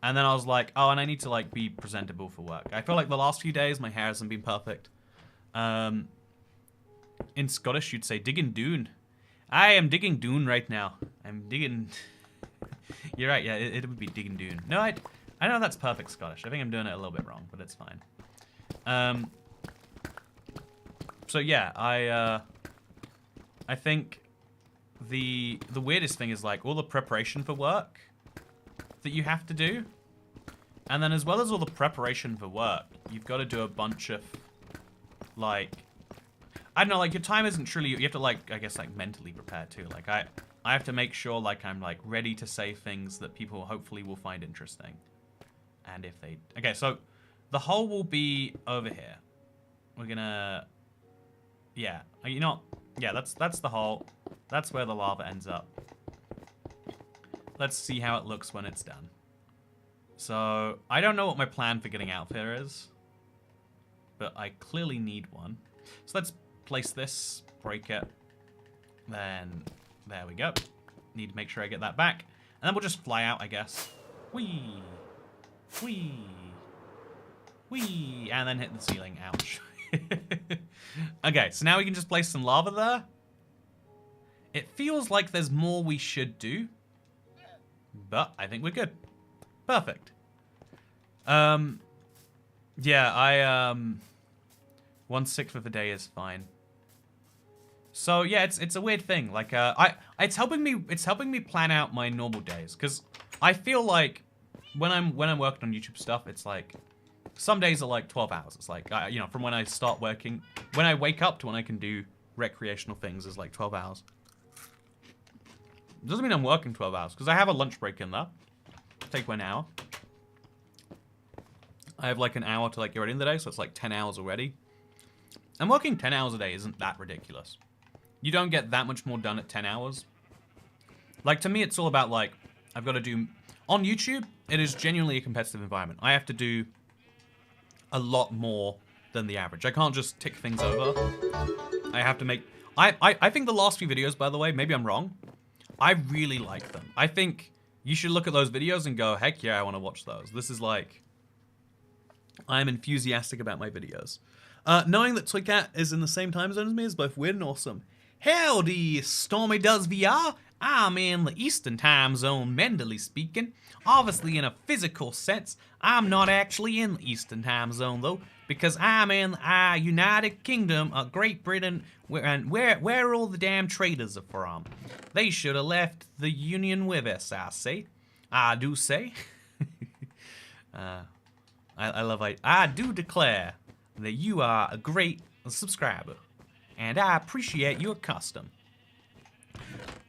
And then I was like, oh, and I need to, like, be presentable for work. I feel like the last few days, my hair hasn't been perfect. In Scottish, you'd say digging doon. I am digging doon right now. I'm digging... You're right, yeah, it would be digging doon. No, I know that's perfect Scottish. I think I'm doing it a little bit wrong, but it's fine. So yeah, I think the weirdest thing is, like, all the preparation for work that you have to do. And then as well as all the preparation for work, you've got to do a bunch of, like, I don't know, like, your time isn't truly, you have to, like, I guess, like, mentally prepare too. Like, I have to make sure, like, I'm, like, ready to say things that people hopefully will find interesting. And if they, okay, so the hole will be over here. We're gonna, yeah, you know, yeah, that's the hole. That's where the lava ends up. Let's see how it looks when it's done. So, I don't know what my plan for getting out there is, but I clearly need one. So let's place this, break it, then there we go. Need to make sure I get that back. And then we'll just fly out, I guess. Whee! Whee! Whee! And then hit the ceiling. Ouch. Okay, so now we can just place some lava there. It feels like there's more we should do, but I think we're good. Perfect. Yeah, 1/6 of the day is fine. So yeah, it's a weird thing. Like it's helping me plan out my normal days, because I feel like when I'm working on YouTube stuff, it's like some days are like 12 hours. It's like you know, from when I start working, when I wake up to when I can do recreational things is like 12 hours. Doesn't mean I'm working 12 hours, because I have a lunch break in there. Take 1 hour. I have like an hour to like get ready in the day, so it's like 10 hours already. And working 10 hours a day isn't that ridiculous. You don't get that much more done at 10 hours. Like, to me, it's all about, like, I've got to do... On YouTube, it is genuinely a competitive environment. I have to do a lot more than the average. I can't just tick things over. I have to make... I think the last few videos, by the way, maybe I'm wrong, I really like them. I think you should look at those videos and go, heck yeah, I want to watch those. This is like... I'm enthusiastic about my videos. Knowing that Toycat is in the same time zone as me is both weird and awesome. Howdy, Stormy Does VR. I'm in the Eastern time zone, mentally speaking. Obviously, in a physical sense, I'm not actually in the Eastern time zone, though, because I'm in the United Kingdom of Great Britain, where all the damn traitors are from. They should have left the Union with us, I say. I do say. I do declare that you are a great subscriber, and I appreciate your custom.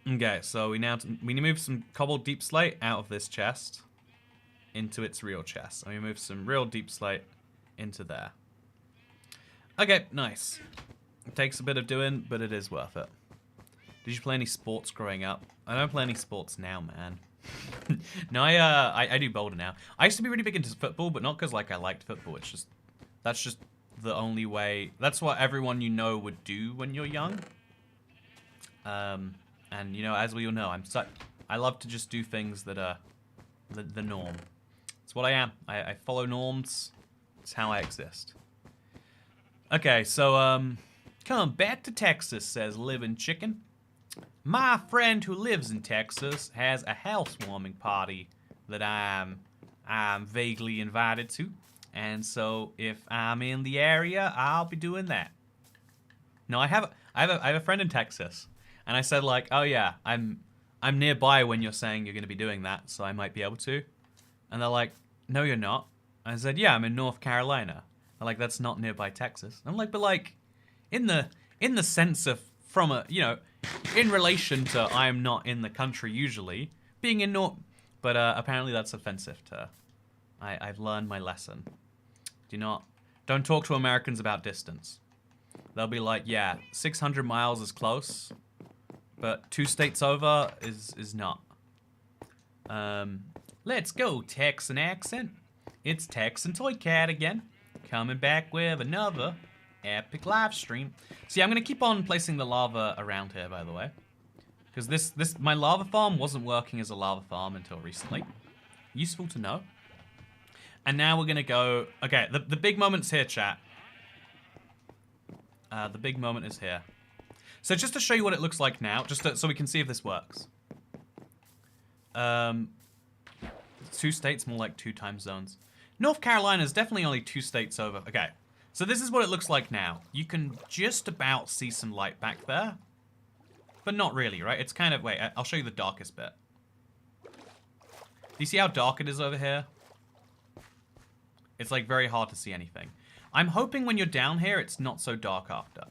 Okay, so we move some cobbled deep slate out of this chest into its real chest, and we move some real deep slate into there. Okay, nice. It takes a bit of doing, but it is worth it. Did you play any sports growing up? I don't play any sports now, man. No, I do boulder now. I used to be really big into football, but not because like I liked football. It's just that's just the only way. That's what everyone you know would do when you're young. And you know, as we all know, I love to just do things that are the norm. It's what I am. I follow norms. It's how I exist. Okay, so come back to Texas, says Living Chicken. My friend who lives in Texas has a housewarming party that I'm vaguely invited to, and so if I'm in the area, I'll be doing that. No, I have a friend in Texas, and I said like, oh yeah, I'm nearby when you're saying you're going to be doing that, so I might be able to. And they're like, no, you're not. I said, yeah, I'm in North Carolina. They're like, that's not nearby Texas. I'm like, but like, in the sense of from a, you know, in relation to I am not in the country usually, being in North, but apparently that's offensive to, I've learned my lesson. Don't talk to Americans about distance. They'll be like, yeah, 600 miles is close, but 2 states over is not. Let's go, Texan accent. It's Texan Toy Cat again, coming back with another epic live stream. See, I'm gonna keep on placing the lava around here, by the way, because my lava farm wasn't working as a lava farm until recently. Useful to know. And now we're gonna go. Okay, the big moment's here, chat. The big moment is here. So just to show you what it looks like now, so we can see if this works. 2 states, more like 2 time zones. North Carolina is definitely only 2 states over. Okay. So this is what it looks like now. You can just about see some light back there. But not really, right? It's kind of... Wait, I'll show you the darkest bit. Do you see how dark it is over here? It's like very hard to see anything. I'm hoping when you're down here, it's not so dark after.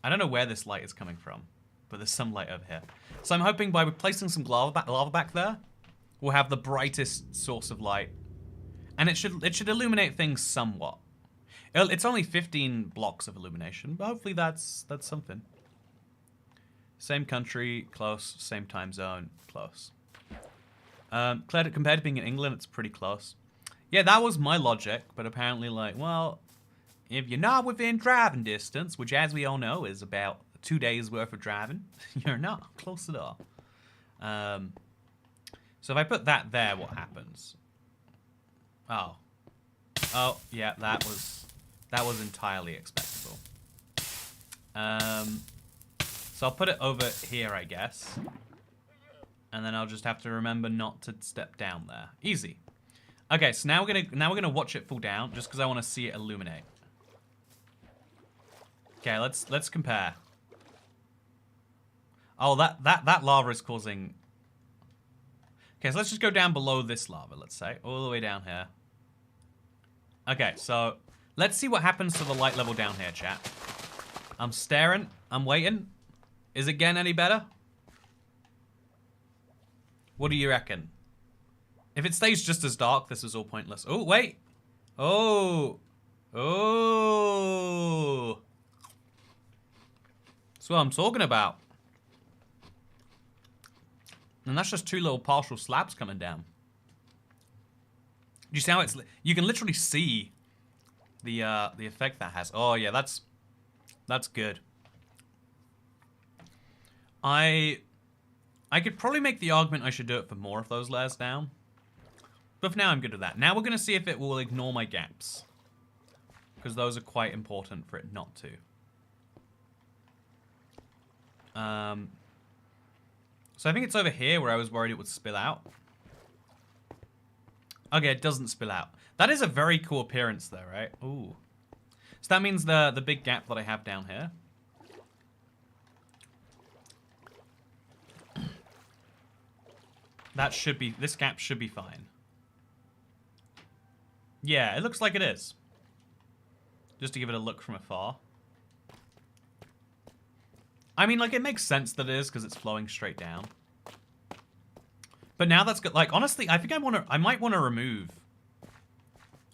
I don't know where this light is coming from, but there's some light over here. So I'm hoping by placing some lava back there, we'll have the brightest source of light. And it should illuminate things somewhat. It's only 15 blocks of illumination, but hopefully that's something. Same country, close. Same time zone, close. Compared to being in England, it's pretty close. Yeah, that was my logic, but apparently, like, well, if you're not within driving distance, which as we all know is about 2 days worth of driving, you're not close at all. So if I put that there, what happens? Oh, yeah, that was entirely expectable. So I'll put it over here, I guess. And then I'll just have to remember not to step down there. Easy. Okay, so now we're gonna watch it fall down just because I want to see it illuminate. Okay, let's compare. Oh, that lava is causing... Okay, so let's just go down below this lava, let's say. All the way down here. Okay, so let's see what happens to the light level down here, chat. I'm staring. I'm waiting. Is it getting any better? What do you reckon? If it stays just as dark, this is all pointless. Oh, wait. Oh. Oh. That's what I'm talking about. And that's just 2 little partial slabs coming down. Do you see how it's... You can literally see the effect that has. Oh, yeah, that's good. I could probably make the argument I should do it for more of those layers down. But for now, I'm good with that. Now we're going to see if it will ignore my gaps. Because those are quite important for it not to. So I think it's over here where I was worried it would spill out. Okay, it doesn't spill out. That is a very cool appearance though, right? Ooh. So that means the big gap that I have down here. That should be... This gap should be fine. Yeah, it looks like it is. Just to give it a look from afar. I mean, like, it makes sense that it is because it's flowing straight down. But now that's good. Like, honestly, I think I might want to remove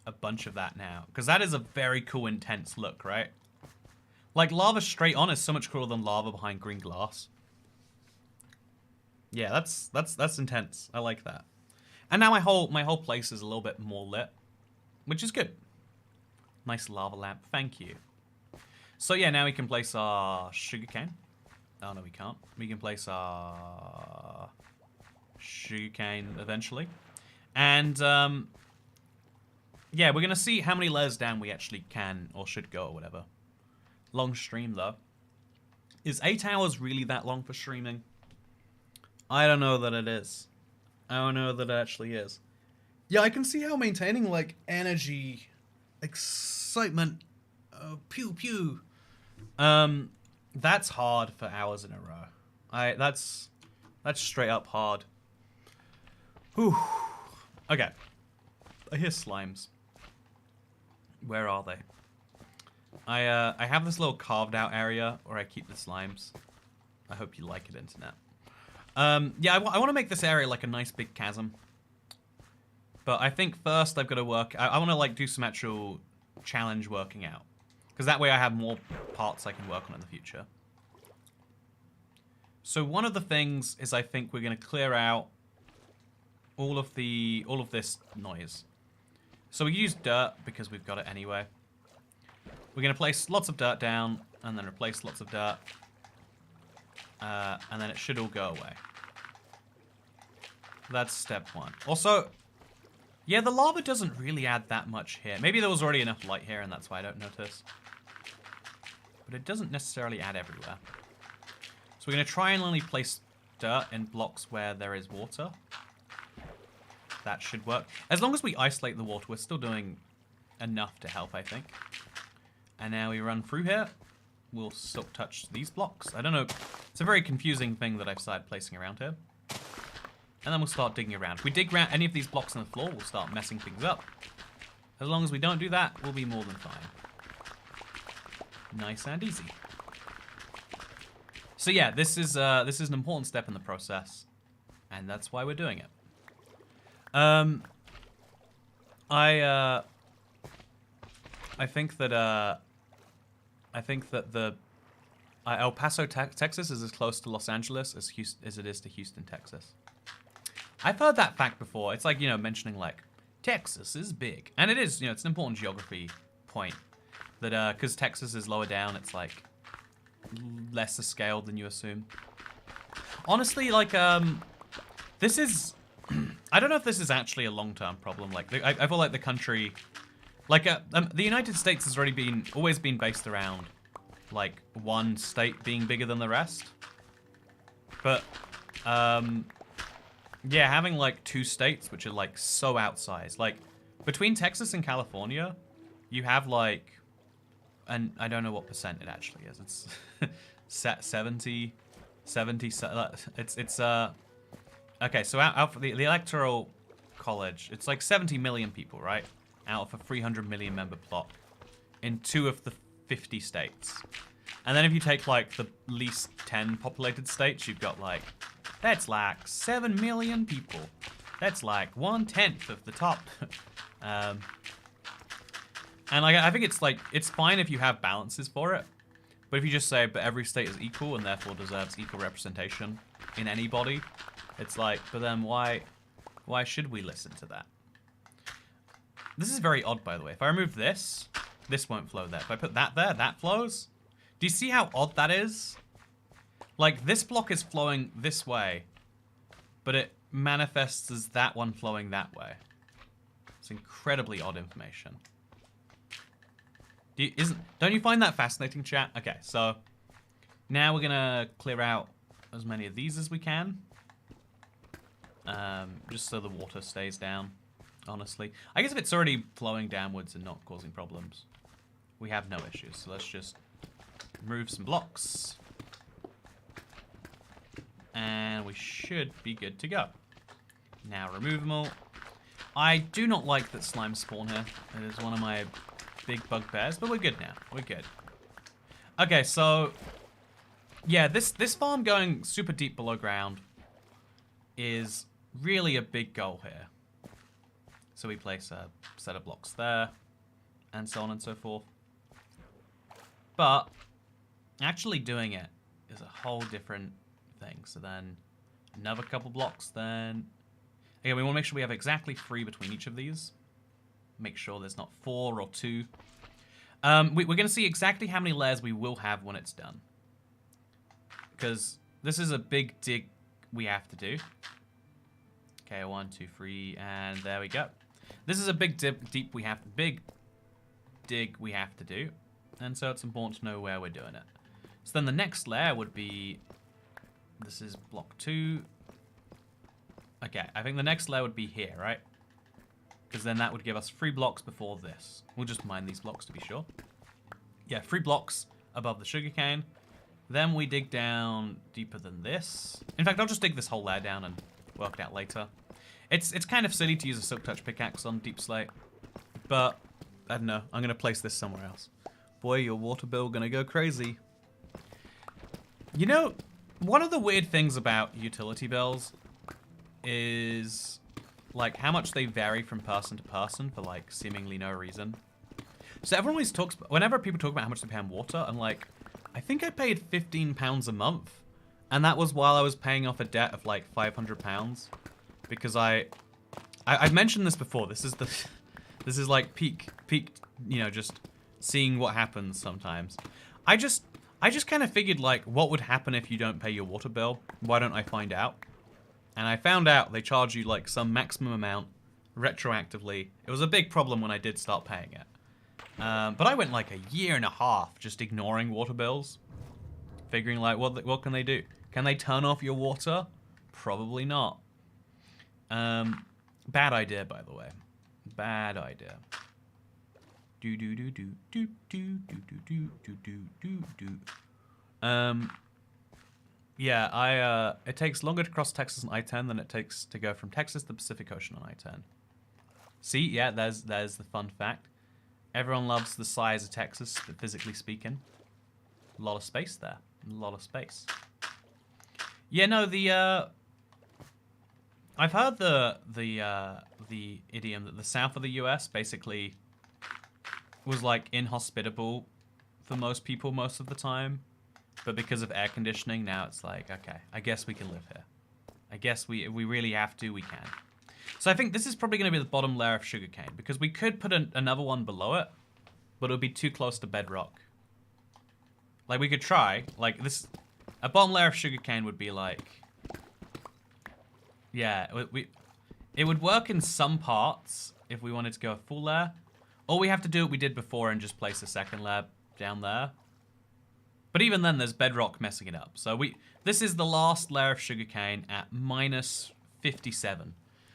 a bunch of that now. Because that is a very cool, intense look, right? Like, lava straight on is so much cooler than lava behind green glass. Yeah, that's intense. I like that. And now my whole place is a little bit more lit, which is good. Nice lava lamp. Thank you. So yeah, now we can place our sugarcane. Oh no, we can't. We can place our sugarcane eventually. And yeah, we're gonna see how many layers down we actually can or should go or whatever. Long stream though. Is 8 hours really that long for streaming? I don't know that it is. I don't know that it actually is. Yeah, I can see how maintaining like energy, excitement, pew pew. That's hard for hours in a row. That's straight up hard. Whew. Okay. I hear slimes. Where are they? I have this little carved out area where I keep the slimes. I hope you like it, internet. Yeah, I want to make this area like a nice big chasm. But I think first I've got to work... I want to like do some actual challenge working out. Because that way I have more parts I can work on in the future. So one of the things is I think we're going to clear out all of this noise. So we use dirt because we've got it anyway. We're going to place lots of dirt down and then replace lots of dirt. And then it should all go away. That's step 1. Also, yeah, the lava doesn't really add that much here. Maybe there was already enough light here and that's why I don't notice. But it doesn't necessarily add everywhere. So we're going to try and only place dirt in blocks where there is water. That should work. As long as we isolate the water, we're still doing enough to help, I think. And now we run through here. We'll silk touch these blocks. I don't know. It's a very confusing thing that I've started placing around here. And then we'll start digging around. If we dig around any of these blocks on the floor, we'll start messing things up. As long as we don't do that, we'll be more than fine. Nice and easy. So yeah, this is an important step in the process, and that's why we're doing it. I think that El Paso, Texas is as close to Los Angeles as it is to Houston, Texas. I've heard that fact before. It's like, you know, mentioning like Texas is big, and it is. You know, it's an important geography point that because Texas is lower down, it's like lesser scale than you assume. Honestly, like this is. I don't know if this is actually a long-term problem. Like, I feel like the country, like the United States has always been based around like one state being bigger than the rest. But yeah, having like 2 states which are like so outsized, like between Texas and California, you have like, and I don't know what percent it actually is. It's 70 70. Okay, so out for the electoral college, it's like 70 million people, right? Out of a 300 million member plot in 2 of the 50 states. And then if you take like the least 10 populated states, you've got like, that's like 7 million people. That's like 1/10 of the top. And like, I think it's like, it's fine if you have balances for it. But if you just say, but every state is equal and therefore deserves equal representation in any body, it's like, but then why should we listen to that? This is very odd, by the way. If I remove this, this won't flow there. If I put that there, that flows. Do you see how odd that is? Like, this block is flowing this way, but it manifests as that one flowing that way. It's incredibly odd information. Don't you find that fascinating, chat? Okay, so now we're gonna clear out as many of these as we can. Just so the water stays down, honestly. I guess if it's already flowing downwards and not causing problems, we have no issues. So let's just remove some blocks. And we should be good to go. Now remove them all. I do not like that slimes spawn here. It is one of my big bugbears, but we're good now. We're good. Okay, so yeah, this farm going super deep below ground is really a big goal here. So we place a set of blocks there, and so on and so forth. But actually doing it is a whole different thing. So then another couple blocks then. Again, we want to make sure we have exactly 3 between each of these. Make sure there's not 4 or 2. We're going to see exactly how many layers we will have when it's done. Because this is a big dig we have to do. Okay, 1, 2, 3, and there we go. This is a big dig we have to do. And so it's important to know where we're doing it. So then the next layer would be, this is block 2. Okay, I think the next layer would be here, right? Because then that would give us 3 blocks before this. We'll just mine these blocks to be sure. Yeah, 3 blocks above the sugarcane. Then we dig down deeper than this. In fact, I'll just dig this whole layer down and work it out later. It's kind of silly to use a Silk Touch pickaxe on Deep Slate, but I don't know. I'm going to place this somewhere else. Boy, your water bill going to go crazy. You know, one of the weird things about utility bills is like how much they vary from person to person for like seemingly no reason. So everyone always talks, whenever people talk about how much they pay on water, I'm like, I think I paid £15 a month. And that was while I was paying off a debt of like £500. Because I've mentioned this before. This is like peak, you know, just seeing what happens sometimes. I just kind of figured like, what would happen if you don't pay your water bill? Why don't I find out? And I found out they charge you like some maximum amount retroactively. It was a big problem when I did start paying it. But I went like a year and a half just ignoring water bills. Figuring like, what can they do? Can they turn off your water? Probably not. Bad idea, by the way. Bad idea. Do do do do do do do do do do do do. Yeah, it takes longer to cross Texas on I-10 than it takes to go from Texas to the Pacific Ocean on I-10. See, yeah, there's the fun fact. Everyone loves the size of Texas, but physically speaking, a lot of space there. A lot of space. Yeah, no, I've heard the idiom that the south of the US basically was like inhospitable for most people most of the time. But because of air conditioning, now it's like, okay, I guess we can live here. I guess if we really have to, we can. So I think this is probably going to be the bottom layer of sugarcane, because we could put another one below it, but it would be too close to bedrock. Like, we could try. Like, a bottom layer of sugarcane would be like... Yeah, it would work in some parts if we wanted to go a full layer. Or we have to do what we did before and just place a second layer down there. But even then, there's bedrock messing it up. So this is the last layer of sugarcane at minus 57.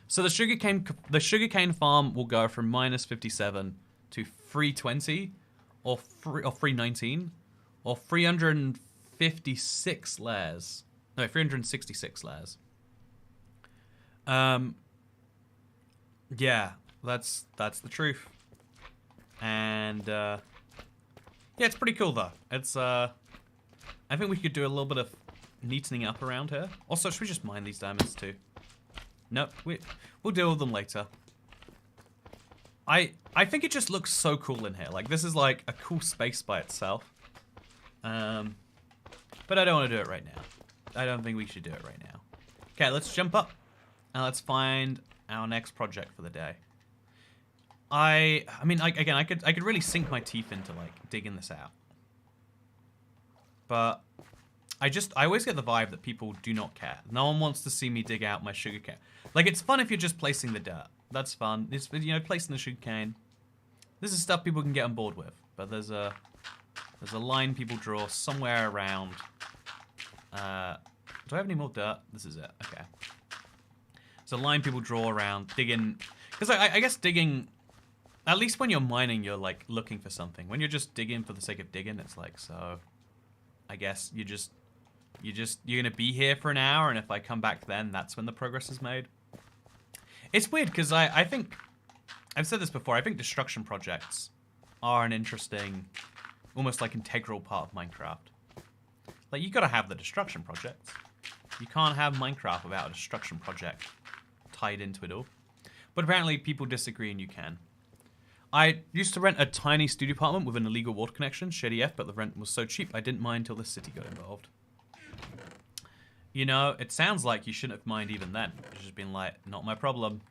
So the sugarcane farm will go from minus 57 to 320, or 319, or 356 layers No, 366 layers. Yeah, that's the truth. And yeah, it's pretty cool though. It's I think we could do a little bit of neatening up around here. Also, should we just mine these diamonds too? Nope, we'll deal with them later. I think it just looks so cool in here. Like, this is like a cool space by itself. But I don't want to do it right now. I don't think we should do it right now. Okay, let's jump up and let's find our next project for the day. I mean, again, I could really sink my teeth into like digging this out. But I always get the vibe that people do not care. No one wants to see me dig out my sugarcane. Like, it's fun if you're just placing the dirt. That's fun. It's, you know, placing the sugarcane. This is stuff people can get on board with. But there's a line people draw somewhere around. Do I have any more dirt? This is it. Okay. There's a line people draw around digging. Because I guess digging, at least when you're mining, you're like looking for something. When you're just digging for the sake of digging, it's like, so I guess you're gonna be here for an hour, and if I come back then, that's when the progress is made. It's weird because I think I've said this before. I think destruction projects are an interesting, almost like integral part of Minecraft. Like, you gotta have the destruction projects. You can't have Minecraft without a destruction project tied into it all. But apparently people disagree, and you can. I used to rent a tiny studio apartment with an illegal water connection, shitty F, but the rent was so cheap I didn't mind till the city got involved. You know, it sounds like you shouldn't have minded even then. It's just been like, not my problem.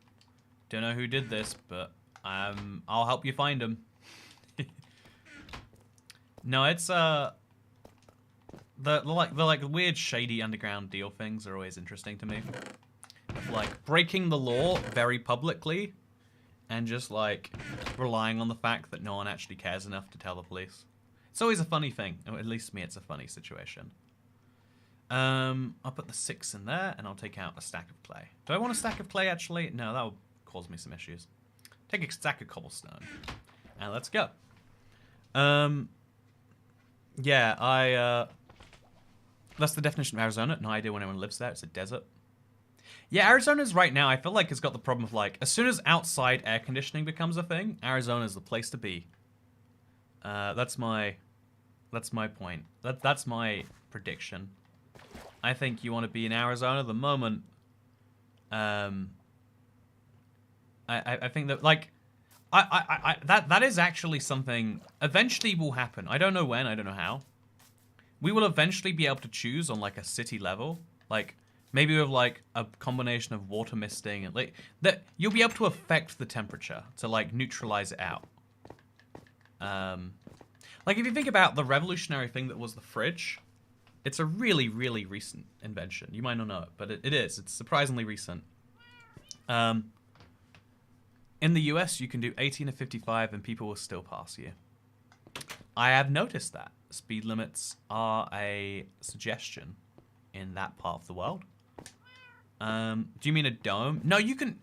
Don't know who did this, but I'll help you find them. No, it's the weird shady underground deal things are always interesting to me. Like breaking the law very publicly and just like relying on the fact that no one actually cares enough to tell the police. It's always a funny thing. At least to me, it's a funny situation. I'll put the 6 in there, and I'll take out a stack of clay. Do I want a stack of clay, actually? No, that will cause me some issues. Take a stack of cobblestone. And let's go. Yeah, that's the definition of Arizona. No idea when anyone lives there. It's a desert. Yeah, Arizona's right now, I feel like it's got the problem of, like, as soon as outside air conditioning becomes a thing, Arizona's the place to be. That's my point. That's my prediction. I think you want to be in Arizona the moment. I think that, like, that is actually something eventually will happen. I don't know when, I don't know how. We will eventually be able to choose on like a city level, like maybe with like a combination of water misting and like that you'll be able to affect the temperature to like neutralize it out. Like if you think about the revolutionary thing that was the fridge, it's a really, really recent invention. You might not know it, but it is. It's surprisingly recent. In the US, you can do 18 to 55 and people will still pass you. I have noticed that. Speed limits are a suggestion in that part of the world. Do you mean a dome? No, you could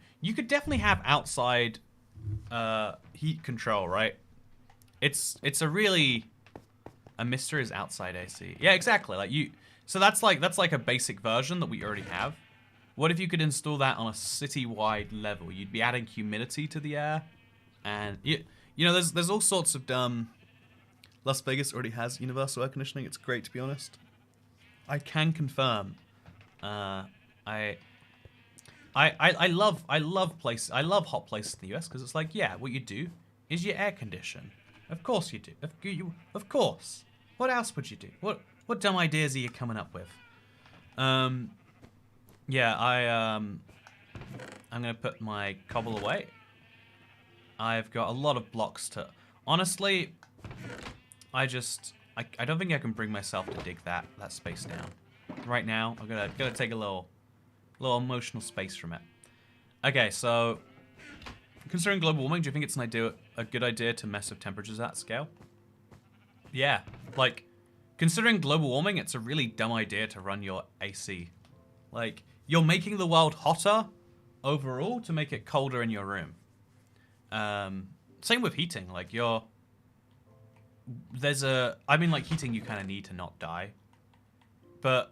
definitely have outside heat control, right? It's a really a mystery is outside AC. Yeah, exactly. Like so that's like a basic version that we already have. What if you could install that on a city-wide level? You'd be adding humidity to the air, and you know there's all sorts of dumb. Las Vegas already has universal air conditioning. It's great, to be honest. I can confirm. I love hot places in the US because it's like, yeah, what you do is you air condition. Of course you do. Of course. What else would you do? What dumb ideas are you coming up with? Yeah, I'm gonna put my cobble away. I've got a lot of blocks to. Honestly, I don't think I can bring myself to dig that space down. Right now, I'm gonna take a little emotional space from it. Okay, so considering global warming, do you think it's a good idea to mess with temperatures at scale? Yeah, like considering global warming, it's a really dumb idea to run your AC. Like you're making the world hotter overall to make it colder in your room. Same with heating. Like I mean, like heating you kind of need to not die, but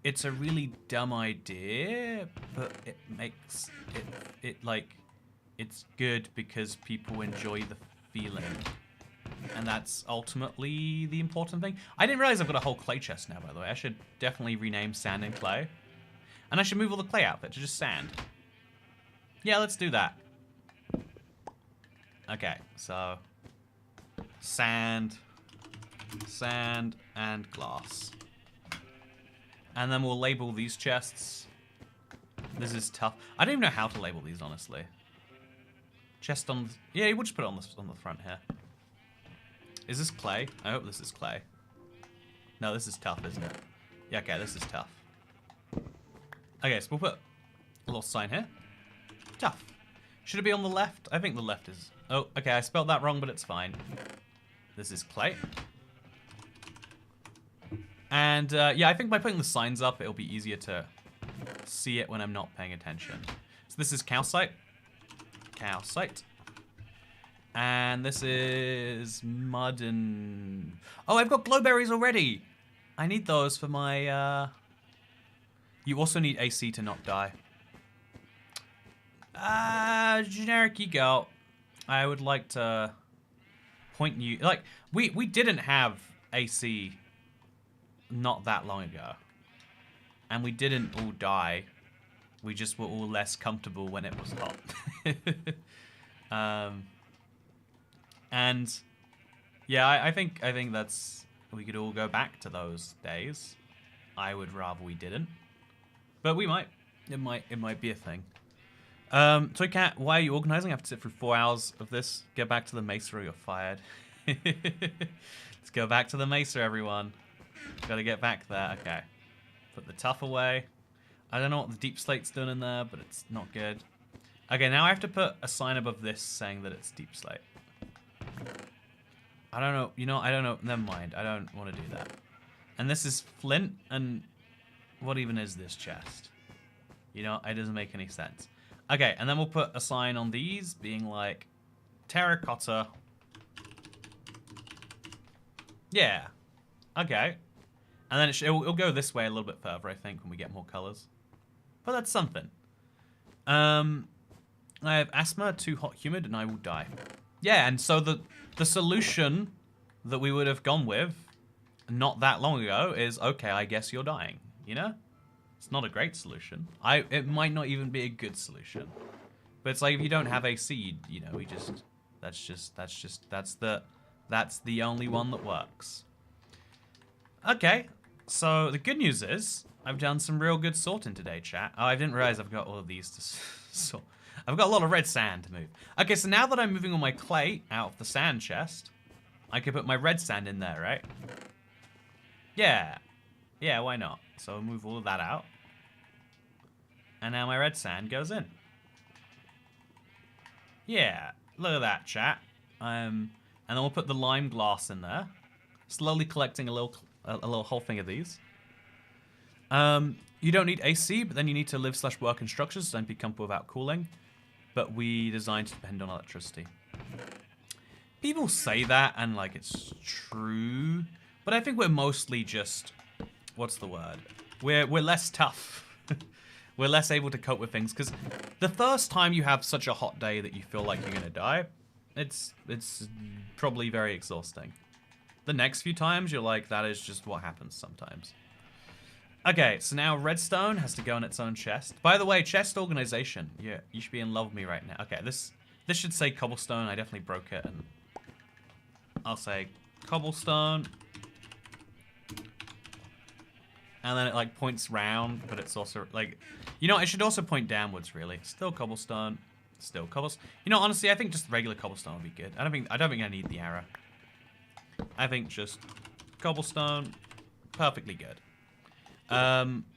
it's a really dumb idea, but it makes it like it's good because people enjoy the feeling. And that's ultimately the important thing. I didn't realize I've got a whole clay chest now, by the way. I should definitely rename sand and clay. And I should move all the clay outfit to just sand. Yeah, let's do that. Okay, so sand, sand, and glass. And then we'll label these chests. This is tough. I don't even know how to label these, honestly. Chest on... Yeah, we'll just put it on the front here. Is this clay? I hope this is clay. No, this is tough, isn't it? Yeah, okay, this is tough. Okay, so we'll put a little sign here. Tough. Should it be on the left? I think the left is... Oh, okay, I spelled that wrong, but it's fine. This is clay. And, yeah, I think by putting the signs up, it'll be easier to see it when I'm not paying attention. So this is calcite. Calcite. And this is mud and... Oh, I've got glowberries already! I need those for my, You also need AC to not die. Generic you go. I would like to point you... Like, we didn't have AC not that long ago. And we didn't all die. We just were all less comfortable when it was hot. And yeah, I think that's... We could all go back to those days. I would rather we didn't. But we might. It might be a thing. Toy Cat, why are you organizing? I have to sit through 4 hours of this. Get back to the mesa or you're fired. Let's go back to the mesa, everyone. Gotta get back there. Okay. Put the tough away. I don't know what the deep slate's doing in there, but it's not good. Okay, now I have to put a sign above this saying that it's deep slate. I don't know. You know, I don't know. Never mind. I don't want to do that. And this is flint, and what even is this chest? You know, it doesn't make any sense. Okay, and then we'll put a sign on these being like terracotta. Yeah. Okay. And then it'll go this way a little bit further, I think, when we get more colors. But that's something. I have asthma, too hot, humid, and I will die. Yeah, and so the solution that we would have gone with not that long ago is, okay, I guess you're dying, you know? It's not a great solution. It might not even be a good solution. But it's like if you don't have AC, you know, that's the only one that works. Okay, so the good news is I've done some real good sorting today, chat. Oh, I didn't realize I've got all of these to sort. I've got a lot of red sand to move. Okay, so now that I'm moving all my clay out of the sand chest, I can put my red sand in there, right? Yeah. Yeah, why not? So I'll move all of that out. And now my red sand goes in. Yeah, look at that, chat. And then we'll put the lime glass in there. Slowly collecting a little whole thing of these. You don't need AC, but then you need to live/work in structures, so don't be comfortable without cooling. But we designed to depend on electricity. People say that, and like it's true, but I think we're mostly just, what's the word? We're less tough. We're less able to cope with things, because the first time you have such a hot day that you feel like you're gonna die, it's probably very exhausting. The next few times, you're like, that is just what happens sometimes. Okay, so now redstone has to go in its own chest. By the way, chest organization. Yeah, you should be in love with me right now. Okay, this should say cobblestone. I definitely broke it, and I'll say cobblestone. And then it like points round, but it's also like, you know, it should also point downwards really. Still cobblestone, still cobblestone. You know, honestly, I think just regular cobblestone would be good. I don't think I need the arrow. I think just cobblestone, perfectly good.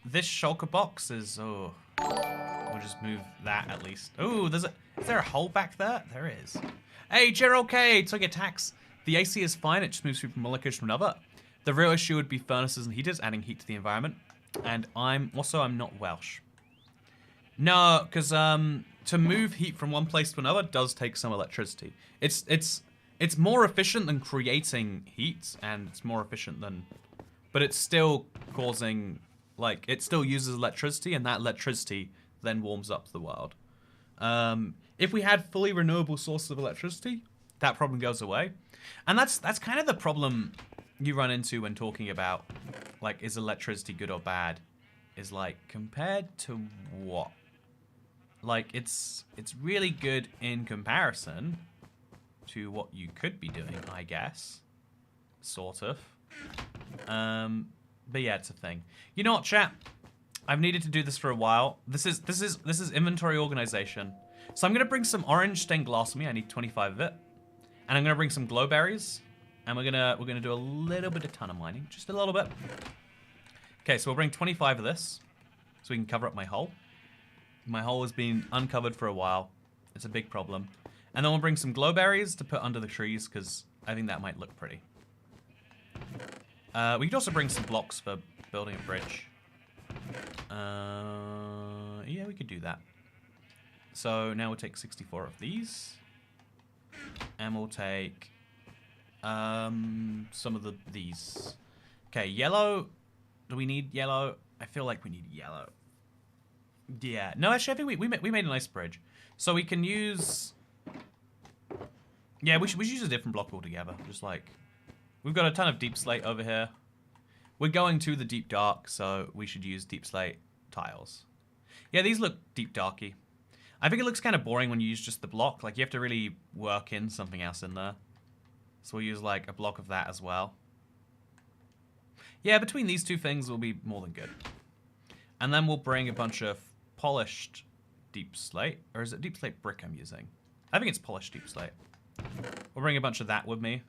This shulker box is, oh, we'll just move that at least. Oh, is there a hole back there? There is. Hey, Gerald K, took attacks. The AC is fine, it just moves through from one location to another. The real issue would be furnaces and heaters, adding heat to the environment. And I'm not Welsh. No, because to move heat from one place to another does take some electricity. It's more efficient than creating heat, and it's more efficient than, but it's still causing Like, it still uses electricity, and that electricity then warms up the world. If we had fully renewable sources of electricity, that problem goes away. And that's kind of the problem you run into when talking about, like, is electricity good or bad? Is like, compared to what? Like, it's really good in comparison to what you could be doing, I guess. Sort of. But yeah, it's a thing. You know what, chat? I've needed to do this for a while. This is inventory organization. So I'm gonna bring some orange stained glass with me. I need 25 of it. And I'm gonna bring some glowberries. And we're gonna do a little bit of tunnel mining. Just a little bit. Okay, so we'll bring 25 of this. So we can cover up my hole. My hole has been uncovered for a while. It's a big problem. And then we'll bring some glowberries to put under the trees, because I think that might look pretty. We could also bring some blocks for building a bridge. Yeah, we could do that. So now we'll take 64 of these. And we'll take some of these. Okay, yellow. Do we need yellow? I feel like we need yellow. Yeah. No, actually, I think we made a nice bridge. So we can use... Yeah, we should use a different block altogether. Just like... We've got a ton of deep slate over here. We're going to the deep dark, so we should use deep slate tiles. Yeah, these look deep darky. I think it looks kind of boring when you use just the block. Like, you have to really work in something else in there. So we'll use, like, a block of that as well. Yeah, between these two things will be more than good. And then we'll bring a bunch of polished deep slate. Or is it deep slate brick I'm using? I think it's polished deep slate. We'll bring a bunch of that with me.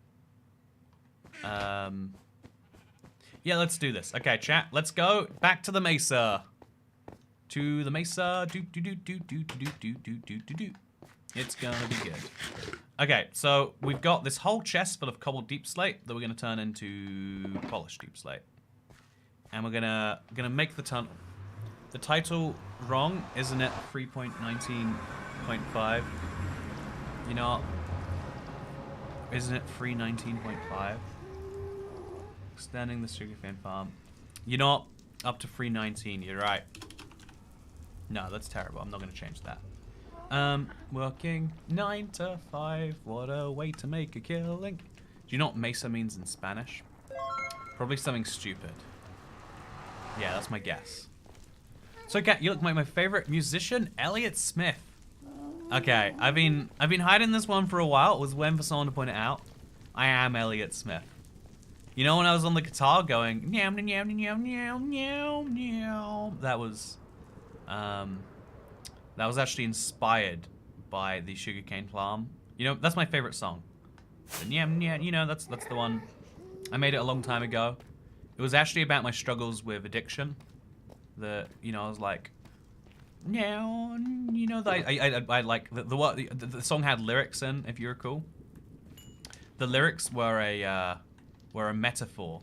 Yeah, let's do this. Okay, chat, let's go back to the mesa. To the mesa. It's gonna be good. Okay, so we've got this whole chest full of cobbled deep slate that we're gonna turn into polished deep slate. And we're gonna make the tunnel. The title wrong, isn't it? 3.19.5. You know, isn't it 319.5? Extending the sugarcane farm. You know, up to 319. You're right. No, that's terrible. I'm not going to change that. Working 9 to 5. What a way to make a killing. Do you know what mesa means in Spanish? Probably something stupid. Yeah, that's my guess. So, Kat, you look like my favorite musician, Elliott Smith. Okay, I've been hiding this one for a while. It was waiting for someone to point it out. I am Elliott Smith. You know when I was on the guitar going meow meow meow meow meow meow. That was actually inspired by the sugarcane farm. You know, that's my favorite song. The meow meow, you know, that's the one. I made it a long time ago. It was actually about my struggles with addiction. I was like, meow, you know, I like the song had lyrics in, if you recall. The lyrics were a metaphor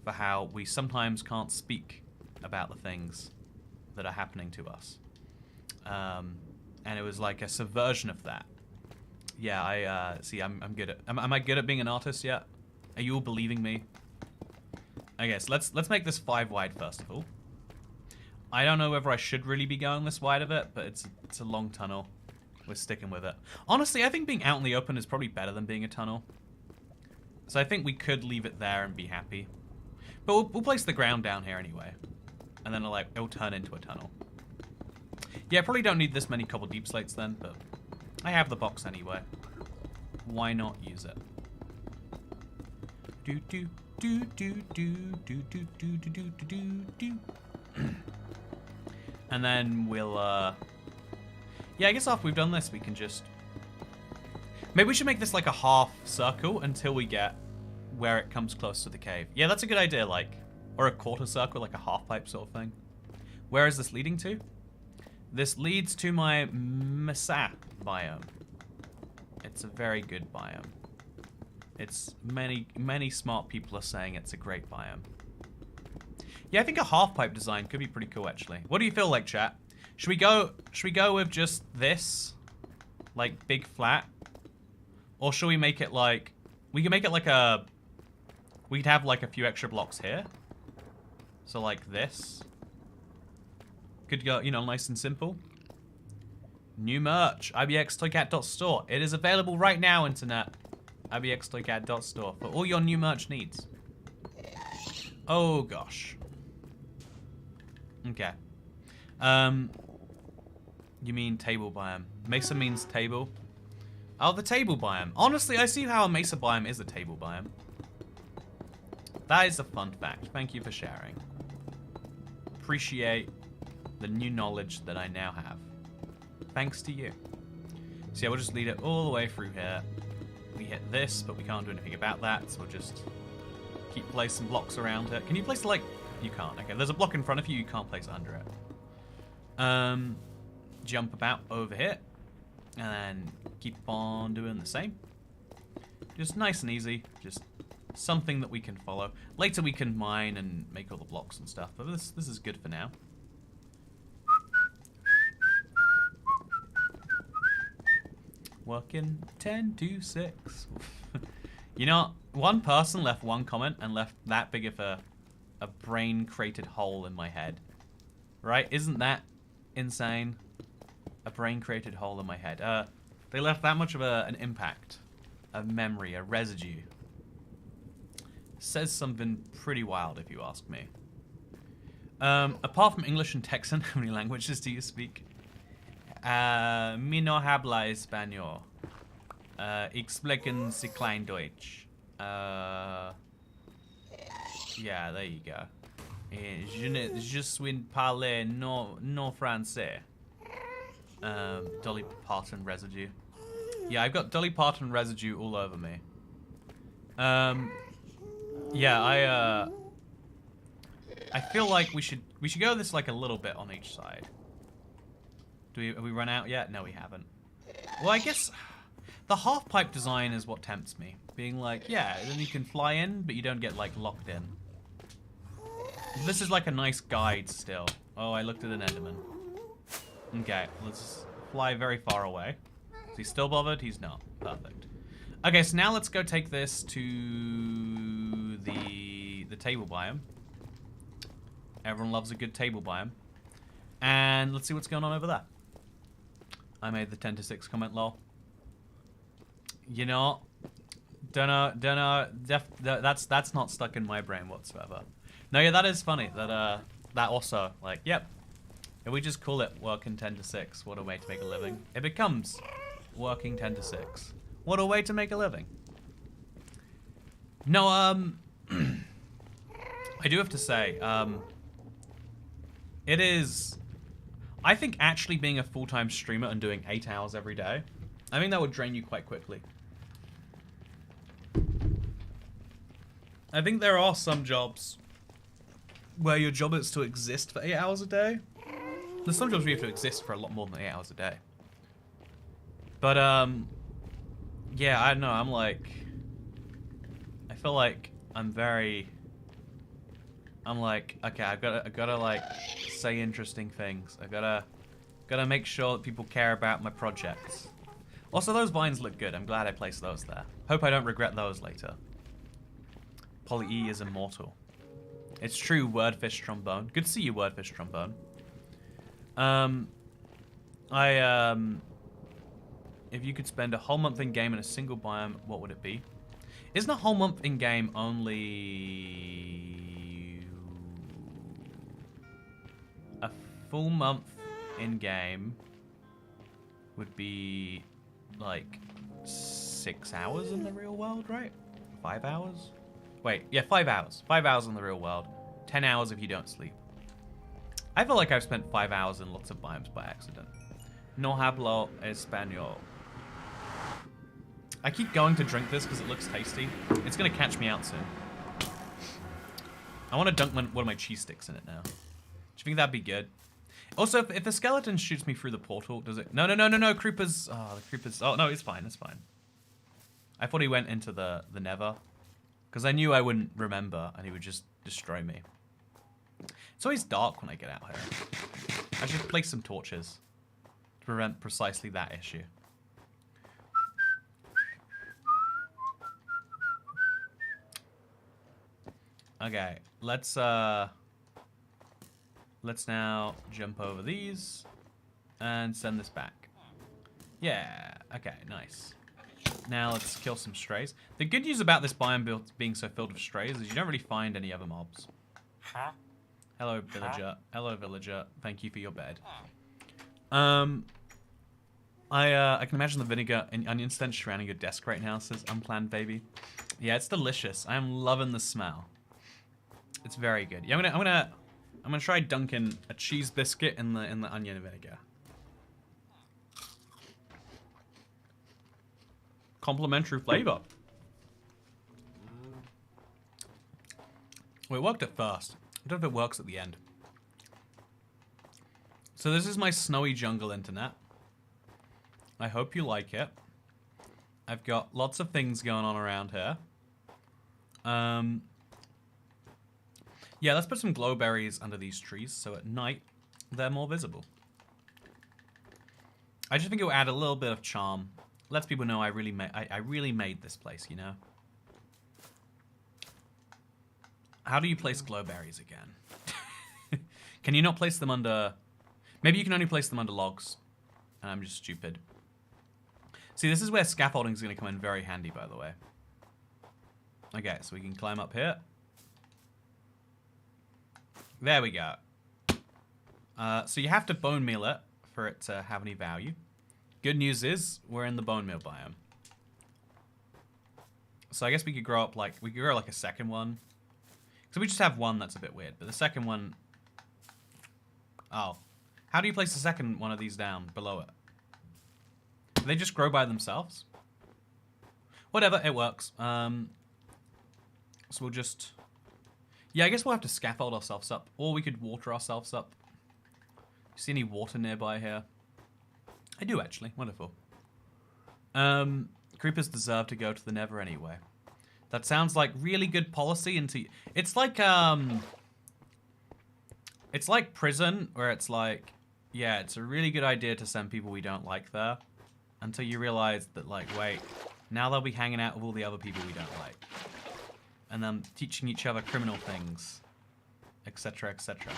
for how we sometimes can't speak about the things that are happening to us. And it was like a subversion of that. Yeah, I'm good at... Am I good at being an artist yet? Are you all believing me? Okay, so let's make this 5 wide first of all. I don't know whether I should really be going this wide of it, but it's a long tunnel. We're sticking with it. Honestly, I think being out in the open is probably better than being a tunnel. So I think we could leave it there and be happy. But we'll place the ground down here anyway. And then it'll turn into a tunnel. Yeah, probably don't need this many cobbled deep slates then, but I have the box anyway. Why not use it? Do do do do do do do do do do do do. And then we'll yeah, I guess after we've done this we can just... Maybe we should make this like a half circle until we get where it comes close to the cave. Yeah, that's a good idea, like, or a quarter circle, like a half pipe sort of thing. Where is this leading to? This leads to my mesa biome. It's a very good biome. It's many smart people are saying it's a great biome. Yeah, I think a half pipe design could be pretty cool actually. What do you feel like, chat? Should we go with just this? Like big flat? Or should we make it like... We can make it like we could have like a few extra blocks here. So like this. Could go, you know, nice and simple. New merch, ibxtoycat.store. It is available right now, internet. ibxtoycat.store for all your new merch needs. Oh gosh. Okay. You mean table biome? Mesa means table. Oh, the table biome. Honestly, I see how a mesa biome is a table biome. That is a fun fact. Thank you for sharing. Appreciate the new knowledge that I now have. Thanks to you. So yeah, we'll just lead it all the way through here. We hit this, but we can't do anything about that, so we'll just keep placing blocks around it. Can you place, like... You can't. Okay, there's a block in front of you, you can't place it under it. Jump about over here. And then keep on doing the same. Just nice and easy. Just something that we can follow. Later we can mine and make all the blocks and stuff, but this is good for now. Working 10 to 6. You know, one person left one comment and left that big of a brain-created hole in my head. Right? Isn't that insane? A brain-created hole in my head. They left that much of an impact. A memory, a residue. Says something pretty wild, if you ask me. Apart from English and Texan, how many languages do you speak? Mi no habla español. Ich sprechen Sie klein Deutsch. Yeah, there you go. Je suis parler no français. Dolly Parton residue. Yeah, I've got Dolly Parton residue all over me. Yeah, I feel like we should go this like a little bit on each side. Have we run out yet? No, we haven't. Well, I guess the half pipe design is what tempts me. Being like, yeah, then you can fly in, but you don't get like locked in. This is like a nice guide still. Oh, I looked at an Enderman. Okay, let's fly very far away. Is he still bothered? He's not. Perfect. Okay, so now let's go take this to the table biome. Everyone loves a good table biome. And let's see what's going on over there. I made the 10 to 6 comment, lol. You know, dunno, that's not stuck in my brain whatsoever. No, yeah, that is funny. That also, like, yep. If we just call it working 10 to 6, what a way to make a living. It becomes working 10 to 6. What a way to make a living. No, I do have to say, it is... I think actually being a full-time streamer and doing 8 hours every day, I think that would drain you quite quickly. I think there are some jobs where your job is to exist for 8 hours a day. There's some jobs where you have to exist for a lot more than 8 hours a day. But, yeah, I don't know, I'm like... I feel like I'm like, okay, I gotta like say interesting things. I gotta make sure that people care about my projects. Also, those vines look good. I'm glad I placed those there. Hope I don't regret those later. Polly E is immortal. It's true, Wordfish Trombone. Good to see you, Wordfish Trombone. If you could spend a whole month in game in a single biome, what would it be? Isn't a whole month in game only a full month in game would be like 6 hours in the real world, right? 5 hours? Wait, yeah, 5 hours. 5 hours in the real world. 10 hours if you don't sleep. I feel like I've spent 5 hours in lots of biomes by accident. No hablo español. I keep going to drink this because it looks tasty. It's going to catch me out soon. I want to dunk one of my cheese sticks in it now. Do you think that'd be good? Also, if the skeleton shoots me through the portal, does it... No, creepers... Oh, the creepers... Oh, no, it's fine, it's fine. I thought he went into the nether. Because I knew I wouldn't remember and he would just destroy me. It's always dark when I get out here. I should place some torches to prevent precisely that issue. Okay, let's Let's now jump over these and send this back. Yeah, okay, nice. Now let's kill some strays. The good news about this biome being so filled with strays is you don't really find any other mobs. Hello, villager. Hello, villager. Thank you for your bed. I can imagine the vinegar and onion stench surrounding your desk right now, says Unplanned Baby. Yeah, it's delicious. I am loving the smell. It's very good. Yeah, I'm gonna try dunking a cheese biscuit in the onion and vinegar. Complimentary flavor. Well, it worked at first. I don't know if it works at the end. So this is my snowy jungle internet. I hope you like it. I've got lots of things going on around here. Yeah, let's put some glowberries under these trees so at night they're more visible. I just think it will add a little bit of charm. Lets people know I really made this place, you know? How do you place glowberries again? Can you not place them under... Maybe you can only place them under logs. And I'm just stupid. See, this is where scaffolding is going to come in very handy, by the way. Okay, so we can climb up here. There we go. So you have to bone meal it for it to have any value. Good news is, we're in the bone meal biome. So I guess we could grow up like... We could grow like a second one. So we just have one that's a bit weird. But the second one... Oh. How do you place the second one of these down below it? Do they just grow by themselves? Whatever, it works. So we'll just... Yeah, I guess we'll have to scaffold ourselves up. Or we could water ourselves up. See any water nearby here? I do, actually. Wonderful. Creepers deserve to go to the Nether anyway. That sounds like really good policy into... It's like prison, where it's like... Yeah, it's a really good idea to send people we don't like there. Until you realize that, like, wait, now they'll be hanging out with all the other people we don't like. And then teaching each other criminal things. Etc, etc.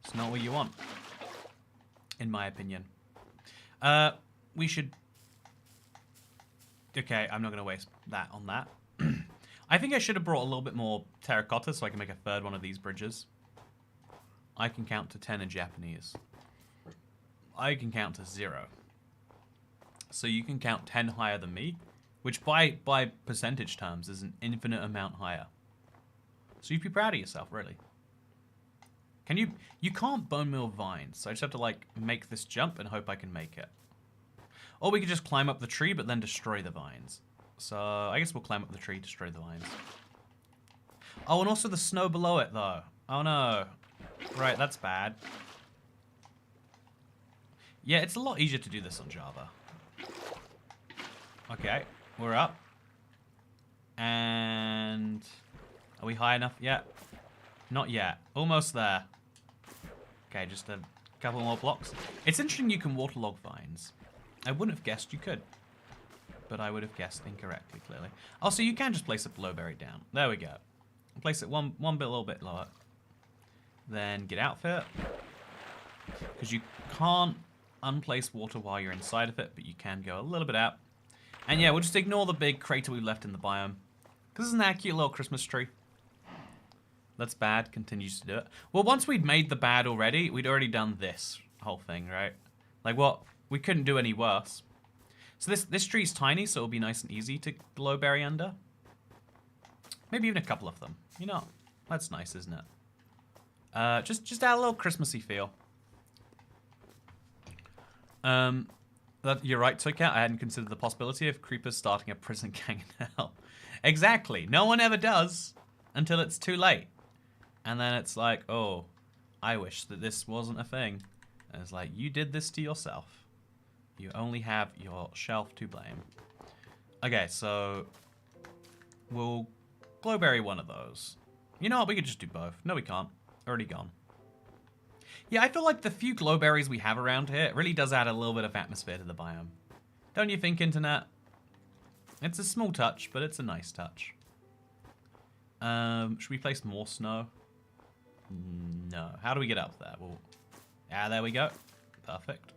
It's not what you want. In my opinion. We should... Okay, I'm not going to waste that on that. I think I should have brought a little bit more terracotta so I can make a third one of these bridges. I can count to 10 in Japanese. I can count to 0. So you can count 10 higher than me, which by percentage terms is an infinite amount higher. So you'd be proud of yourself, really. Can you... You can't bone meal vines, so I just have to, like, make this jump and hope I can make it. Or we could just climb up the tree, but then destroy the vines. So I guess we'll climb up the tree, destroy the vines. Oh, and also the snow below it, though. Oh, no. Right, that's bad. Yeah, it's a lot easier to do this on Java. Okay, we're up. And... Are we high enough yet? Not yet. Almost there. Okay, just a couple more blocks. It's interesting you can waterlog vines. I wouldn't have guessed you could. But I would have guessed incorrectly, clearly. Oh, so you can just place a glowberry down. There we go. Place it one little bit lower. Then get outfit. Because you can't unplace water while you're inside of it, but you can go a little bit out. And yeah, we'll just ignore the big crater we left in the biome. Because isn't that a cute little Christmas tree? That's bad. Continues to do it. Well, once we'd made the bad already, we'd already done this whole thing, right? Like what? We couldn't do any worse. So this tree's tiny, so it'll be nice and easy to glowberry under. Maybe even a couple of them. You know, that's nice, isn't it? Just add a little Christmassy feel. You're right, Toycat. I hadn't considered the possibility of creepers starting a prison gang in hell. Exactly. No one ever does until it's too late. And then it's like, oh, I wish that this wasn't a thing. And it's like, you did this to yourself. You only have yourself to blame. Okay, so we'll glowberry one of those. You know what? We could just do both. No, we can't. Already gone. Yeah, I feel like the few glowberries we have around here, it really does add a little bit of atmosphere to the biome. Don't you think, Internet? It's a small touch, but it's a nice touch. Should we place more snow? No. How do we get up there? Well, there we go. Perfect.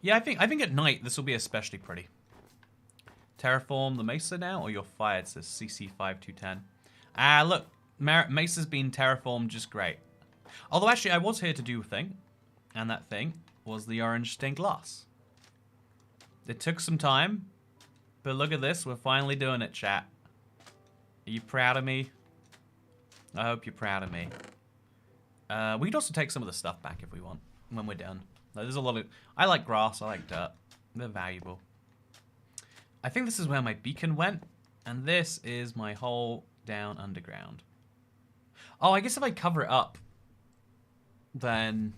Yeah, I think at night this will be especially pretty. Terraform the mesa now, or you're fired, says CC5210. Look, mesa's been terraformed just great. Although actually I was here to do a thing, and that thing was the orange stained glass. It took some time, but look at this, we're finally doing it, chat. Are you proud of me? I hope you're proud of me. We could also take some of the stuff back if we want, when we're done. There's a lot of... I like grass, I like dirt. They're valuable. I think this is where my beacon went, and this is my hole down underground. Oh, I guess if I cover it up, then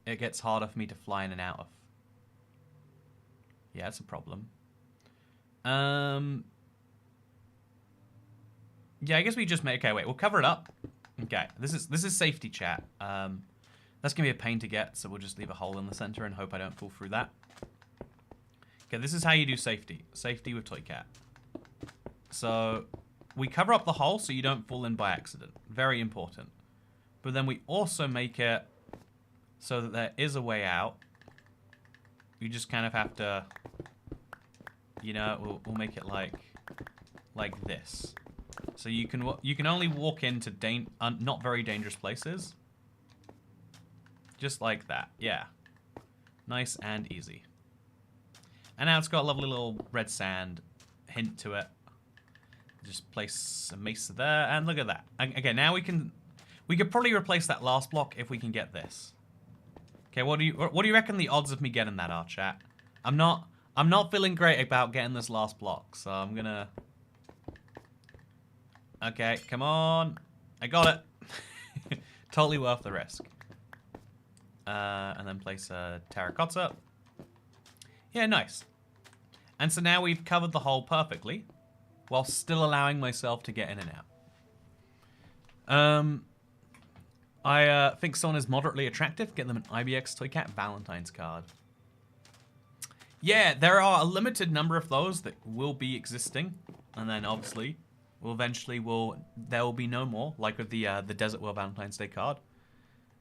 it gets harder for me to fly in and out of. Yeah, that's a problem. Yeah, I guess we just make... Okay, wait, we'll cover it up. Okay, this is safety, chat. That's gonna be a pain to get, so we'll just leave a hole in the center and hope I don't fall through that. Okay, this is how you do safety. Safety with Toy Cat. So, we cover up the hole so you don't fall in by accident. Very important. But then we also make it so that there is a way out. You just kind of have to, you know, we'll make it like this. So you can only walk into not very dangerous places. Just like that, yeah. Nice and easy. And now it's got a lovely little red sand hint to it. Just place a mesa there, and look at that. Okay, now we could probably replace that last block if we can get this. Okay, what do you reckon the odds of me getting that are, chat? I'm not feeling great about getting this last block, so I'm gonna... Okay, come on. I got it. Totally worth the risk. And then place a terracotta. Yeah, nice. And so now we've covered the hole perfectly, while still allowing myself to get in and out. I think someone is moderately attractive. Get them an IBX Toy Cat Valentine's card. Yeah, there are a limited number of those that will be existing, and then obviously, there will be no more, like with the Desert World Valentine's Day card.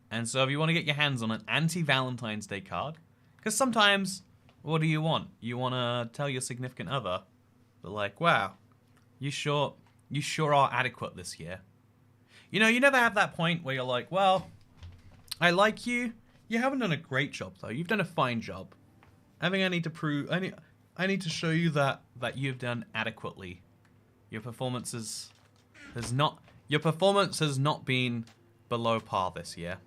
And so if you want to get your hands on an anti-Valentine's Day card, because sometimes, what do you want? You want to tell your significant other, but like, wow, you sure are adequate this year. You know, you never have that point where you're like, well, I like you. You haven't done a great job though. You've done a fine job. I think I need to prove. I need to show you that you've done adequately. Your performance has not been below par this year.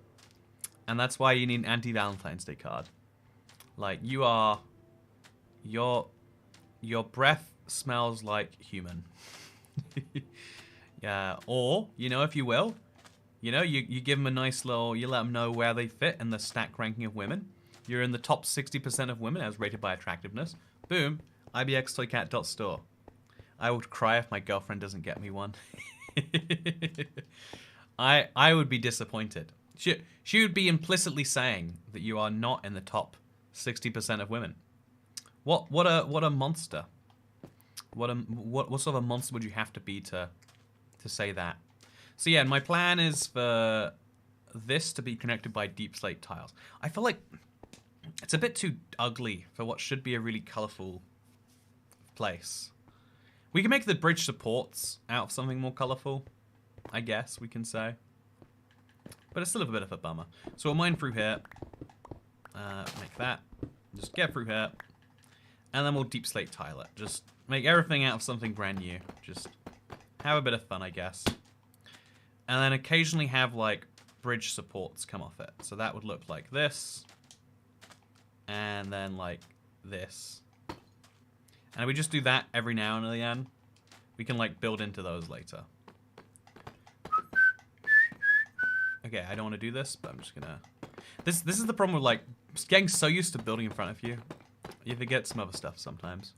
And that's why you need an anti-Valentine's Day card. Like, your breath smells like human. Yeah, or, you know, if you will, you know, you give them a nice little, you let them know where they fit in the stack ranking of women. You're in the top 60% of women as rated by attractiveness. Boom, ibxtoycat.store. I would cry if my girlfriend doesn't get me one. I would be disappointed. She would be implicitly saying that you are not in the top 60% of women. What a monster. What sort of a monster would you have to be to say that? So yeah, my plan is for this to be connected by deep slate tiles. I feel like it's a bit too ugly for what should be a really colorful place. We can make the bridge supports out of something more colorful, I guess we can say. But it's still a bit of a bummer. So we'll mine through here. Make that. Just get through here. And then we'll deep slate tile it. Just make everything out of something brand new. Just have a bit of fun, I guess. And then occasionally have, like, bridge supports come off it. So that would look like this. And then, like, this. And we just do that every now and again. We can, like, build into those later. Okay, I don't want to do this, but I'm just gonna... This is the problem with, like, getting so used to building in front of you. You forget some other stuff sometimes.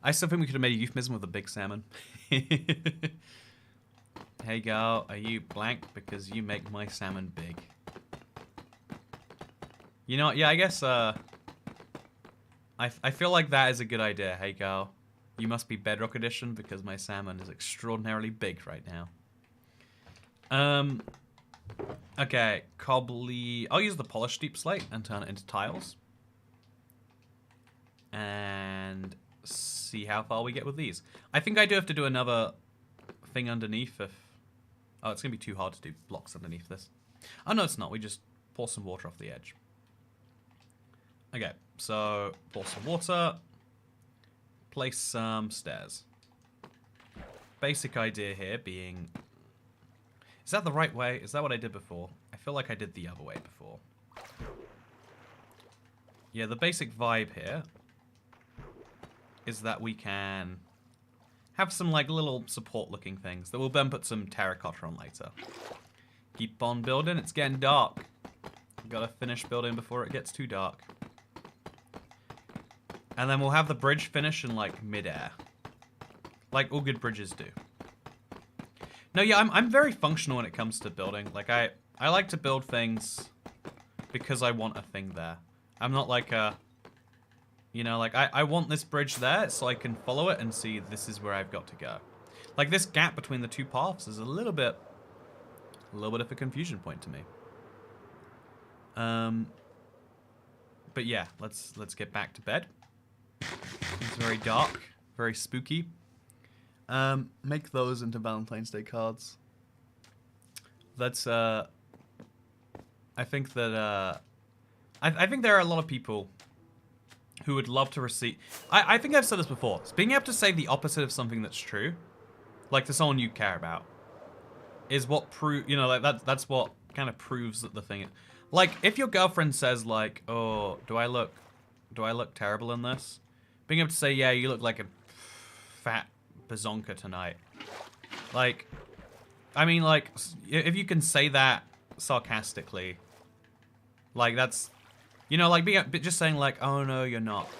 I still think we could have made a euphemism with a big salmon. Hey girl, are you blank? Because you make my salmon big. You know what? Yeah, I guess, I feel like that is a good idea. Hey girl, you must be Bedrock Edition because my salmon is extraordinarily big right now. Okay, cobbly. I'll use the polished deep slate and turn it into tiles. And see how far we get with these. I think I do have to do another thing underneath if... Oh, it's going to be too hard to do blocks underneath this. Oh, no, it's not. We just pour some water off the edge. Okay, so pour some water. Place some stairs. Basic idea here being... Is that the right way? Is that what I did before? I feel like I did the other way before. Yeah, the basic vibe here is that we can have some like little support looking things that we'll then put some terracotta on later. Keep on building, it's getting dark. Gotta finish building before it gets too dark. And then we'll have the bridge finish in like mid-air. Like all good bridges do. No, yeah, I'm very functional when it comes to building. Like I like to build things because I want a thing there. I'm not like a... You know, like, I want this bridge there so I can follow it and see this is where I've got to go. Like, this gap between the two paths is a little bit of a confusion point to me. But yeah, let's get back to bed. It's very dark, very spooky. Make those into Valentine's Day cards. That's, I think that, I think there are a lot of people who would love to receive... I think I've said this before. Being able to say the opposite of something that's true, like to someone you care about, is what you know, like that's what kind of proves that the thing... Like, if your girlfriend says, like, oh, do I look terrible in this? Being able to say, yeah, you look like a fat bazonka tonight. Like, I mean, like, if you can say that sarcastically, like, that's... You know, like, just saying, like, oh, no, you're not.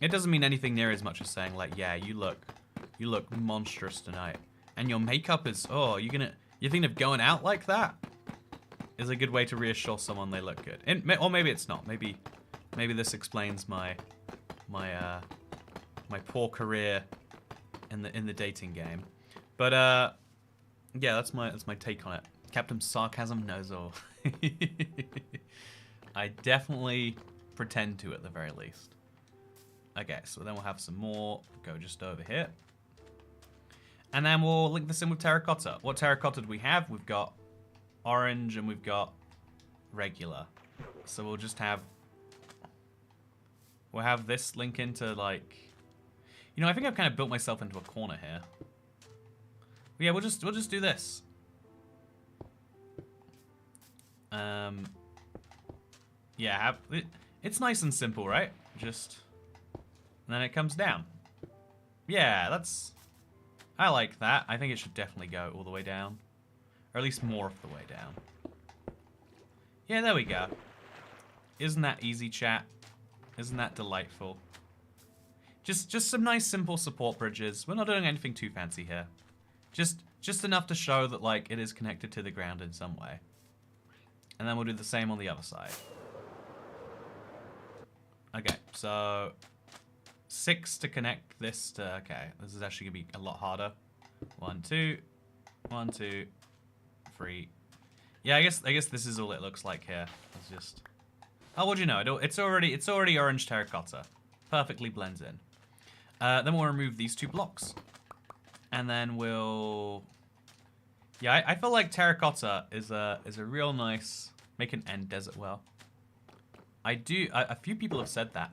It doesn't mean anything near as much as saying, like, yeah, you look monstrous tonight. And your makeup is, oh, you thinking of going out like that? Is a good way to reassure someone they look good. Or maybe it's not. Maybe this explains my poor career in the dating game. But, yeah, that's my take on it. Captain Sarcasm knows all. I definitely pretend to at the very least. Okay, so then we'll have some more. Go just over here. And then we'll link this in with terracotta. What terracotta do we have? We've got orange and we've got regular. So we'll just have... We'll have this link into like... You know, I think I've kind of built myself into a corner here. Yeah, we'll just do this. Yeah, it's nice and simple, right? Just, and then it comes down. Yeah, I like that. I think it should definitely go all the way down. Or at least more of the way down. Yeah, there we go. Isn't that easy, chat? Isn't that delightful? Just some nice, simple support bridges. We're not doing anything too fancy here. Just enough to show that, like, it is connected to the ground in some way. And then we'll do the same on the other side. Okay, so 6 to connect this to... Okay, this is actually going to be a lot harder. 1, 2, 1, 2, 3. Yeah, I guess this is all it looks like here. It's just... Oh, what do you know? It's already orange terracotta. Perfectly blends in. Then we'll remove these 2 blocks. And then we'll... Yeah, I feel like terracotta is a real nice... Make an end desert well. A few people have said that.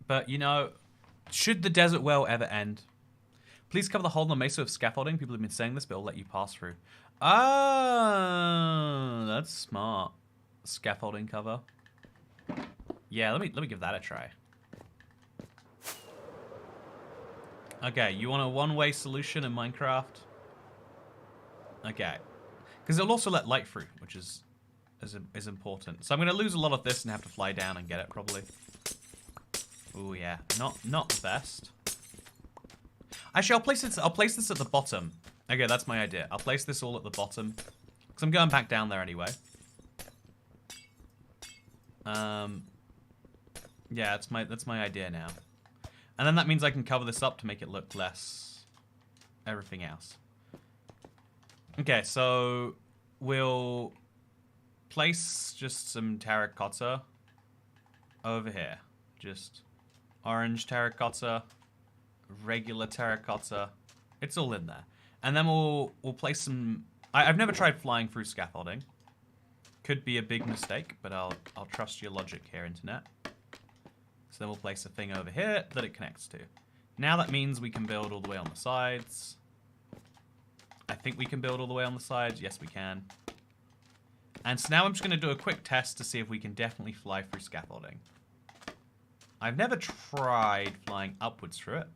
But, you know, should the desert well ever end? Please cover the hole in the mesa with scaffolding. People have been saying this, but it'll let you pass through. Oh, that's smart. Scaffolding cover. Yeah, let me give that a try. Okay, you want a one-way solution in Minecraft? Okay. Because it'll also let light through, which is important. So I'm going to lose a lot of this and have to fly down and get it, probably. Oh yeah, not the best. Actually, I'll place this at the bottom. Okay, that's my idea. I'll place this all at the bottom. Because I'm going back down there anyway. Yeah, that's my idea now. And then that means I can cover this up to make it look less everything else. Okay, so we'll place just some terracotta over here. Just orange terracotta, regular terracotta. It's all in there. And then we'll place some... I've never tried flying through scaffolding. Could be a big mistake, but I'll trust your logic here, internet. So then we'll place a thing over here that it connects to. Now that means we can build all the way on the sides. I think we can build all the way on the sides. Yes, we can. And so now I'm just going to do a quick test to see if we can definitely fly through scaffolding. I've never tried flying upwards through it,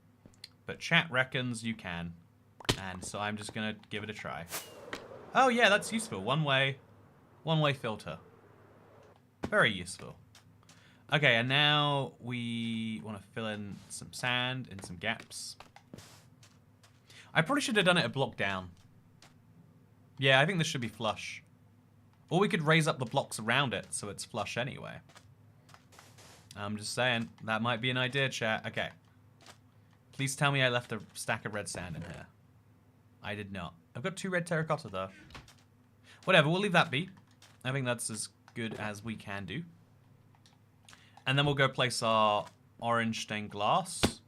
but chat reckons you can. And so I'm just going to give it a try. Oh yeah, that's useful. One-way filter. Very useful. Okay, and now we want to fill in some sand in some gaps. I probably should have done it a block down. Yeah, I think this should be flush. Or we could raise up the blocks around it so it's flush anyway. I'm just saying, that might be an idea, chat. Okay. Please tell me I left a stack of red sand in here. I did not. I've got 2 red terracotta though. Whatever, we'll leave that be. I think that's as good as we can do. And then we'll go place our orange stained glass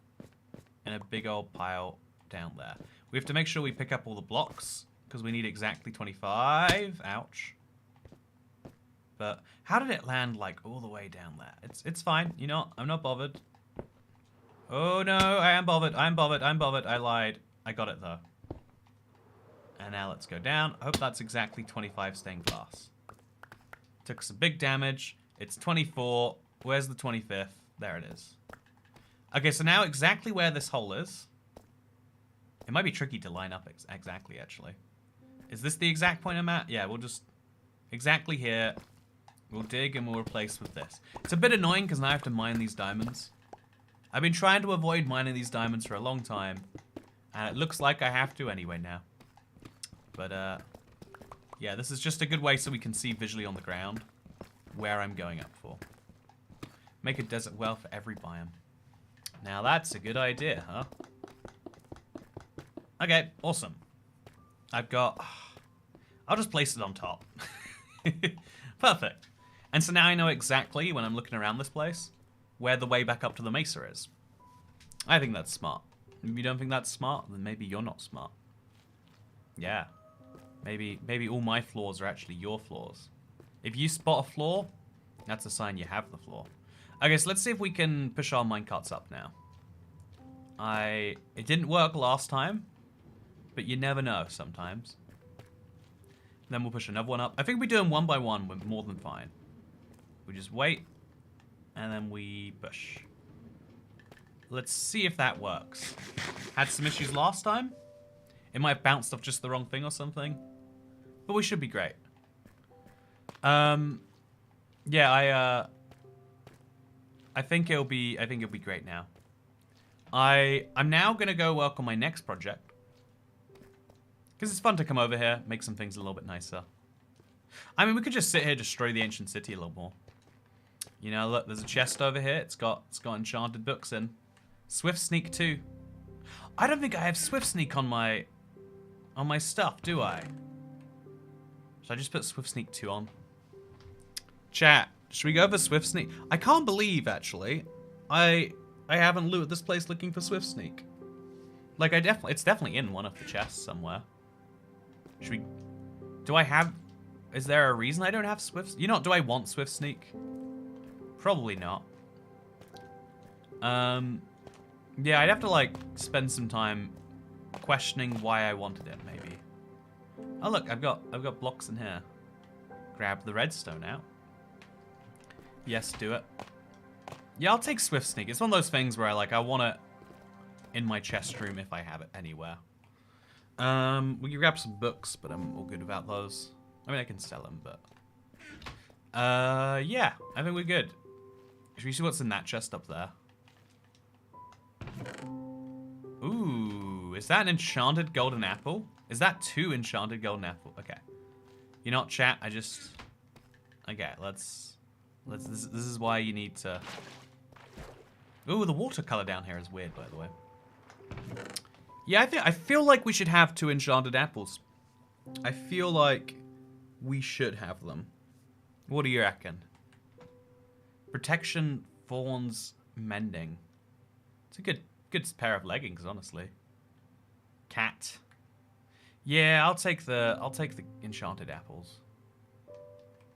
in a big old pile down there. We have to make sure we pick up all the blocks because we need exactly 25. Ouch. But how did it land like all the way down there? It's fine. You know, I'm not bothered. Oh no, I am bothered. I'm bothered. I'm bothered. I lied. I got it though. And now let's go down. I hope that's exactly 25 stained glass. Took some big damage. It's 24. Where's the 25th? There it is. Okay, so now exactly where this hole is. It might be tricky to line up exactly, actually. Is this the exact point I'm at? Yeah, we'll just... Exactly here. We'll dig and we'll replace with this. It's a bit annoying because now I have to mine these diamonds. I've been trying to avoid mining these diamonds for a long time. And it looks like I have to anyway now. But, yeah, this is just a good way so we can see visually on the ground where I'm going up for. Make a desert well for every biome. Now that's a good idea, huh? Okay, awesome. I've got... I'll just place it on top. Perfect. And so now I know exactly, when I'm looking around this place, where the way back up to the mesa is. I think that's smart. If you don't think that's smart, then maybe you're not smart. Yeah. Maybe all my flaws are actually your flaws. If you spot a flaw, that's a sign you have the flaw. Okay, so let's see if we can push our minecarts up now. It didn't work last time, but you never know sometimes. Then we'll push another one up. I think we do them one by one, we're more than fine. We just wait, and then we push. Let's see if that works. Had some issues last time. It might have bounced off just the wrong thing or something. But we should be great. Yeah, I think it'll be great now. I'm now gonna go work on my next project. Because it's fun to come over here, make some things a little bit nicer. I mean, we could just sit here, destroy the ancient city a little more. You know, look, there's a chest over here. It's got enchanted books in. Swift Sneak 2. I don't think I have Swift Sneak on my stuff, do I? Should I just put Swift Sneak 2 on? Chat, should we go for Swift Sneak? I can't believe, actually, I haven't looted this place looking for Swift Sneak. Like, it's definitely in one of the chests somewhere. Should we... Do I have... Is there a reason I don't have Swift... You know, do I want Swift Sneak? Probably not. Yeah, I'd have to, like, spend some time questioning why I wanted it, maybe. Oh, look, I've got blocks in here. Grab the redstone out. Yes, do it. Yeah, I'll take Swift Sneak. It's one of those things where I want it in my chest room if I have it anywhere. We can grab some books, but I'm all good without those. I mean, I can sell them, but... yeah, I think we're good. Should we see what's in that chest up there? Ooh, is that an enchanted golden apple? Is that 2 enchanted golden apple? Okay. You know what, chat? Okay, let's this is why you need to... Ooh, the watercolor down here is weird, by the way. Yeah, I feel like we should have 2 enchanted apples. I feel like we should have them. What do you reckon? Protection, Thorns, Mending. It's a good pair of leggings, honestly. Cat. Yeah, I'll take the enchanted apples.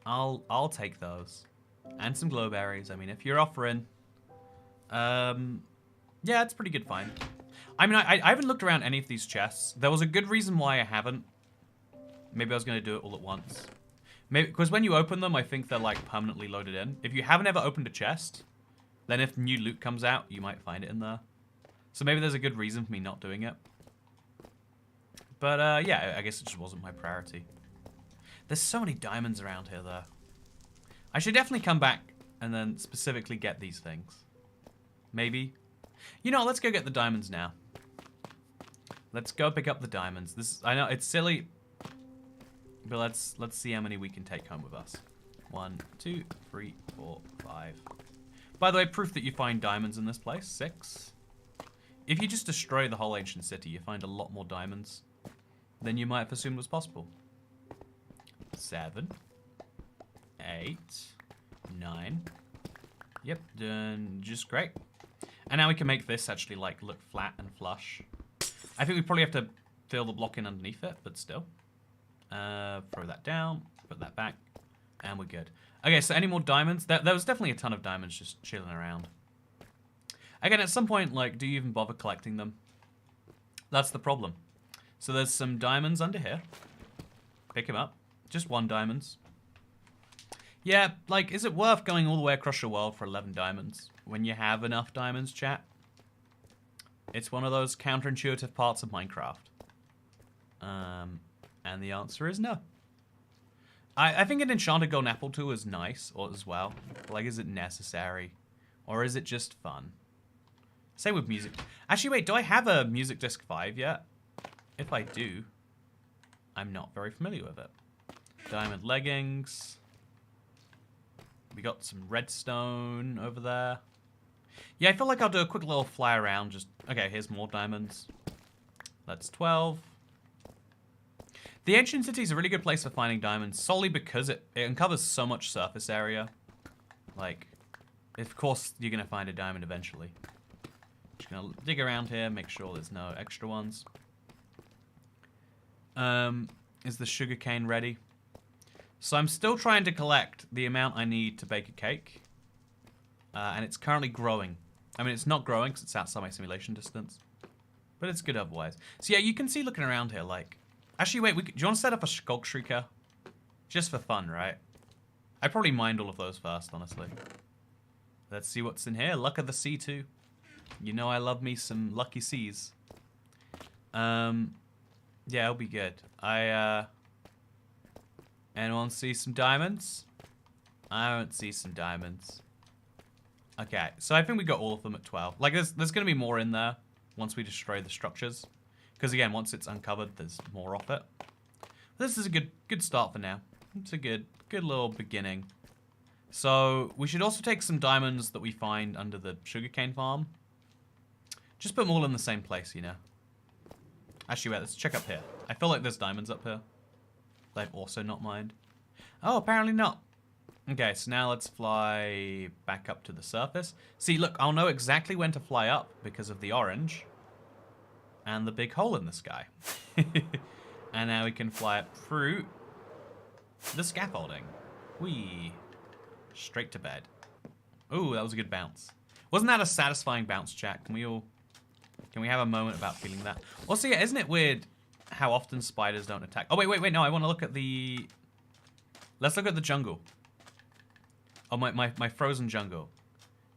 I'll take those. And some glowberries. I mean, if you're offering yeah, it's a pretty good find. I mean, I haven't looked around any of these chests. There was a good reason why I haven't. Maybe I was going to do it all at once. Maybe because when you open them, I think they're like permanently loaded in. If you haven't ever opened a chest, then if new loot comes out, you might find it in there. So maybe there's a good reason for me not doing it. But yeah, I guess it just wasn't my priority. There's so many diamonds around here, though. I should definitely come back and then specifically get these things. Maybe. You know, let's go get the diamonds now. Let's go pick up the diamonds. This, I know it's silly, but let's see how many we can take home with us. 1, 2, 3, 4, 5. By the way, proof that you find diamonds in this place. 6. If you just destroy the whole ancient city, you find a lot more diamonds than you might have assumed was possible. 7, 8, 9. Yep, done just great. And now we can make this actually like look flat and flush. I think we probably have to fill the block in underneath it, but still. Throw that down, put that back, and we're good. Okay, so any more diamonds? There was definitely a ton of diamonds just chilling around. Again, at some point, like, do you even bother collecting them? That's the problem. So there's some diamonds under here. Pick them up. Just 1 diamonds. Yeah, like, is it worth going all the way across your world for 11 diamonds when you have enough diamonds, chat? It's one of those counterintuitive parts of Minecraft. And the answer is no. I think an enchanted golden apple too is nice, or as well. Like, is it necessary? Or is it just fun? Same with music. Actually, wait, do I have a Music Disc 5 yet? If I do, I'm not very familiar with it. Diamond leggings. We got some redstone over there. Yeah, I feel like I'll do a quick little fly around. Just okay, here's more diamonds. That's 12. The ancient city is a really good place for finding diamonds, solely because it uncovers so much surface area. Like, of course, you're gonna find a diamond eventually. Just gonna dig around here, make sure there's no extra ones. Is the sugarcane ready? So I'm still trying to collect the amount I need to bake a cake. And it's currently growing. I mean, it's not growing because it's outside my simulation distance. But it's good otherwise. So yeah, you can see looking around here, like... Actually, wait, do you want to set up a Skulk Shrieker? Just for fun, right? I probably mined all of those first, honestly. Let's see what's in here. Luck of the Sea, too. You know I love me some Lucky Seas. Yeah, it'll be good. Anyone see some diamonds? I don't see some diamonds. Okay, so I think we got all of them at 12. Like, there's going to be more in there once we destroy the structures. Because, again, once it's uncovered, there's more of it. This is a good start for now. It's a good little beginning. So, we should also take some diamonds that we find under the sugarcane farm. Just put them all in the same place, you know. Actually, wait, let's check up here. I feel like there's diamonds up here. They've also not mined. Oh, apparently not. Okay, so now let's fly back up to the surface. See, look, I'll know exactly when to fly up because of the orange and the big hole in the sky. And now we can fly up through the scaffolding. Whee! Straight to bed. Ooh, that was a good bounce. Wasn't that a satisfying bounce, chat? Can we have a moment about feeling that? Also, yeah, isn't it weird how often spiders don't attack? Oh, wait, no, I want to look at the... Let's look at the jungle. Oh, my frozen jungle.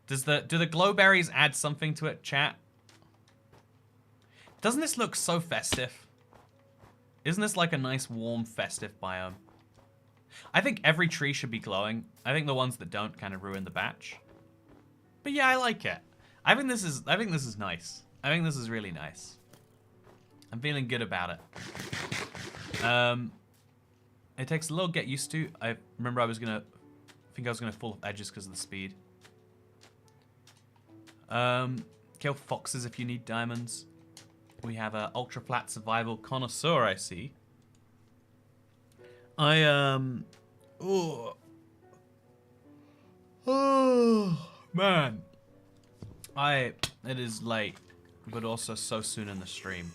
Do the glowberries add something to it, chat? Doesn't this look so festive? Isn't this like a nice, warm, festive biome? I think every tree should be glowing. I think the ones that don't kind of ruin the batch. But yeah, I like it. I think this is nice. I think this is really nice. I'm feeling good about it. It takes a little get used to. I remember I was gonna fall off edges because of the speed. Kill foxes if you need diamonds. We have a ultra flat survival connoisseur, I see. Oh man. It is late, but also so soon in the stream.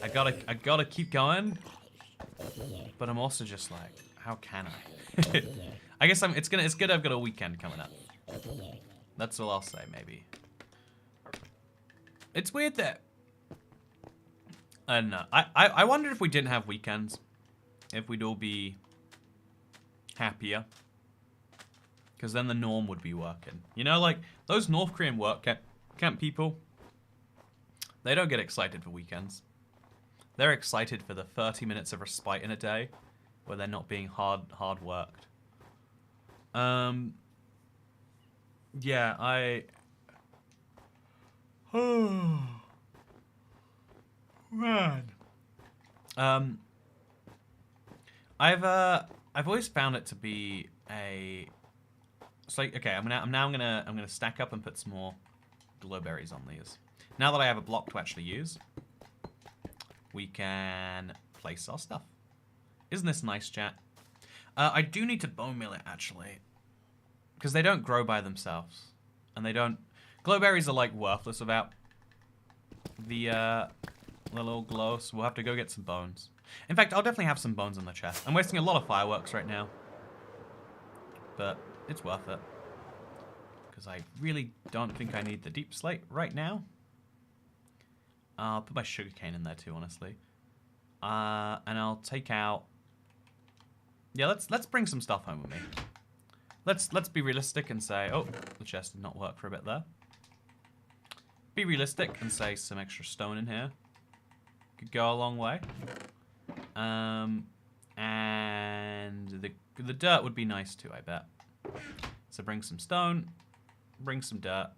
I gotta keep going, but I'm also just like, how can I? I guess it's good I've got a weekend coming up. That's all I'll say, maybe. It's weird that, I don't know. I wonder if we didn't have weekends, if we'd all be happier. Because then the norm would be working. You know, like, those North Korean work camp people, they don't get excited for weekends. They're excited for the 30 minutes of respite in a day where they're not being hard worked. Yeah, oh, man. I've always found it to be a... So, okay, I'm gonna stack up and put some more glowberries on these. Now that I have a block to actually use, we can place our stuff. Isn't this nice, chat? I do need to bone meal it, actually, because they don't grow by themselves, and they don't... Glowberries are, like, worthless without the little glow, so we'll have to go get some bones. In fact, I'll definitely have some bones in the chest. I'm wasting a lot of fireworks right now, but it's worth it, because I really don't think I need the deep slate right now. I'll put my sugarcane in there too, honestly. And I'll take out... Yeah, let's bring some stuff home with me. Let's be realistic and say... Oh, the chest did not work for a bit there. Be realistic and say some extra stone in here could go a long way. And the dirt would be nice too, I bet. So bring some stone, bring some dirt.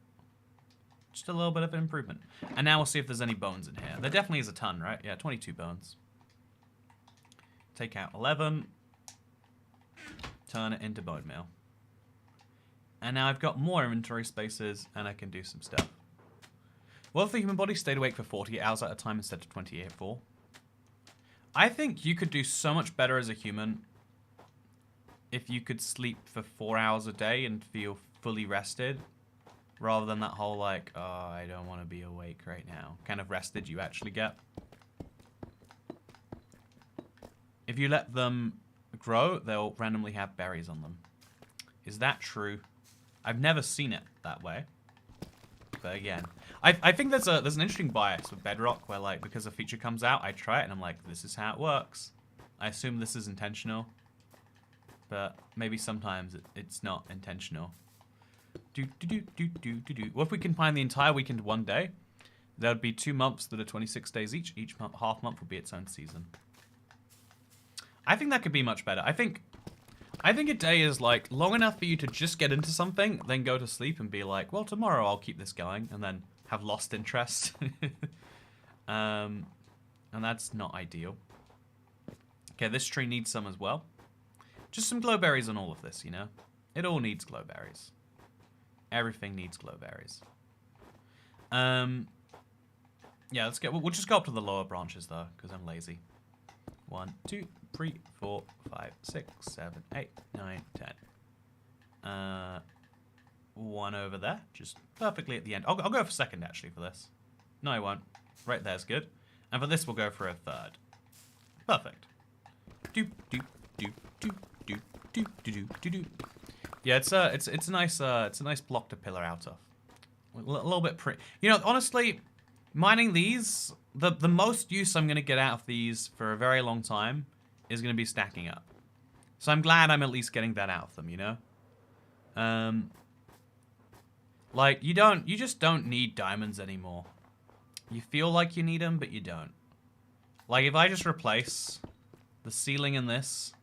Just a little bit of an improvement. And now we'll see if there's any bones in here. There definitely is a ton, right? Yeah, 22 bones. Take out 11. Turn it into bone meal. And now I've got more inventory spaces and I can do some stuff. What if the human body stayed awake for 48 hours at a time instead of 28 for? I think you could do so much better as a human if you could sleep for 4 hours a day and feel fully rested, rather than that whole like, oh, I don't want to be awake right now kind of rested you actually get. If you let them grow, they'll randomly have berries on them. Is that true? I've never seen it that way. But again, I think there's an interesting bias with Bedrock where, like, because a feature comes out, I try it and I'm like, this is how it works. I assume this is intentional, but maybe sometimes it's not intentional. What if we combine the entire weekend one day? There would be 2 months that are 26 days each. Each month, half month would be its own season. I think that could be much better. I think a day is like long enough for you to just get into something, then go to sleep and be like, well, tomorrow I'll keep this going, and then have lost interest. And that's not ideal. Okay, this tree needs some as well. Just some glowberries on all of this, you know? It all needs glowberries. Everything needs glowberries. Yeah, we'll just go up to the lower branches though, because I'm lazy. 1, 2, 3, 4, 5, 6, 7, 8, 9, 10. One over there, just perfectly at the end. I'll go for second actually for this. No, I won't. Right there's good. And for this, we'll go for a third. Perfect. Doop doop doop doop doop doop doop doop doop. Yeah, it's a nice block to pillar out of. A little bit pretty. You know, honestly, mining these, the most use I'm gonna get out of these for a very long time is gonna be stacking up. So I'm glad I'm at least getting that out of them, you know? Like, you just don't need diamonds anymore. You feel like you need them, but you don't. Like, if I just replace the ceiling in this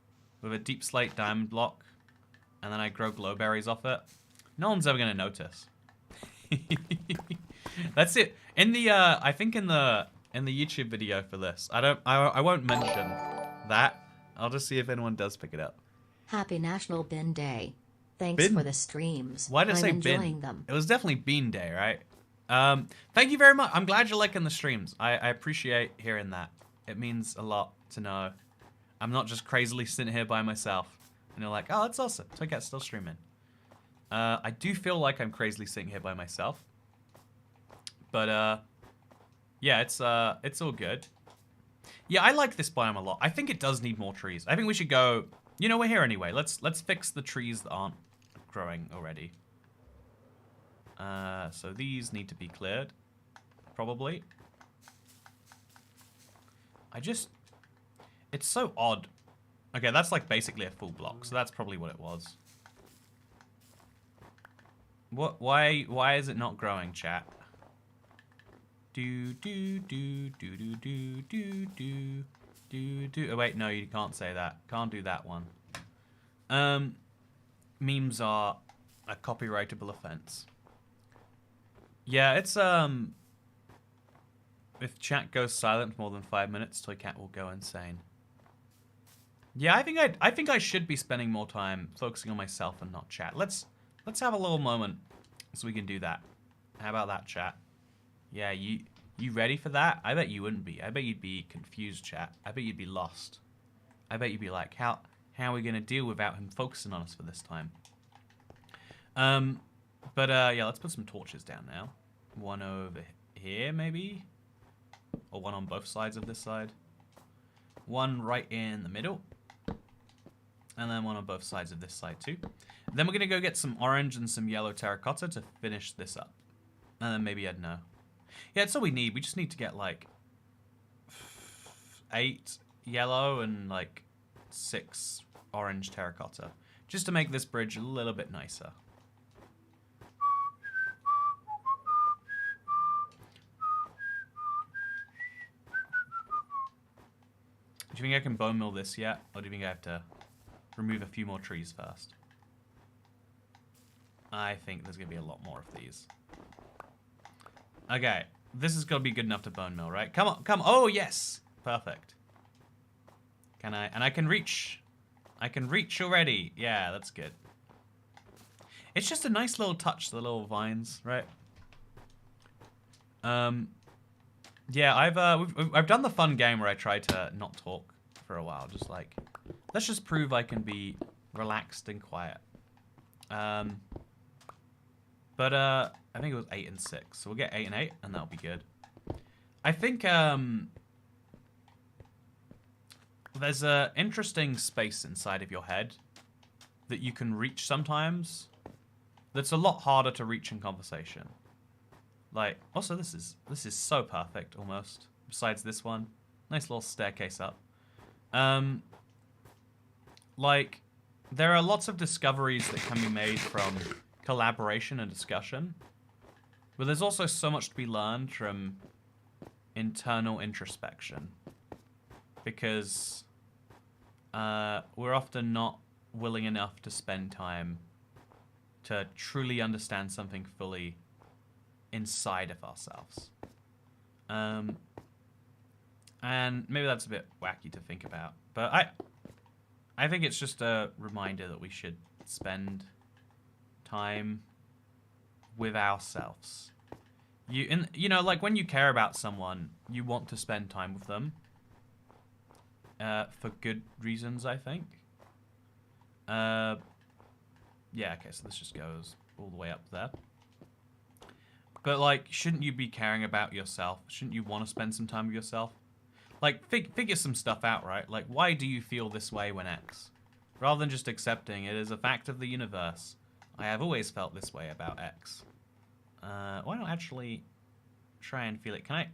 with a deep slate diamond block, and then I grow glowberries off it, no one's ever gonna notice. That's it. In the, I think in the YouTube video for this, I won't mention that. I'll just see if anyone does pick it up. Happy National Bin Day. Thanks Bin? for the streams. Why did I say I'm bin? enjoying them. It was definitely Bean Day, right? Thank you very much. I'm glad you're liking the streams. I appreciate hearing that. It means a lot to know. I'm not just crazily sitting here by myself. And you're like, oh, that's awesome. Toycat's still streaming. I do feel like I'm crazily sitting here by myself. But, yeah, it's all good. Yeah, I like this biome a lot. I think it does need more trees. I think we should go... You know, we're here anyway. Let's fix the trees that aren't growing already. So these need to be cleared. Probably. It's so odd. Okay, that's like basically a full block, so that's probably what it was. Why is it not growing, chat? Do. Oh wait, no, you can't say that. Can't do that one. Memes are a copyrightable offense. Yeah, it's if chat goes silent for more than 5 minutes, Toycat will go insane. Yeah, I think I should be spending more time focusing on myself and not chat. Let's have a little moment so we can do that. How about that, chat? Yeah, you ready for that? I bet you wouldn't be. I bet you'd be confused, chat. I bet you'd be lost. I bet you'd be like, how are we gonna deal without him focusing on us for this time? Yeah, let's put some torches down now. One over here, maybe? Or one on both sides of this side. One right in the middle. And then one on both sides of this side too. Then we're gonna go get some orange and some yellow terracotta to finish this up. And then maybe I'd know. Yeah, that's all we need. We just need to get like 8 yellow and like 6 orange terracotta. Just to make this bridge a little bit nicer. Do you think I can bone mill this yet? Or do you think I have to remove a few more trees first? I think there's going to be a lot more of these. Okay. This is going to be good enough to bone mill, right? Come on, come on. Oh, yes. Perfect. Can I? And I can reach. I can reach already. Yeah, that's good. It's just a nice little touch, the little vines, right? Yeah, I've done the fun game where I try to not talk for a while, just like, let's just prove I can be relaxed and quiet. I think it was 8 and 6, so we'll get 8 and 8, and that'll be good. I think there's a interesting space inside of your head that you can reach sometimes. That's a lot harder to reach in conversation. Like, also this is so perfect almost. Besides this one, nice little staircase up. Like, there are lots of discoveries that can be made from collaboration and discussion, but there's also so much to be learned from internal introspection, because we're often not willing enough to spend time to truly understand something fully inside of ourselves. And maybe that's a bit wacky to think about, but I think it's just a reminder that we should spend time with ourselves. You know, like when you care about someone, you want to spend time with them for good reasons, I think. Yeah, okay, so this just goes all the way up there. But, like, shouldn't you be caring about yourself? Shouldn't you want to spend some time with yourself? Like, figure some stuff out, right? Like, why do you feel this way when X? Rather than just accepting it as a fact of the universe. I have always felt this way about X. Why not actually try and feel it? Can I... Do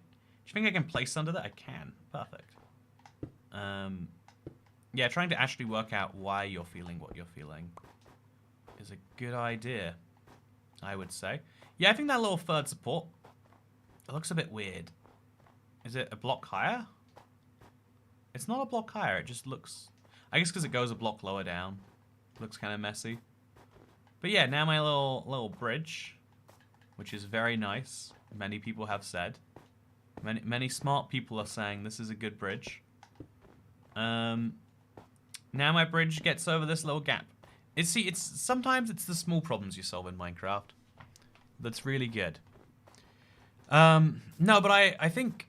you think I can place under that? I can. Perfect. Yeah, trying to actually work out why you're feeling what you're feeling is a good idea, I would say. Yeah, I think that little third support, it looks a bit weird. Is it a block higher? It's not a block higher, it just looks... I guess because it goes a block lower down. Looks kind of messy. But yeah, now my little bridge, which is very nice. Many people have said. Many smart people are saying this is a good bridge. Now my bridge gets over this little gap. Sometimes it's the small problems you solve in Minecraft that's really good. No, but I think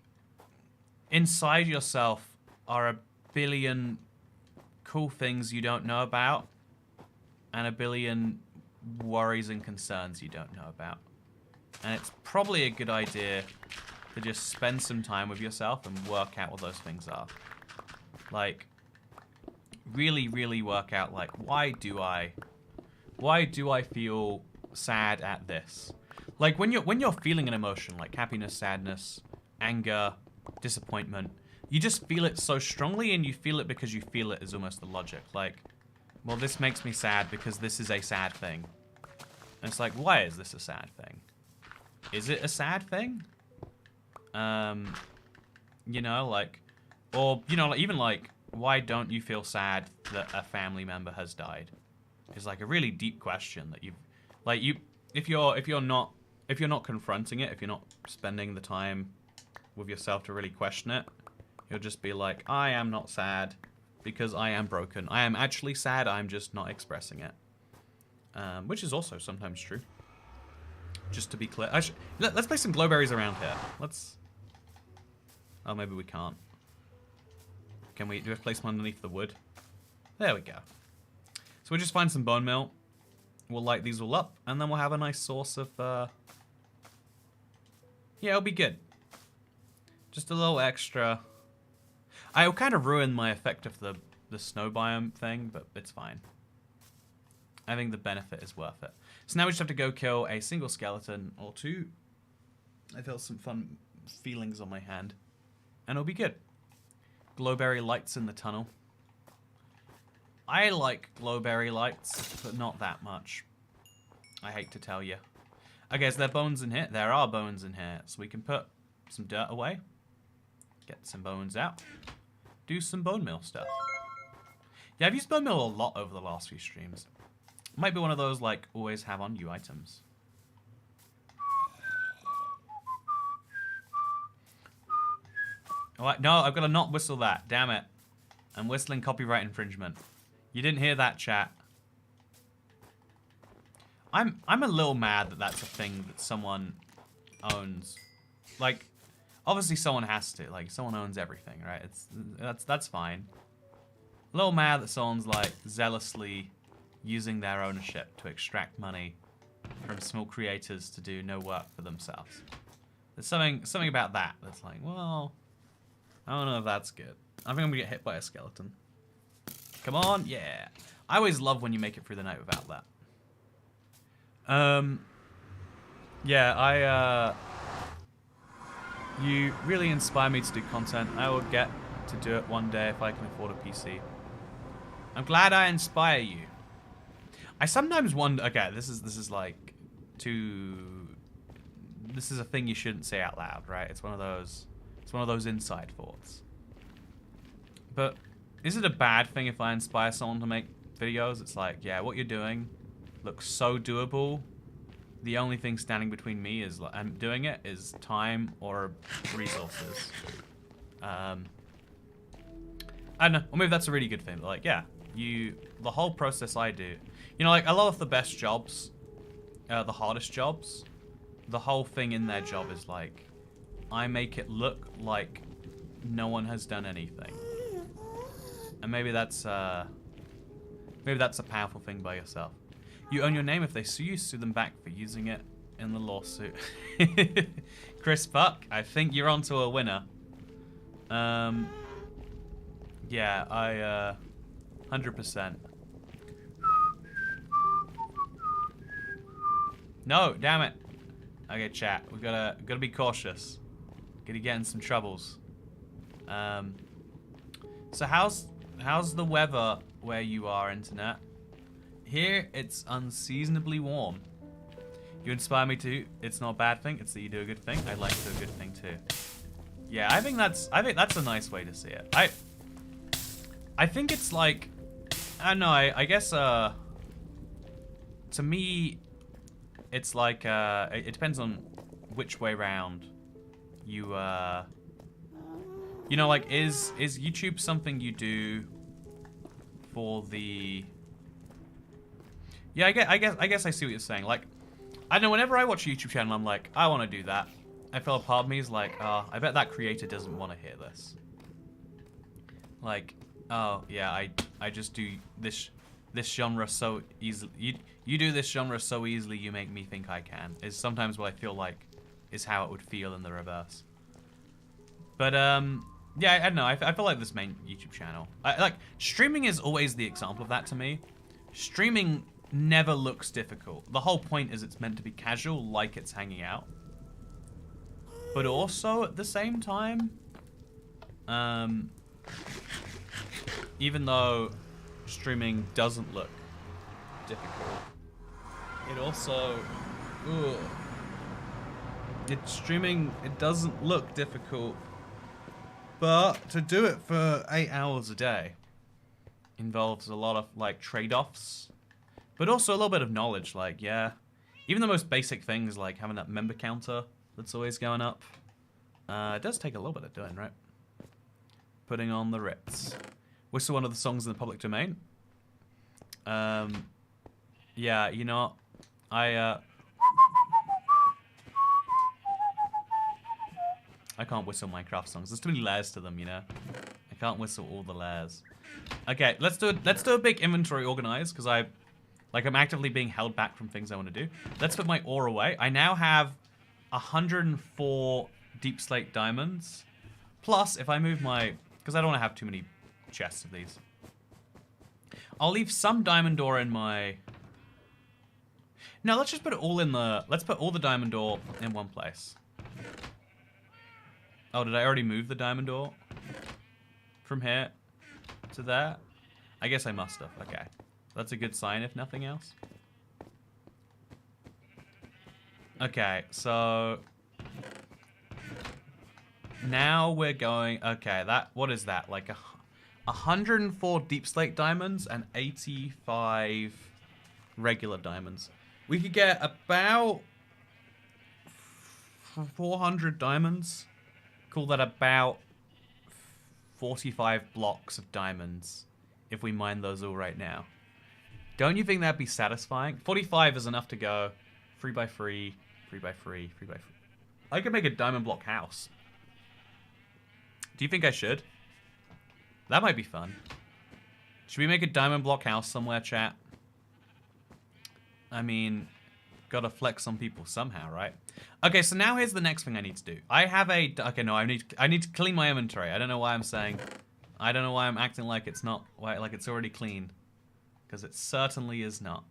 inside yourself are a billion cool things you don't know about, and a billion worries and concerns you don't know about. And it's probably a good idea to just spend some time with yourself and work out what those things are. Like, really, really work out, like, why do I feel sad at this? Like, when you're feeling an emotion, like happiness, sadness, anger, disappointment, you just feel it so strongly, and you feel it because you feel it is almost the logic. Like, well, this makes me sad because this is a sad thing. And it's like, why is this a sad thing? Is it a sad thing? You know, like, or, you know, like, even like, why don't you feel sad that a family member has died? It's like a really deep question that if you're not confronting it, if you're not spending the time with yourself to really question it, you'll just be like, I am not sad because I am broken. I am actually sad, I'm just not expressing it. Which is also sometimes true. Just to be clear. Let's play some glowberries around here. Oh, maybe we can't. Do we have to place them underneath the wood? There we go. So we'll just find some bone meal. We'll light these all up, and then we'll have a nice source of, yeah, it'll be good. Just a little extra. I'll kind of ruin my effect of the snow biome thing, but it's fine. I think the benefit is worth it. So now we just have to go kill a single skeleton or two. I felt some fun feelings on my hand. And it'll be good. Glowberry lights in the tunnel. I like glowberry lights, but not that much. I hate to tell you. Okay, so there are bones in here. There are bones in here. So we can put some dirt away. Get some bones out. Do some bone meal stuff. Yeah, I've used bone meal a lot over the last few streams. Might be one of those, like, always have on you items. Oh, no, I've got to not whistle that. Damn it. I'm whistling copyright infringement. You didn't hear that, chat. I'm a little mad that that's a thing that someone owns. Like, obviously someone has to. Like, someone owns everything, right? That's fine. A little mad that someone's, like, zealously using their ownership to extract money from small creators to do no work for themselves. There's something about that that's like, well, I don't know if that's good. I think I'm gonna get hit by a skeleton. Come on, yeah. I always love when you make it through the night without that. Yeah, you really inspire me to do content. I will get to do it one day if I can afford a PC. I'm glad I inspire you. I sometimes wonder, okay, this is like this is a thing you shouldn't say out loud, right? It's one of those inside thoughts. But is it a bad thing if I inspire someone to make videos? It's like, yeah, what you're doing looks so doable. The only thing standing between me is and doing it is time or resources. I don't know, or maybe that's a really good thing. But like, yeah, the whole process I do, you know, like a lot of the best jobs, the hardest jobs, the whole thing in their job is like, I make it look like no one has done anything. And maybe that's a powerful thing by yourself. You own your name. If they sue you, sue them back for using it in the lawsuit. Chris Puck, I think you're onto a winner. Yeah, I 100%. No, damn it. Okay, chat. We gotta be cautious. Gonna get in some troubles. So how's the weather where you are, internet? Here it's unseasonably warm. You inspire me too. It's not a bad thing. It's that you do a good thing. I like to do a good thing too. Yeah, I think that's a nice way to see it. I think it's like, I don't know. I guess to me, it's like it depends on which way round you you know, like is YouTube something you do for the? Yeah, I guess I see what you're saying. Like, I know whenever I watch a YouTube channel, I'm like, I want to do that. I feel a part of me is like, I bet that creator doesn't want to hear this. Like, Oh, yeah, I just do this genre so easily. You do this genre so easily you make me think I can. Is sometimes what I feel like is how it would feel in the reverse. But, yeah, I don't know. I feel like this main YouTube channel. Like, streaming is always the example of that to me. Streaming never looks difficult. The whole point is it's meant to be casual, like it's hanging out. But also, at the same time, even though streaming doesn't look difficult, it also, it doesn't look difficult, but to do it for 8 hours a day involves a lot of, like, trade-offs, but also a little bit of knowledge, like, yeah, even the most basic things, like having that member counter that's always going up, it does take a little bit of doing, right? Putting on the Ritz. Whistle one of the songs in the public domain. Yeah, you know, I can't whistle Minecraft songs. There's too many layers to them, you know. I can't whistle all the layers. Okay, let's do a big inventory organize, because I'm actively being held back from things I want to do. Let's put my ore away. I now have 104 deep slate diamonds. Plus, if I move my, because I don't want to have too many chests of these. I'll leave some diamond ore in my... No, let's just put it all in the... Let's put all the diamond ore in one place. Oh, did I already move the diamond ore? From here to there? I guess I must have. Okay. That's a good sign, if nothing else. Okay, so... Now we're going... Okay, that... What is that? Like 104 deep slate diamonds and 85 regular diamonds. We could get about 400 diamonds. Call that about 45 blocks of diamonds if we mine those all right now. Don't you think that'd be satisfying? 45 is enough to go 3x3, 3x3, 3x3. I could make a diamond block house. Do you think I should? That might be fun. Should we make a diamond block house somewhere, chat? I mean, gotta flex on people somehow, right? Okay, so now here's the next thing I need to do. I have a... Okay, no, I need to clean my inventory. I don't know why I'm saying... I don't know why I'm acting like it's not... Like it's already clean. Because it certainly is not.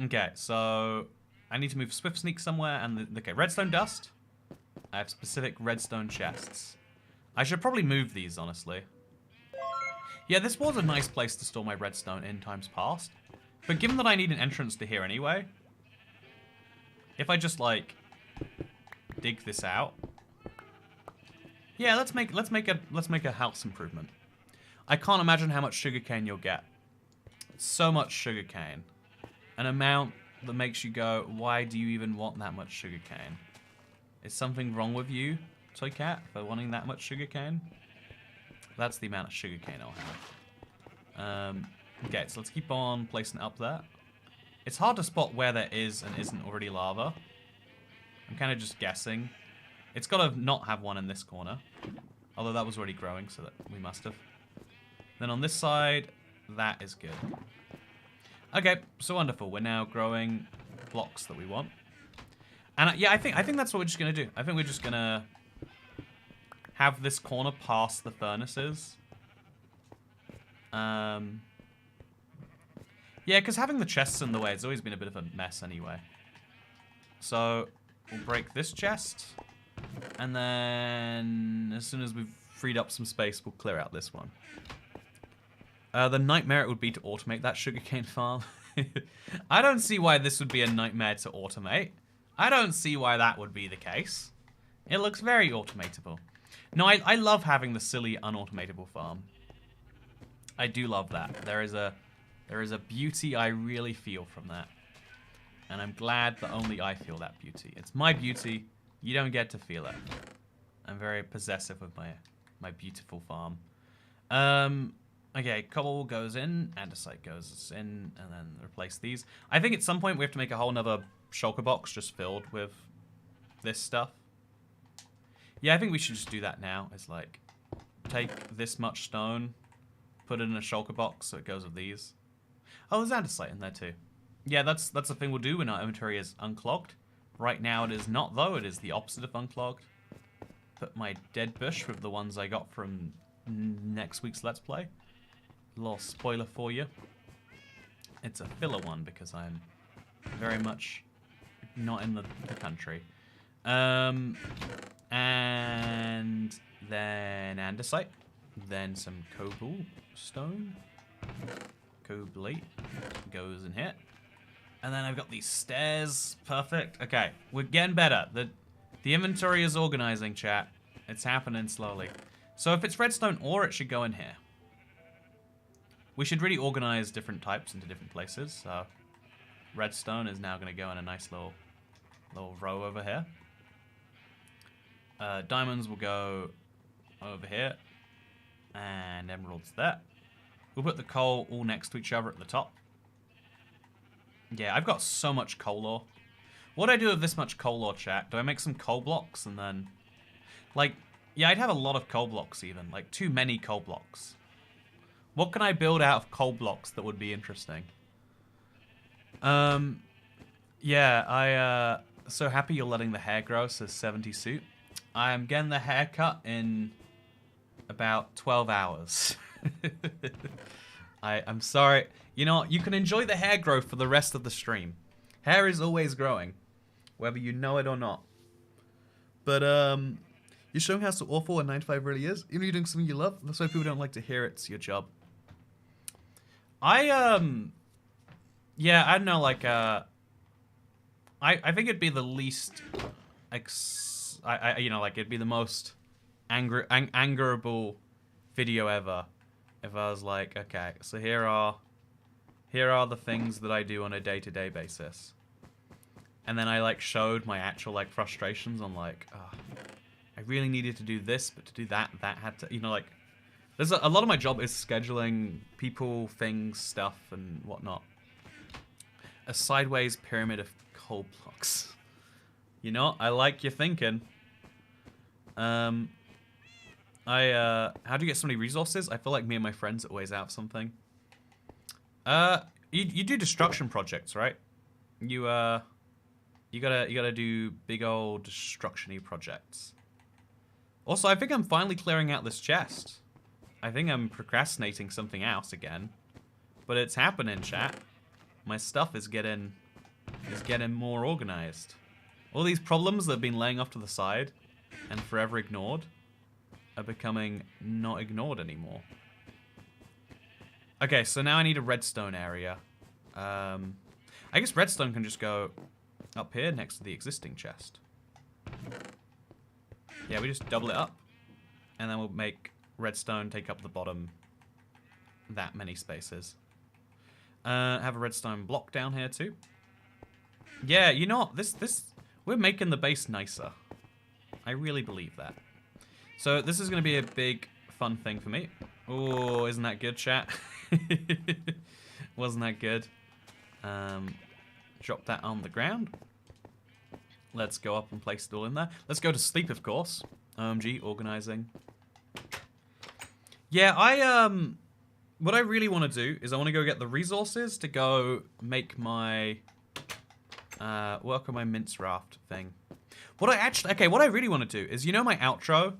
Okay, so... I need to move Swift Sneak somewhere, and... Okay, redstone dust. I have specific redstone chests. I should probably move these, honestly. Yeah, this was a nice place to store my redstone in times past. But given that I need an entrance to here anyway... If I just, like... dig this out... Yeah, let's make a house improvement. I can't imagine how much sugarcane you'll get. So much sugarcane. An amount that makes you go, why do you even want that much sugarcane? Is something wrong with you, Toy Cat, for wanting that much sugarcane? That's the amount of sugarcane I'll have. Okay, so let's keep on placing it up there. It's hard to spot where there is and isn't already lava. I'm kind of just guessing. It's got to not have one in this corner. Although that was already growing, so that we must have. Then on this side, that is good. Okay, so wonderful. We're now growing blocks that we want. And yeah, I think that's what we're just going to do. I think we're just going to have this corner past the furnaces. Yeah, because having the chests in the way has always been a bit of a mess anyway. So we'll break this chest. And then as soon as we've freed up some space, we'll clear out this one. The nightmare it would be to automate that sugarcane farm. I don't see why this would be a nightmare to automate. I don't see why that would be the case. It looks very automatable. No, I love having the silly unautomatable farm. I do love that. There is a beauty I really feel from that. And I'm glad that only I feel that beauty. It's my beauty. You don't get to feel it. I'm very possessive of my beautiful farm. Okay, cobble goes in, andesite goes in, and then replace these. I think at some point we have to make a whole nother shulker box just filled with this stuff. Yeah, I think we should just do that now. It's like take this much stone, put it in a shulker box so it goes with these. Oh, there's andesite in there too. Yeah, that's the thing we'll do when our inventory is unclogged. Right now it is not, though. It is the opposite of unclogged. Put my dead bush with the ones I got from next week's Let's Play. A little spoiler for you. It's a filler one because I'm very much not in the country. And then andesite. Then some cobblestone. Coblate goes in here. And then I've got these stairs. Perfect. Okay, we're getting better. The inventory is organizing, chat. It's happening slowly. So if it's redstone ore, it should go in here. We should really organize different types into different places. So redstone is now going to go in a nice little row over here. Diamonds will go over here. And emeralds there. We'll put the coal all next to each other at the top. Yeah, I've got so much coal ore. What do I do with this much coal ore, chat? Do I make some coal blocks and then... Like, yeah, I'd have a lot of coal blocks even. Like, too many coal blocks. What can I build out of coal blocks that would be interesting? Yeah, so happy you're letting the hair grow, says 70 suit. I am getting the haircut in about 12 hours. I'm sorry. You know, you can enjoy the hair growth for the rest of the stream. Hair is always growing, whether you know it or not. But, you're showing how so awful a 9 to 5 really is. Even if you're doing something you love, that's why people don't like to hear it's your job. Yeah, I don't know, like, I think it'd be the least, you know, like, it'd be the most angerable video ever if I was like, okay, so here are the things that I do on a day-to-day basis. And then I, like, showed my actual, like, frustrations on, like, oh, I really needed to do this, but to do that had to, you know, like, there's a lot of my job is scheduling people, things, stuff, and whatnot. A sideways pyramid of coal blocks. You know, I like your thinking. How do you get so many resources? I feel like me and my friends always have something. You do destruction projects, right? You gotta do big old destruction-y projects. Also, I think I'm finally clearing out this chest. I think I'm procrastinating something else again. But it's happening, chat. My stuff is getting more organized. All these problems that have been laying off to the side and forever ignored are becoming not ignored anymore. Okay, so now I need a redstone area. I guess redstone can just go up here next to the existing chest. Yeah, we just double it up. And then we'll make redstone take up the bottom that many spaces. Have a redstone block down here too. Yeah, you know what? We're making the base nicer. I really believe that. So this is going to be a big, fun thing for me. Oh, isn't that good, chat? Wasn't that good? Drop that on the ground. Let's go up and place it all in there. Let's go to sleep, of course. OMG, organizing. Yeah, what I really want to do is I want to go get the resources to go make my, work on my mince raft thing. What I really want to do is, you know my outro?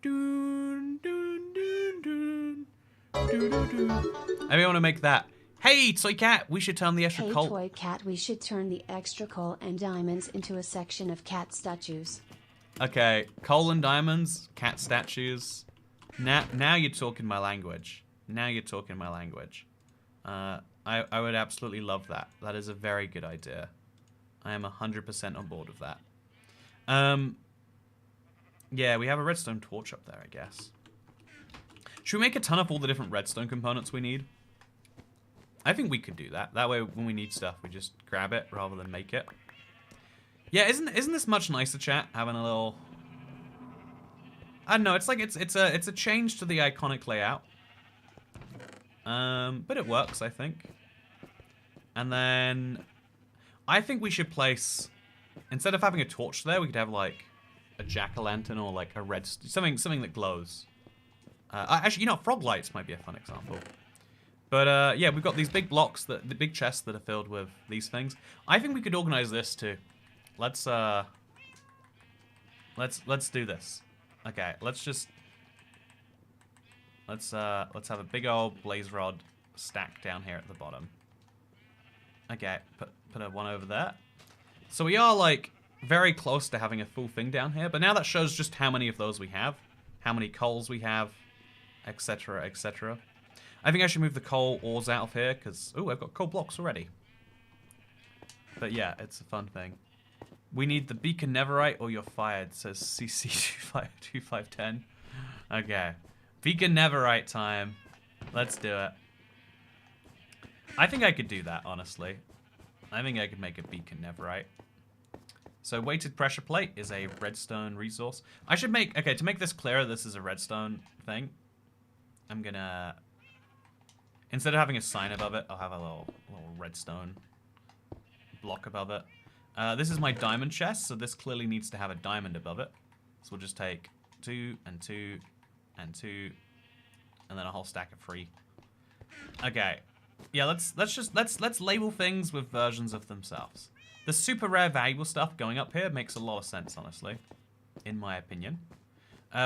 Doon, doon, doon, doon. Doon, doon, doon. I want to make that. Hey, Toy Cat, we should turn the extra coal. Hey, Toy Cat, we should turn the extra coal and diamonds into a section of cat statues. Okay, coal and diamonds, cat statues. Now you're talking my language. Now you're talking my language. I would absolutely love that. That is a very good idea. I am 100% on board with that. Yeah, we have a redstone torch up there, I guess. Should we make a ton of all the different redstone components we need? I think we could do that. That way, when we need stuff, we just grab it rather than make it. Yeah, isn't this much nicer, chat? Having a little... I don't know. It's like it's a change to the iconic layout. But it works, I think. And then I think we should place, instead of having a torch there, we could have like a jack-o'-lantern or like a red something that glows. Actually, you know, frog lights might be a fun example. But yeah, we've got these big blocks, the big chests that are filled with these things. I think we could organize this too. Let's do this. Okay, let's have a big old blaze rod stack down here at the bottom. Okay, put a one over there. So we are like very close to having a full thing down here, but now that shows just how many of those we have, how many coals we have, etc., etc. I think I should move the coal ores out of here because I've got coal blocks already. But yeah, it's a fun thing. We need the beacon netherite or you're fired, says CC2510. Okay. Beacon netherite time. Let's do it. I think I could do that, honestly. I think I could make a beacon netherite. So weighted pressure plate is a redstone resource. I should make, okay, to make this clearer, this is a redstone thing. I'm gonna, instead of having a sign above it, I'll have a little redstone block above it. This is my diamond chest, so this clearly needs to have a diamond above it. So we'll just take 2 and 2 and 2, and then a whole stack of 3. Okay, yeah, let's label things with versions of themselves. The super rare valuable stuff going up here makes a lot of sense, honestly, in my opinion.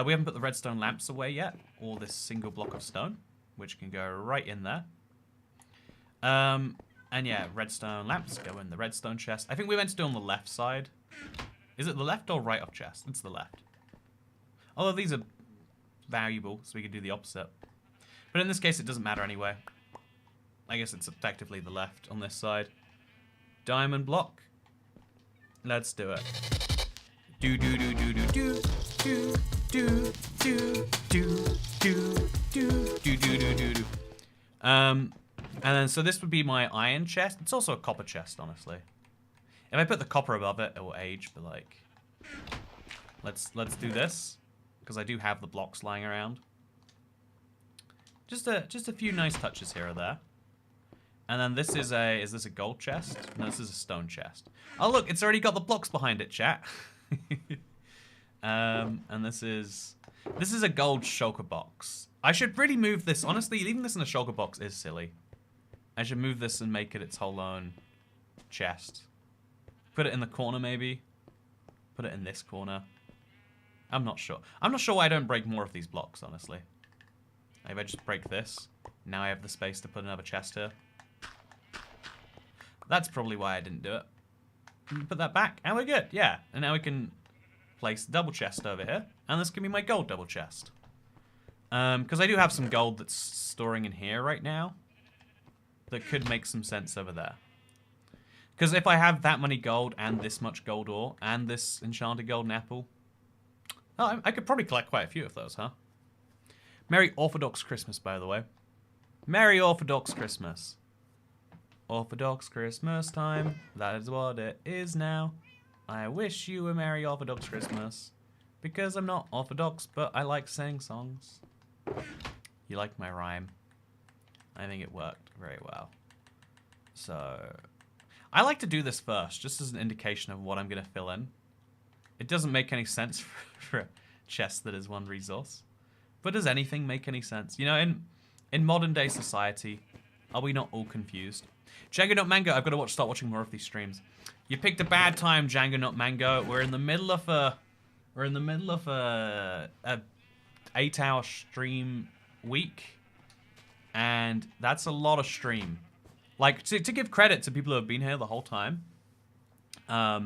We haven't put the redstone lamps away yet, or this single block of stone, which can go right in there. And yeah, redstone lamps go in the redstone chest. I think we meant to do on the left side. Is it the left or right of chest? It's the left. Although these are valuable, so we could do the opposite. But in this case, it doesn't matter anyway. I guess it's effectively the left on this side. Diamond block. Let's do it. Do do do do do do do do do do do do do do do do. And then so this would be my iron chest. It's also a copper chest, honestly. If I put the copper above it, it will age. But like, let's do this because I do have the blocks lying around. Just a few nice touches here or there. And then this is this a gold chest? No, this is a stone chest. Oh look, it's already got the blocks behind it, chat. And this is a gold shulker box. I should really move this. Honestly, leaving this in a shulker box is silly. I should move this and make it its whole own chest. Put it in the corner maybe. Put it in this corner. I'm not sure. I'm not sure why I don't break more of these blocks, honestly. Maybe I just break this. Now I have the space to put another chest here. That's probably why I didn't do it. Put that back, and we're good, yeah. And now we can place the double chest over here, and this can be my gold double chest. Because I do have some gold that's storing in here right now that could make some sense over there. Because if I have that many gold and this much gold ore and this enchanted golden apple, oh, I could probably collect quite a few of those, huh? Merry Orthodox Christmas, by the way. Merry Orthodox Christmas. Orthodox Christmas time, that is what it is now. I wish you a Merry Orthodox Christmas. Because I'm not Orthodox, but I like saying songs. You like my rhyme? I think it worked very well. So, I like to do this first, just as an indication of what I'm going to fill in. It doesn't make any sense for a chest that is one resource. But does anything make any sense? You know, in modern day society, are we not all confused? Django Not Mango, I've got to start watching more of these streams. You picked a bad time, Django Not Mango. We're in the middle of a 8-hour stream week, and that's a lot of stream. Like to give credit to people who have been here the whole time. I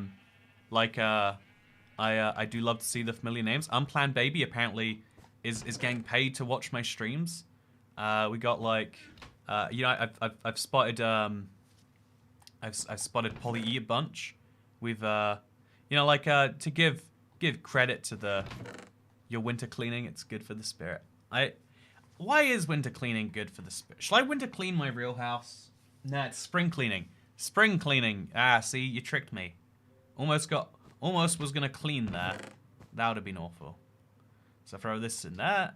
do love to see the familiar names. Unplanned Baby apparently is getting paid to watch my streams. We got like, you know, I've spotted I've spotted Polly E a bunch. We've you know, like to give credit to your winter cleaning. It's good for the spirit. Why is winter cleaning good for the spirit? Shall I winter clean my real house? Nah, it's spring cleaning. Spring cleaning. Ah, see, you tricked me. Almost was gonna clean there. That would have been awful. So throw this in there.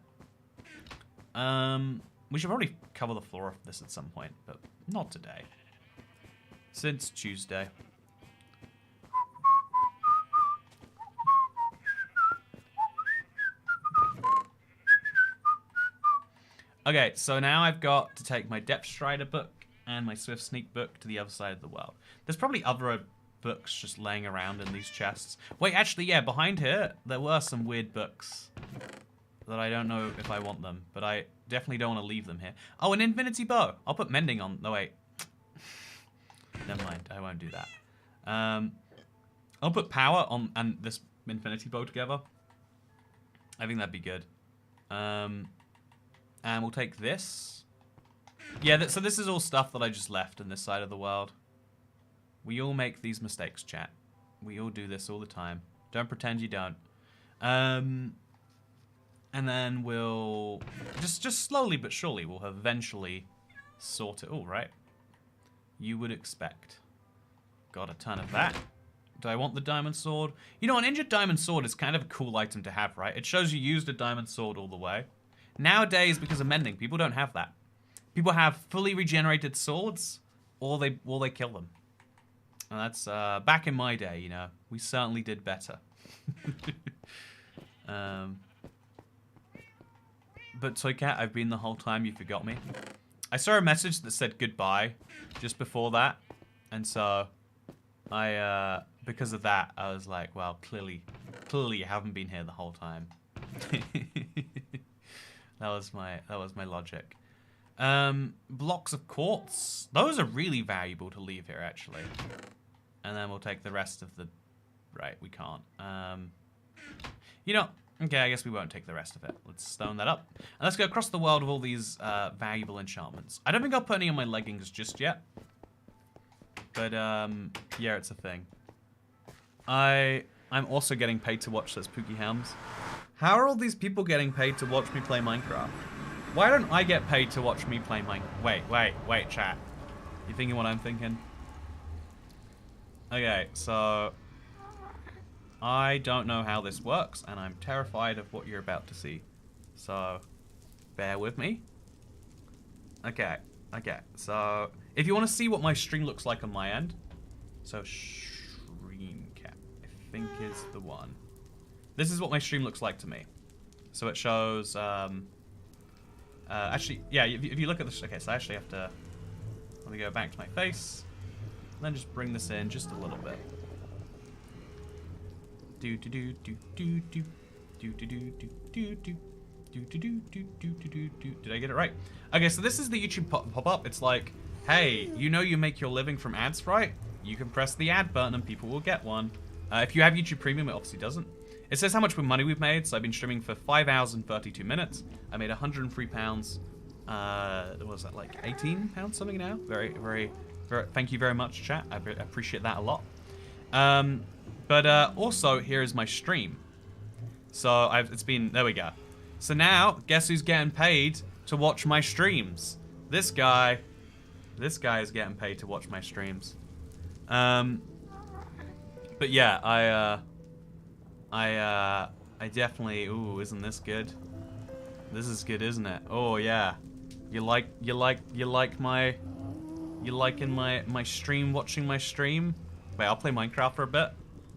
We should probably cover the floor of this at some point, but not today. Since Tuesday. Okay, so now I've got to take my Depth Strider book and my Swift Sneak book to the other side of the world. There's probably other books just laying around in these chests. Wait, actually, yeah, behind here, there were some weird books that I don't know if I want them, but I definitely don't want to leave them here. Oh, an Infinity Bow. I'll put Mending on. No, wait. Never mind. I won't do that. I'll put Power on and this Infinity Bow together. I think that'd be good. And we'll take this. Yeah, so this is all stuff that I just left in this side of the world. We all make these mistakes, chat. We all do this all the time. Don't pretend you don't. And then we'll just slowly but surely we'll eventually sort it all, right? You would expect. Got a ton of that. Do I want the diamond sword? You know, an injured diamond sword is kind of a cool item to have, right? It shows you used a diamond sword all the way. Nowadays, because of mending, people don't have that. People have fully regenerated swords, or they kill them. And that's back in my day, you know. We certainly did better. But Toycat, I've been the whole time. You forgot me. I saw a message that said goodbye just before that, and so I because of that I was like, well, clearly you haven't been here the whole time. That was my logic. Blocks of quartz. Those are really valuable to leave here, actually. And then we'll take the rest of the... Right, we can't. You know, okay, I guess we won't take the rest of it. Let's stone that up. And let's go across the world with all these valuable enchantments. I don't think I'll put any on my leggings just yet. But, yeah, it's a thing. I'm also getting paid to watch those Pookie Hounds. How are all these people getting paid to watch me play Minecraft? Why don't I get paid to watch me play Minecraft? Wait, chat. You thinking what I'm thinking? Okay, so... I don't know how this works, and I'm terrified of what you're about to see. So, bear with me. Okay, so... If you want to see what my stream looks like on my end... So, stream cap, I think is the one. This is what my stream looks like to me. So it shows... actually, yeah, if you look at this... Okay, so I actually have to... Let me go back to my face. And then just bring this in just a little bit. Did I get it right? Okay, so this is the YouTube pop-up. It's like, hey, you know you make your living from ads, right? You can press the ad button and people will get one. If you have YouTube Premium, it obviously doesn't. It says how much money we've made. So I've been streaming for 5 hours and 32 minutes. I made £103. What was that, like 18 pounds something now? Very, thank you very much, chat. I appreciate that a lot. But also, here is my stream. So there we go. So now, guess who's getting paid to watch my streams? This guy is getting paid to watch my streams. But yeah, I definitely, ooh, isn't this good? This is good, isn't it? Oh yeah. You liking my stream, watching my stream? Wait, I'll play Minecraft for a bit.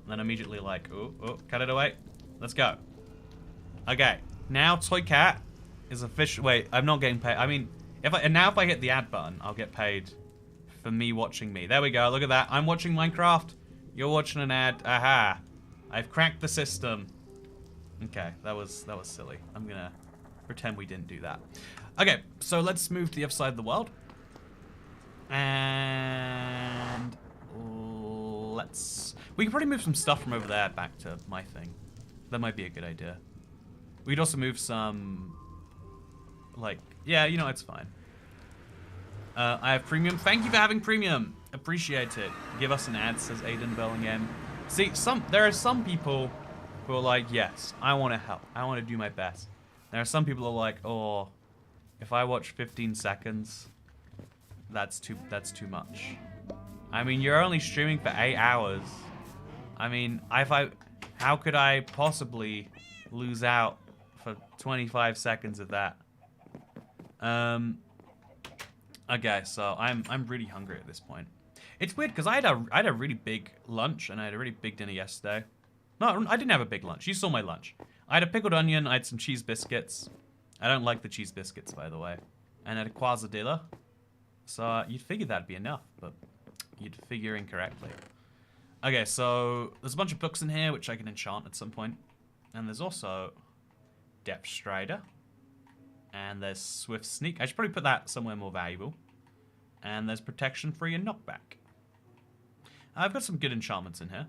And then immediately like, oh, cut it away. Let's go. Okay, now Toycat is official. Wait, I'm not getting paid. I mean, if I hit the ad button, I'll get paid for me watching me. There we go. Look at that. I'm watching Minecraft. You're watching an ad. Aha! I've cracked the system. Okay, that was silly. I'm gonna pretend we didn't do that. Okay, so let's move to the other side of the world. And we can probably move some stuff from over there back to my thing. That might be a good idea. We could also move some, like, yeah, you know, it's fine. I have premium. Thank you for having premium. Appreciate it. Give us an ad, says Aiden Bellingham. See, there are some people who are like, yes, I want to help. I want to do my best. There are some people who are like, oh, if I watch 15 seconds, that's too much. I mean, you're only streaming for 8 hours. I mean, how could I possibly lose out for 25 seconds of that? Okay, so I'm really hungry at this point. It's weird because I had a really big lunch and I had a really big dinner yesterday. No, I didn't have a big lunch. You saw my lunch. I had a pickled onion. I had some cheese biscuits. I don't like the cheese biscuits, by the way. And at a Quasadilla. So you'd figure that'd be enough, but you'd figure incorrectly. Okay, so there's a bunch of books in here which I can enchant at some point. And there's also Depth Strider. And there's Swift Sneak. I should probably put that somewhere more valuable. And there's Protection Free and Knockback. I've got some good enchantments in here.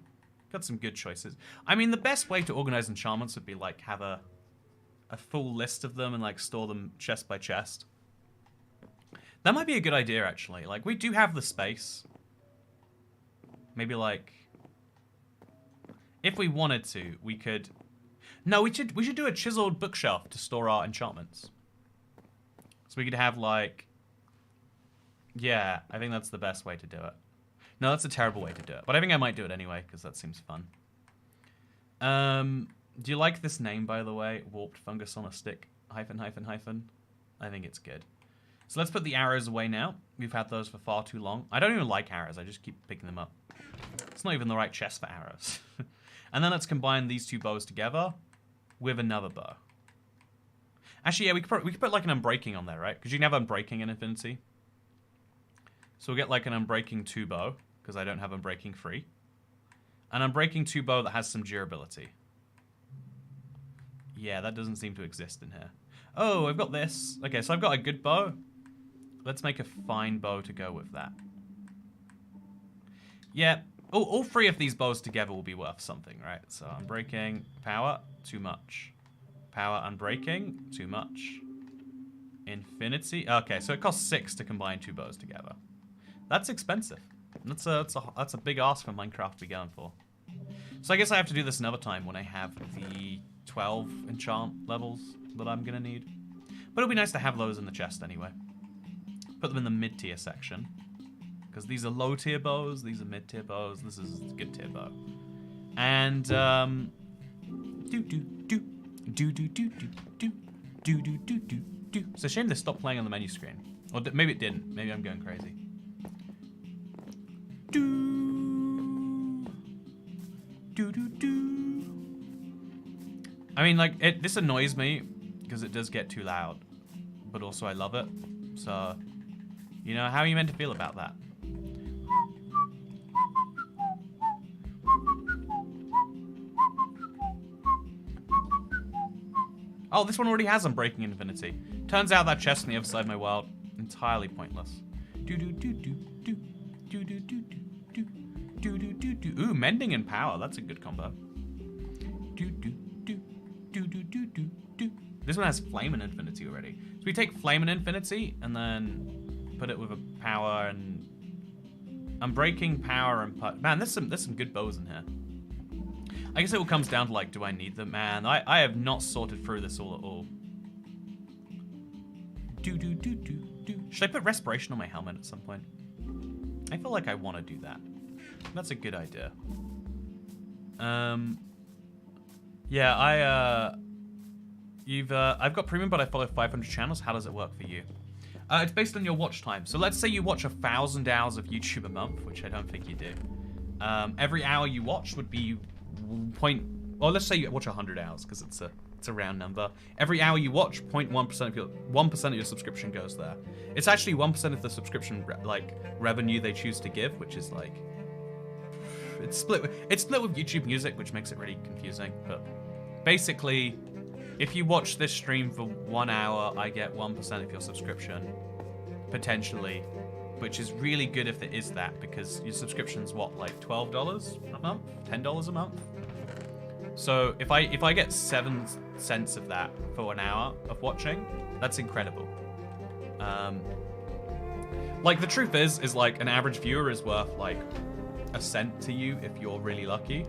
Got some good choices. I mean, the best way to organize enchantments would be like have a full list of them and like store them chest by chest. That might be a good idea, actually. Like, we do have the space. Maybe like, if we wanted to, we could. No, we should do a chiseled bookshelf to store our enchantments. So we could have like, yeah, I think that's the best way to do it. No, that's a terrible way to do it, but I think I might do it anyway because that seems fun. Do you like this name, by the way? Warped fungus on a stick, hyphen, hyphen, hyphen. I think it's good. So let's put the arrows away now. We've had those for far too long. I don't even like arrows. I just keep picking them up. It's not even the right chest for arrows. And then let's combine these two bows together with another bow. Actually, yeah, we could put like an unbreaking on there, right? Because you can have unbreaking in Infinity. So we'll get like an unbreaking 2 bow, because I don't have unbreaking 3. An unbreaking 2 bow that has some durability. Yeah, that doesn't seem to exist in here. Oh, I've got this. Okay, so I've got a good bow. Let's make a fine bow to go with that. Yeah, all 3 of these bows together will be worth something, right? So unbreaking, power, too much. Power, unbreaking, too much. Infinity. Okay, so it costs 6 to combine 2 bows together. That's expensive. That's a big ask for Minecraft to be going for. So I guess I have to do this another time when I have the 12 enchant levels that I'm gonna need. But it'll be nice to have those in the chest anyway. Put them in the mid-tier section. Because these are low-tier bows, these are mid-tier bows, this is a good tier bow. And, It's a shame they stopped playing on the menu screen. Or maybe it didn't. Maybe I'm going crazy. I mean, like, this annoys me because it does get too loud. But also I love it. So, you know, how are you meant to feel about that? Oh, this one already has Unbreaking Infinity. Turns out that chest on the other side of my world, entirely pointless. Ooh, Mending and Power. That's a good combo. This one has Flame and Infinity already. So we take Flame and Infinity and then put it with a Power and Unbreaking, Power, and man, there's some good bows in here. I guess it all comes down to like, do I need them? Man, I have not sorted through this all at all. Should I put Respiration on my helmet at some point? I feel like I want to do that. That's a good idea. Yeah, I've got premium, but I follow 500 channels. How does it work for you? It's based on your watch time. So let's say you watch 1,000 hours of YouTube a month, which I don't think you do. Every hour you watch would be let's say you watch 100 hours because it's a round number. Every hour you watch, 1% of your subscription goes there. It's actually 1% of the subscription revenue they choose to give, which is like it's split with YouTube Music, which makes it really confusing. But basically, if you watch this stream for 1 hour, I get 1% of your subscription, potentially, which is really good if it is that, because your subscription's what, like $12 a month, $10 a month. So if I get 7 cents of that for an hour of watching, that's incredible. Like the truth is like an average viewer is worth like a cent to you if you're really lucky.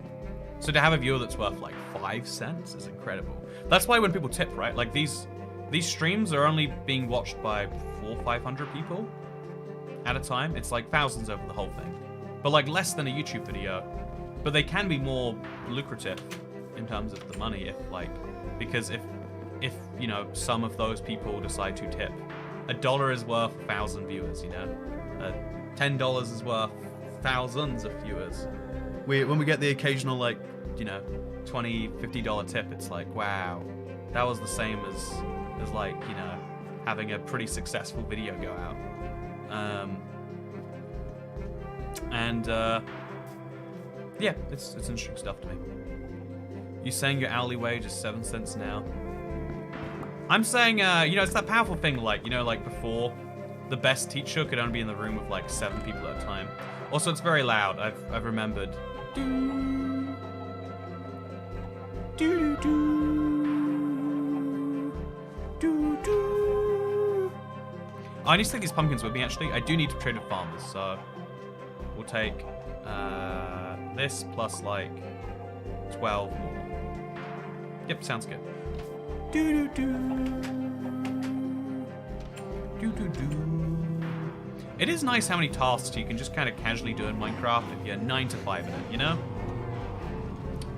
So to have a viewer that's worth like 5 cents is incredible. That's why when people tip, right? Like these streams are only being watched by 400 or 500 people at a time. It's like thousands over the whole thing, but like less than a YouTube video. But they can be more lucrative in terms of the money because if you know, some of those people decide to tip, $1 is worth 1,000 viewers, you know, $10 is worth thousands of viewers. When we get the occasional, like, you know, $20, $50 tip, it's like, wow, that was the same as as like, you know, having a pretty successful video go out. Yeah, it's interesting stuff to me. You saying your hourly wage is 7 cents now? I'm saying, you know, it's that powerful thing, like, you know, like before, the best teacher could only be in the room with like 7 people at a time. Also, it's very loud. I've remembered. Do do do do do. I need to take these pumpkins with me. Actually, I do need to trade with farmers, so we'll take this plus like 12 more. Yep, sounds good. Do do do do do do. It is nice how many tasks you can just kind of casually do in Minecraft if you're 9 to 5 in it, you know?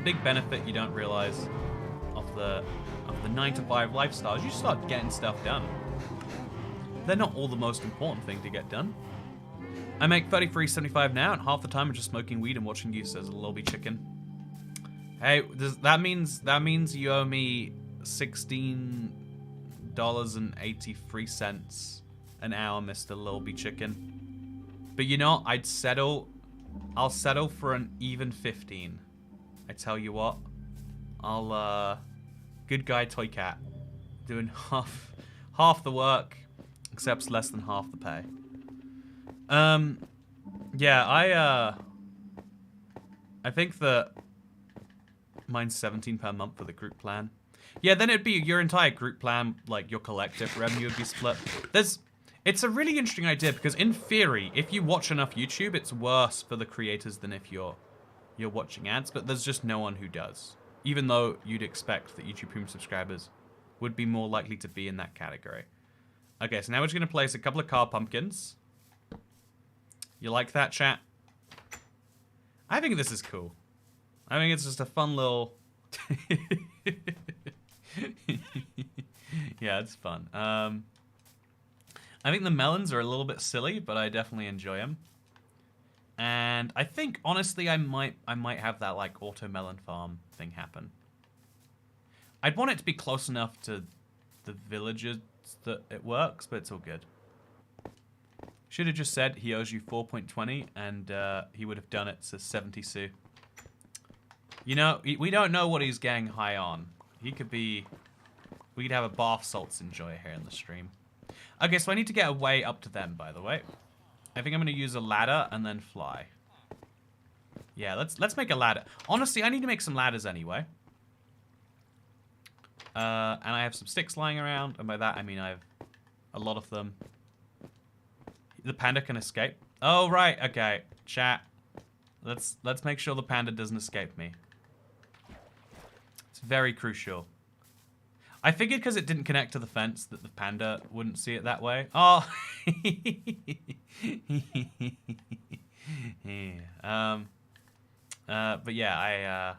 Big benefit you don't realize of the 9 to 5 lifestyles. You start getting stuff done. They're not all the most important thing to get done. I make $33.75 now, and half the time I'm just smoking weed and watching you, says a lobby chicken. Hey, that means you owe me $16.83 an hour, Mr. Lilby Chicken. But you know, I'll settle for an even 15. I tell you what, good guy Toy Cat, doing half the work, accepts less than half the pay. Yeah, I think that mine's 17 per month for the group plan. Yeah, then it'd be your entire group plan, like your collective revenue would be split. It's a really interesting idea because in theory, if you watch enough YouTube, it's worse for the creators than if you're watching ads, but there's just no one who does. Even though you'd expect that YouTube Premium subscribers would be more likely to be in that category. Okay, so now we're just gonna place a couple of car pumpkins. You like that, chat? I think this is cool. I think it's just a fun little... Yeah, it's fun. I think the melons are a little bit silly, but I definitely enjoy them. And I think, honestly, I might have that, like, auto melon farm thing happen. I'd want it to be close enough to the villages that it works, but it's all good. Should have just said he owes you 4.20, and he would have done it to 70 Sue. You know, we don't know what he's getting high on. He could be... We could have a bath salts enjoy here in the stream. Okay, so I need to get a way up to them, by the way. I think I'm going to use a ladder and then fly. Yeah, let's make a ladder. Honestly, I need to make some ladders anyway. And I have some sticks lying around, and by that I mean I have a lot of them. The panda can escape. Oh, right, okay. Chat. Let's make sure the panda doesn't escape me. It's very crucial. I figured because it didn't connect to the fence that the panda wouldn't see it that way. Oh. Yeah. But yeah,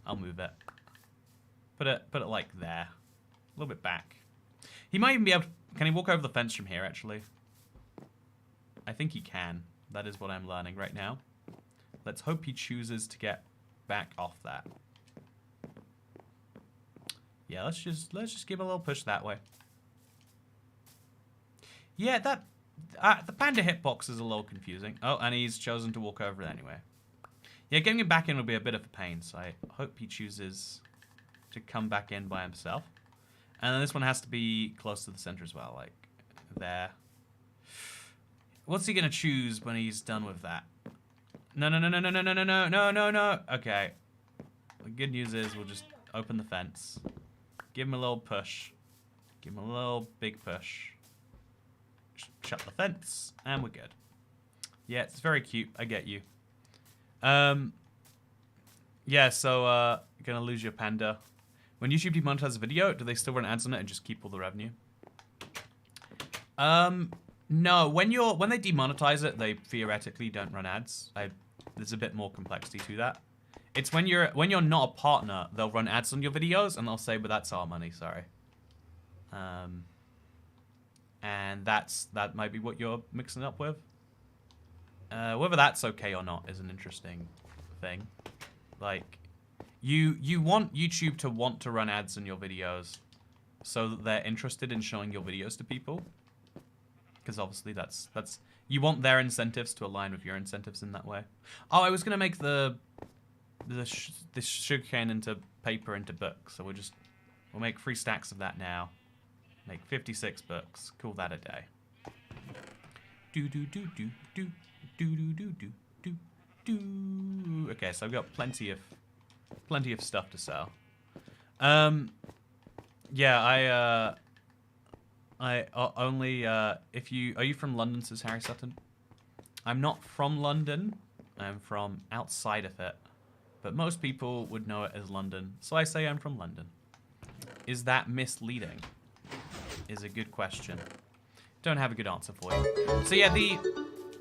I'll move it. Put it like there. A little bit back. He might even be able to... Can he walk over the fence from here, actually? I think he can. That is what I'm learning right now. Let's hope he chooses to get back off that. Yeah, let's just give a little push that way. Yeah, that the panda hitbox is a little confusing. Oh, and he's chosen to walk over it anyway. Yeah, getting him back in will be a bit of a pain, so I hope he chooses to come back in by himself. And then this one has to be close to the center as well, like there. What's he gonna choose when he's done with that? No. Okay. The good news is we'll just open the fence. Give him a little push. Give him a little big push. Shut the fence, and we're good. Yeah, it's very cute. I get you. Yeah, so, you're gonna lose your panda. When YouTube demonetizes a video, do they still run ads on it and just keep all the revenue? No, when they demonetize it, they theoretically don't run ads. There's a bit more complexity to that. It's when you're not a partner, they'll run ads on your videos and they'll say, "But that's our money, sorry." And that might be what you're mixing up with. Whether that's okay or not is an interesting thing. Like, you want YouTube to want to run ads on your videos, so that they're interested in showing your videos to people. Because obviously that's you want their incentives to align with your incentives in that way. Oh, I was gonna make this sugarcane into paper into books, so we'll make 3 stacks of that now. Make 56 books. Call that a day. Do do do do do do do do do do do. Okay, so I've got plenty of stuff to sell. Yeah, I only if you are you from London, says Harry Sutton. I'm not from London. I'm from outside of it, but most people would know it as London, so I say I'm from London. Is that misleading? Is a good question. Don't have a good answer for you. So yeah,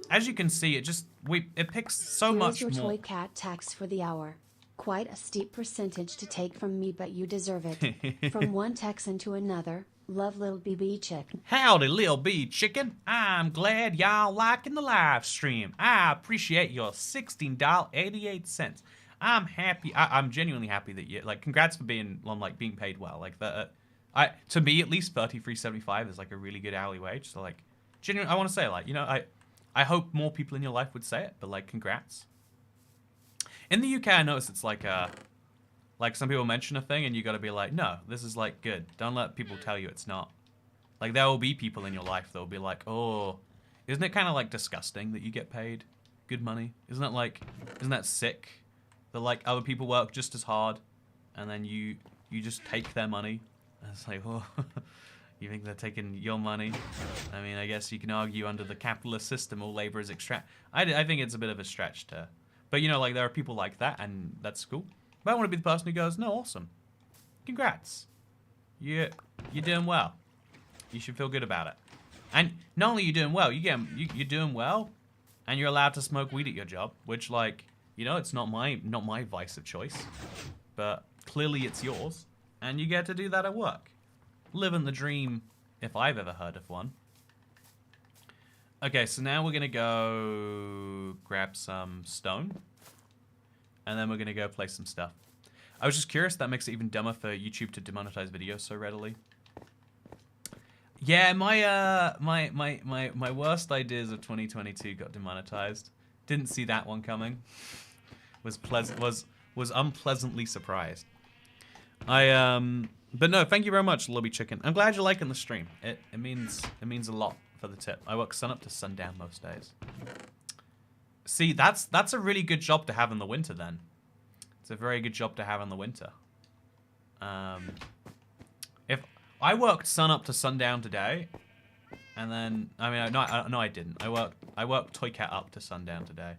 as you can see, it picks so Here's much your more. toy cat tax for the hour. Quite a steep percentage to take from me, but you deserve it. From one Texan to another, love Lil BB Chicken. Howdy, Lil B Chicken. I'm glad y'all liking the live stream. I appreciate your $16.88. I'm happy. I'm genuinely happy that you congrats for being paid well. Like that. To me at least, $33.75 is like a really good hourly wage. So like, genuinely, I want to say I hope more people in your life would say it. But like, congrats. In the UK, I notice it's like some people mention a thing and you got to be like, no, this is like good. Don't let people tell you it's not. Like there will be people in your life that will be like, oh, isn't it kind of like disgusting that you get paid good money? Isn't that sick? That like other people work just as hard and then you just take their money. And it's like, oh, you think they're taking your money? I mean, I guess you can argue under the capitalist system, all labor is extract. I think it's a bit of a stretch to, but you know, like there are people like that, and that's cool. But I want to be the person who goes, no, awesome, congrats, you're doing well. You should feel good about it. And not only are you doing well, you're doing well, and you're allowed to smoke weed at your job, which like, you know, it's not my vice of choice, but clearly it's yours. And you get to do that at work. Living the dream, if I've ever heard of one. Okay, so now we're going to go grab some stone. And then we're going to go play some stuff. I was just curious, that makes it even dumber for YouTube to demonetize videos so readily. Yeah, my worst ideas of 2022 got demonetized. Didn't see that one coming. Was unpleasantly surprised. But no, thank you very much, Lobby Chicken. I'm glad you're liking the stream. It means a lot for the tip. I work sun up to sundown most days. See, that's a really good job to have in the winter then. It's a very good job to have in the winter. If I worked sun up to sundown today, and then no, I didn't. I worked Toy Cat up to sundown today.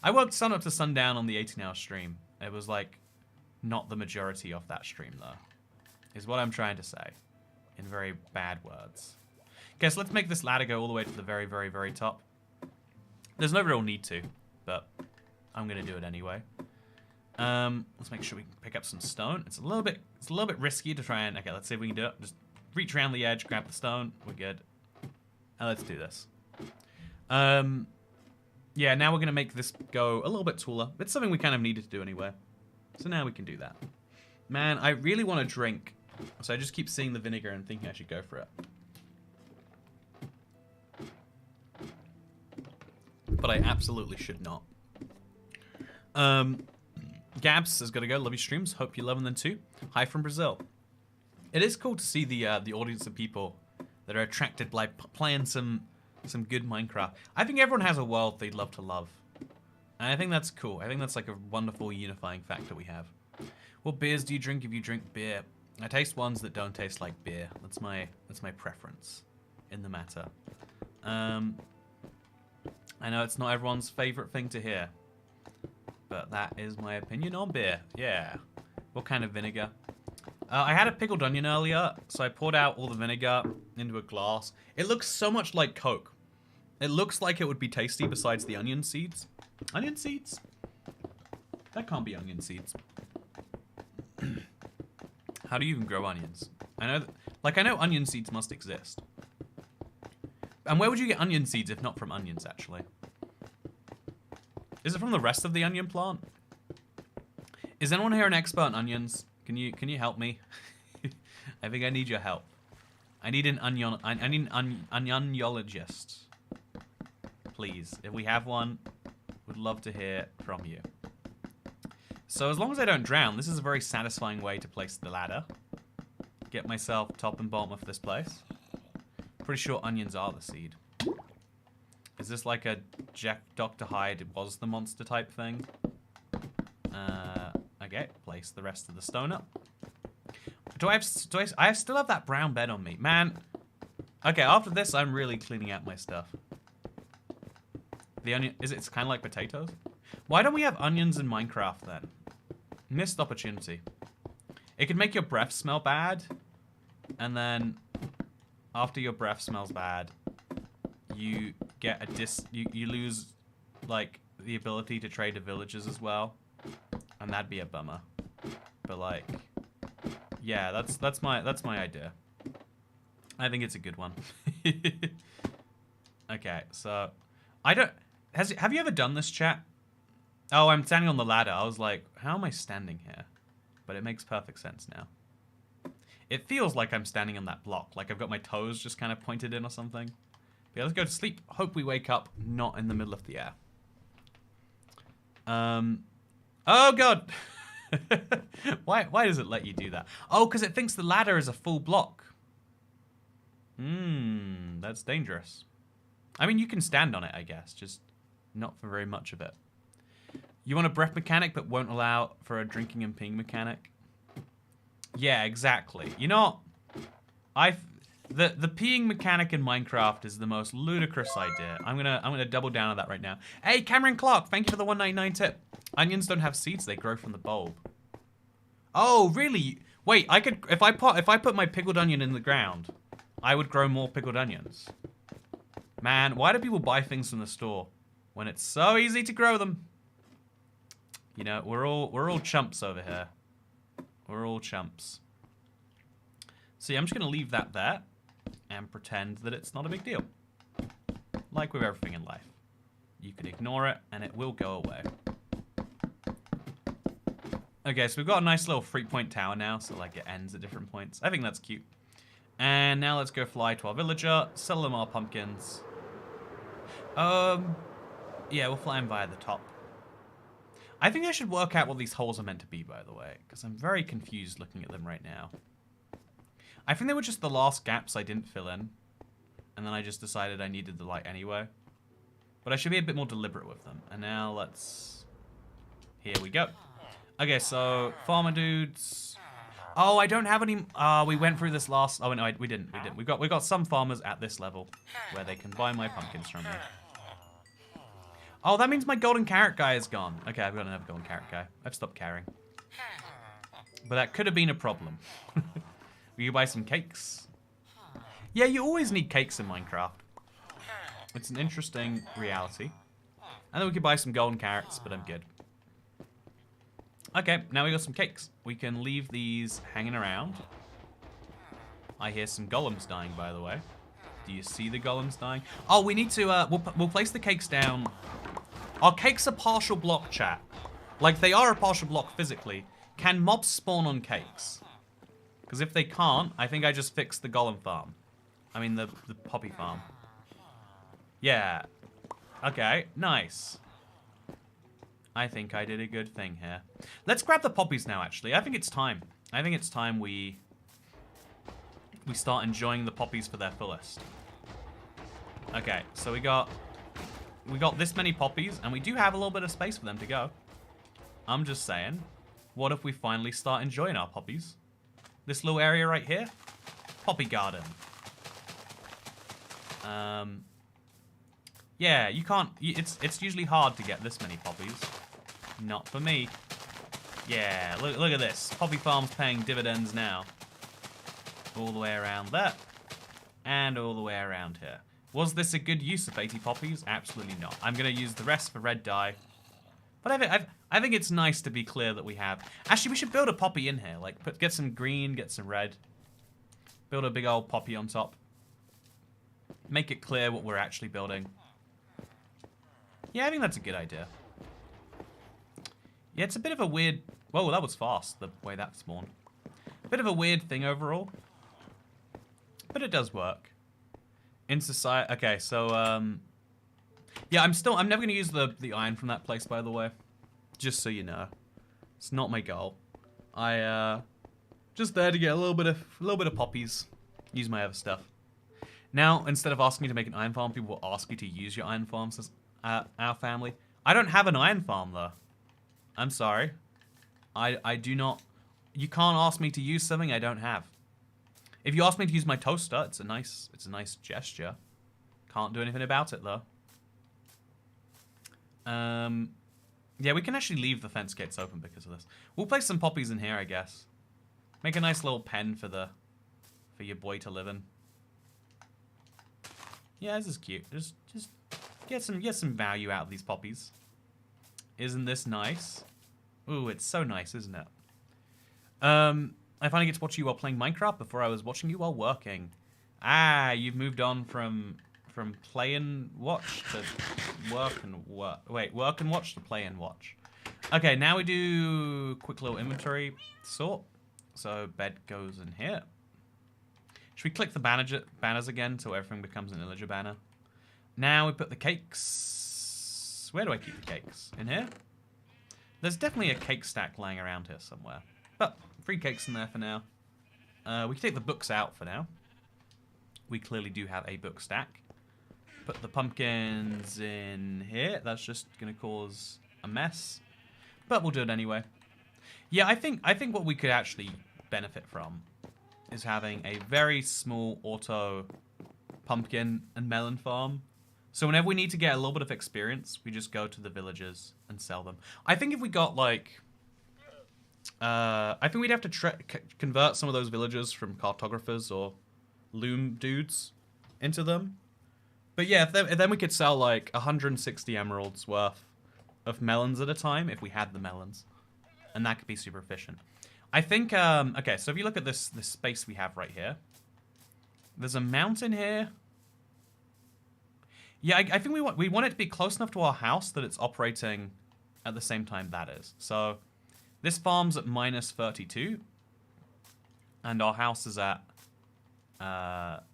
I worked sun up to sundown on the 18-hour stream. It was like not the majority of that stream though, is what I'm trying to say, in very bad words. Okay, so let's make this ladder go all the way to the very, very, very top. There's no real need to, but I'm gonna do it anyway. Let's make sure we can pick up some stone. It's a little bit risky to try and, okay, let's see if we can do it. Just reach around the edge, grab the stone, we're good. And let's do this. Yeah, now we're gonna make this go a little bit taller. It's something we kind of needed to do anyway. So now we can do that. Man, I really want to drink. So I just keep seeing the vinegar and thinking I should go for it. But I absolutely should not. Gabs has got to go. Love your streams. Hope you're loving them too. Hi from Brazil. It is cool to see the audience of people that are attracted by playing some good Minecraft. I think everyone has a world they'd love to love. And I think that's cool. I think that's like a wonderful unifying factor we have. What beers do you drink if you drink beer? I taste ones that don't taste like beer. That's my preference in the matter. I know it's not everyone's favorite thing to hear, but that is my opinion on beer. Yeah. What kind of vinegar? I had a pickled onion earlier, so I poured out all the vinegar into a glass. It looks so much like Coke. It looks like it would be tasty besides the onion seeds. Onion seeds? That can't be onion seeds. How do you even grow onions? I know onion seeds must exist. And where would you get onion seeds if not from onions, actually? Is it from the rest of the onion plant? Is anyone here an expert on onions? Can you help me? I think I need your help. I need an onionologist. Please, if we have one, would love to hear from you. So as long as I don't drown, this is a very satisfying way to place the ladder. Get myself top and bottom of this place. Pretty sure onions are the seed. Is this like a Dr. Hyde was the monster type thing? Okay, place the rest of the stone up. I still have that brown bed on me. Man. Okay, after this, I'm really cleaning out my stuff. The onion, it's kind of like potatoes? Why don't we have onions in Minecraft then? Missed opportunity. It could make your breath smell bad. And then, after your breath smells bad, you get you lose, like, the ability to trade to villagers as well. And that'd be a bummer. But, like... Yeah, that's my idea. I think it's a good one. Okay, so have you ever done this, chat? Oh, I'm standing on the ladder. I was like, how am I standing here? But it makes perfect sense now. It feels like I'm standing on that block, like I've got my toes just kind of pointed in or something. But yeah, let's go to sleep. Hope we wake up not in the middle of the air. Oh god. Why does it let you do that? Oh, because it thinks the ladder is a full block. That's dangerous. I mean, you can stand on it, I guess, just not for very much of it. You want a breath mechanic, but won't allow for a drinking and peeing mechanic? Yeah, exactly. You know, the peeing mechanic in Minecraft is the most ludicrous idea. I'm gonna double down on that right now. Hey, Cameron Clark, thank you for the 199 tip. Onions don't have seeds; they grow from the bulb. Oh, really? Wait, I could if I put my pickled onion in the ground, I would grow more pickled onions. Man, why do people buy things from the store when it's so easy to grow them? You know, we're all chumps over here. We're all chumps. So yeah, I'm just gonna leave that there and pretend that it's not a big deal. Like with everything in life. You can ignore it and it will go away. Okay, so we've got a nice little 3-point tower now, so like it ends at different points. I think that's cute. And now let's go fly to our villager, sell them our pumpkins. Yeah, we'll fly them via the top. I think I should work out what these holes are meant to be, by the way, because I'm very confused looking at them right now. I think they were just the last gaps I didn't fill in, and then I just decided I needed the light anyway. But I should be a bit more deliberate with them. And now let's... Here we go. Okay, so farmer dudes. Oh, I don't have any. We went through this last. Oh no, we didn't. We got some farmers at this level where they can buy my pumpkins from me. Oh, that means my golden carrot guy is gone. Okay, I've got another golden carrot guy. I've stopped caring. But that could have been a problem. We could buy some cakes. Yeah, you always need cakes in Minecraft. It's an interesting reality. And then we could buy some golden carrots, but I'm good. Okay, now we got some cakes. We can leave these hanging around. I hear some golems dying, by the way. Do you see the golems dying? Oh, we need to, we'll place the cakes down. Our cakes are partial block, chat. Like, they are a partial block physically. Can mobs spawn on cakes? Because if they can't, I think I just fixed the golem farm. I mean, the poppy farm. Yeah. Okay, nice. I think I did a good thing here. Let's grab the poppies now, actually. I think it's time. I think it's time we start enjoying the poppies for their fullest. Okay, so we got this many poppies, and we do have a little bit of space for them to go. I'm just saying, what if we finally start enjoying our poppies? This little area right here? Poppy garden. Yeah, you can't... It's usually hard to get this many poppies. Not for me. Yeah, look at this. Poppy farm's paying dividends now. All the way around there. And all the way around here. Was this a good use of 80 poppies? Absolutely not. I'm going to use the rest for red dye. But I think it's nice to be clear that we have... Actually, we should build a poppy in here. Like, get some green, get some red. Build a big old poppy on top. Make it clear what we're actually building. Yeah, I think that's a good idea. Yeah, it's a bit of a weird... Whoa, that was fast, the way that spawned. A bit of a weird thing overall. But it does work. In society... Okay, so, yeah, I'm never going to use the iron from that place, by the way. Just so you know. It's not my goal. Just there to get a little bit of poppies. Use my other stuff. Now, instead of asking you to make an iron farm, people will ask you to use your iron farms as our family. I don't have an iron farm, though. I'm sorry. I do not... You can't ask me to use something I don't have. If you ask me to use my toaster, it's a nice gesture. Can't do anything about it, though. Yeah, we can actually leave the fence gates open because of this. We'll place some poppies in here, I guess. Make a nice little pen for your boy to live in. Yeah, this is cute. Just get some value out of these poppies. Isn't this nice? Ooh, it's so nice, isn't it? I finally get to watch you while playing Minecraft before I was watching you while working. Ah, you've moved on from play and watch to work and work. Wait, work and watch to play and watch. Okay, now we do quick little inventory sort. So bed goes in here. Should we click the banners again so everything becomes an illager banner? Now we put the cakes. Where do I keep the cakes? In here? There's definitely a cake stack lying around here somewhere. But 3 cakes in there for now. We can take the books out for now. We clearly do have a book stack. Put the pumpkins in here. That's just going to cause a mess. But we'll do it anyway. Yeah, I think what we could actually benefit from is having a very small auto pumpkin and melon farm. So whenever we need to get a little bit of experience, we just go to the villages and sell them. I think if we got like... I think we'd have to convert some of those villagers from cartographers or loom dudes into them. But yeah, then we could sell like 160 emeralds worth of melons at a time if we had the melons. And that could be super efficient. I think, okay, so if you look at this space we have right here. There's a mountain here. Yeah, I think we want it to be close enough to our house that it's operating at the same time that is. So this farm's at -32. And our house is at,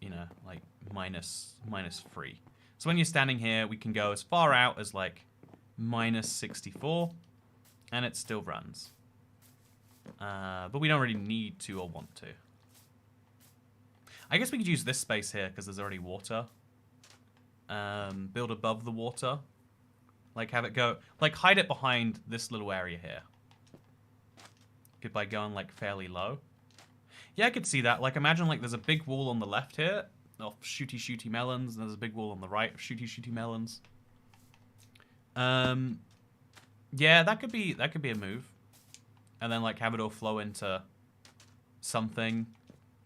you know, like -3. So when you're standing here, we can go as far out as like -64. And it still runs. But we don't really need to or want to. I guess we could use this space here because there's already water. Build above the water. Like have it go... Like hide it behind this little area here. Good by going like fairly low. Yeah, I could see that. Like imagine like there's a big wall on the left here of shooty melons. And there's a big wall on the right of shooty melons. Yeah, that could be a move. And then like have it all flow into something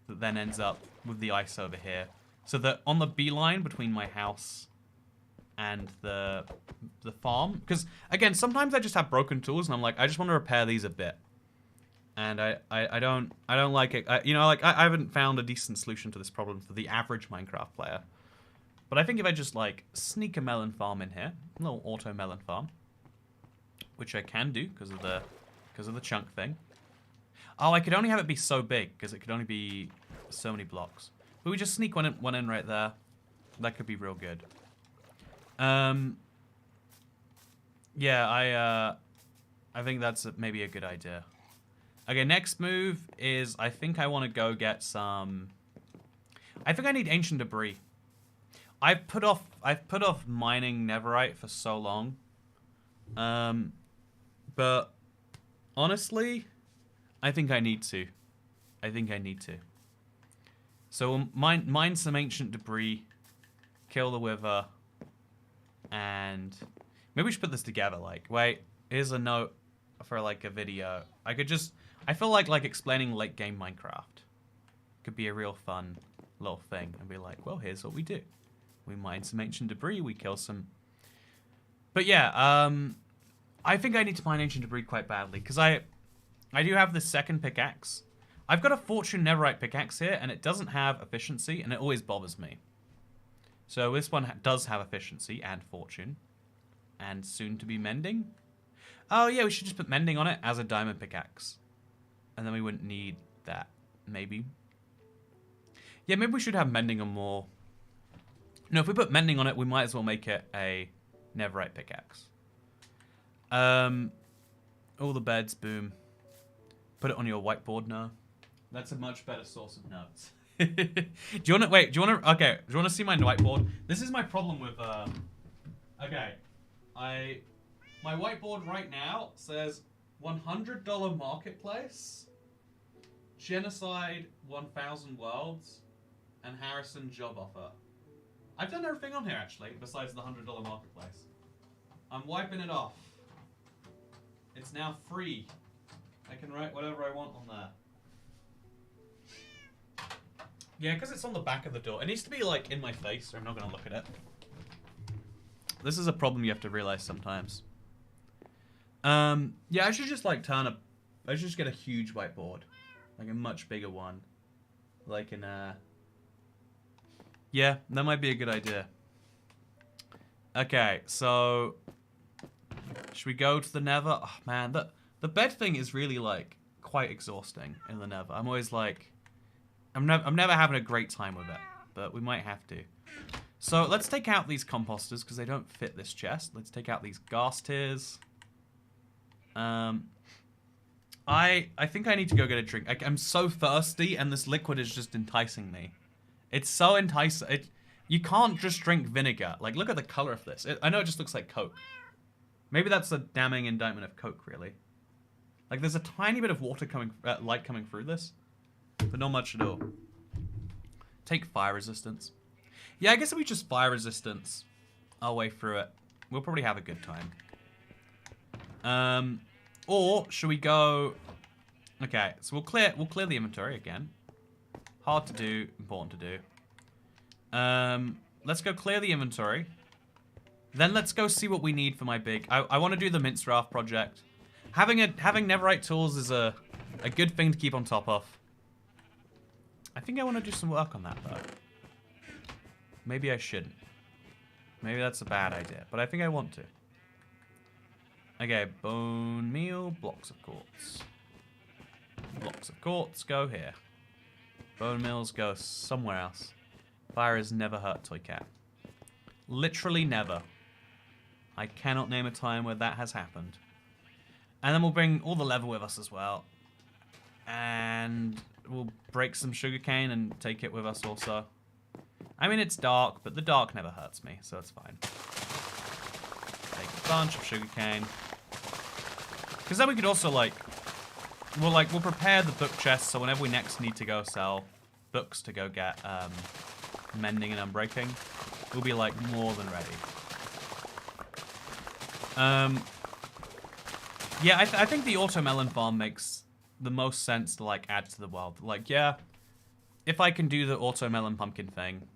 that then ends up with the ice over here. So that on the beeline between my house and the farm, because again, sometimes I just have broken tools and I'm like, I just want to repair these a bit. And I don't like it. You know, like I haven't found a decent solution to this problem for the average Minecraft player. But I think if I just like sneak a melon farm in here, a little auto melon farm, which I can do because of the chunk thing. Oh, I could only have it be so big because it could only be so many blocks. But we just sneak one in right there. That could be real good. Yeah, I think that's maybe a good idea. Okay, next move is I think I want to go get some... I think I need ancient debris. I've put off mining netherite for so long. But honestly, I think I need to. So we'll mine some ancient debris, kill the wither, and maybe we should put this together. Like, wait, here's a note for like a video. I feel like explaining late game Minecraft could be a real fun little thing, and be like, well, here's what we do. We mine some ancient debris, we kill some. But yeah, I think I need to mine ancient debris quite badly because I do have the second pickaxe. I've got a fortune netherite pickaxe here, and it doesn't have efficiency, and it always bothers me. So this one does have efficiency and fortune, and soon to be mending. Oh yeah, we should just put mending on it as a diamond pickaxe, and then we wouldn't need that. Maybe. Yeah, maybe we should have mending on more. No, if we put mending on it, we might as well make it a netherite pickaxe. All the beds, boom. Put it on your whiteboard now. That's a much better source of notes. Do you want to wait? Do you want to? Okay. Do you want to see my whiteboard? This is my problem with. Okay, my whiteboard right now says $100 marketplace, genocide 1,000 worlds, and Harrison job offer. I've done everything on here actually, besides the $100 marketplace. I'm wiping it off. It's now free. I can write whatever I want on there. Yeah, because it's on the back of the door. It needs to be like in my face, or I'm not going to look at it. This is a problem you have to realize sometimes. Yeah, I should just like I should just get a huge whiteboard. Like a much bigger one. Like in yeah, that might be a good idea. Okay, so should we go to the Nether? Oh man, the bed thing is really like quite exhausting in the Nether. I'm always like I'm never having a great time with it, but we might have to. So let's take out these composters because they don't fit this chest. Let's take out these gas tiers. I think I need to go get a drink. I'm so thirsty and this liquid is just enticing me. It's so enticing. You can't just drink vinegar. Like, look at the color of this. I know it just looks like Coke. Maybe that's a damning indictment of Coke, really. Like, there's a tiny bit of water light coming through this, but not much at all. Take fire resistance. Yeah, I guess if we just fire resistance our way through it, we'll probably have a good time. Or should we go? Okay, so we'll clear the inventory again. Hard to do, important to do. Let's go clear the inventory. Then let's go see what we need for my big. I want to do the mince raft project. Having netherite tools is a good thing to keep on top of. I think I want to do some work on that though. Maybe I shouldn't. Maybe that's a bad idea, but I think I want to. Okay, bone meal, blocks of quartz. Blocks of quartz go here. Bone meals go somewhere else. Fire has never hurt Toy Cat. Literally never. I cannot name a time where that has happened. And then we'll bring all the leather with us as well. And we'll break some sugarcane and take it with us also. I mean, it's dark, but the dark never hurts me, so it's fine. Take a bunch of sugarcane. Because then we could also, we'll prepare the book chest, so whenever we next need to go sell books to go get mending and unbreaking, we'll be, like, more than ready. Yeah, I think the auto-melon farm makes the most sense to, like, add to the world. Like, yeah, if I can do the auto-melon pumpkin thing,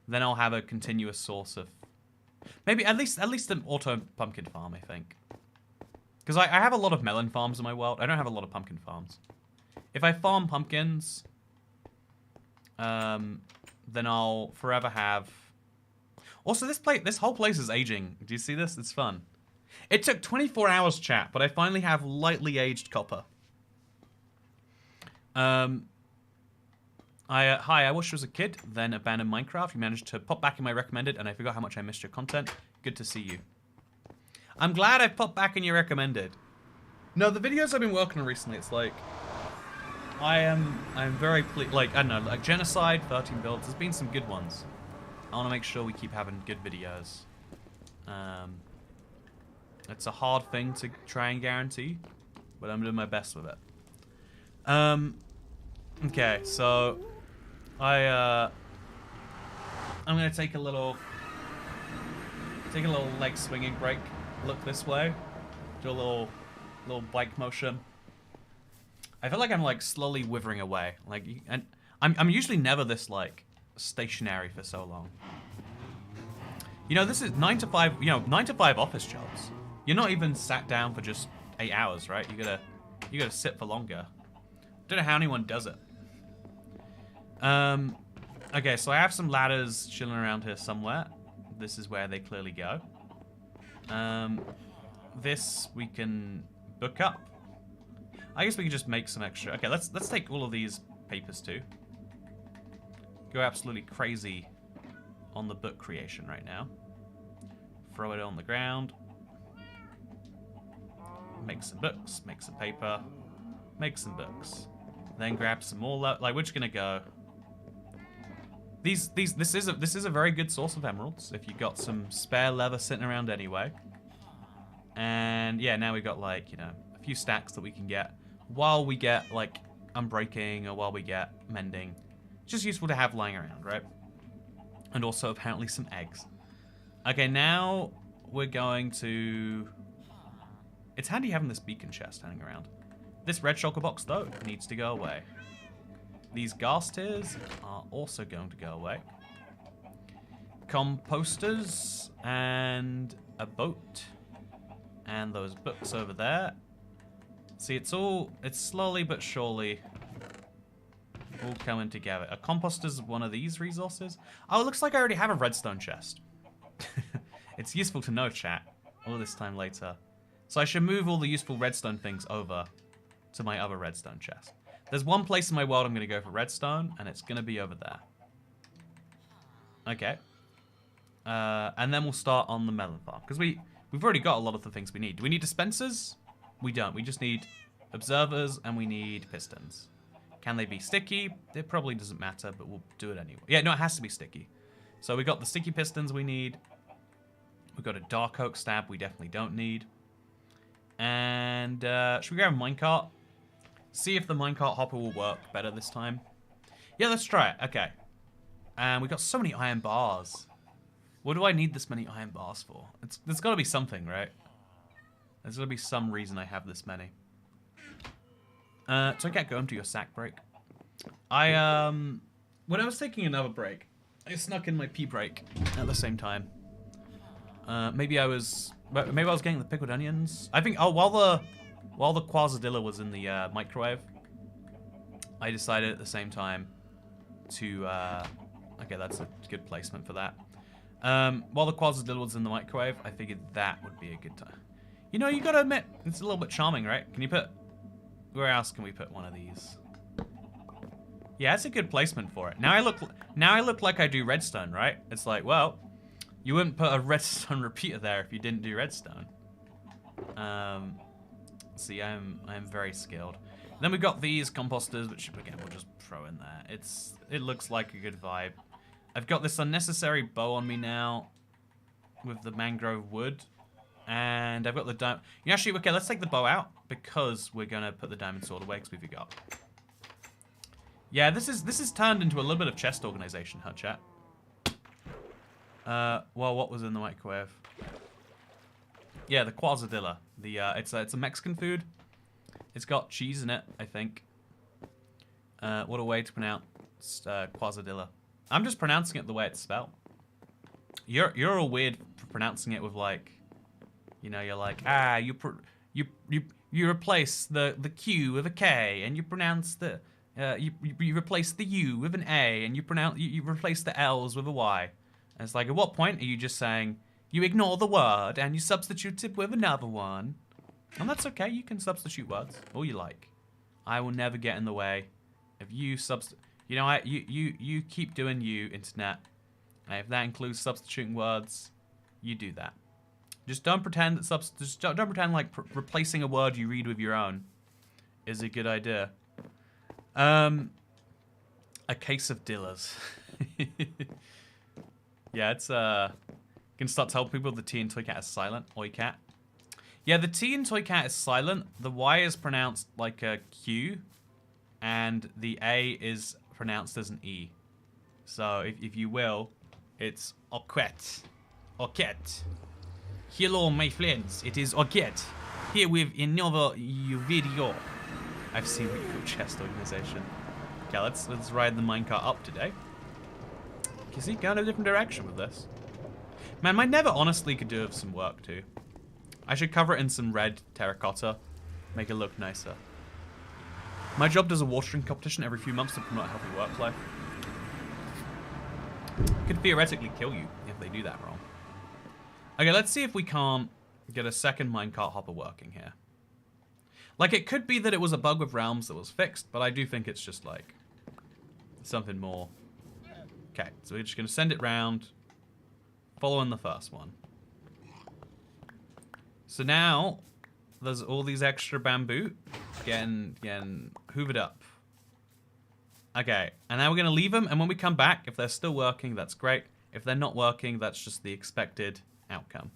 then I'll have a continuous source of... Maybe at least an auto-pumpkin farm, I think. Because I have a lot of melon farms in my world. I don't have a lot of pumpkin farms. If I farm pumpkins, then I'll forever have... Also, this whole place is aging. Do you see this? It's fun. It took 24 hours, chat, but I finally have lightly aged copper. Hi, I wish I was a kid, then abandoned Minecraft. You managed to pop back in my recommended, and I forgot how much I missed your content. Good to see you. I'm glad I popped back in your recommended. No, the videos I've been working on recently, it's like... I'm very pleased. Like, I don't know, like Genocide, 13 builds. There's been some good ones. I want to make sure we keep having good videos. It's a hard thing to try and guarantee, but I'm doing my best with it. Okay, so I'm gonna take a little leg swinging break. Look this way. Do a little bike motion. I feel like I'm like slowly withering away. Like, and I'm usually never this like stationary for so long. You know, this is 9 to 5. You know, 9 to 5 office jobs. You're not even sat down for just 8 hours, right? You gotta sit for longer. Don't know how anyone does it. Okay, so I have some ladders chilling around here somewhere. This is where they clearly go. This we can book up. I guess we can just make some extra. Okay, let's take all of these papers too. go absolutely crazy on the book creation right now. Throw it on the ground. Make some books, make some paper, make some books. Then grab some more, like we're just gonna go. This is a very good source of emeralds if you got some spare leather sitting around anyway. And yeah, now we got like, you know, a few stacks that we can get while we get like unbreaking or while we get mending. Just useful to have lying around, right? And also apparently some eggs. Okay, now we're going to... It's handy having this beacon chest hanging around. This red shulker box, though, needs to go away. These gas tiers are also going to go away. Composters and a boat. And those books over there. See, it's slowly but surely all coming together. A composter's one of these resources. Oh, it looks like I already have a redstone chest. It's useful to know, chat, all this time later. So I should move all the useful redstone things over to my other redstone chest. There's one place in my world I'm going to go for redstone, and it's going to be over there. Okay. And then we'll start on the melon farm. Because we've already got a lot of the things we need. Do we need dispensers? We don't. We just need observers, and we need pistons. Can they be sticky? It probably doesn't matter, but we'll do it anyway. Yeah, no, it has to be sticky. So we got the sticky pistons we need. We've got a dark oak stab we definitely don't need. And should we grab a minecart? See if the minecart hopper will work better this time. Yeah, let's try it. Okay. And we got so many iron bars. What do I need this many iron bars for? There's got to be something, right? There's got to be some reason I have this many. So I can't go into your sack break. When I was taking another break, I snuck in my pee break at the same time. Maybe I was getting the pickled onions. I think, oh, while the Quasadilla was in the microwave, I decided at the same time to, okay, that's a good placement for that. While the Quasadilla was in the microwave, I figured that would be a good time. You know, you gotta admit, it's a little bit charming, right? Can you put, where else can we put one of these? Yeah, that's a good placement for it. Now I look like I do redstone, right? It's like, well, you wouldn't put a redstone repeater there if you didn't do redstone. See, I'm very skilled. Then we've got these composters, which again we'll just throw in there. It looks like a good vibe. I've got this unnecessary bow on me now with the mangrove wood, and I've got the diamond. Yeah, actually, okay, let's take the bow out because we're gonna put the diamond sword away because we forgot. Yeah, this is turned into a little bit of chest organization, huh, chat? Well, what was in the microwave? Yeah, the Quasadilla. It's a Mexican food. It's got cheese in it, I think. What a way to pronounce Quasadilla. I'm just pronouncing it the way it's spelled. You're all weird for pronouncing it with like, you know, you're like, you replace the Q with a K, and you pronounce the you replace the U with an A, and you replace the L's with a Y. And it's like, at what point are you just saying you ignore the word and you substitute it with another one? And that's okay. You can substitute words all you like. I will never get in the way of you You know, you keep doing you, internet. And if that includes substituting words, you do that. Just don't pretend that don't pretend like replacing a word you read with your own is a good idea. A case of Dillas. Yeah, it's can start telling people the T in Toy Cat is silent. Oi cat. Yeah, the T in Toy Cat is silent. The Y is pronounced like a Q, and the A is pronounced as an E. So if you will, it's Oquet. Oquet. Hello, my friends. It is Oquet. Here with another video. I've seen what you call chest organization. Okay, let's ride the minecart up today. Because he going a different direction with this. Man, my nether honestly could do with some work too. I should cover it in some red terracotta. Make it look nicer. My job does a watering competition every few months to promote a healthy work life. Could theoretically kill you if they do that wrong. Okay, let's see if we can't get a second minecart hopper working here. Like, it could be that it was a bug with realms that was fixed, but I do think it's just like something more Okay, so we're just going to send it round, following the first one. So now, there's all these extra bamboo getting hoovered up. Okay, and now we're going to leave them, and when we come back, if they're still working, that's great. If they're not working, that's just the expected outcome.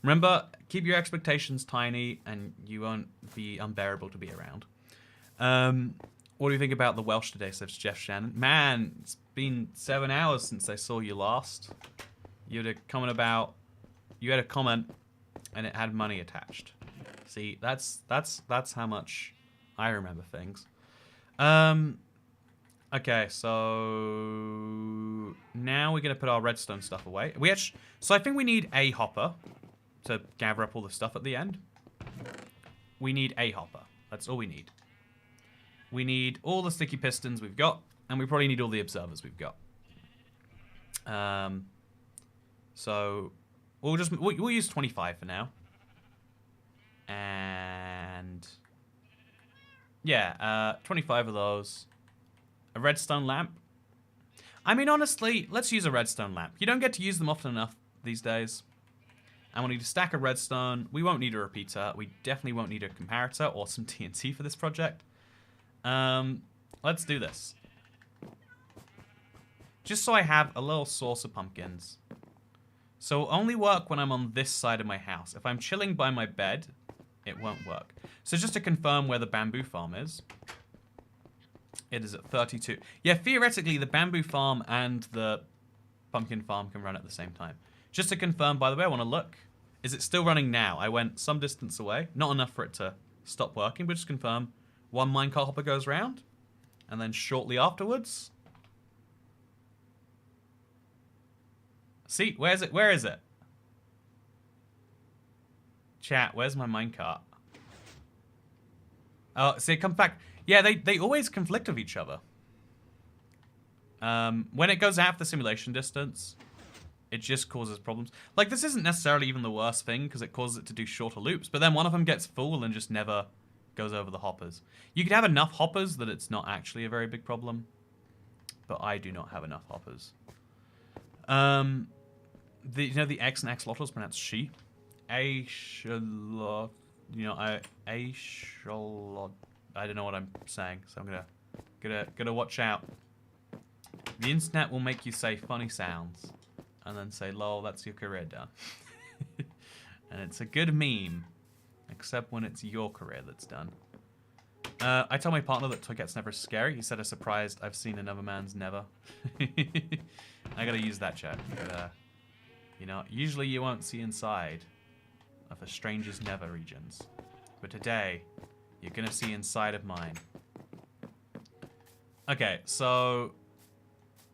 Remember, keep your expectations tiny, and you won't be unbearable to be around. What do you think about the Welsh today, says Jeff Shannon? Man, it's been 7 hours since I saw you last. You had a comment about... You had a comment, and it had money attached. See, that's how much I remember things. Okay, so... Now we're going to put our redstone stuff away. So I think we need a hopper to gather up all the stuff at the end. We need a hopper. That's all we need. We need all the sticky pistons we've got, and we probably need all the observers we've got. So we'll use 25 for now. And yeah, 25 of those. A redstone lamp. I mean, honestly, let's use a redstone lamp. You don't get to use them often enough these days. And we'll need a stack of redstone. We won't need a repeater. We definitely won't need a comparator or some TNT for this project. Let's do this. Just so I have a little source of pumpkins. So it'll only work when I'm on this side of my house. If I'm chilling by my bed, it won't work. So just to confirm where the bamboo farm is. It is at 32. Yeah, theoretically, the bamboo farm and the pumpkin farm can run at the same time. Just to confirm, by the way, I want to look. Is it still running now? I went some distance away. Not enough for it to stop working, but just confirm. One minecart hopper goes round. And then shortly afterwards... See, where is it? Where is it? Chat, where's my minecart? Oh, see, it comes back. Yeah, they always conflict with each other. When it goes out the simulation distance, it just causes problems. Like, this isn't necessarily even the worst thing, because it causes it to do shorter loops, but then one of them gets full and just never goes over the hoppers. You could have enough hoppers that it's not actually a very big problem, but I do not have enough hoppers. You know the X and Axolotl is pronounced she? Axolotl. You know, Axolotl. I don't know what I'm saying, so I'm gonna watch out. The internet will make you say funny sounds, and then say, "Lol, that's your career done." And it's a good meme, except when it's your career that's done. I tell my partner that Toy Cat's never scary. He said, "I'm surprised I've seen another man's never." I gotta use that, chat. You know, usually you won't see inside of a stranger's never regions, but today you're gonna see inside of mine. Okay, so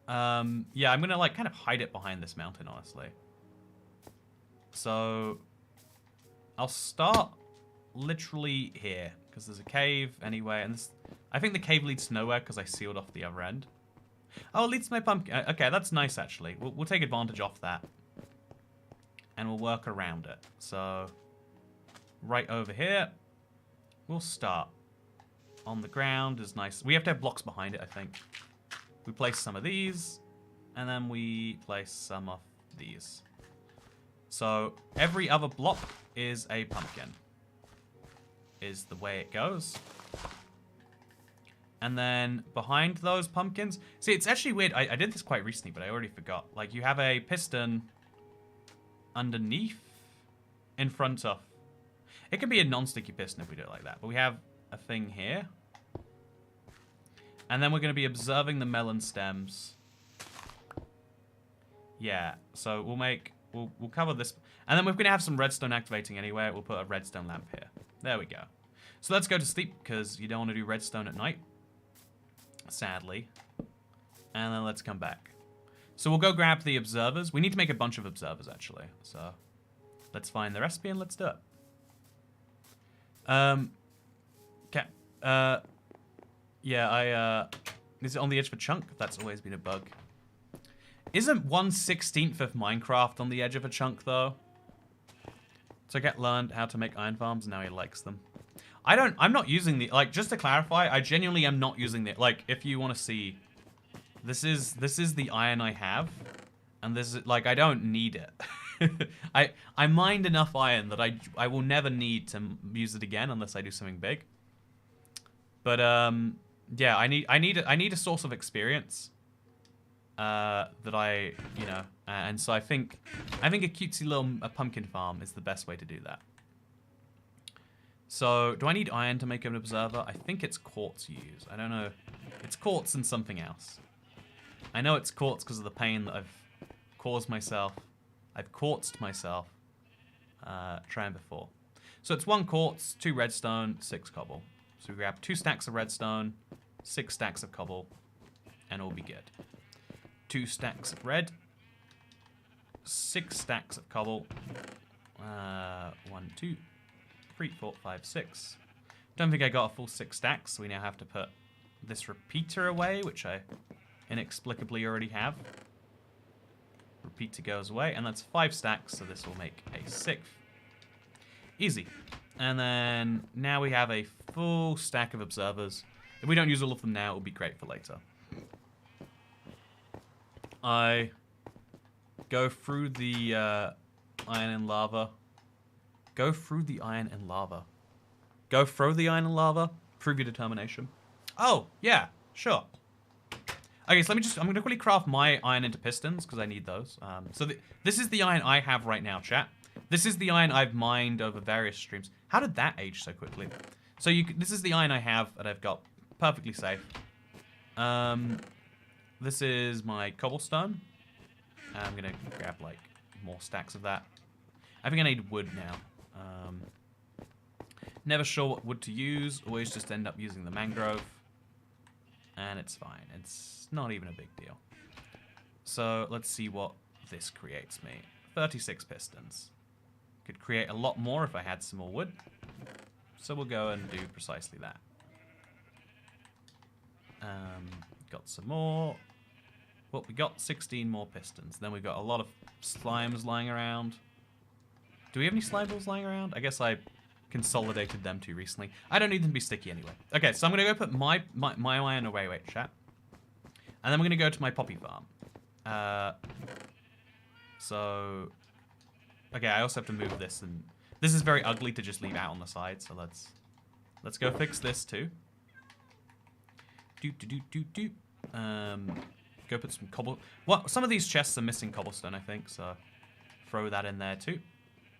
yeah, I'm gonna like kind of hide it behind this mountain, honestly. So I'll start literally here because there's a cave anyway, and this, I think the cave leads to nowhere because I sealed off the other end. Oh, it leads to my pumpkin. Okay, that's nice actually. We'll take advantage of that, and we'll work around it. So right over here, we'll start on the ground is nice. We have to have blocks behind it, I think. We place some of these, and then we place some of these. So every other block is a pumpkin, is the way it goes. And then behind those pumpkins, see, it's actually weird. I did this quite recently, but I already forgot. Like, you have a piston underneath, in front of. It could be a non-sticky piston if we do it like that, but we have a thing here. And then we're going to be observing the melon stems. Yeah, so we'll cover this. And then we're going to have some redstone activating anyway. We'll put a redstone lamp here. There we go. So let's go to sleep, because you don't want to do redstone at night. Sadly. And then let's come back. So we'll go grab the observers. We need to make a bunch of observers, actually. So let's find the recipe and let's do it. Okay. Yeah, is it on the edge of a chunk? That's always been a bug. Isn't 1/16 of Minecraft on the edge of a chunk, though? So Cat learned how to make iron farms, and now he likes them. I'm not using the, like, just to clarify, I genuinely am not using the, like, if you want to see This is the iron I have, and this is like I don't need it. I mined enough iron that I will never need to use it again unless I do something big. But yeah, I need a source of experience. That I and so I think a cutesy little pumpkin farm is the best way to do that. So do I need iron to make an observer? I think it's quartz you use. I don't know. It's quartz and something else. I know it's quartz because of the pain that I've caused myself. I've quartzed myself trying before. So it's 1 quartz, 2 redstone, 6 cobble. So we grab 2 stacks of redstone, 6 stacks of cobble, and it'll be good. 2 stacks of red, 6 stacks of cobble, 1, 2, 3, 4, 5, 6. Don't think I got a full 6 stacks, so we now have to put this repeater away, which I inexplicably already have. Repeater goes away, and that's 5 stacks, so this will make a 6th. Easy. And then now we have a full stack of observers. If we don't use all of them now, it will be great for later. I go through the iron and lava. Go through the iron and lava. Go throw the iron and lava. Prove your determination. Oh, yeah, sure. Okay, so I'm going to quickly craft my iron into pistons, because I need those. So this is the iron I have right now, chat. This is the iron I've mined over various streams. How did that age so quickly? So this is the iron I have that I've got perfectly safe. This is my cobblestone. I'm going to grab, like, more stacks of that. I think I need wood now. Never sure what wood to use. Always just end up using the mangrove. And it's fine. It's not even a big deal. So let's see what this creates me. 36 pistons. Could create a lot more if I had some more wood. So we'll go and do precisely that. Got some more. Well, we got 16 more pistons. Then we've got a lot of slimes lying around. Do we have any slime balls lying around? I guess I consolidated them too recently. I don't need them to be sticky anyway. Okay, so I'm going to go put my iron away. Wait, chat. And then we're going to go to my poppy farm. So... Okay, I also have to move this, and this is very ugly to just leave out on the side, so let's go fix this too. Go put some cobble... Well, some of these chests are missing cobblestone, I think, so throw that in there too.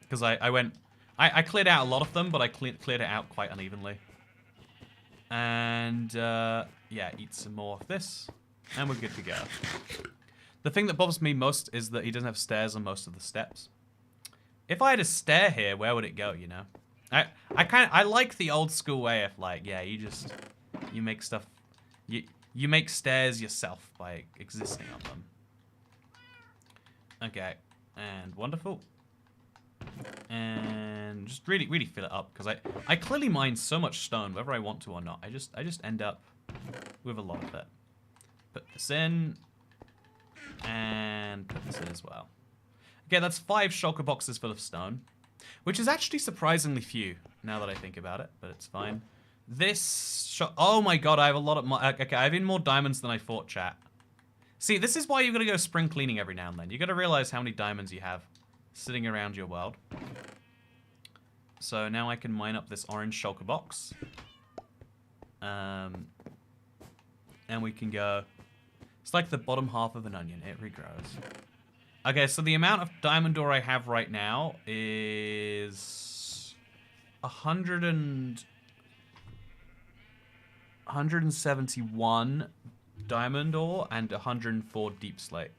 Because I cleared out a lot of them, but I cleared it out quite unevenly. And, yeah, eat some more of this, and we're good to go. The thing that bothers me most is that he doesn't have stairs on most of the steps. If I had a stair here, where would it go, you know? I like the old school way of, like, yeah, you make stuff... You make stairs yourself by existing on them. Okay, and wonderful. And just really, really fill it up, because I clearly mine so much stone, whether I want to or not. I just end up with a lot of it. Put this in, and put this in as well. Okay, that's 5 shulker boxes full of stone, which is actually surprisingly few, now that I think about it, but it's fine. This... Oh my god, I have a lot of... Okay, I have even more diamonds than I thought, chat. See, this is why you've got to go spring cleaning every now and then. You've got to realize how many diamonds you have sitting around your world. So now I can mine up this orange shulker box. And we can go... It's like the bottom half of an onion. It regrows. Okay, so the amount of diamond ore I have right now is 171 diamond ore and 104 deep slate.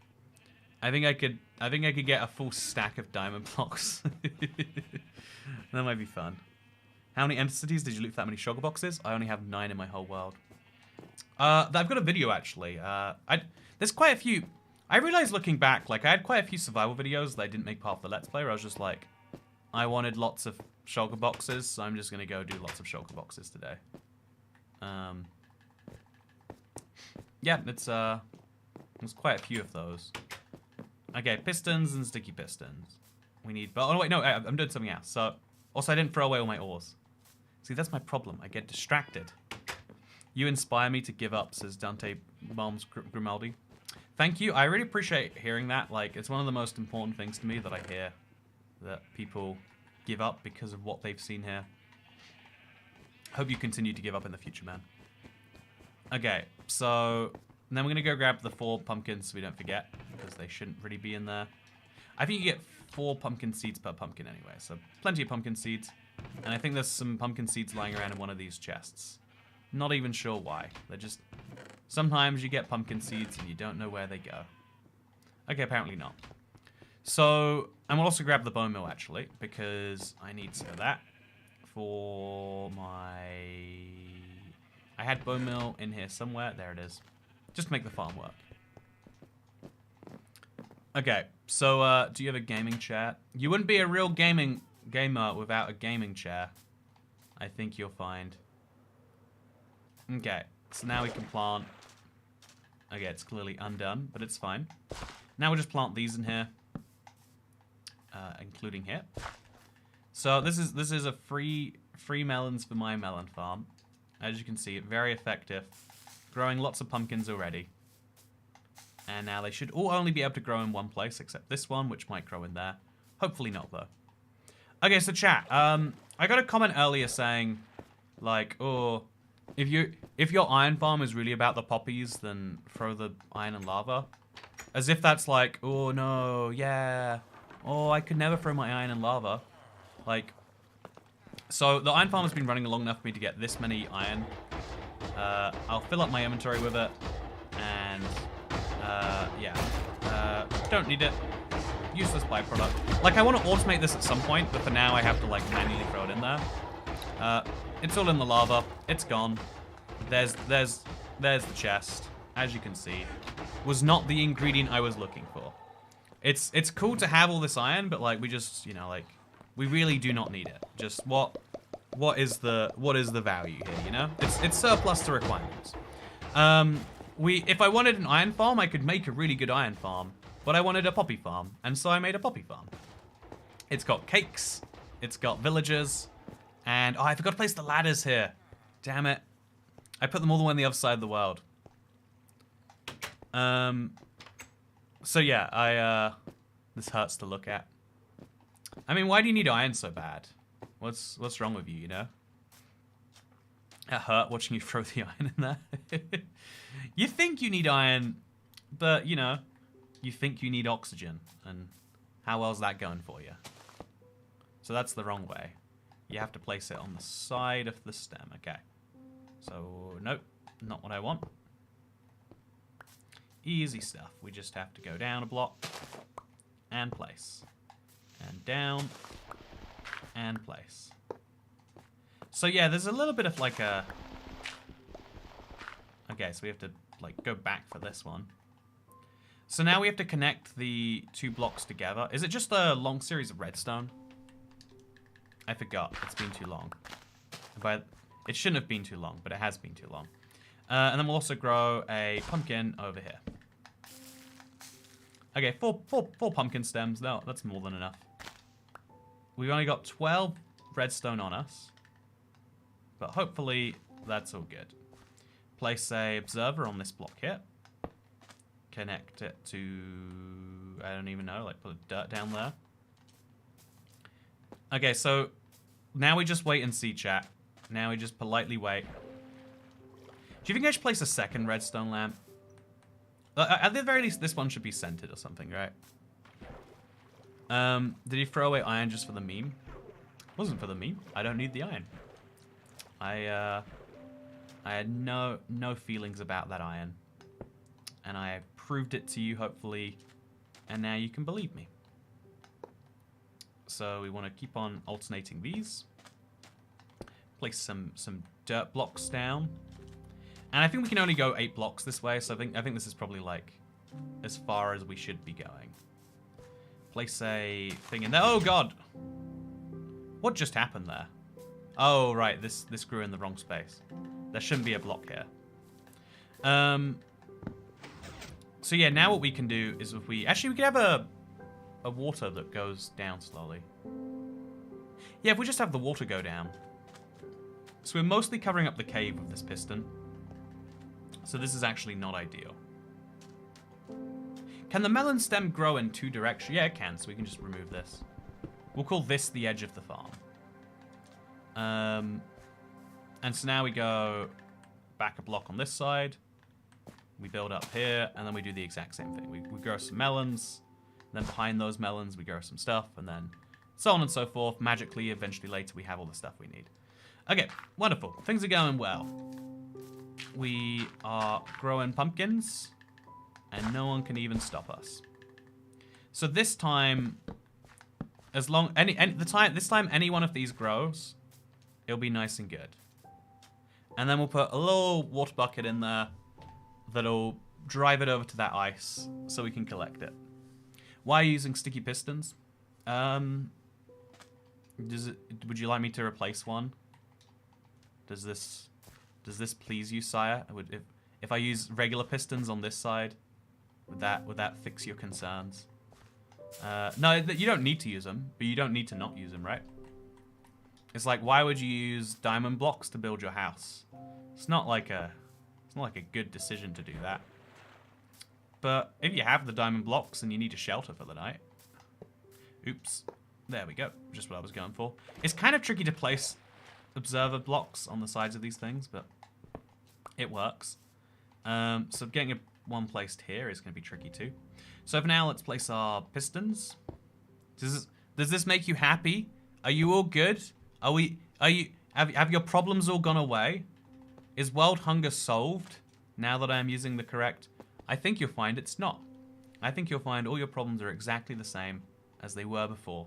I think I could get a full stack of diamond blocks. That might be fun. How many entities did you loot for that many sugar boxes? I only have 9 in my whole world. I've got a video actually. There's quite a few. I realized looking back, like I had quite a few survival videos that I didn't make part of the Let's Play, where I was just like, I wanted lots of shulker boxes, so I'm just gonna go do lots of shulker boxes today. Yeah, there's quite a few of those. Okay, pistons and sticky pistons. We need, oh wait, no, I'm doing something else. So, also I didn't throw away all my ores. See, that's my problem. I get distracted. You inspire me to give up, says Dante Malms Grimaldi. Thank you. I really appreciate hearing that. Like, it's one of the most important things to me that I hear. That people give up because of what they've seen here. Hope you continue to give up in the future, man. Okay, so... And then we're going to go grab the 4 pumpkins so we don't forget. Because they shouldn't really be in there. I think you get 4 pumpkin seeds per pumpkin anyway. So, plenty of pumpkin seeds. And I think there's some pumpkin seeds lying around in one of these chests. Not even sure why. They're just... Sometimes you get pumpkin seeds and you don't know where they go. Okay, apparently not. So, and we'll also grab the bone meal, actually, because I need some of that for my... I had bone meal in here somewhere. There it is. Just to make the farm work. Okay, so, do you have a gaming chair? You wouldn't be a real gamer without a gaming chair. I think you'll find. Okay, so now we can plant. Okay, it's clearly undone, but it's fine. Now we'll just plant these in here, including here. So this is a free melons for my melon farm. As you can see, very effective, growing lots of pumpkins already. And now they should all only be able to grow in one place, except this one, which might grow in there. Hopefully not, though. Okay, so chat. I got a comment earlier saying, like, oh. If your iron farm is really about the poppies, then throw the iron and lava. As if that's like, oh no, yeah. Oh, I could never throw my iron and lava. Like, so the iron farm has been running long enough for me to get this many iron. I'll fill up my inventory with it. And, yeah. Don't need it. Useless byproduct. Like, I want to automate this at some point, but for now I have to, like, manually throw it in there. It's all in the lava. It's gone. There's the chest. As you can see, was not the ingredient I was looking for. It's cool to have all this iron, but like we just, you know, like we really do not need it. Just what is the value here? You know, it's surplus to requirements. If I wanted an iron farm, I could make a really good iron farm, but I wanted a poppy farm, and so I made a poppy farm. It's got cakes. It's got villagers. And, oh, I forgot to place the ladders here. Damn it. I put them all the way on the other side of the world. So yeah, this hurts to look at. I mean, why do you need iron so bad? What's wrong with you, you know? It hurt watching you throw the iron in there. You think you need iron, but, you know, you think you need oxygen. And how well's that going for you? So that's the wrong way. You have to place it on the side of the stem. Okay. So, nope. Not what I want. Easy stuff. We just have to go down a block. And place. And down. And place. So, yeah, there's a little bit of like a... Okay, so we have to like go back for this one. So now we have to connect the 2 blocks together. Is it just a long series of redstone? I forgot. It's been too long. But it shouldn't have been too long, but it has been too long. And then we'll also grow a pumpkin over here. Okay, four pumpkin stems. No, that's more than enough. We've only got 12 redstone on us. But hopefully that's all good. Place a observer on this block here. Connect it to... I don't even know, like put dirt down there. Okay, so now we just wait and see, chat. Now we just politely wait. Do you think I should place a second redstone lamp? At the very least, this one should be centered or something, right? Did he throw away iron just for the meme? It wasn't for the meme. I don't need the iron. I had no feelings about that iron. And I proved it to you, hopefully. And now you can believe me. So we want to keep on alternating these. Place some dirt blocks down. And I think we can only go 8 blocks this way, so I think this is probably like as far as we should be going. Place a thing in there. Oh god! What just happened there? Oh right, this grew in the wrong space. There shouldn't be a block here. So yeah, now what we can do is if we could have a water that goes down slowly. Yeah, if we just have the water go down. So we're mostly covering up the cave with this piston. So this is actually not ideal. Can the melon stem grow in 2 directions? Yeah, it can, so we can just remove this. We'll call this the edge of the farm. And so now we go back a block on this side. We build up here, and then we do the exact same thing. We grow some melons, then behind those melons we grow some stuff, and then so on and so forth. Magically, eventually later, we have all the stuff we need. Okay, wonderful. Things are going well. We are growing pumpkins, and no one can even stop us. So this time, as long this time any one of these grows, it'll be nice and good. And then we'll put a little water bucket in there that'll drive it over to that ice so we can collect it. Why are you using sticky pistons? Would you like me to replace one? Does this please you, sire? If I use regular pistons on this side, would that fix your concerns? No, you don't need to use them, but you don't need to not use them, right? It's like, why would you use diamond blocks to build your house? It's not like a good decision to do that. But if you have the diamond blocks and you need a shelter for the night. Oops. There we go. Just what I was going for. It's kind of tricky to place observer blocks on the sides of these things, but it works. So getting one placed here is going to be tricky too. So for now, let's place our pistons. Does this make you happy? Are you all good? Have your problems all gone away? Is world hunger solved now that I am using the correct? I think you'll find it's not. I think you'll find all your problems are exactly the same as they were before.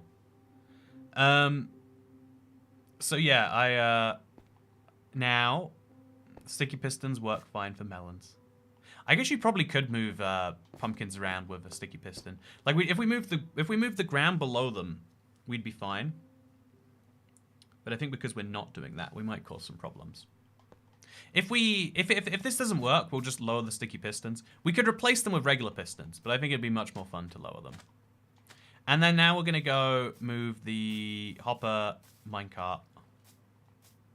So yeah, now sticky pistons work fine for melons. I guess you probably could move pumpkins around with a sticky piston. Like if we move the ground below them, we'd be fine. But I think because we're not doing that, we might cause some problems. If this doesn't work, we'll just lower the sticky pistons. We could replace them with regular pistons, but I think it'd be much more fun to lower them. And then now we're gonna go move the hopper minecart.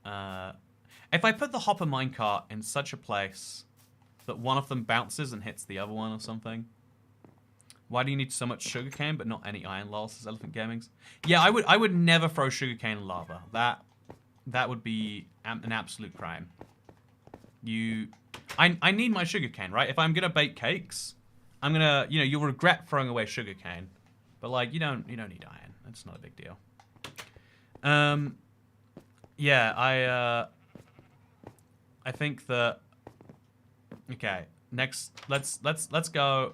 If I put the hopper minecart in such a place that one of them bounces and hits the other one or something. Why do you need so much sugarcane but not any iron, lol, says Elephant Gaming's? Yeah, I would never throw sugarcane in lava. That would be an absolute crime. I need my sugarcane, right? If I'm gonna bake cakes, I'm gonna, you'll regret throwing away sugarcane. But like, you don't need iron. It's not a big deal. Yeah, I think that. Okay, next, let's go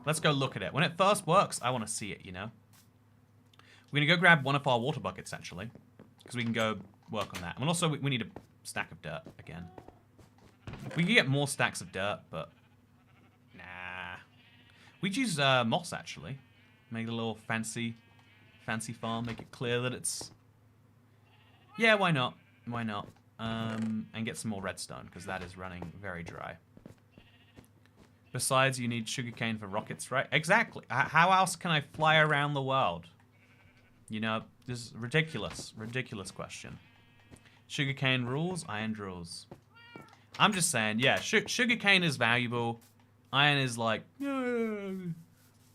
look at it. When it first works, I want to see it. We're gonna go grab one of our water buckets actually, because we can go work on that. And also, we need a stack of dirt again. We can get more stacks of dirt, but nah. We'd use moss actually. Make it a little fancy farm. Make it clear that it's. Yeah, why not? Why not? And get some more redstone because that is running very dry. Besides, you need sugarcane for rockets, right? Exactly. How else can I fly around the world? This is ridiculous question. Sugarcane rules, iron rules. I'm just saying, yeah, sugarcane is valuable. Iron is like, yeah,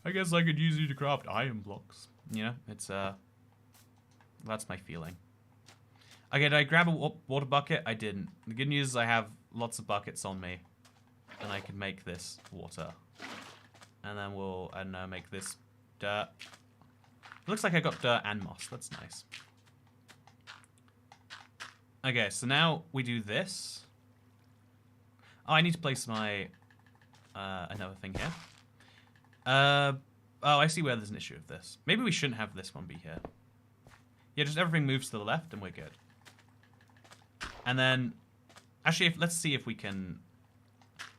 I guess I could use you to craft iron blocks. It's that's my feeling. Okay, did I grab a water bucket? I didn't. The good news is I have lots of buckets on me. And I can make this water. And then we'll, I don't know, make this dirt. It looks like I got dirt and moss. That's nice. Okay, so now we do this. Oh, I need to place my, another thing here. Oh, I see where there's an issue with this. Maybe we shouldn't have this one be here. Yeah, just everything moves to the left and we're good. And then, actually, let's see if we can...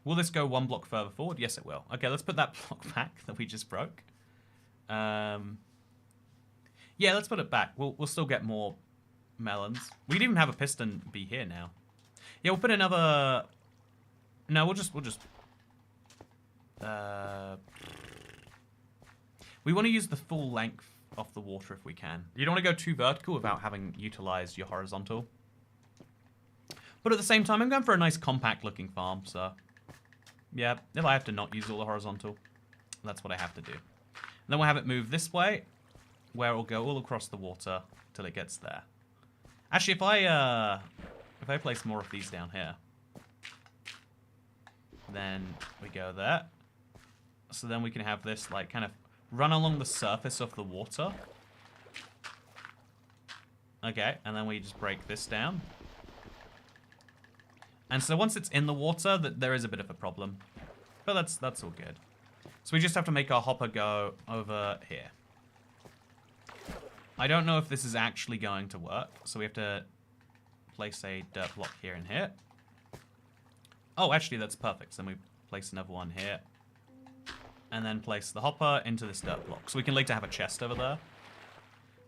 Will this go one block further forward? Yes, it will. Okay, let's put that block back that we just broke. Yeah, let's put it back. We'll still get more melons. We could even have a piston be here now. Yeah, we'll put another... No, we'll just... We want to use the full length of the water if we can. You don't want to go too vertical without having utilized your horizontal. But at the same time, I'm going for a nice compact looking farm, so Yeah, if I have to not use all the horizontal, that's what I have to do. And then we'll have it move this way, where it will go all across the water till it gets there. Actually, if I place more of these down here, then we go there. So then we can have this like kind of run along the surface of the water. Okay, and then we just break this down. And so once it's in the water, there is a bit of a problem. But that's all good. So we just have to make our hopper go over here. I don't know if this is actually going to work. So we have to place a dirt block here and here. Oh, actually, that's perfect. So then we place another one here. And then place the hopper into this dirt block. So we can later have a chest over there.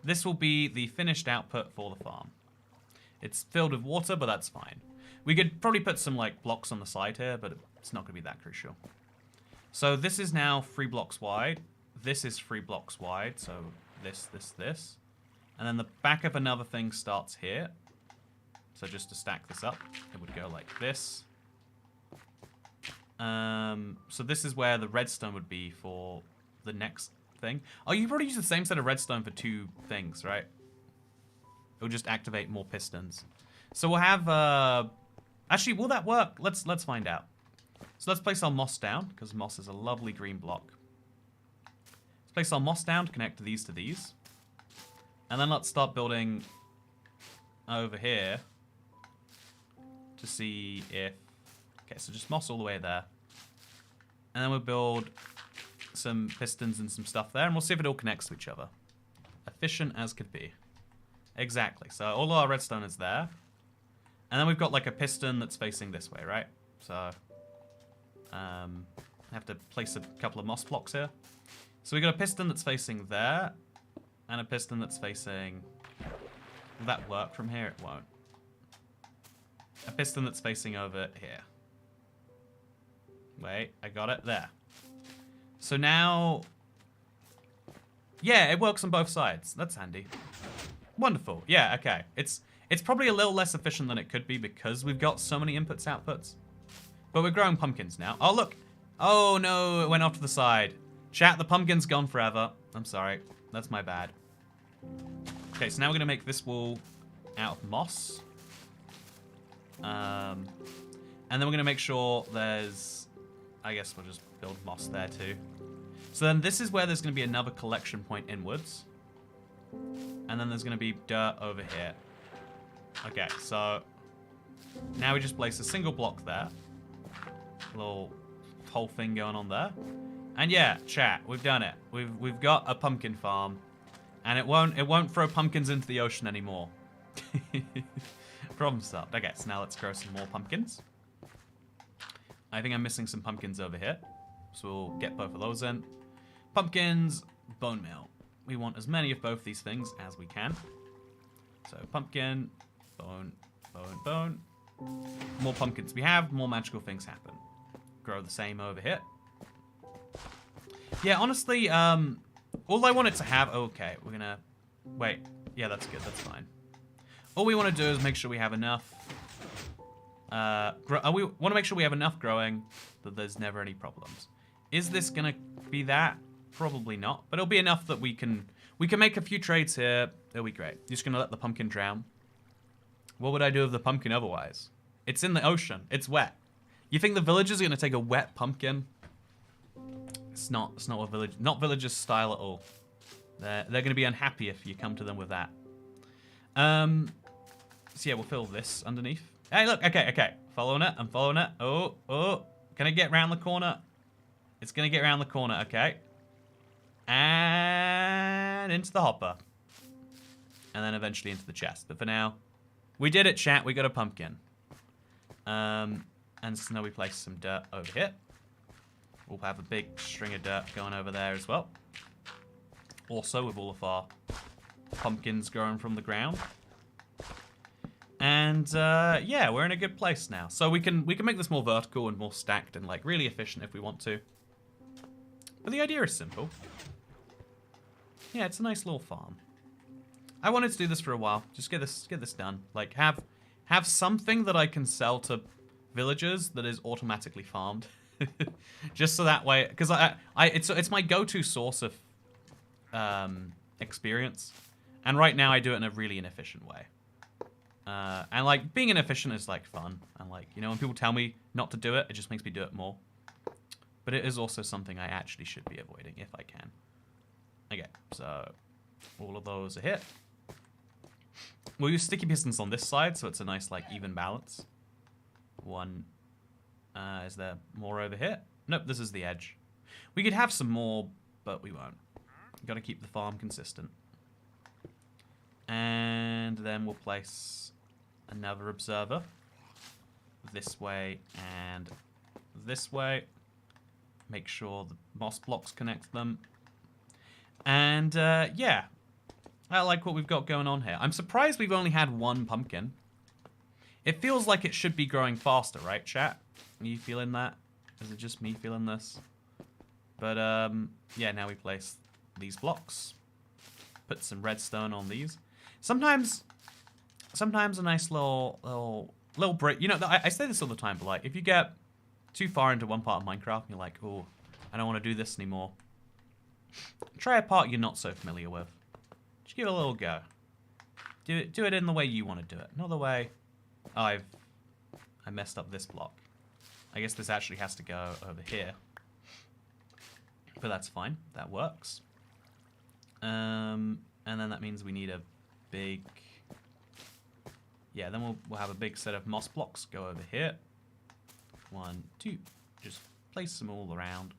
This will be the finished output for the farm. It's filled with water, but that's fine. We could probably put some like blocks on the side here, but it's not going to be that crucial. So this is now 3 blocks wide. This is 3 blocks wide. So this. And then the back of another thing starts here. So just to stack this up, it would go like this. So this is where the redstone would be for the next thing. Oh, you probably use the same set of redstone for 2 things, right? It'll just activate more pistons. So we'll have, actually, will that work? Let's find out. So let's place our moss down, because moss is a lovely green block. Let's place our moss down to connect these to these. And then let's start building over here to see if... Okay, so just moss all the way there. And then we'll build some pistons and some stuff there, and we'll see if it all connects to each other. Efficient as could be. Exactly. So all our redstone is there. And then we've got like a piston that's facing this way, right? So I have to place a couple of moss blocks here. So we've got a piston that's facing there, and a piston that's facing... Will that work from here? It won't. A piston that's facing over here. Wait, I got it. There. So now... Yeah, it works on both sides. That's handy. Wonderful. Yeah, okay. It's probably a little less efficient than it could be because we've got so many inputs, outputs. But we're growing pumpkins now. Oh, look. Oh, no. It went off to the side. Chat, the pumpkin's gone forever. I'm sorry. That's my bad. Okay, so now we're going to make this wall out of moss. And then we're going to make sure there's... I guess we'll just build moss there too. So then this is where there's going to be another collection point inwards. And then there's going to be dirt over here. Okay, so now we just place a single block there. A little whole thing going on there. And yeah, chat, we've done it. We've got a pumpkin farm. And it won't throw pumpkins into the ocean anymore. Problem solved. Okay, so now let's grow some more pumpkins. I think I'm missing some pumpkins over here. So we'll get both of those in. Pumpkins, bone meal. We want as many of both these things as we can. So pumpkin, bone, bone, bone. More pumpkins we have, more magical things happen. Grow the same over here. Yeah, honestly, all I wanted to have... Okay, we're gonna... Wait. Yeah, that's good. That's fine. All we want to do is make sure we have enough... we want to make sure we have enough growing that there's never any problems. Is this going to be that? Probably not. But it'll be enough that we can make a few trades here. It'll be great. You're just going to let the pumpkin drown. What would I do with the pumpkin otherwise? It's in the ocean. It's wet. You think the villagers are going to take a wet pumpkin? It's not a village. Not villagers style at all. They're going to be unhappy if you come to them with that. So yeah, we'll fill this underneath. Hey, look. Okay. Following it. I'm following it. Oh. Can I get around the corner? It's going to get around the corner. Okay. And into the hopper. And then eventually into the chest. But for now, we did it, chat. We got a pumpkin. And so now we place some dirt over here. We'll have a big string of dirt going over there as well. Also, with all of our pumpkins growing from the ground. And yeah, we're in a good place now. So we can make this more vertical and more stacked and like really efficient if we want to. But the idea is simple. Yeah, it's a nice little farm. I wanted to do this for a while. Just get this done. Like have something that I can sell to villagers that is automatically farmed. Just so that way, because it's my go-to source of experience, and right now I do it in a really inefficient way. And like being inefficient is like fun, and like, you know, when people tell me not to do it, it just makes me do it more. But it is also something I actually should be avoiding if I can. Okay, so all of those are hit. We'll use sticky pistons on this side, so it's a nice like even balance. One. Is there more over here? Nope, this is the edge. We could have some more, but we won't. Got to keep the farm consistent. And then we'll place another observer this way and this way. Make sure the moss blocks connect them. And yeah, I like what we've got going on here. I'm surprised we've only had one pumpkin. It feels like it should be growing faster, right, chat? Are you feeling that? Is it just me feeling this? But yeah, now we place these blocks. Put some redstone on these. Sometimes a nice little break. You know, I say this all the time, but like if you get too far into one part of Minecraft and you're like, oh, I don't want to do this anymore. Try a part you're not so familiar with. Just give it a little go. Do it in the way you want to do it, not the way I messed up this block. I guess this actually has to go over here. But that's fine. That works. And then that means we need a big... Yeah, then we'll have a big set of moss blocks go over here. 1, 2. Just place them all around.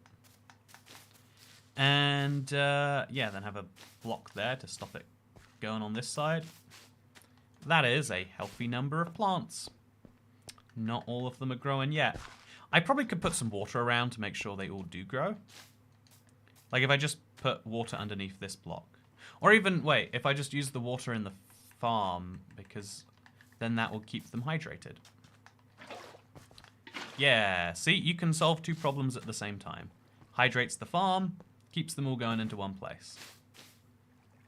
And, yeah, then have a block there to stop it going on this side. That is a healthy number of plants. Not all of them are growing yet. I probably could put some water around to make sure they all do grow. Like if I just put water underneath this block. Or even, wait, if I just use the water in the farm, because then that will keep them hydrated. Yeah, see, you can solve two problems at the same time. Hydrates the farm, keeps them all going into one place.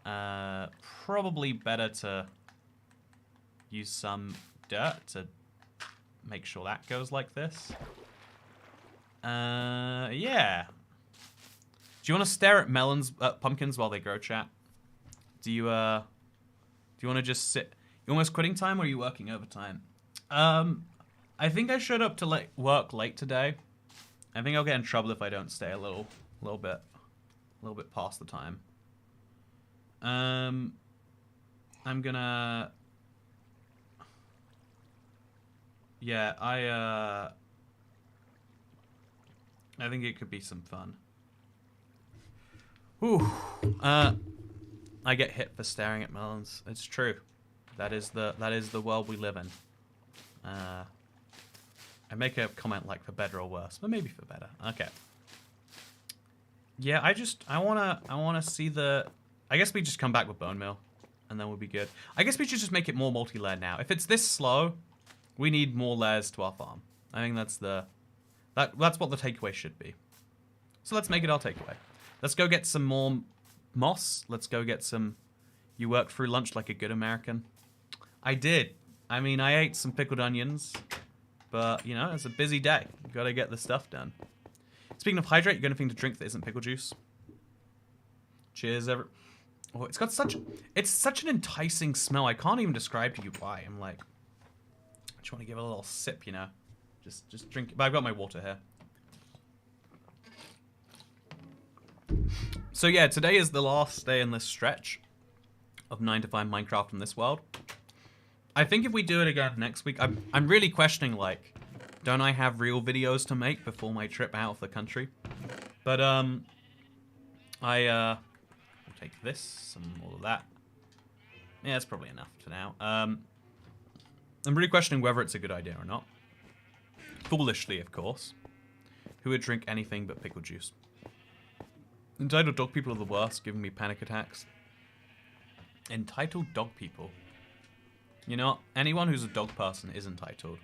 Probably better to use some dirt to make sure that goes like this. Yeah. Do you want to stare at pumpkins while they grow, chat? Do you want to just sit? You almost quitting time, or are you working overtime? I think I showed up to work late today. I think I'll get in trouble if I don't stay a little bit past the time. I'm gonna. Yeah, I think it could be some fun. Whew. I get hit for staring at melons. It's true. That is the world we live in. I make a comment like for better or worse, but maybe for better. Okay. Yeah, I wanna see the. I guess we just come back with bone meal, and then we'll be good. I guess we should just make it more multi-layer now. If it's this slow, we need more layers to our farm. I think that's what the takeaway should be. So let's make it our takeaway. Let's go get some more moss. Let's go get some... You worked through lunch like a good American. I did. I mean, I ate some pickled onions. But, you know, it's a busy day. You gotta get the stuff done. Speaking of hydrate, you got anything to drink that isn't pickle juice? Cheers, Oh, it's got such... It's such an enticing smell. I can't even describe to you why. I'm like... I just want to give it a little sip, you know. Just drink... But I've got my water here. So yeah, today is the last day in this stretch of 9 to 5 Minecraft in this world. I think if we do it again next week, I'm really questioning, like, don't I have real videos to make before my trip out of the country? But, will take this and all of that. Yeah, that's probably enough for now. I'm really questioning whether it's a good idea or not. Foolishly, of course. Who would drink anything but pickle juice? Entitled dog people are the worst, giving me panic attacks. Entitled dog people. You know, anyone who's a dog person is entitled.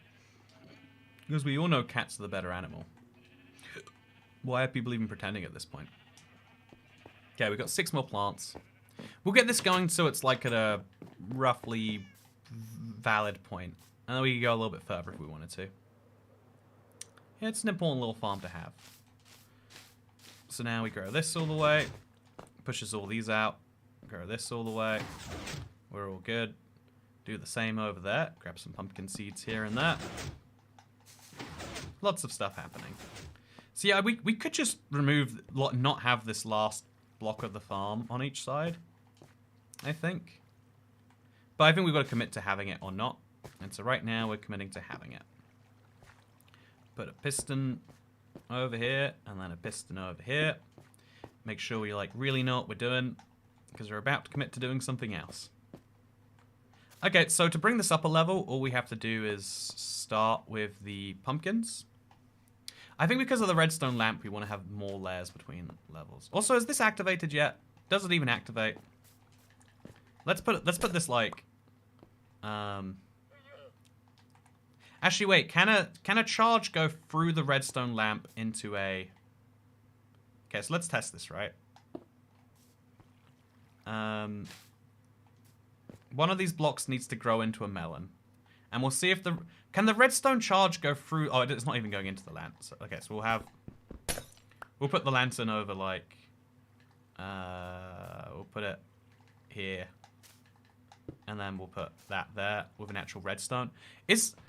Because we all know cats are the better animal. Why are people even pretending at this point? Okay, we've got 6 more plants. We'll get this going so it's like at a roughly valid point. And then we can go a little bit further if we wanted to. It's an important little farm to have. So now we grow this all the way. Pushes all these out. Grow this all the way. We're all good. Do the same over there. Grab some pumpkin seeds here and there. Lots of stuff happening. So yeah, we could just remove, not have this last block of the farm on each side, I think. But I think we've got to commit to having it or not. And so right now we're committing to having it. Put a piston over here and then a piston over here. Make sure we like really know what we're doing because we're about to commit to doing something else. Okay, so to bring this up a level, all we have to do is start with the pumpkins. I think because of the redstone lamp, we want to have more layers between levels. Also, is this activated yet? Does it even activate? Let's put this like. Actually, wait. Can a charge go through the redstone lamp into a? Okay, so let's test this, right? One of these blocks needs to grow into a melon. And we'll see if can the redstone charge go through... Oh, it's not even going into the lantern. So, okay, so we'll put the lantern over, like... we'll put it here. And then we'll put that there with an actual redstone.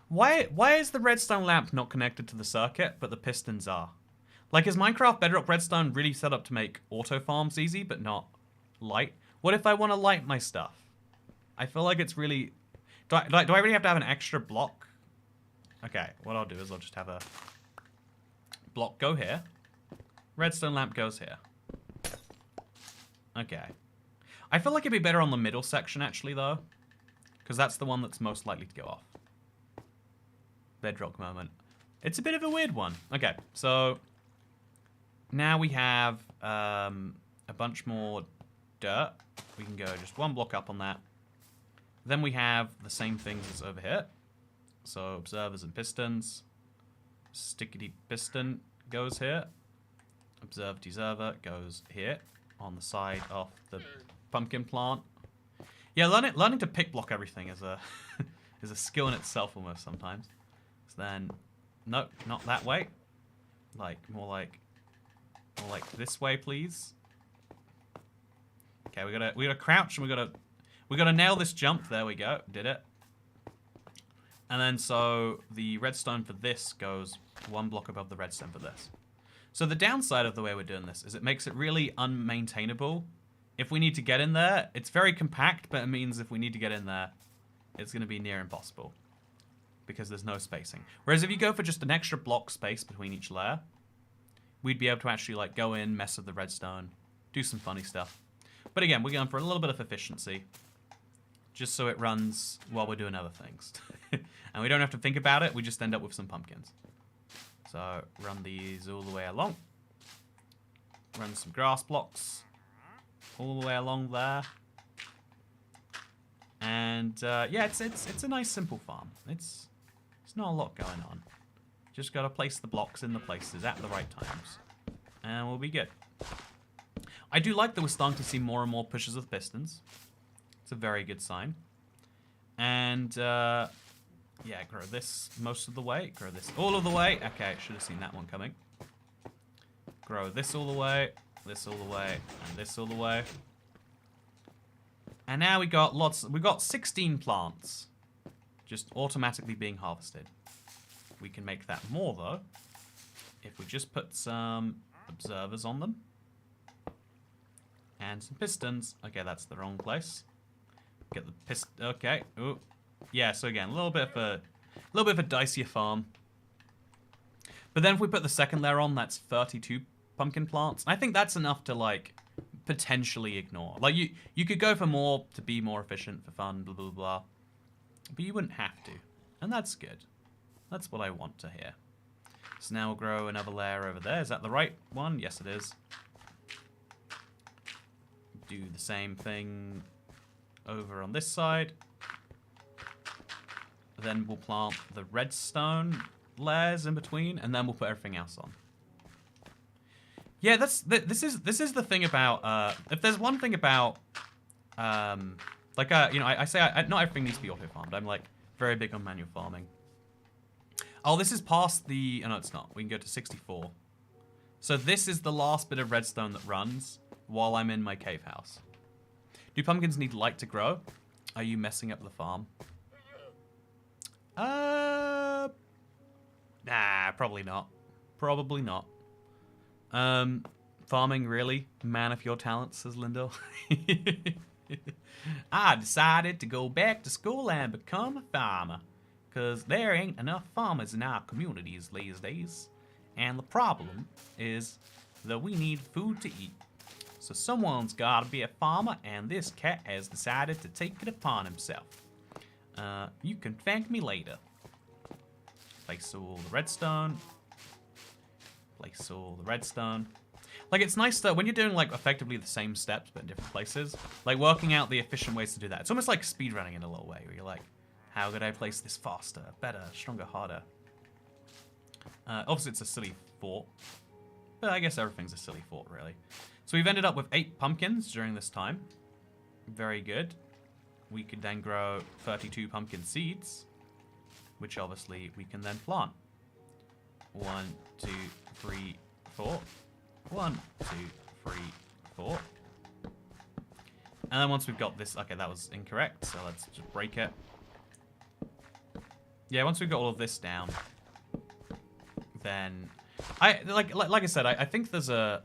Why is the redstone lamp not connected to the circuit, but the pistons are? Like, is Minecraft Bedrock Redstone really set up to make auto farms easy, but not light? What if I want to light my stuff? I feel like it's really... Do I really have to have an extra block? Okay, what I'll do is I'll just have a block go here. Redstone lamp goes here. Okay. I feel like it'd be better on the middle section, actually, though. Because that's the one that's most likely to go off. Bedrock moment. It's a bit of a weird one. Okay, so... Now we have a bunch more dirt. We can go just one block up on that. Then we have the same things as over here. So observers and pistons. Stickity piston goes here. Observe deserver goes here on the side of the pumpkin plant. Yeah, learning to pick block everything is a is a skill in itself almost sometimes. So then, no, not that way. Like more like this way, please. Okay, we gotta crouch and we gotta nail this jump. There we go. Did it. And then so the redstone for this goes one block above the redstone for this. So the downside of the way we're doing this is it makes it really unmaintainable. If we need to get in there, it's very compact, but it means if we need to get in there, it's going to be near impossible because there's no spacing. Whereas if you go for just an extra block space between each layer, we'd be able to actually like go in, mess with the redstone, do some funny stuff. But again, we're going for a little bit of efficiency, just so it runs while we're doing other things. And we don't have to think about it, we just end up with some pumpkins. So run these all the way along. Run some grass blocks all the way along there. And yeah, it's a nice simple farm. It's not a lot going on. Just gotta place the blocks in the places at the right times, and we'll be good. I do like that we're starting to see more and more pushes of pistons. It's a very good sign. And yeah, grow this most of the way. Grow this all of the way. Okay, I should have seen that one coming. Grow this all the way, this all the way, and this all the way. And now we got 16 plants just automatically being harvested. We can make that more though if we just put some observers on them and some pistons. Okay, that's the wrong place. Get the piston. Okay. Ooh. Yeah. So again, a little bit of a dicier farm. But then if we put the second layer on, that's 32 pumpkin plants. I think that's enough to like potentially ignore. Like you could go for more to be more efficient for fun, blah blah blah. But you wouldn't have to, and that's good. That's what I want to hear. So now we'll grow another layer over there. Is that the right one? Yes, it is. Do the same thing over on this side. Then we'll plant the redstone layers in between, and then we'll put everything else on. Yeah, this is the thing about if there's one thing about you know, I say not everything needs to be auto farmed. I'm like very big on manual farming. Oh, this is past the... Oh, no, it's not. We can go to 64. So this is the last bit of redstone that runs while I'm in my cave house. Do pumpkins need light to grow? Are you messing up the farm? Nah, probably not. Probably not. Farming, really? Man of your talents, says Lindo. I decided to go back to school and become a farmer. Because there ain't enough farmers in our communities these days. And the problem is that we need food to eat. So someone's gotta be a farmer, and this cat has decided to take it upon himself. You can thank me later. Place all the redstone. Place all the redstone. Like, it's nice that when you're doing, like, effectively the same steps but in different places, like, working out the efficient ways to do that. It's almost like speedrunning in a little way, where you're like, how could I place this faster, better, stronger, harder? Obviously, it's a silly thought, but I guess everything's a silly thought, really. So we've ended up with 8 pumpkins during this time. Very good. We could then grow 32 pumpkin seeds, which obviously we can then plant. 1, 2, 3, 4. 1, 2, 3, 4. And then once we've got this... Okay, that was incorrect, so let's just break it. Yeah, once we've got all of this down, then... Like I said, I think there's a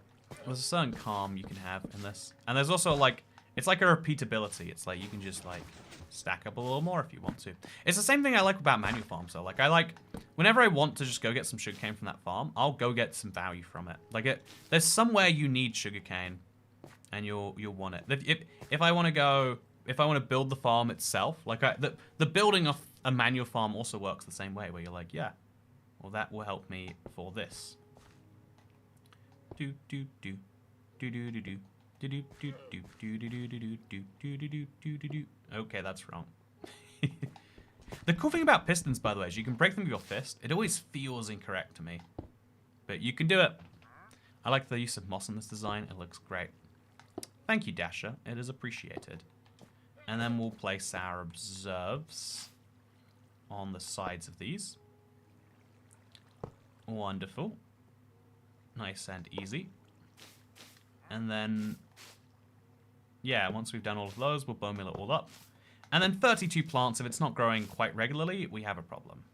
certain calm you can have in this. And there's also, like... It's like a repeatability. It's like you can just, like, stack up a little more if you want to. It's the same thing I like about manual farms, though. Like, I like... Whenever I want to just go get some sugarcane from that farm, I'll go get some value from it. Like, there's somewhere you need sugarcane, and you'll want it. If I want to go... If I want to build the farm itself, like, the building of a manual farm also works the same way, where you're like, yeah, well, that will help me for this. Do do do do do do do. Okay, that's wrong. The cool thing about pistons, by the way, is you can break them with your fist. It always feels incorrect to me, but you can do it. I like the use of moss in this design. It looks great. Thank you, Dasher. It is appreciated. And then we'll place our observes on the sides of these. Wonderful. Nice and easy. And then, yeah, once we've done all of those, we'll bone mill it all up. And then 32 plants, if it's not growing quite regularly, we have a problem.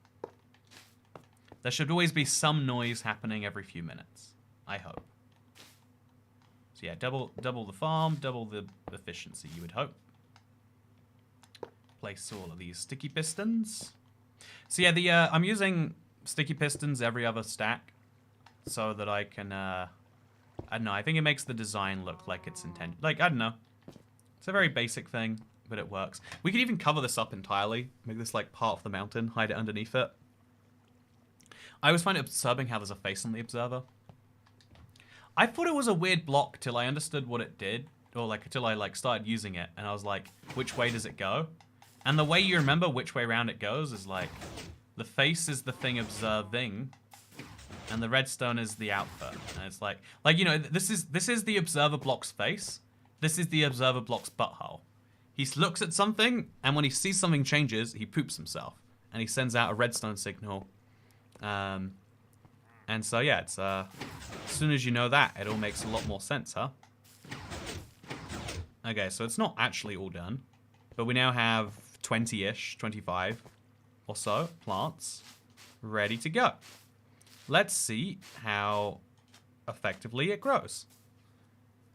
There should always be some noise happening every few minutes, I hope. So yeah, double the farm, double the efficiency, you would hope. Place all of these sticky pistons. So yeah, I'm using sticky pistons every other stack so that I can, I don't know, I think it makes the design look like it's intended. Like, I don't know. It's a very basic thing, but it works. We could even cover this up entirely, make this like part of the mountain, hide it underneath it. I always find it disturbing how there's a face on the observer. I thought it was a weird block till I understood what it did, or like until I like started using it, and I was like, which way does it go? And the way you remember which way around it goes is like, the face is the thing observing, and the redstone is the output. And it's like you know, this is the observer block's face. This is the observer block's butthole. He looks at something, and when he sees something changes, he poops himself, and he sends out a redstone signal. And so yeah, it's as soon as you know that, it all makes a lot more sense, huh? Okay, so it's not actually all done, but we now have 20-ish, 25 or so plants ready to go. Let's see how effectively it grows.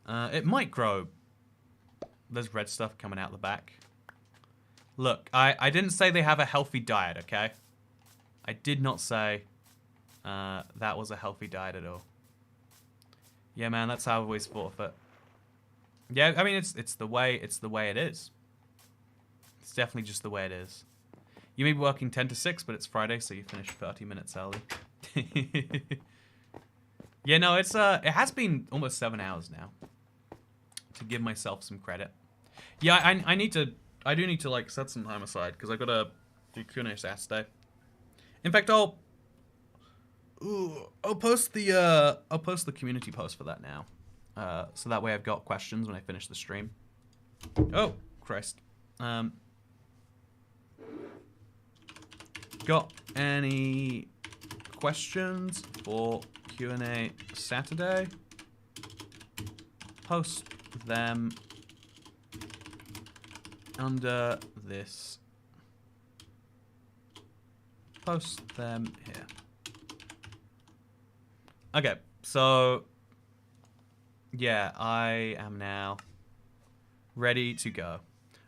It might grow. There's red stuff coming out the back. Look, I didn't say they have a healthy diet, okay? I did not say that was a healthy diet at all. Yeah, man, that's how I've always thought of it. Yeah, I mean, it's the way it is. It's definitely just the way it is. You may be working 10 to 6, but it's Friday, so you finish 30 minutes early. Yeah, no, it has been almost 7 hours now. To give myself some credit. Yeah, I do need to like set some time aside because I gotta do Q&A Saturday. In fact, I'll post the community post for that now. So that way I've got questions when I finish the stream. Oh, Christ. Got any questions for Q&A Saturday. Post them under this. Post them here. Okay, so yeah, I am now ready to go.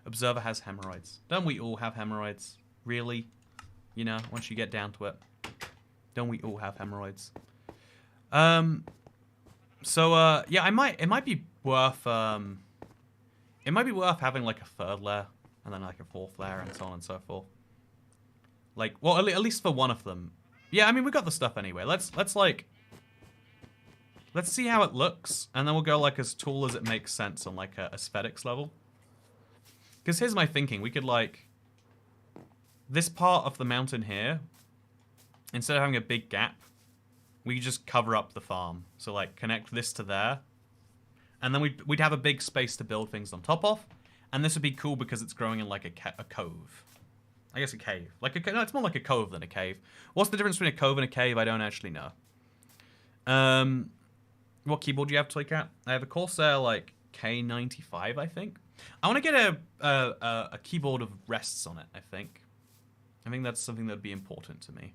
Observer has hemorrhoids. Don't we all have hemorrhoids? Really? You know, once you get down to it. Don't we all have hemorrhoids? Yeah, it might be worth having like a third layer and then like a fourth layer and so on and so forth. Like, well, at least for one of them. Yeah, I mean, we got the stuff anyway. Let's see how it looks, and then we'll go like as tall as it makes sense on like a aesthetics level. Because here's my thinking: we could like this part of the mountain here, instead of having a big gap, we could just cover up the farm. So like connect this to there, and then we'd have a big space to build things on top of, and this would be cool because it's growing in like a cove. I guess a cave. No, it's more like a cove than a cave. What's the difference between a cove and a cave? I don't actually know. What keyboard do you have, Toycat? I have a Corsair like K95, I think. I want to get a keyboard of rests on it, I think. I think that's something that would be important to me.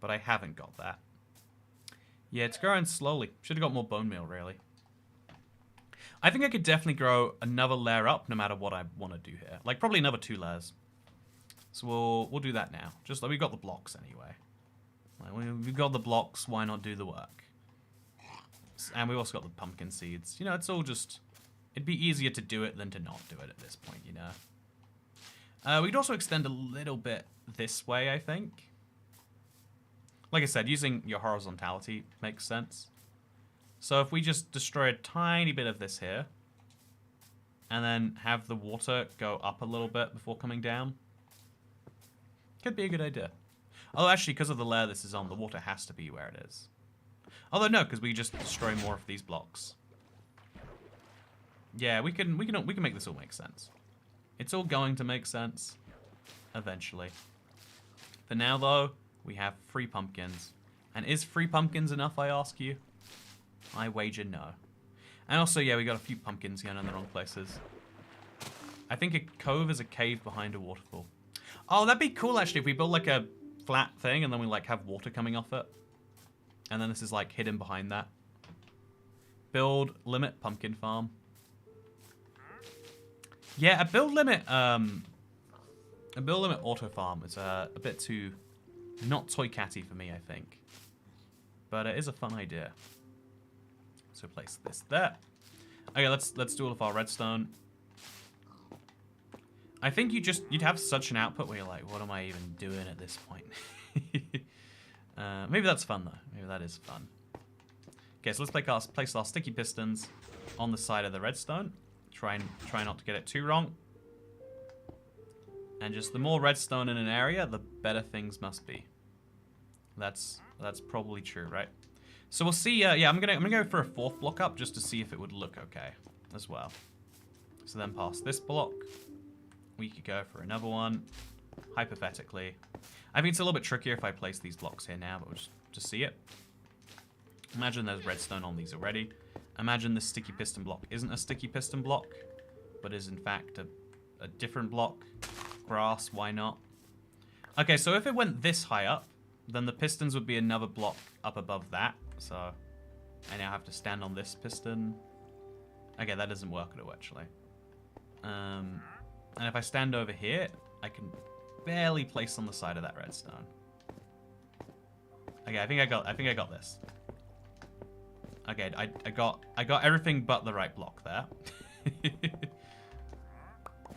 But I haven't got that. Yeah, it's growing slowly. Should have got more bone meal, really. I think I could definitely grow another layer up no matter what I want to do here. Like, probably another 2 layers. So we'll do that now. Just like we've got the blocks anyway. Like, we've got the blocks, why not do the work? And we've also got the pumpkin seeds. You know, it's all just... It'd be easier to do it than to not do it at this point, you know? We'd also extend a little bit this way, I think. Like I said, using your horizontality makes sense. So if we just destroy a tiny bit of this here, and then have the water go up a little bit before coming down, could be a good idea. Oh, actually, because of the layer this is on, the water has to be where it is. Although no, because we just destroy more of these blocks. Yeah, we can make this all make sense. It's all going to make sense eventually. For now, though, we have 3 pumpkins. And is 3 pumpkins enough, I ask you? I wager no. And also, yeah, we got a few pumpkins here in the wrong places. I think a cove is a cave behind a waterfall. Oh, that'd be cool, actually, if we build, like, a flat thing and then we, like, have water coming off it. And then this is, like, hidden behind that. Build limit pumpkin farm. Yeah, a build limit auto farm is a bit too not toy catty for me, I think. But it is a fun idea. So place this there. Okay, let's do all of our redstone. I think you'd have such an output where you're like, what am I even doing at this point? Maybe that's fun though. Maybe that is fun. Okay, so let's place our sticky pistons on the side of the redstone. Try not to get it too wrong. And just the more redstone in an area, the better things must be. That's probably true, right? So we'll see. Yeah, I'm gonna go for a 4th block up just to see if it would look okay as well. So then past this block, we could go for another one, hypothetically. I think it's a little bit trickier if I place these blocks here now, but we'll just see it. Imagine there's redstone on these already. Imagine this sticky piston block isn't a sticky piston block, but is in fact a different block. Grass, why not? Okay, so if it went this high up, then the pistons would be another block up above that. So I now have to stand on this piston. Okay, that doesn't work at all, actually. And if I stand over here, I can barely place on the side of that redstone. Okay, I think I got this. Okay, I got everything but the right block there.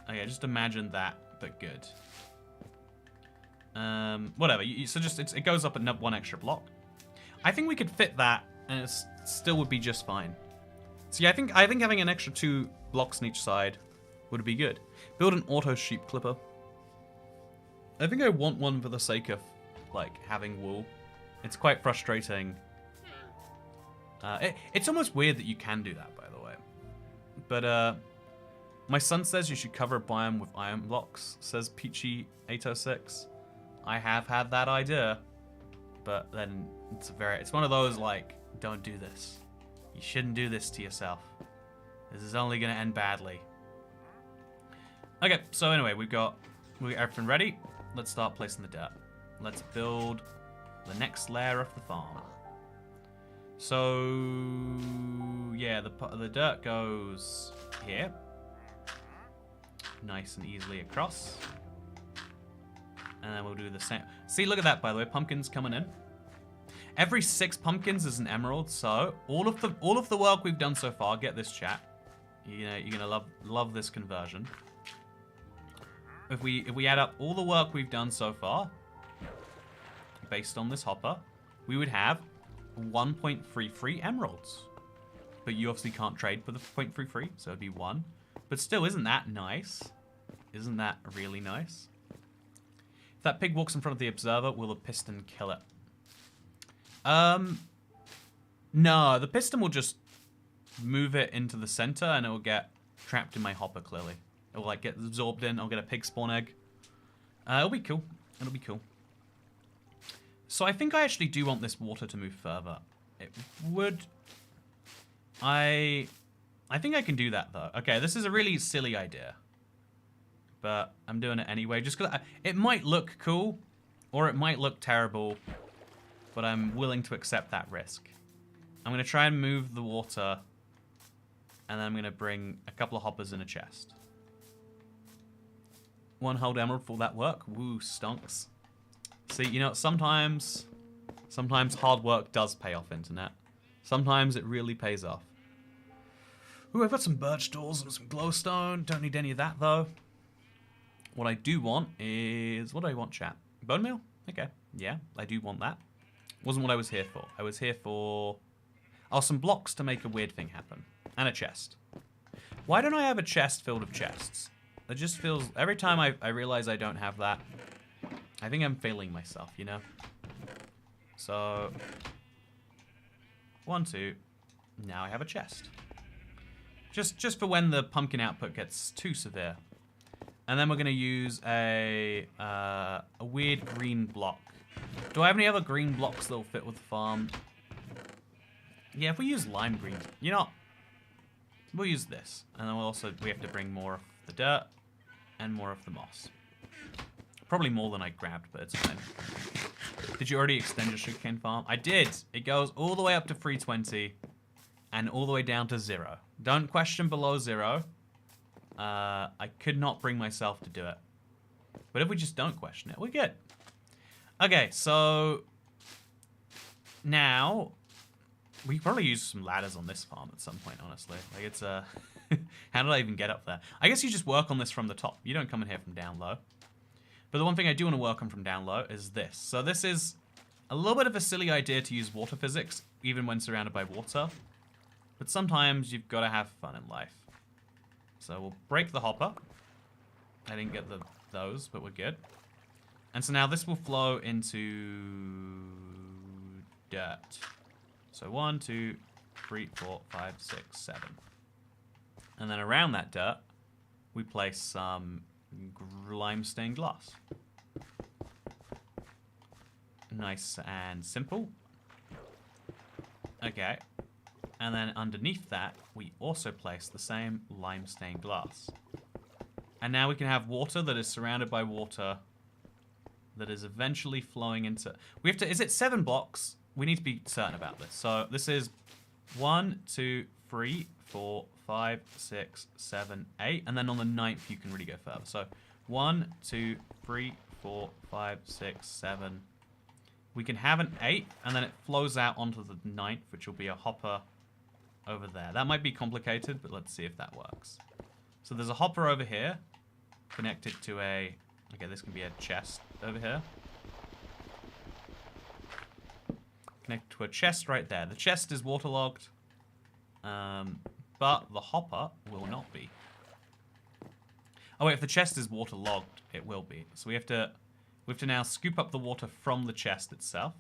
Okay, just imagine that, but good. Whatever. So just it goes up one extra block. I think we could fit that, and it still would be just fine. So yeah, I think having an extra 2 blocks on each side would be good. Build an auto sheep clipper. I think I want one for the sake of like having wool. It's quite frustrating. It's almost weird that you can do that, by the way. But my son says you should cover a biome with iron blocks, says Peachy806. I have had that idea, but then it's one of those like, don't do this. You shouldn't do this to yourself. This is only going to end badly. Okay, so anyway, we got everything ready. Let's start placing the dirt. Let's build the next layer of the farm. So yeah, the dirt goes here, nice and easily across, and then we'll do the same. See, look at that, by the way, pumpkins coming in. Every 6 pumpkins is an emerald. So all of the work we've done so far, get this, chat. You're gonna love this conversion. If we add up all the work we've done so far, based on this hopper, we would have 1.33 emeralds. But you obviously can't trade for the 0.33, so it'd be 1. But still, isn't that nice? Isn't that really nice? If that pig walks in front of the observer, will the piston kill it? No, the piston will just move it into the center and it will get trapped in my hopper, clearly. It will like get absorbed in, I'll get a pig spawn egg. It'll be cool. It'll be cool. So I think I actually do want this water to move further. It would... I think I can do that, though. Okay, this is a really silly idea. But I'm doing it anyway, just because it might look cool, or it might look terrible, but I'm willing to accept that risk. I'm going to try and move the water, and then I'm going to bring a couple of hoppers in a chest. 1 whole emerald, will that work? Woo, stonks. See, you know, sometimes hard work does pay off, internet. Sometimes it really pays off. Ooh, I've got some birch doors and some glowstone. Don't need any of that, though. What I do want is... What do I want, chat? Bone meal? Okay. Yeah, I do want that. Wasn't what I was here for. I was here for... Oh, some blocks to make a weird thing happen. And a chest. Why don't I have a chest filled with chests? It just feels... Every time I realize I don't have that, I think I'm failing myself, you know? So... 1, 2. Now I have a chest. Just for when the pumpkin output gets too severe. And then we're going to use a weird green block. Do I have any other green blocks that will fit with the farm? Yeah, if we use lime green, you know, we'll use this. And then we have to bring more of the dirt and more of the moss. Probably more than I grabbed, but it's fine. Did you already extend your sugarcane farm? I did. It goes all the way up to 320 and all the way down to 0. Don't question below 0. I could not bring myself to do it. But if we just don't question it, we're good. Okay, so now we could probably use some ladders on this farm at some point, honestly. Like it's how did I even get up there? I guess you just work on this from the top. You don't come in here from down low. But the one thing I do want to work on from down low is this. So this is a little bit of a silly idea to use water physics, even when surrounded by water. But sometimes you've got to have fun in life. So we'll break the hopper. I didn't get those, but we're good. And so now this will flow into dirt. So 1, 2, 3, 4, 5, 6, 7. And then around that dirt, we place some lime stained glass. Nice and simple. Okay. And then underneath that, we also place the same lime stained glass. And now we can have water that is surrounded by water that is eventually flowing into... We have to... Is it 7 blocks? We need to be certain about this. So this is 1, 2, 3, 4, 5, 6, 7, 8. And then on the 9th, you can really go further. So 1, 2, 3, 4, 5, 6, 7. We can have an 8, and then it flows out onto the 9th, which will be a hopper over there. That might be complicated, but let's see if that works. So there's a hopper over here, connected to a... Okay, this can be a chest over here. Connect to a chest right there. The chest is waterlogged, but the hopper will not be. Oh wait, if the chest is waterlogged, it will be. So we have to now scoop up the water from the chest itself.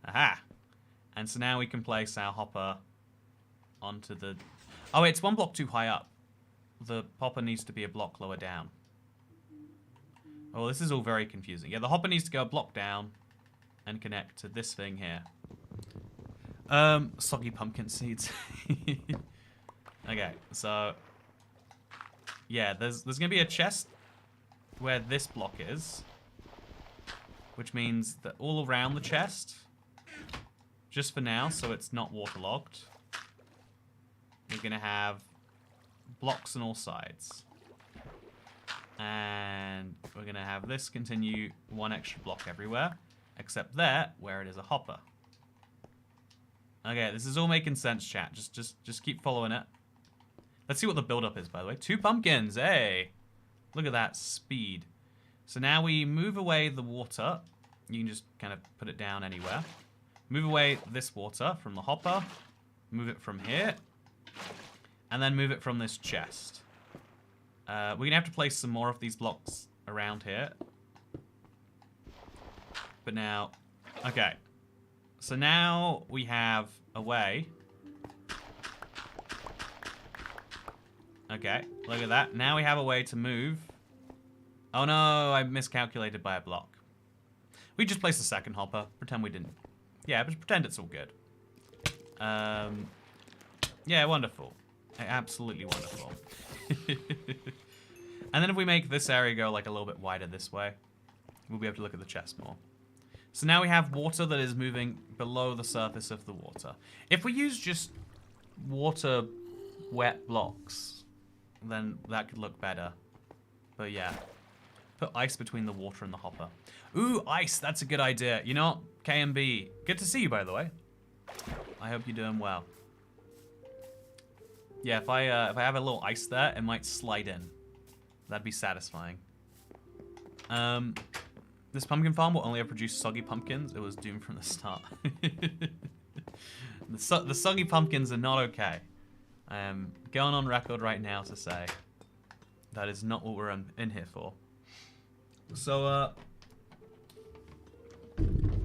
Aha! And so now we can place our hopper onto the... Oh, it's 1 block too high up. The hopper needs to be a block lower down. Oh, this is all very confusing. Yeah, the hopper needs to go a block down. and connect to this thing here. Soggy pumpkin seeds. Okay, so yeah, there's gonna be a chest where this block is, which means that all around the chest, just for now, so it's not waterlogged, we're gonna have blocks on all sides. And we're gonna have this continue one extra block everywhere, except there, where it is a hopper. Okay, this is all making sense, chat. Just keep following it. Let's see what the build-up is, by the way. 2 pumpkins, hey! Look at that speed. So now we move away the water. You can just kind of put it down anywhere. Move away this water from the hopper. Move it from here. And then move it from this chest. We're going to have to place some more of these blocks around here. But now... Okay. So now we have a way... Okay, look at that. Now we have a way to move. Oh no, I miscalculated by a block. We just placed a second hopper. Pretend we didn't. Yeah, but pretend it's all good. Yeah, wonderful. Absolutely wonderful. And then if we make this area go like a little bit wider this way, we'll be able to look at the chest more. So now we have water that is moving below the surface of the water. If we use just water wet blocks, then that could look better. But yeah, put ice between the water and the hopper. Ooh, ice, that's a good idea. You know, KMB, good to see you, by the way. I hope you're doing well. Yeah, if I have a little ice there, it might slide in. That'd be satisfying. This pumpkin farm will only ever produce soggy pumpkins. It was doomed from the start. The soggy pumpkins are not okay. I am going on record right now to say that is not what we're in here for. So,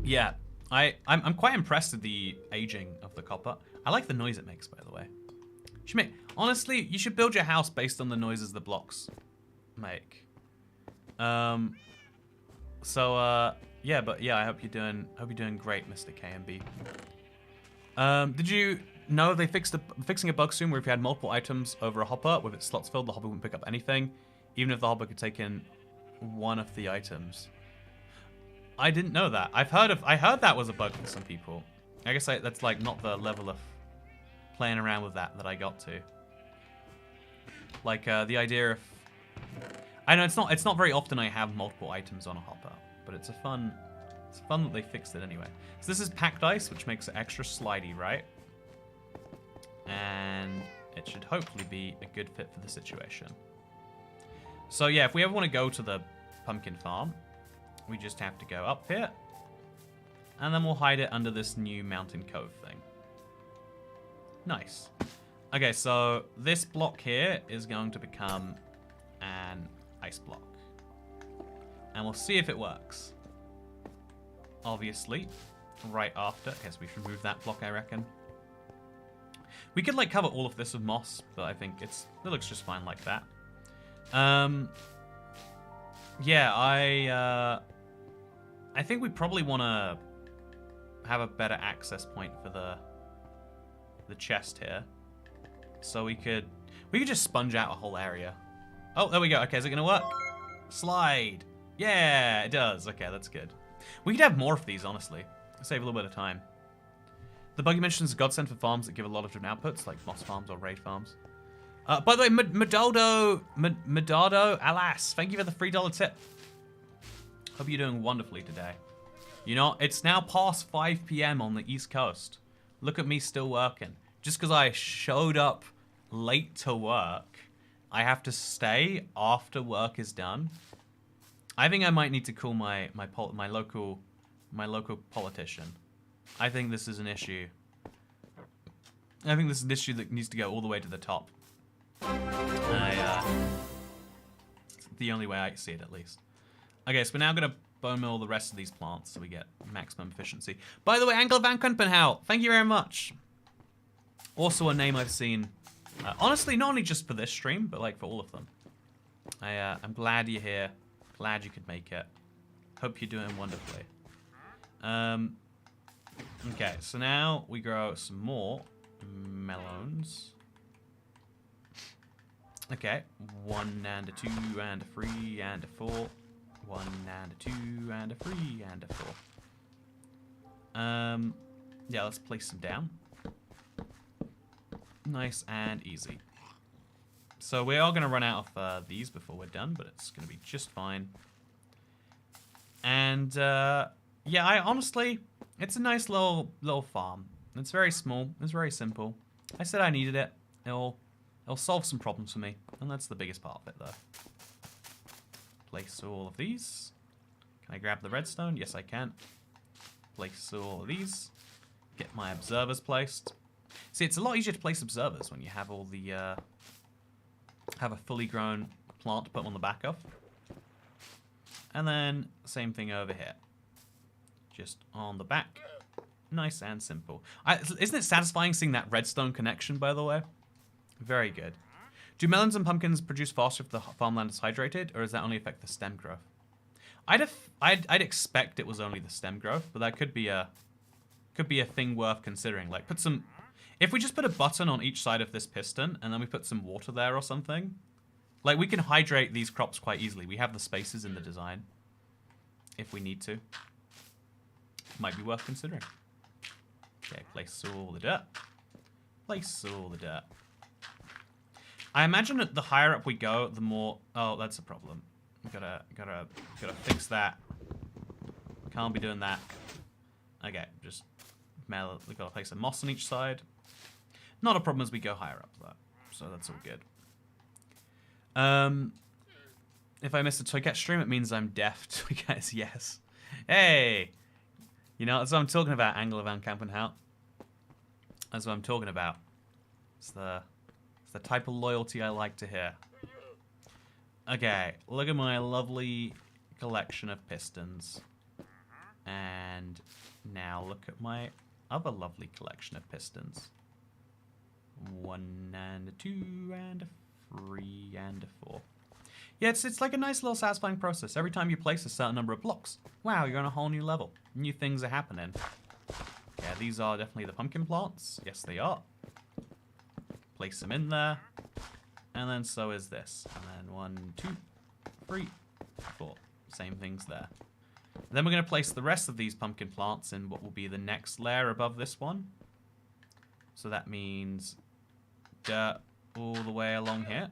yeah, I'm quite impressed with the aging of the copper. I like the noise it makes, by the way. Honestly, you should build your house based on the noises the blocks make. Yeah, but yeah, I hope you're doing great, Mr. KMB. Did you know they fixing a bug soon where if you had multiple items over a hopper with its slots filled, the hopper wouldn't pick up anything, even if the hopper could take in one of the items? I didn't know that. I heard that was a bug for some people. I guess that's like not the level of playing around with that I got to. Like the idea of, I know it's not very often I have multiple items on a hopper, but it's fun that they fixed it anyway. So this is packed ice, which makes it extra slidey, right? And it should hopefully be a good fit for the situation. So yeah, if we ever want to go to the pumpkin farm, we just have to go up here. And then we'll hide it under this new mountain cove thing. Nice. Okay, so this block here is going to become an ice block. And we'll see if it works. Obviously, right after. Okay, so we should remove that block, I reckon. We could like cover all of this with moss, but I think it looks just fine like that. Yeah, I think we probably want to have a better access point for the chest here, so we could just sponge out a whole area. Oh, there we go. Okay, is it gonna work? Slide. Yeah, it does. Okay, that's good. We could have more of these, honestly. Save a little bit of time. The bug you mentioned is a godsend for farms that give a lot of different outputs, like moss farms or raid farms. By the way, Medaldo, alas, thank you for the $3 tip. Hope you're doing wonderfully today. You know, it's now past 5 p.m. on the East Coast. Look at me still working. Just because I showed up late to work, I have to stay after work is done. I think I might need to call my local politician. I think this is an issue. I think this is an issue that needs to go all the way to the top. The only way I see it, at least. Okay, so we're now going to bone meal the rest of these plants so we get maximum efficiency. By the way, Angela Van Kumpenhout, thank you very much. Also a name I've seen, honestly, not only just for this stream, but like for all of them. I'm glad you're here. Glad you could make it. Hope you're doing wonderfully. Okay, so now we grow some more melons. Okay, 1 and a 2 and a 3 and a 4. 1 and a 2 and a 3 and a 4. Yeah, let's place them down. Nice and easy. So we are going to run out of these before we're done, but it's going to be just fine. And yeah, I honestly, it's a nice little farm. It's very small. It's very simple. I said I needed it. It'll solve some problems for me, and that's the biggest part of it, though. Place all of these. Can I grab the redstone? Yes, I can. Place all of these. Get my observers placed. See, it's a lot easier to place observers when you have all the have a fully grown plant to put them on the back of. And then same thing over here. Just on the back. Nice and simple. Isn't it satisfying seeing that redstone connection, by the way? Very good. Do melons and pumpkins produce faster if the farmland is hydrated, or does that only affect the stem growth? I'd expect it was only the stem growth, but that could be a thing worth considering. Like if we just put a button on each side of this piston and then we put some water there or something, like we can hydrate these crops quite easily. We have the spaces in the design if we need to. Might be worth considering. Okay, place all the dirt. Place all the dirt. I imagine that the higher up we go, the more... Oh, that's a problem. Gotta fix that. Can't be doing that. Okay, just... We've got to place a moss on each side. Not a problem as we go higher up, though. So that's all good. If I miss a Toycat stream, it means I'm deaf. Toycat, yes. Hey! You know, that's what I'm talking about, Angler Van Kampenhout. That's what I'm talking about. It's the type of loyalty I like to hear. Okay, look at my lovely collection of pistons. And now look at my other lovely collection of pistons. 1 and a 2 and a 3 and a 4. Yeah, it's like a nice little satisfying process. Every time you place a certain number of blocks, wow, you're on a whole new level. New things are happening. Yeah, these are definitely the pumpkin plants. Yes, they are. Place them in there. And then so is this. And then 1, 2, 3, 4. Same things there. Then we're going to place the rest of these pumpkin plants in what will be the next layer above this one. So that means dirt all the way along here.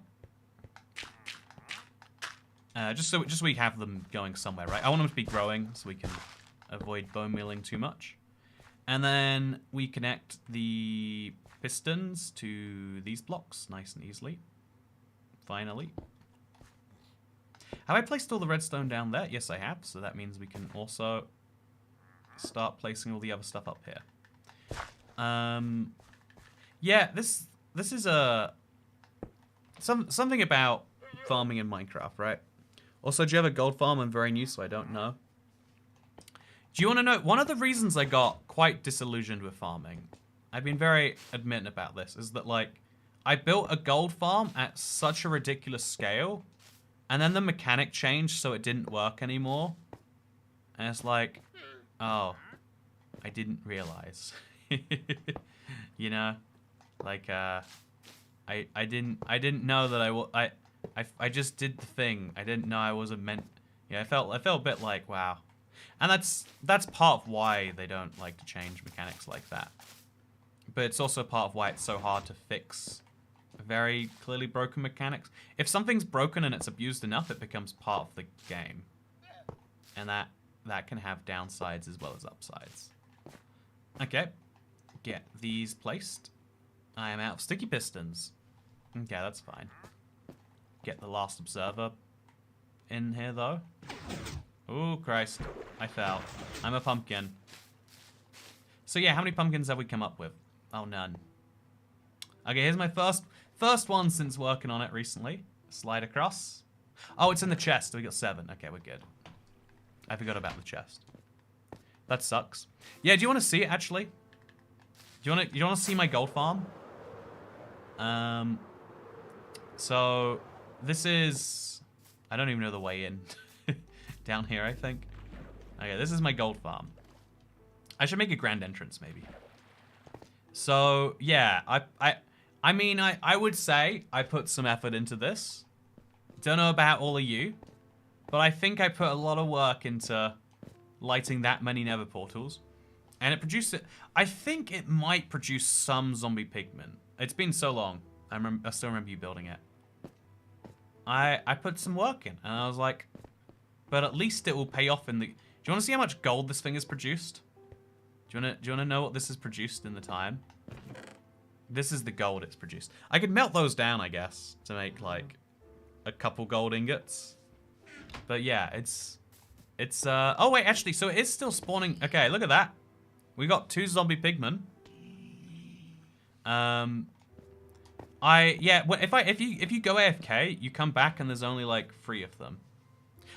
Just so we have them going somewhere, right? I want them to be growing so we can avoid bone mealing too much. And then we connect the pistons to these blocks nice and easily. Finally. Have I placed all the redstone down there? Yes, I have. So that means we can also start placing all the other stuff up here. Yeah, this is something about farming in Minecraft, right? Also, do you have a gold farm? I'm very new, so I don't know. Do you want to know? One of the reasons I got quite disillusioned with farming, I've been very admitting about this, is that, like, I built a gold farm at such a ridiculous scale, and then the mechanic changed so it didn't work anymore. And it's like, oh, I didn't realize. You know? Like, I didn't know that I just did the thing. I didn't know I wasn't meant. Yeah, I felt a bit like, wow. And that's part of why they don't like to change mechanics like that. But it's also part of why it's so hard to fix very clearly broken mechanics. If something's broken and it's abused enough, it becomes part of the game. And that can have downsides as well as upsides. Okay. Get these placed. I am out of sticky pistons. Okay, that's fine. Get the last observer in here, though. Oh, Christ. I fell. I'm a pumpkin. So, yeah, how many pumpkins have we come up with? Oh, none. Okay, here's my first one since working on it recently. Slide across. Oh, it's in the chest. We got 7. Okay, we're good. I forgot about the chest. That sucks. Yeah, do you want to see it, actually? Do you want to see my gold farm? So, this is... I don't even know the way in. Down here, I think. Okay, this is my gold farm. I should make a grand entrance, maybe. So, yeah, I mean, I would say I put some effort into this. Don't know about all of you, but I think I put a lot of work into lighting that many nether portals. And it produced it. I think it might produce some zombie pigment. It's been so long. I still remember you building it. I put some work in, and I was like, but at least it will pay off in the... Do you want to see how much gold this thing has produced? Do you want to know what this has produced in the time? This is the gold it's produced. I could melt those down, I guess, to make, like, a couple gold ingots. But yeah, it's... Oh, wait, actually, so it is still spawning... Okay, look at that. We got 2 zombie pigmen. Yeah, if you go AFK, you come back and there's only like 3 of them.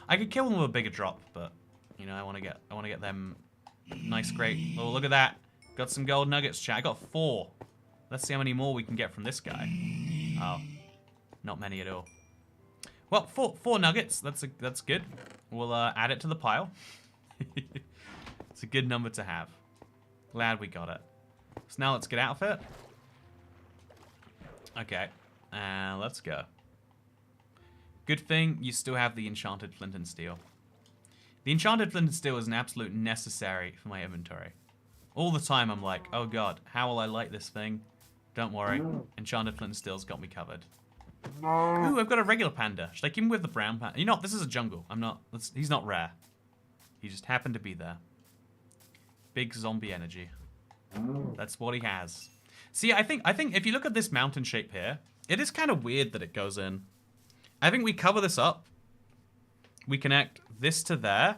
I could kill them with a bigger drop, but you know, I want to get them nice, great. Oh, look at that! Got some gold nuggets, chat. I got 4. Let's see how many more we can get from this guy. Oh, not many at all. Well, 4 nuggets. That's good. We'll add it to the pile. It's a good number to have. Glad we got it. So now let's get out of it. Okay, let's go. Good thing you still have the enchanted flint and steel. The enchanted flint and steel is an absolute necessary for my inventory. All the time I'm like, oh god, how will I light this thing? Don't worry, enchanted flint and steel's got me covered. Ooh, I've got a regular panda. Should I keep him with the brown panda? You know, this is a jungle. He's not rare. He just happened to be there. Big zombie energy. That's what he has. See, I think if you look at this mountain shape here, it is kind of weird that it goes in. I think we cover this up. We connect this to there.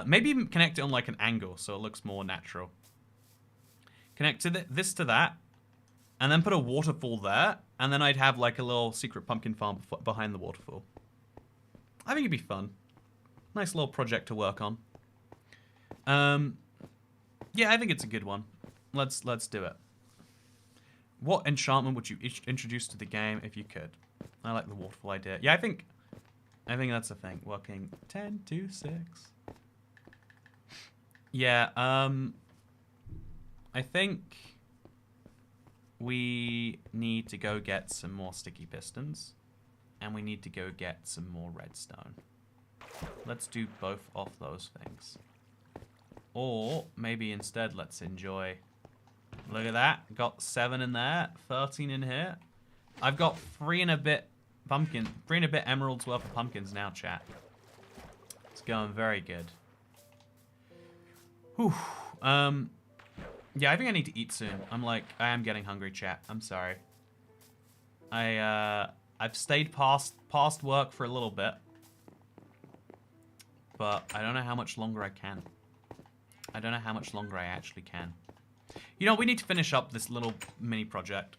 Maybe even connect it on like an angle so it looks more natural. Connect to this to that. And then put a waterfall there. And then I'd have like a little secret pumpkin farm behind the waterfall. I think it'd be fun. Nice little project to work on. Yeah, I think it's a good one. Let's do it. What enchantment would you introduce to the game if you could? I like the waterfall idea. Yeah, I think that's a thing. Working 10 to 6. Yeah, I think we need to go get some more sticky pistons, and we need to go get some more redstone. Let's do both of those things. Or maybe instead let's enjoy... Look at that. Got 7 in there, 13 in here. I've got 3 and a bit emeralds worth of pumpkins now, chat. It's going very good. Whew. Yeah, I think I need to eat soon. I am getting hungry, chat. I'm sorry. I've stayed past work for a little bit. But I don't know how much longer I can. I don't know how much longer I actually can. You know, we need to finish up this little mini project.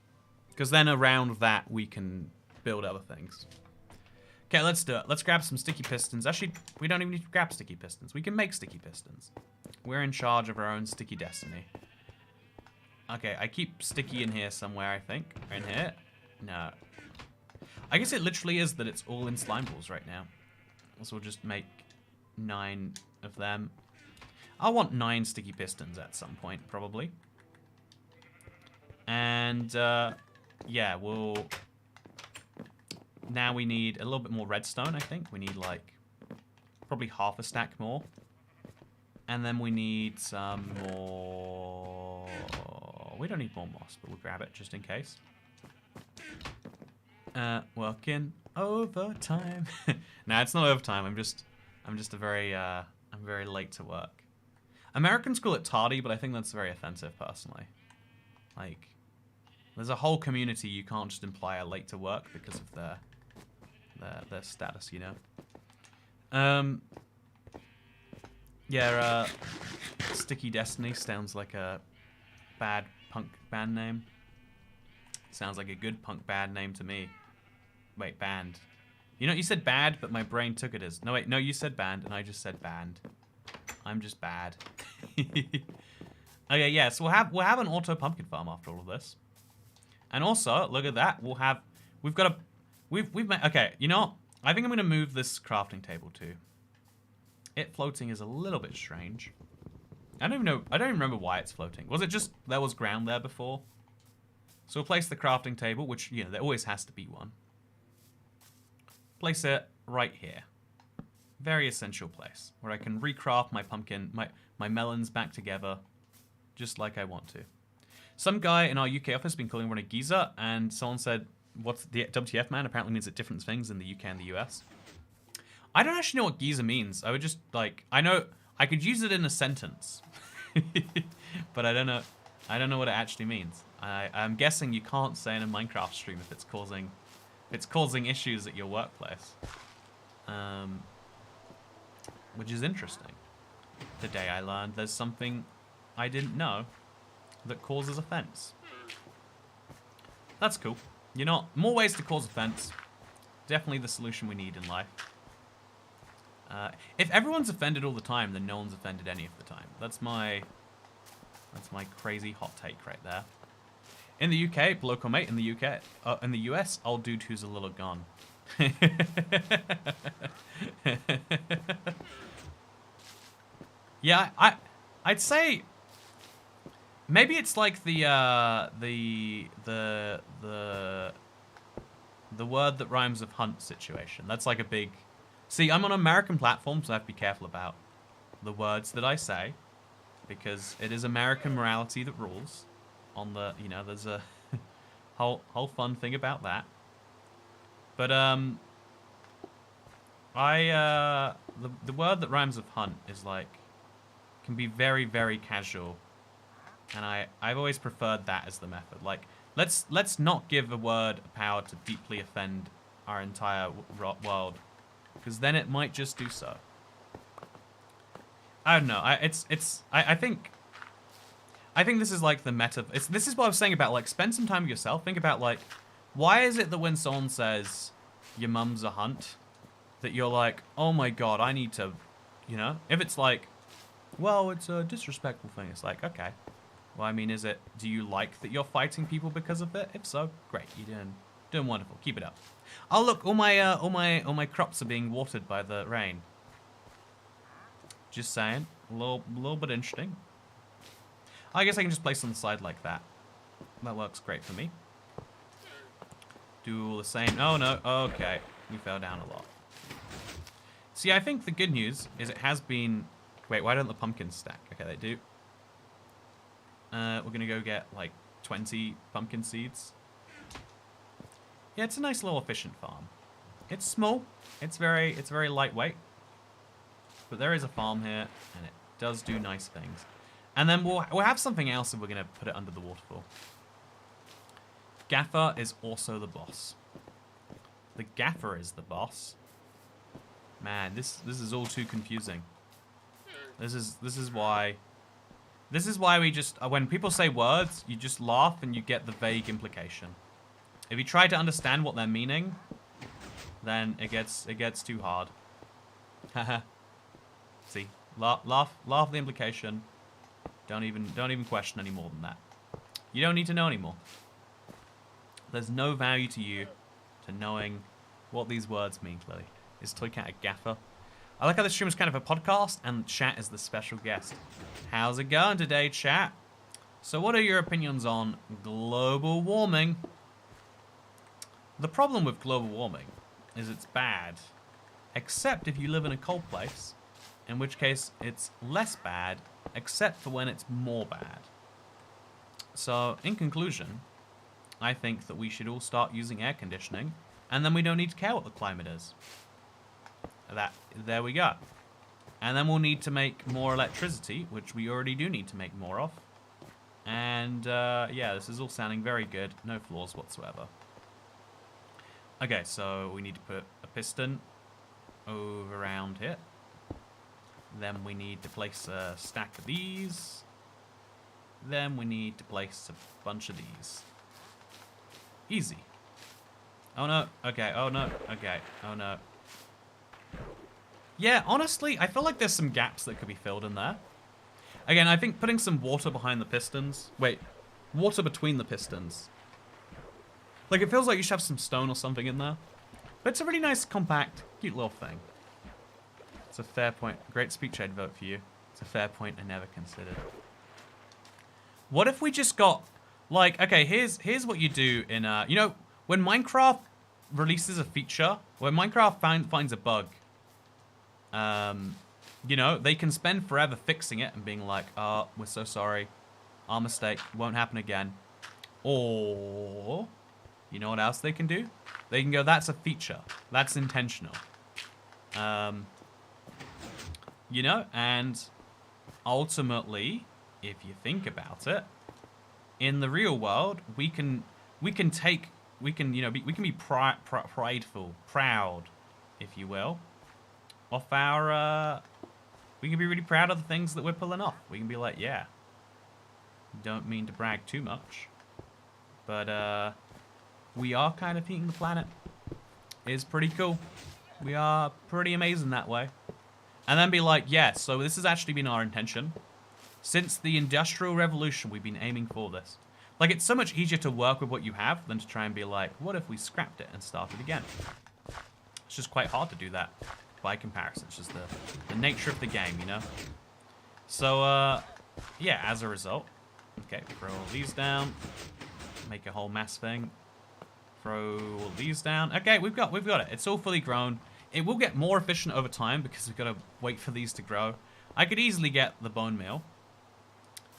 Because then around that, we can build other things. Okay, let's do it. Let's grab some sticky pistons. Actually, we don't even need to grab sticky pistons. We can make sticky pistons. We're in charge of our own sticky destiny. Okay, I keep sticky in here somewhere, I think. In here? No. I guess it literally is that it's all in slime balls right now. So we'll just make 9 of them. I want 9 sticky pistons at some point, probably. And, yeah, we'll... Now we need a little bit more redstone, I think. We need, like, probably half a stack more. And then we need some more... We don't need more moss, but we'll grab it just in case. Working overtime. Nah, it's not overtime. I'm just a very, I'm very late to work. Americans call it tardy, but I think that's very offensive, personally. Like, there's a whole community you can't just imply are late to work because of their status, you know. Yeah, Sticky Destiny sounds like a bad punk band name. Sounds like a good punk band name to me. Wait, band. You know, you said bad, but my brain took it as... No, wait, no, you said band, and I just said band. I'm just bad. Okay, yeah, so we'll have an auto pumpkin farm after all of this. And also, look at that, we've made... Okay, you know what? I think I'm going to move this crafting table too. It floating is a little bit strange. I don't even know. I don't even remember why it's floating. Was it just there was ground there before? So we'll place the crafting table, which, you know, there always has to be one. Place it right here. Very essential place where I can recraft my pumpkin, my melons back together just like I want to. Some guy in our UK office has been calling one a geezer, and someone said, what's the WTF, man? Apparently means it different things in the UK and the US. I don't actually know what geezer means. I would just, like, I know, I could use it in a sentence. But I don't know what it actually means. I'm guessing you can't say in a Minecraft stream if it's causing issues at your workplace. Which is interesting. Today I learned there's something I didn't know that causes offense. That's cool. You know, more ways to cause offense. Definitely the solution we need in life. If everyone's offended all the time, then no one's offended any of the time. That's my crazy hot take right there. In the UK, local mate, in the UK, in the US, old dude who's a little gone. Yeah, I'd say maybe it's like the word that rhymes with hunt situation. That's like a big. See, I'm on American platforms, so I have to be careful about the words that I say, because it is American morality that rules. On the, you know, there's a whole fun thing about that. But the word that rhymes with hunt is like can be very, very casual, and I've always preferred that as the method. Like, let's not give a word a power to deeply offend our entire world, because then it might just do so. I don't know. I think this is like the meta. This is what I was saying about, like, spend some time with yourself. Think about, like, why is it that when someone says your mum's a hunt, that you're like, oh my god, I need to, you know? If it's like, well, it's a disrespectful thing. It's like, okay. Well, I mean, do you like that you're fighting people because of it? If so, great. You're doing wonderful. Keep it up. Oh, look, all my crops are being watered by the rain. Just saying. A little bit interesting. I guess I can just place on the side like that. That works great for me. Do the same. Oh, no. Okay. We fell down a lot. See, I think the good news is it has been... Wait, why don't the pumpkins stack? Okay, they do. We're going to go get, like, 20 pumpkin seeds. Yeah, it's a nice little efficient farm. It's small. It's very lightweight. But there is a farm here, and it does do nice things. And then we'll have something else, and we're going to put it under the waterfall. Gaffer is also the boss. The gaffer is the boss. Man, this is all too confusing. This is why we just, when people say words, you just laugh and you get the vague implication. If you try to understand what they're meaning, then it gets too hard. Haha. See, laugh the implication. Don't even question any more than that. You don't need to know anymore. There's no value to you to knowing what these words mean clearly. Is Toycat a gaffer? I like how this stream is kind of a podcast and chat is the special guest. How's it going today, chat? So what are your opinions on global warming? The problem with global warming is it's bad, except if you live in a cold place, in which case it's less bad, except for when it's more bad. So, in conclusion, I think that we should all start using air conditioning, and then we don't need to care what the climate is. There we go. And then we'll need to make more electricity, which we already do need to make more of. And, yeah, this is all sounding very good. No flaws whatsoever. Okay, so we need to put a piston over around here. Then we need to place a stack of these. Then we need to place a bunch of these. Easy. Oh no. Okay. Oh no. Okay. Oh no. Yeah, honestly, I feel like there's some gaps that could be filled in there. Again, I think putting some water behind the pistons. Wait. Water between the pistons. Like, it feels like you should have some stone or something in there. But it's a really nice, compact, cute little thing. It's a fair point. Great speech, I'd vote for you. It's a fair point I never considered. What if we just got, like, okay, here's what you do in, you know, when Minecraft releases a feature, when Minecraft finds a bug, you know, they can spend forever fixing it and being like, oh, we're so sorry. Our mistake. Won't happen again. Or, you know what else they can do? They can go, that's a feature. That's intentional. You know, and ultimately, if you think about it, in the real world, we can you know, we can be prideful, proud, if you will, of our, we can be really proud of the things that we're pulling off. We can be like, yeah, don't mean to brag too much, but we are kind of heating the planet. It's pretty cool. We are pretty amazing that way. And then be like, yes, so this has actually been our intention. Since the Industrial Revolution, we've been aiming for this. Like, it's so much easier to work with what you have than to try and be like, what if we scrapped it and started again? It's just quite hard to do that by comparison. It's just the nature of the game, you know? So, yeah, as a result. Okay, throw all these down. Make a whole mass thing. Throw all these down. Okay, we've got it. It's all fully grown. It will get more efficient over time because we've got to wait for these to grow. I could easily get the bone meal.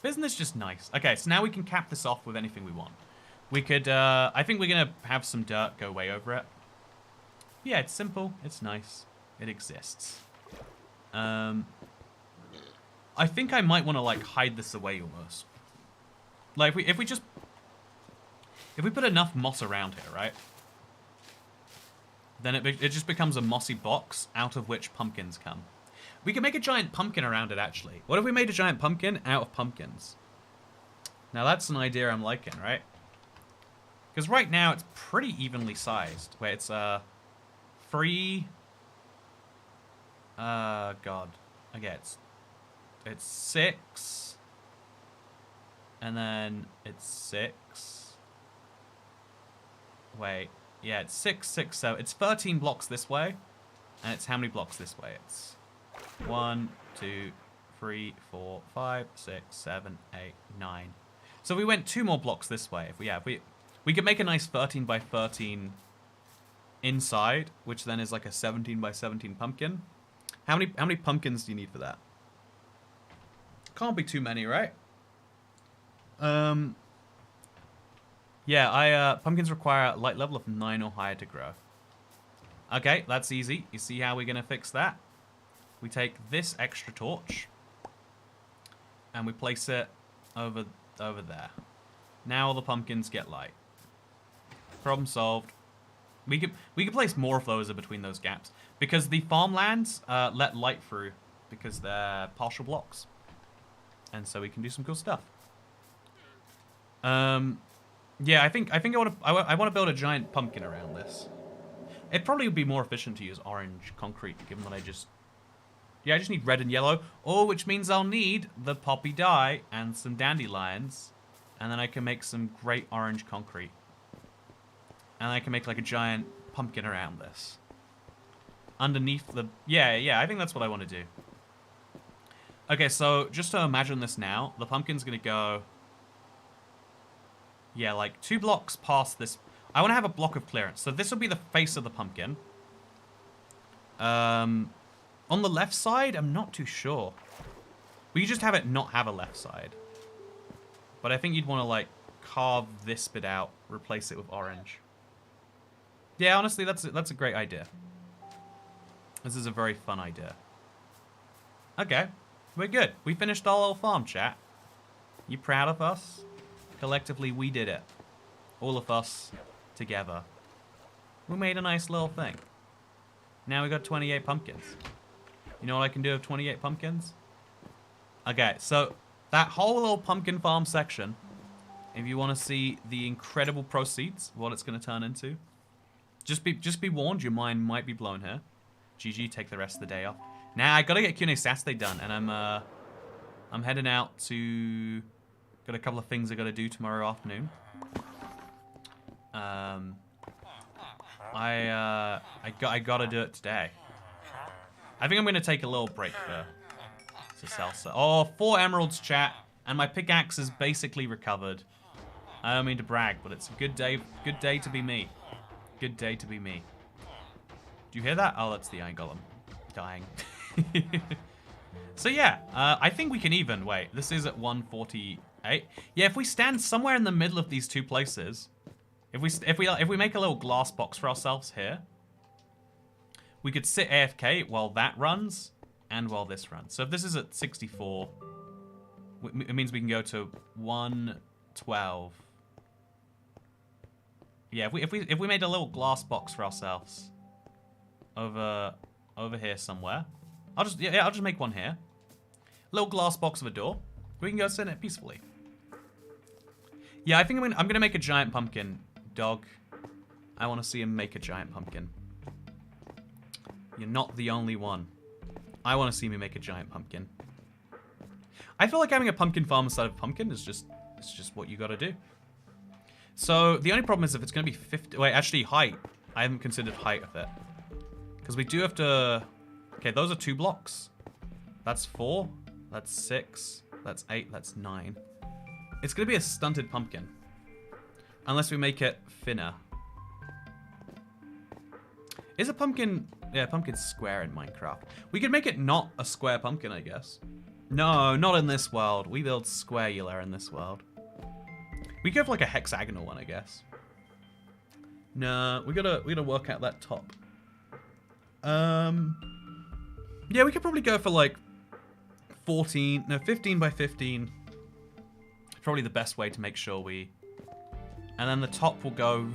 But isn't this just nice? Okay, so now we can cap this off with anything we want. We could, I think we're going to have some dirt go way over it. Yeah, it's simple. It's nice. It exists. I think I might want to, like, hide this away almost. Like, if we put enough moss around here, right? Then it just becomes a mossy box out of which pumpkins come. We can make a giant pumpkin around it, actually. What if we made a giant pumpkin out of pumpkins? Now, that's an idea I'm liking, right? Because right now, it's pretty evenly sized. Wait, it's, 3... God. Okay, it's 6. And then it's 6. Wait. Yeah, it's 6, 6, 7. It's 13 blocks this way. And it's how many blocks this way? It's 1, 2, 3, 4, 5, 6, 7, 8, 9. So we went 2 more blocks this way. If we could make a nice 13 by 13 inside, which then is like a 17 by 17 pumpkin. How many pumpkins do you need for that? Can't be too many, right? Yeah, pumpkins require a light level of 9 or higher to grow. Okay, that's easy. You see how we're going to fix that? We take this extra torch and we place it over there. Now all the pumpkins get light. Problem solved. We could place more of those in between those gaps because the farmlands let light through because they're partial blocks, and so we can do some cool stuff. Yeah, I think I want to build a giant pumpkin around this. It probably would be more efficient to use orange concrete, given that I just need red and yellow. Oh, which means I'll need the poppy dye and some dandelions, and then I can make some great orange concrete. And I can make like a giant pumpkin around this. Underneath the... Yeah, I think that's what I want to do. Okay, so just to imagine this now, the pumpkin's going to go... Yeah, like 2 blocks past this. I want to have a block of clearance. So this will be the face of the pumpkin. On the left side, I'm not too sure. We just have it not have a left side. But I think you'd want to like carve this bit out, replace it with orange. Yeah, honestly, that's a great idea. This is a very fun idea. Okay, we're good. We finished our little farm, chat. You proud of us? Collectively, we did it. All of us together. We made a nice little thing. Now we got 28 pumpkins. You know what I can do with 28 pumpkins? Okay, so that whole little pumpkin farm section, if you want to see the incredible proceeds, what it's going to turn into, just be warned, your mind might be blown here. GG, take the rest of the day off. Now I gotta get Q&A Saturday done, and I'm heading out to... Got a couple of things I gotta do tomorrow afternoon. I gotta do it today. I think I'm gonna take a little break though. to sell. So, oh, 4 emeralds, chat. And my pickaxe is basically recovered. I don't mean to brag, but it's a good day to be me. Good day to be me. Do you hear that? Oh, that's the iron golem dying. So yeah, I think we can even. Wait, this is at 148. Yeah, if we stand somewhere in the middle of these two places, if we make a little glass box for ourselves here, we could sit AFK while that runs and while this runs. So if this is at 64, it means we can go to 112. Yeah, if we made a little glass box for ourselves over here somewhere, I'll just make one here. Little glass box of a door. We can go sit in it peacefully. Yeah, I think I'm gonna make a giant pumpkin, dog. I want to see him make a giant pumpkin. You're not the only one. I want to see me make a giant pumpkin. I feel like having a pumpkin farm instead of pumpkin is just what you gotta do. So the only problem is if it's gonna be 50. Wait, actually height. I haven't considered height of it because we do have to. Okay, those are 2 blocks. That's 4. That's 6. That's 8. That's 9. It's gonna be a stunted pumpkin unless we make it thinner. Is a pumpkin? Yeah, pumpkin's square in Minecraft. We could make it not a square pumpkin, I guess. No, not in this world. We build squarular in this world. We could have like a hexagonal one, I guess. No, we gotta work out that top. Yeah, we could probably go for like 15 by 15. Probably the best way to make sure we. And then the top will go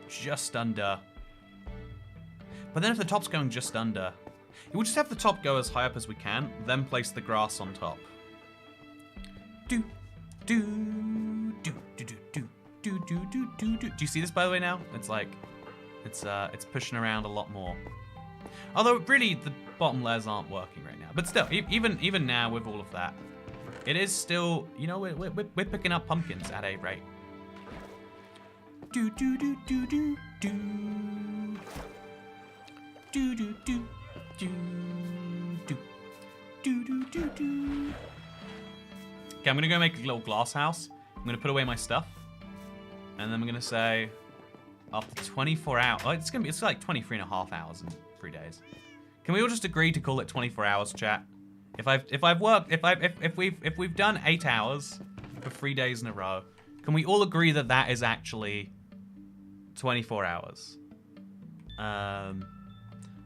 just under. But then if the top's going just under, we'll just have the top go as high up as we can, then place the grass on top. Do you see this, by the way, now? It's like, it's pushing around a lot more. Although, really, the bottom layers aren't working right now. But still, even now with all of that, it is still, you know, we're picking up pumpkins at a rate. Okay, I'm gonna go make a little glass house. I'm gonna put away my stuff. And then I'm gonna say, after 24 hours, oh, it's like 23 and a half hours in 3 days. Can we all just agree to call it 24 hours, chat? If we've done 8 hours for 3 days in a row, can we all agree that that is actually 24 hours?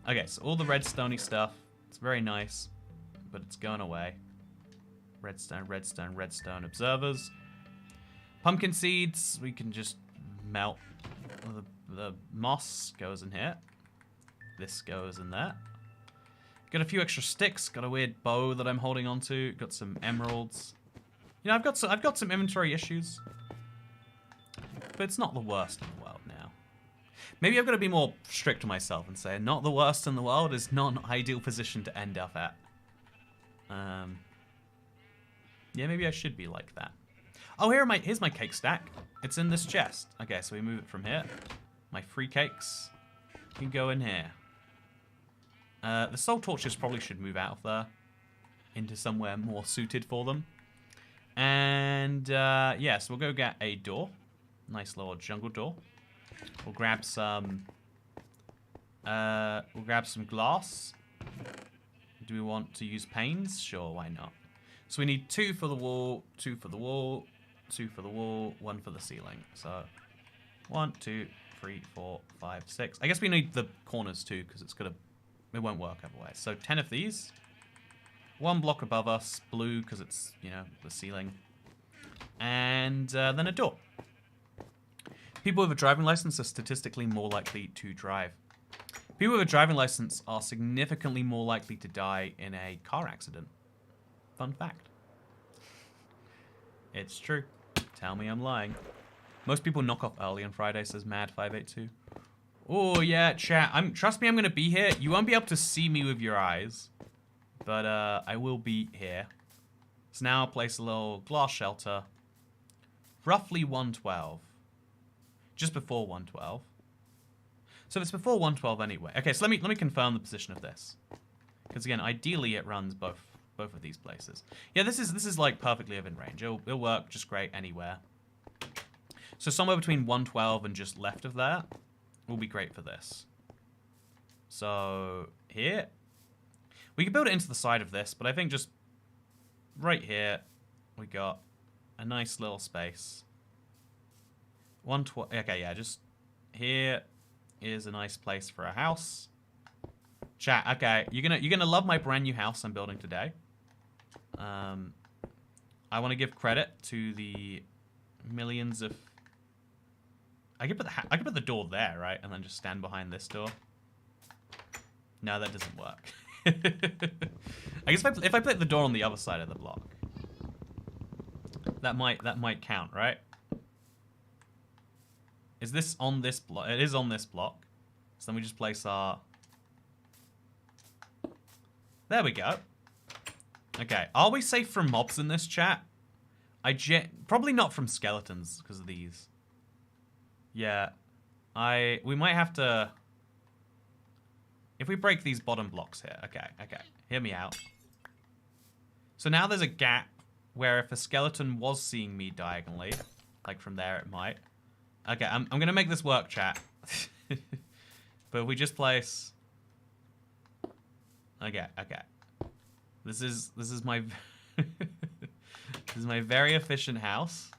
Okay, so all the redstone-y stuff, it's very nice, but it's going away. Redstone, redstone, redstone observers. Pumpkin seeds, we can just melt. The moss goes in here. This goes in there. Got a few extra sticks. Got a weird bow that I'm holding onto. Got some emeralds. You know, I've got some inventory issues, but it's not the worst in the world now. Maybe I've got to be more strict to myself and say not the worst in the world is not an ideal position to end up at. Yeah, maybe I should be like that. Oh, here's my cake stack. It's in this chest. Okay, so we move it from here. My free cakes can go in here. The soul torches probably should move out of there into somewhere more suited for them. And yeah, so we'll go get a door. Nice little jungle door. We'll grab some glass. Do we want to use panes? Sure, why not? So we need 2 for the wall, 2 for the wall, 2 for the wall, 1 for the ceiling. So 1, 2, 3, 4, 5, 6. I guess we need the corners too, because it won't work otherwise. So 10 of these. 1 block above us, blue, because it's, you know, the ceiling. And then a door. People with a driving license are statistically more likely to drive. People with a driving license are significantly more likely to die in a car accident. Fun fact. It's true. Tell me I'm lying. Most people knock off early on Friday, says Mad582. Oh, yeah, chat. Trust me, I'm going to be here. You won't be able to see me with your eyes, but I will be here. So now I'll place a little glass shelter. Roughly 112. Just before 112. So it's before 112 anyway. Okay, so let me confirm the position of this. Because again, ideally it runs both both of these places. Yeah, this is like perfectly within range. It'll work just great anywhere. So somewhere between 112 and just left of that will be great for this. So here, we could build it into the side of this, but I think just right here, we got a nice little space. 112. Okay, yeah, just here is a nice place for a house. Chat. Okay, you're gonna love my brand new house I'm building today. I want to give credit to the millions of. I could put the door there, right, and then just stand behind this door. No, that doesn't work. I guess if I put the door on the other side of the block, that might count, right? Is this on this block? It is on this block. So then we just place our. There we go. Okay, are we safe from mobs in this chat? Probably not from skeletons because of these. Yeah, we might have to. If we break these bottom blocks here, okay, hear me out. So now there's a gap where if a skeleton was seeing me diagonally, like from there it might. Okay, I'm gonna make this work, chat. But if we just place. Okay. This is my this is my very efficient house.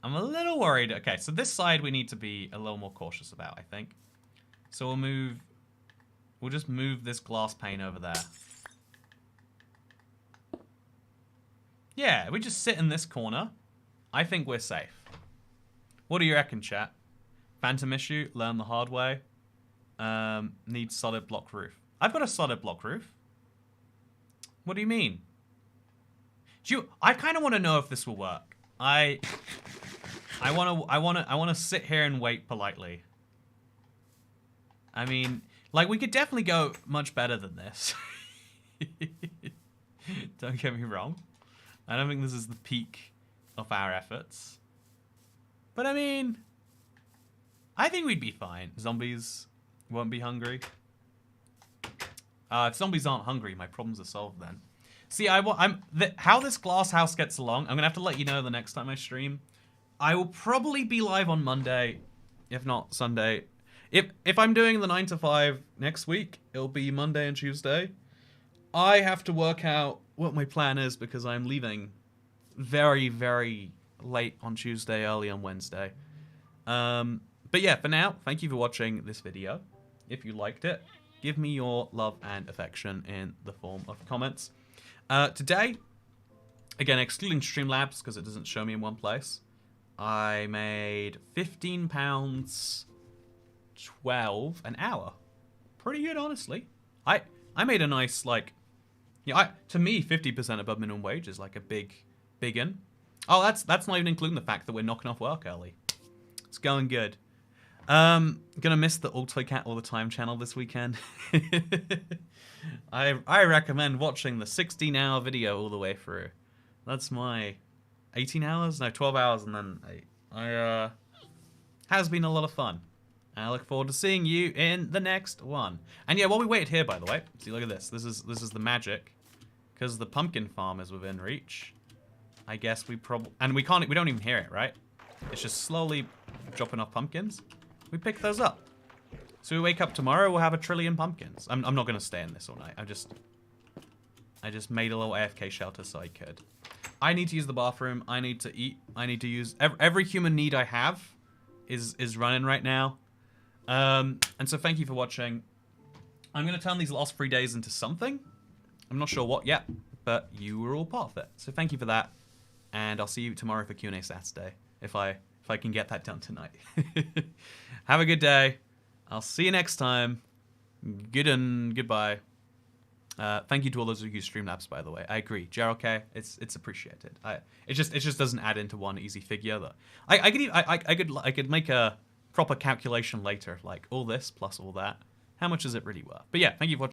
I'm a little worried. Okay, so this side we need to be a little more cautious about, I think. So we'll just move this glass pane over there. Yeah, we just sit in this corner. I think we're safe. What do you reckon, chat? Phantom issue, learn the hard way. Need solid block roof. I've got a solid block roof. What do you mean? I kind of want to know if this will work. I want to sit here and wait politely. I mean, like we could definitely go much better than this. Don't get me wrong. I don't think this is the peak of our efforts. But I mean, I think we'd be fine. Zombies won't be hungry. If zombies aren't hungry, my problems are solved then. See, how this glass house gets along, I'm gonna have to let you know the next time I stream. I will probably be live on Monday, if not Sunday. If I'm doing the 9 to 5 next week, it'll be Monday and Tuesday. I have to work out what my plan is because I'm leaving very, very late on Tuesday, early on Wednesday. But yeah, for now, thank you for watching this video. If you liked it, give me your love and affection in the form of comments. Today, again, excluding Streamlabs because it doesn't show me in one place, I made £15, 12 an hour. Pretty good, honestly. I made a nice, like, yeah, to me, 50% above minimum wage is like a big un. Oh, that's not even including the fact that we're knocking off work early. It's going good. Gonna miss the AutoCat All the Time channel this weekend. I recommend watching the 16-hour video all the way through. That's my 18 hours? No, 12 hours and then 8. Has been a lot of fun. And I look forward to seeing you in the next one. And yeah, while we waited here, by the way, see, look at this. This is the magic. Because the pumpkin farm is within reach. I guess we probably... And we don't even hear it, right? It's just slowly dropping off pumpkins. We pick those up. So we wake up tomorrow, we'll have 1 trillion pumpkins. I'm not going to stay in this all night. I just made a little AFK shelter so I could. I need to use the bathroom. I need to eat. I need to use... Every human need I have is running right now. And so thank you for watching. I'm going to turn these last 3 days into something. I'm not sure what yet, but you were all part of it. So thank you for that. And I'll see you tomorrow for Q&A Saturday, if I can get that done tonight. Have a good day. I'll see you next time. Good and goodbye. Thank you to all those who use Streamlabs, by the way. I agree. JRK, it's appreciated. It just doesn't add into one easy figure. Though. I could make a proper calculation later, like all this plus all that. How much is it really worth? But yeah, thank you for watching.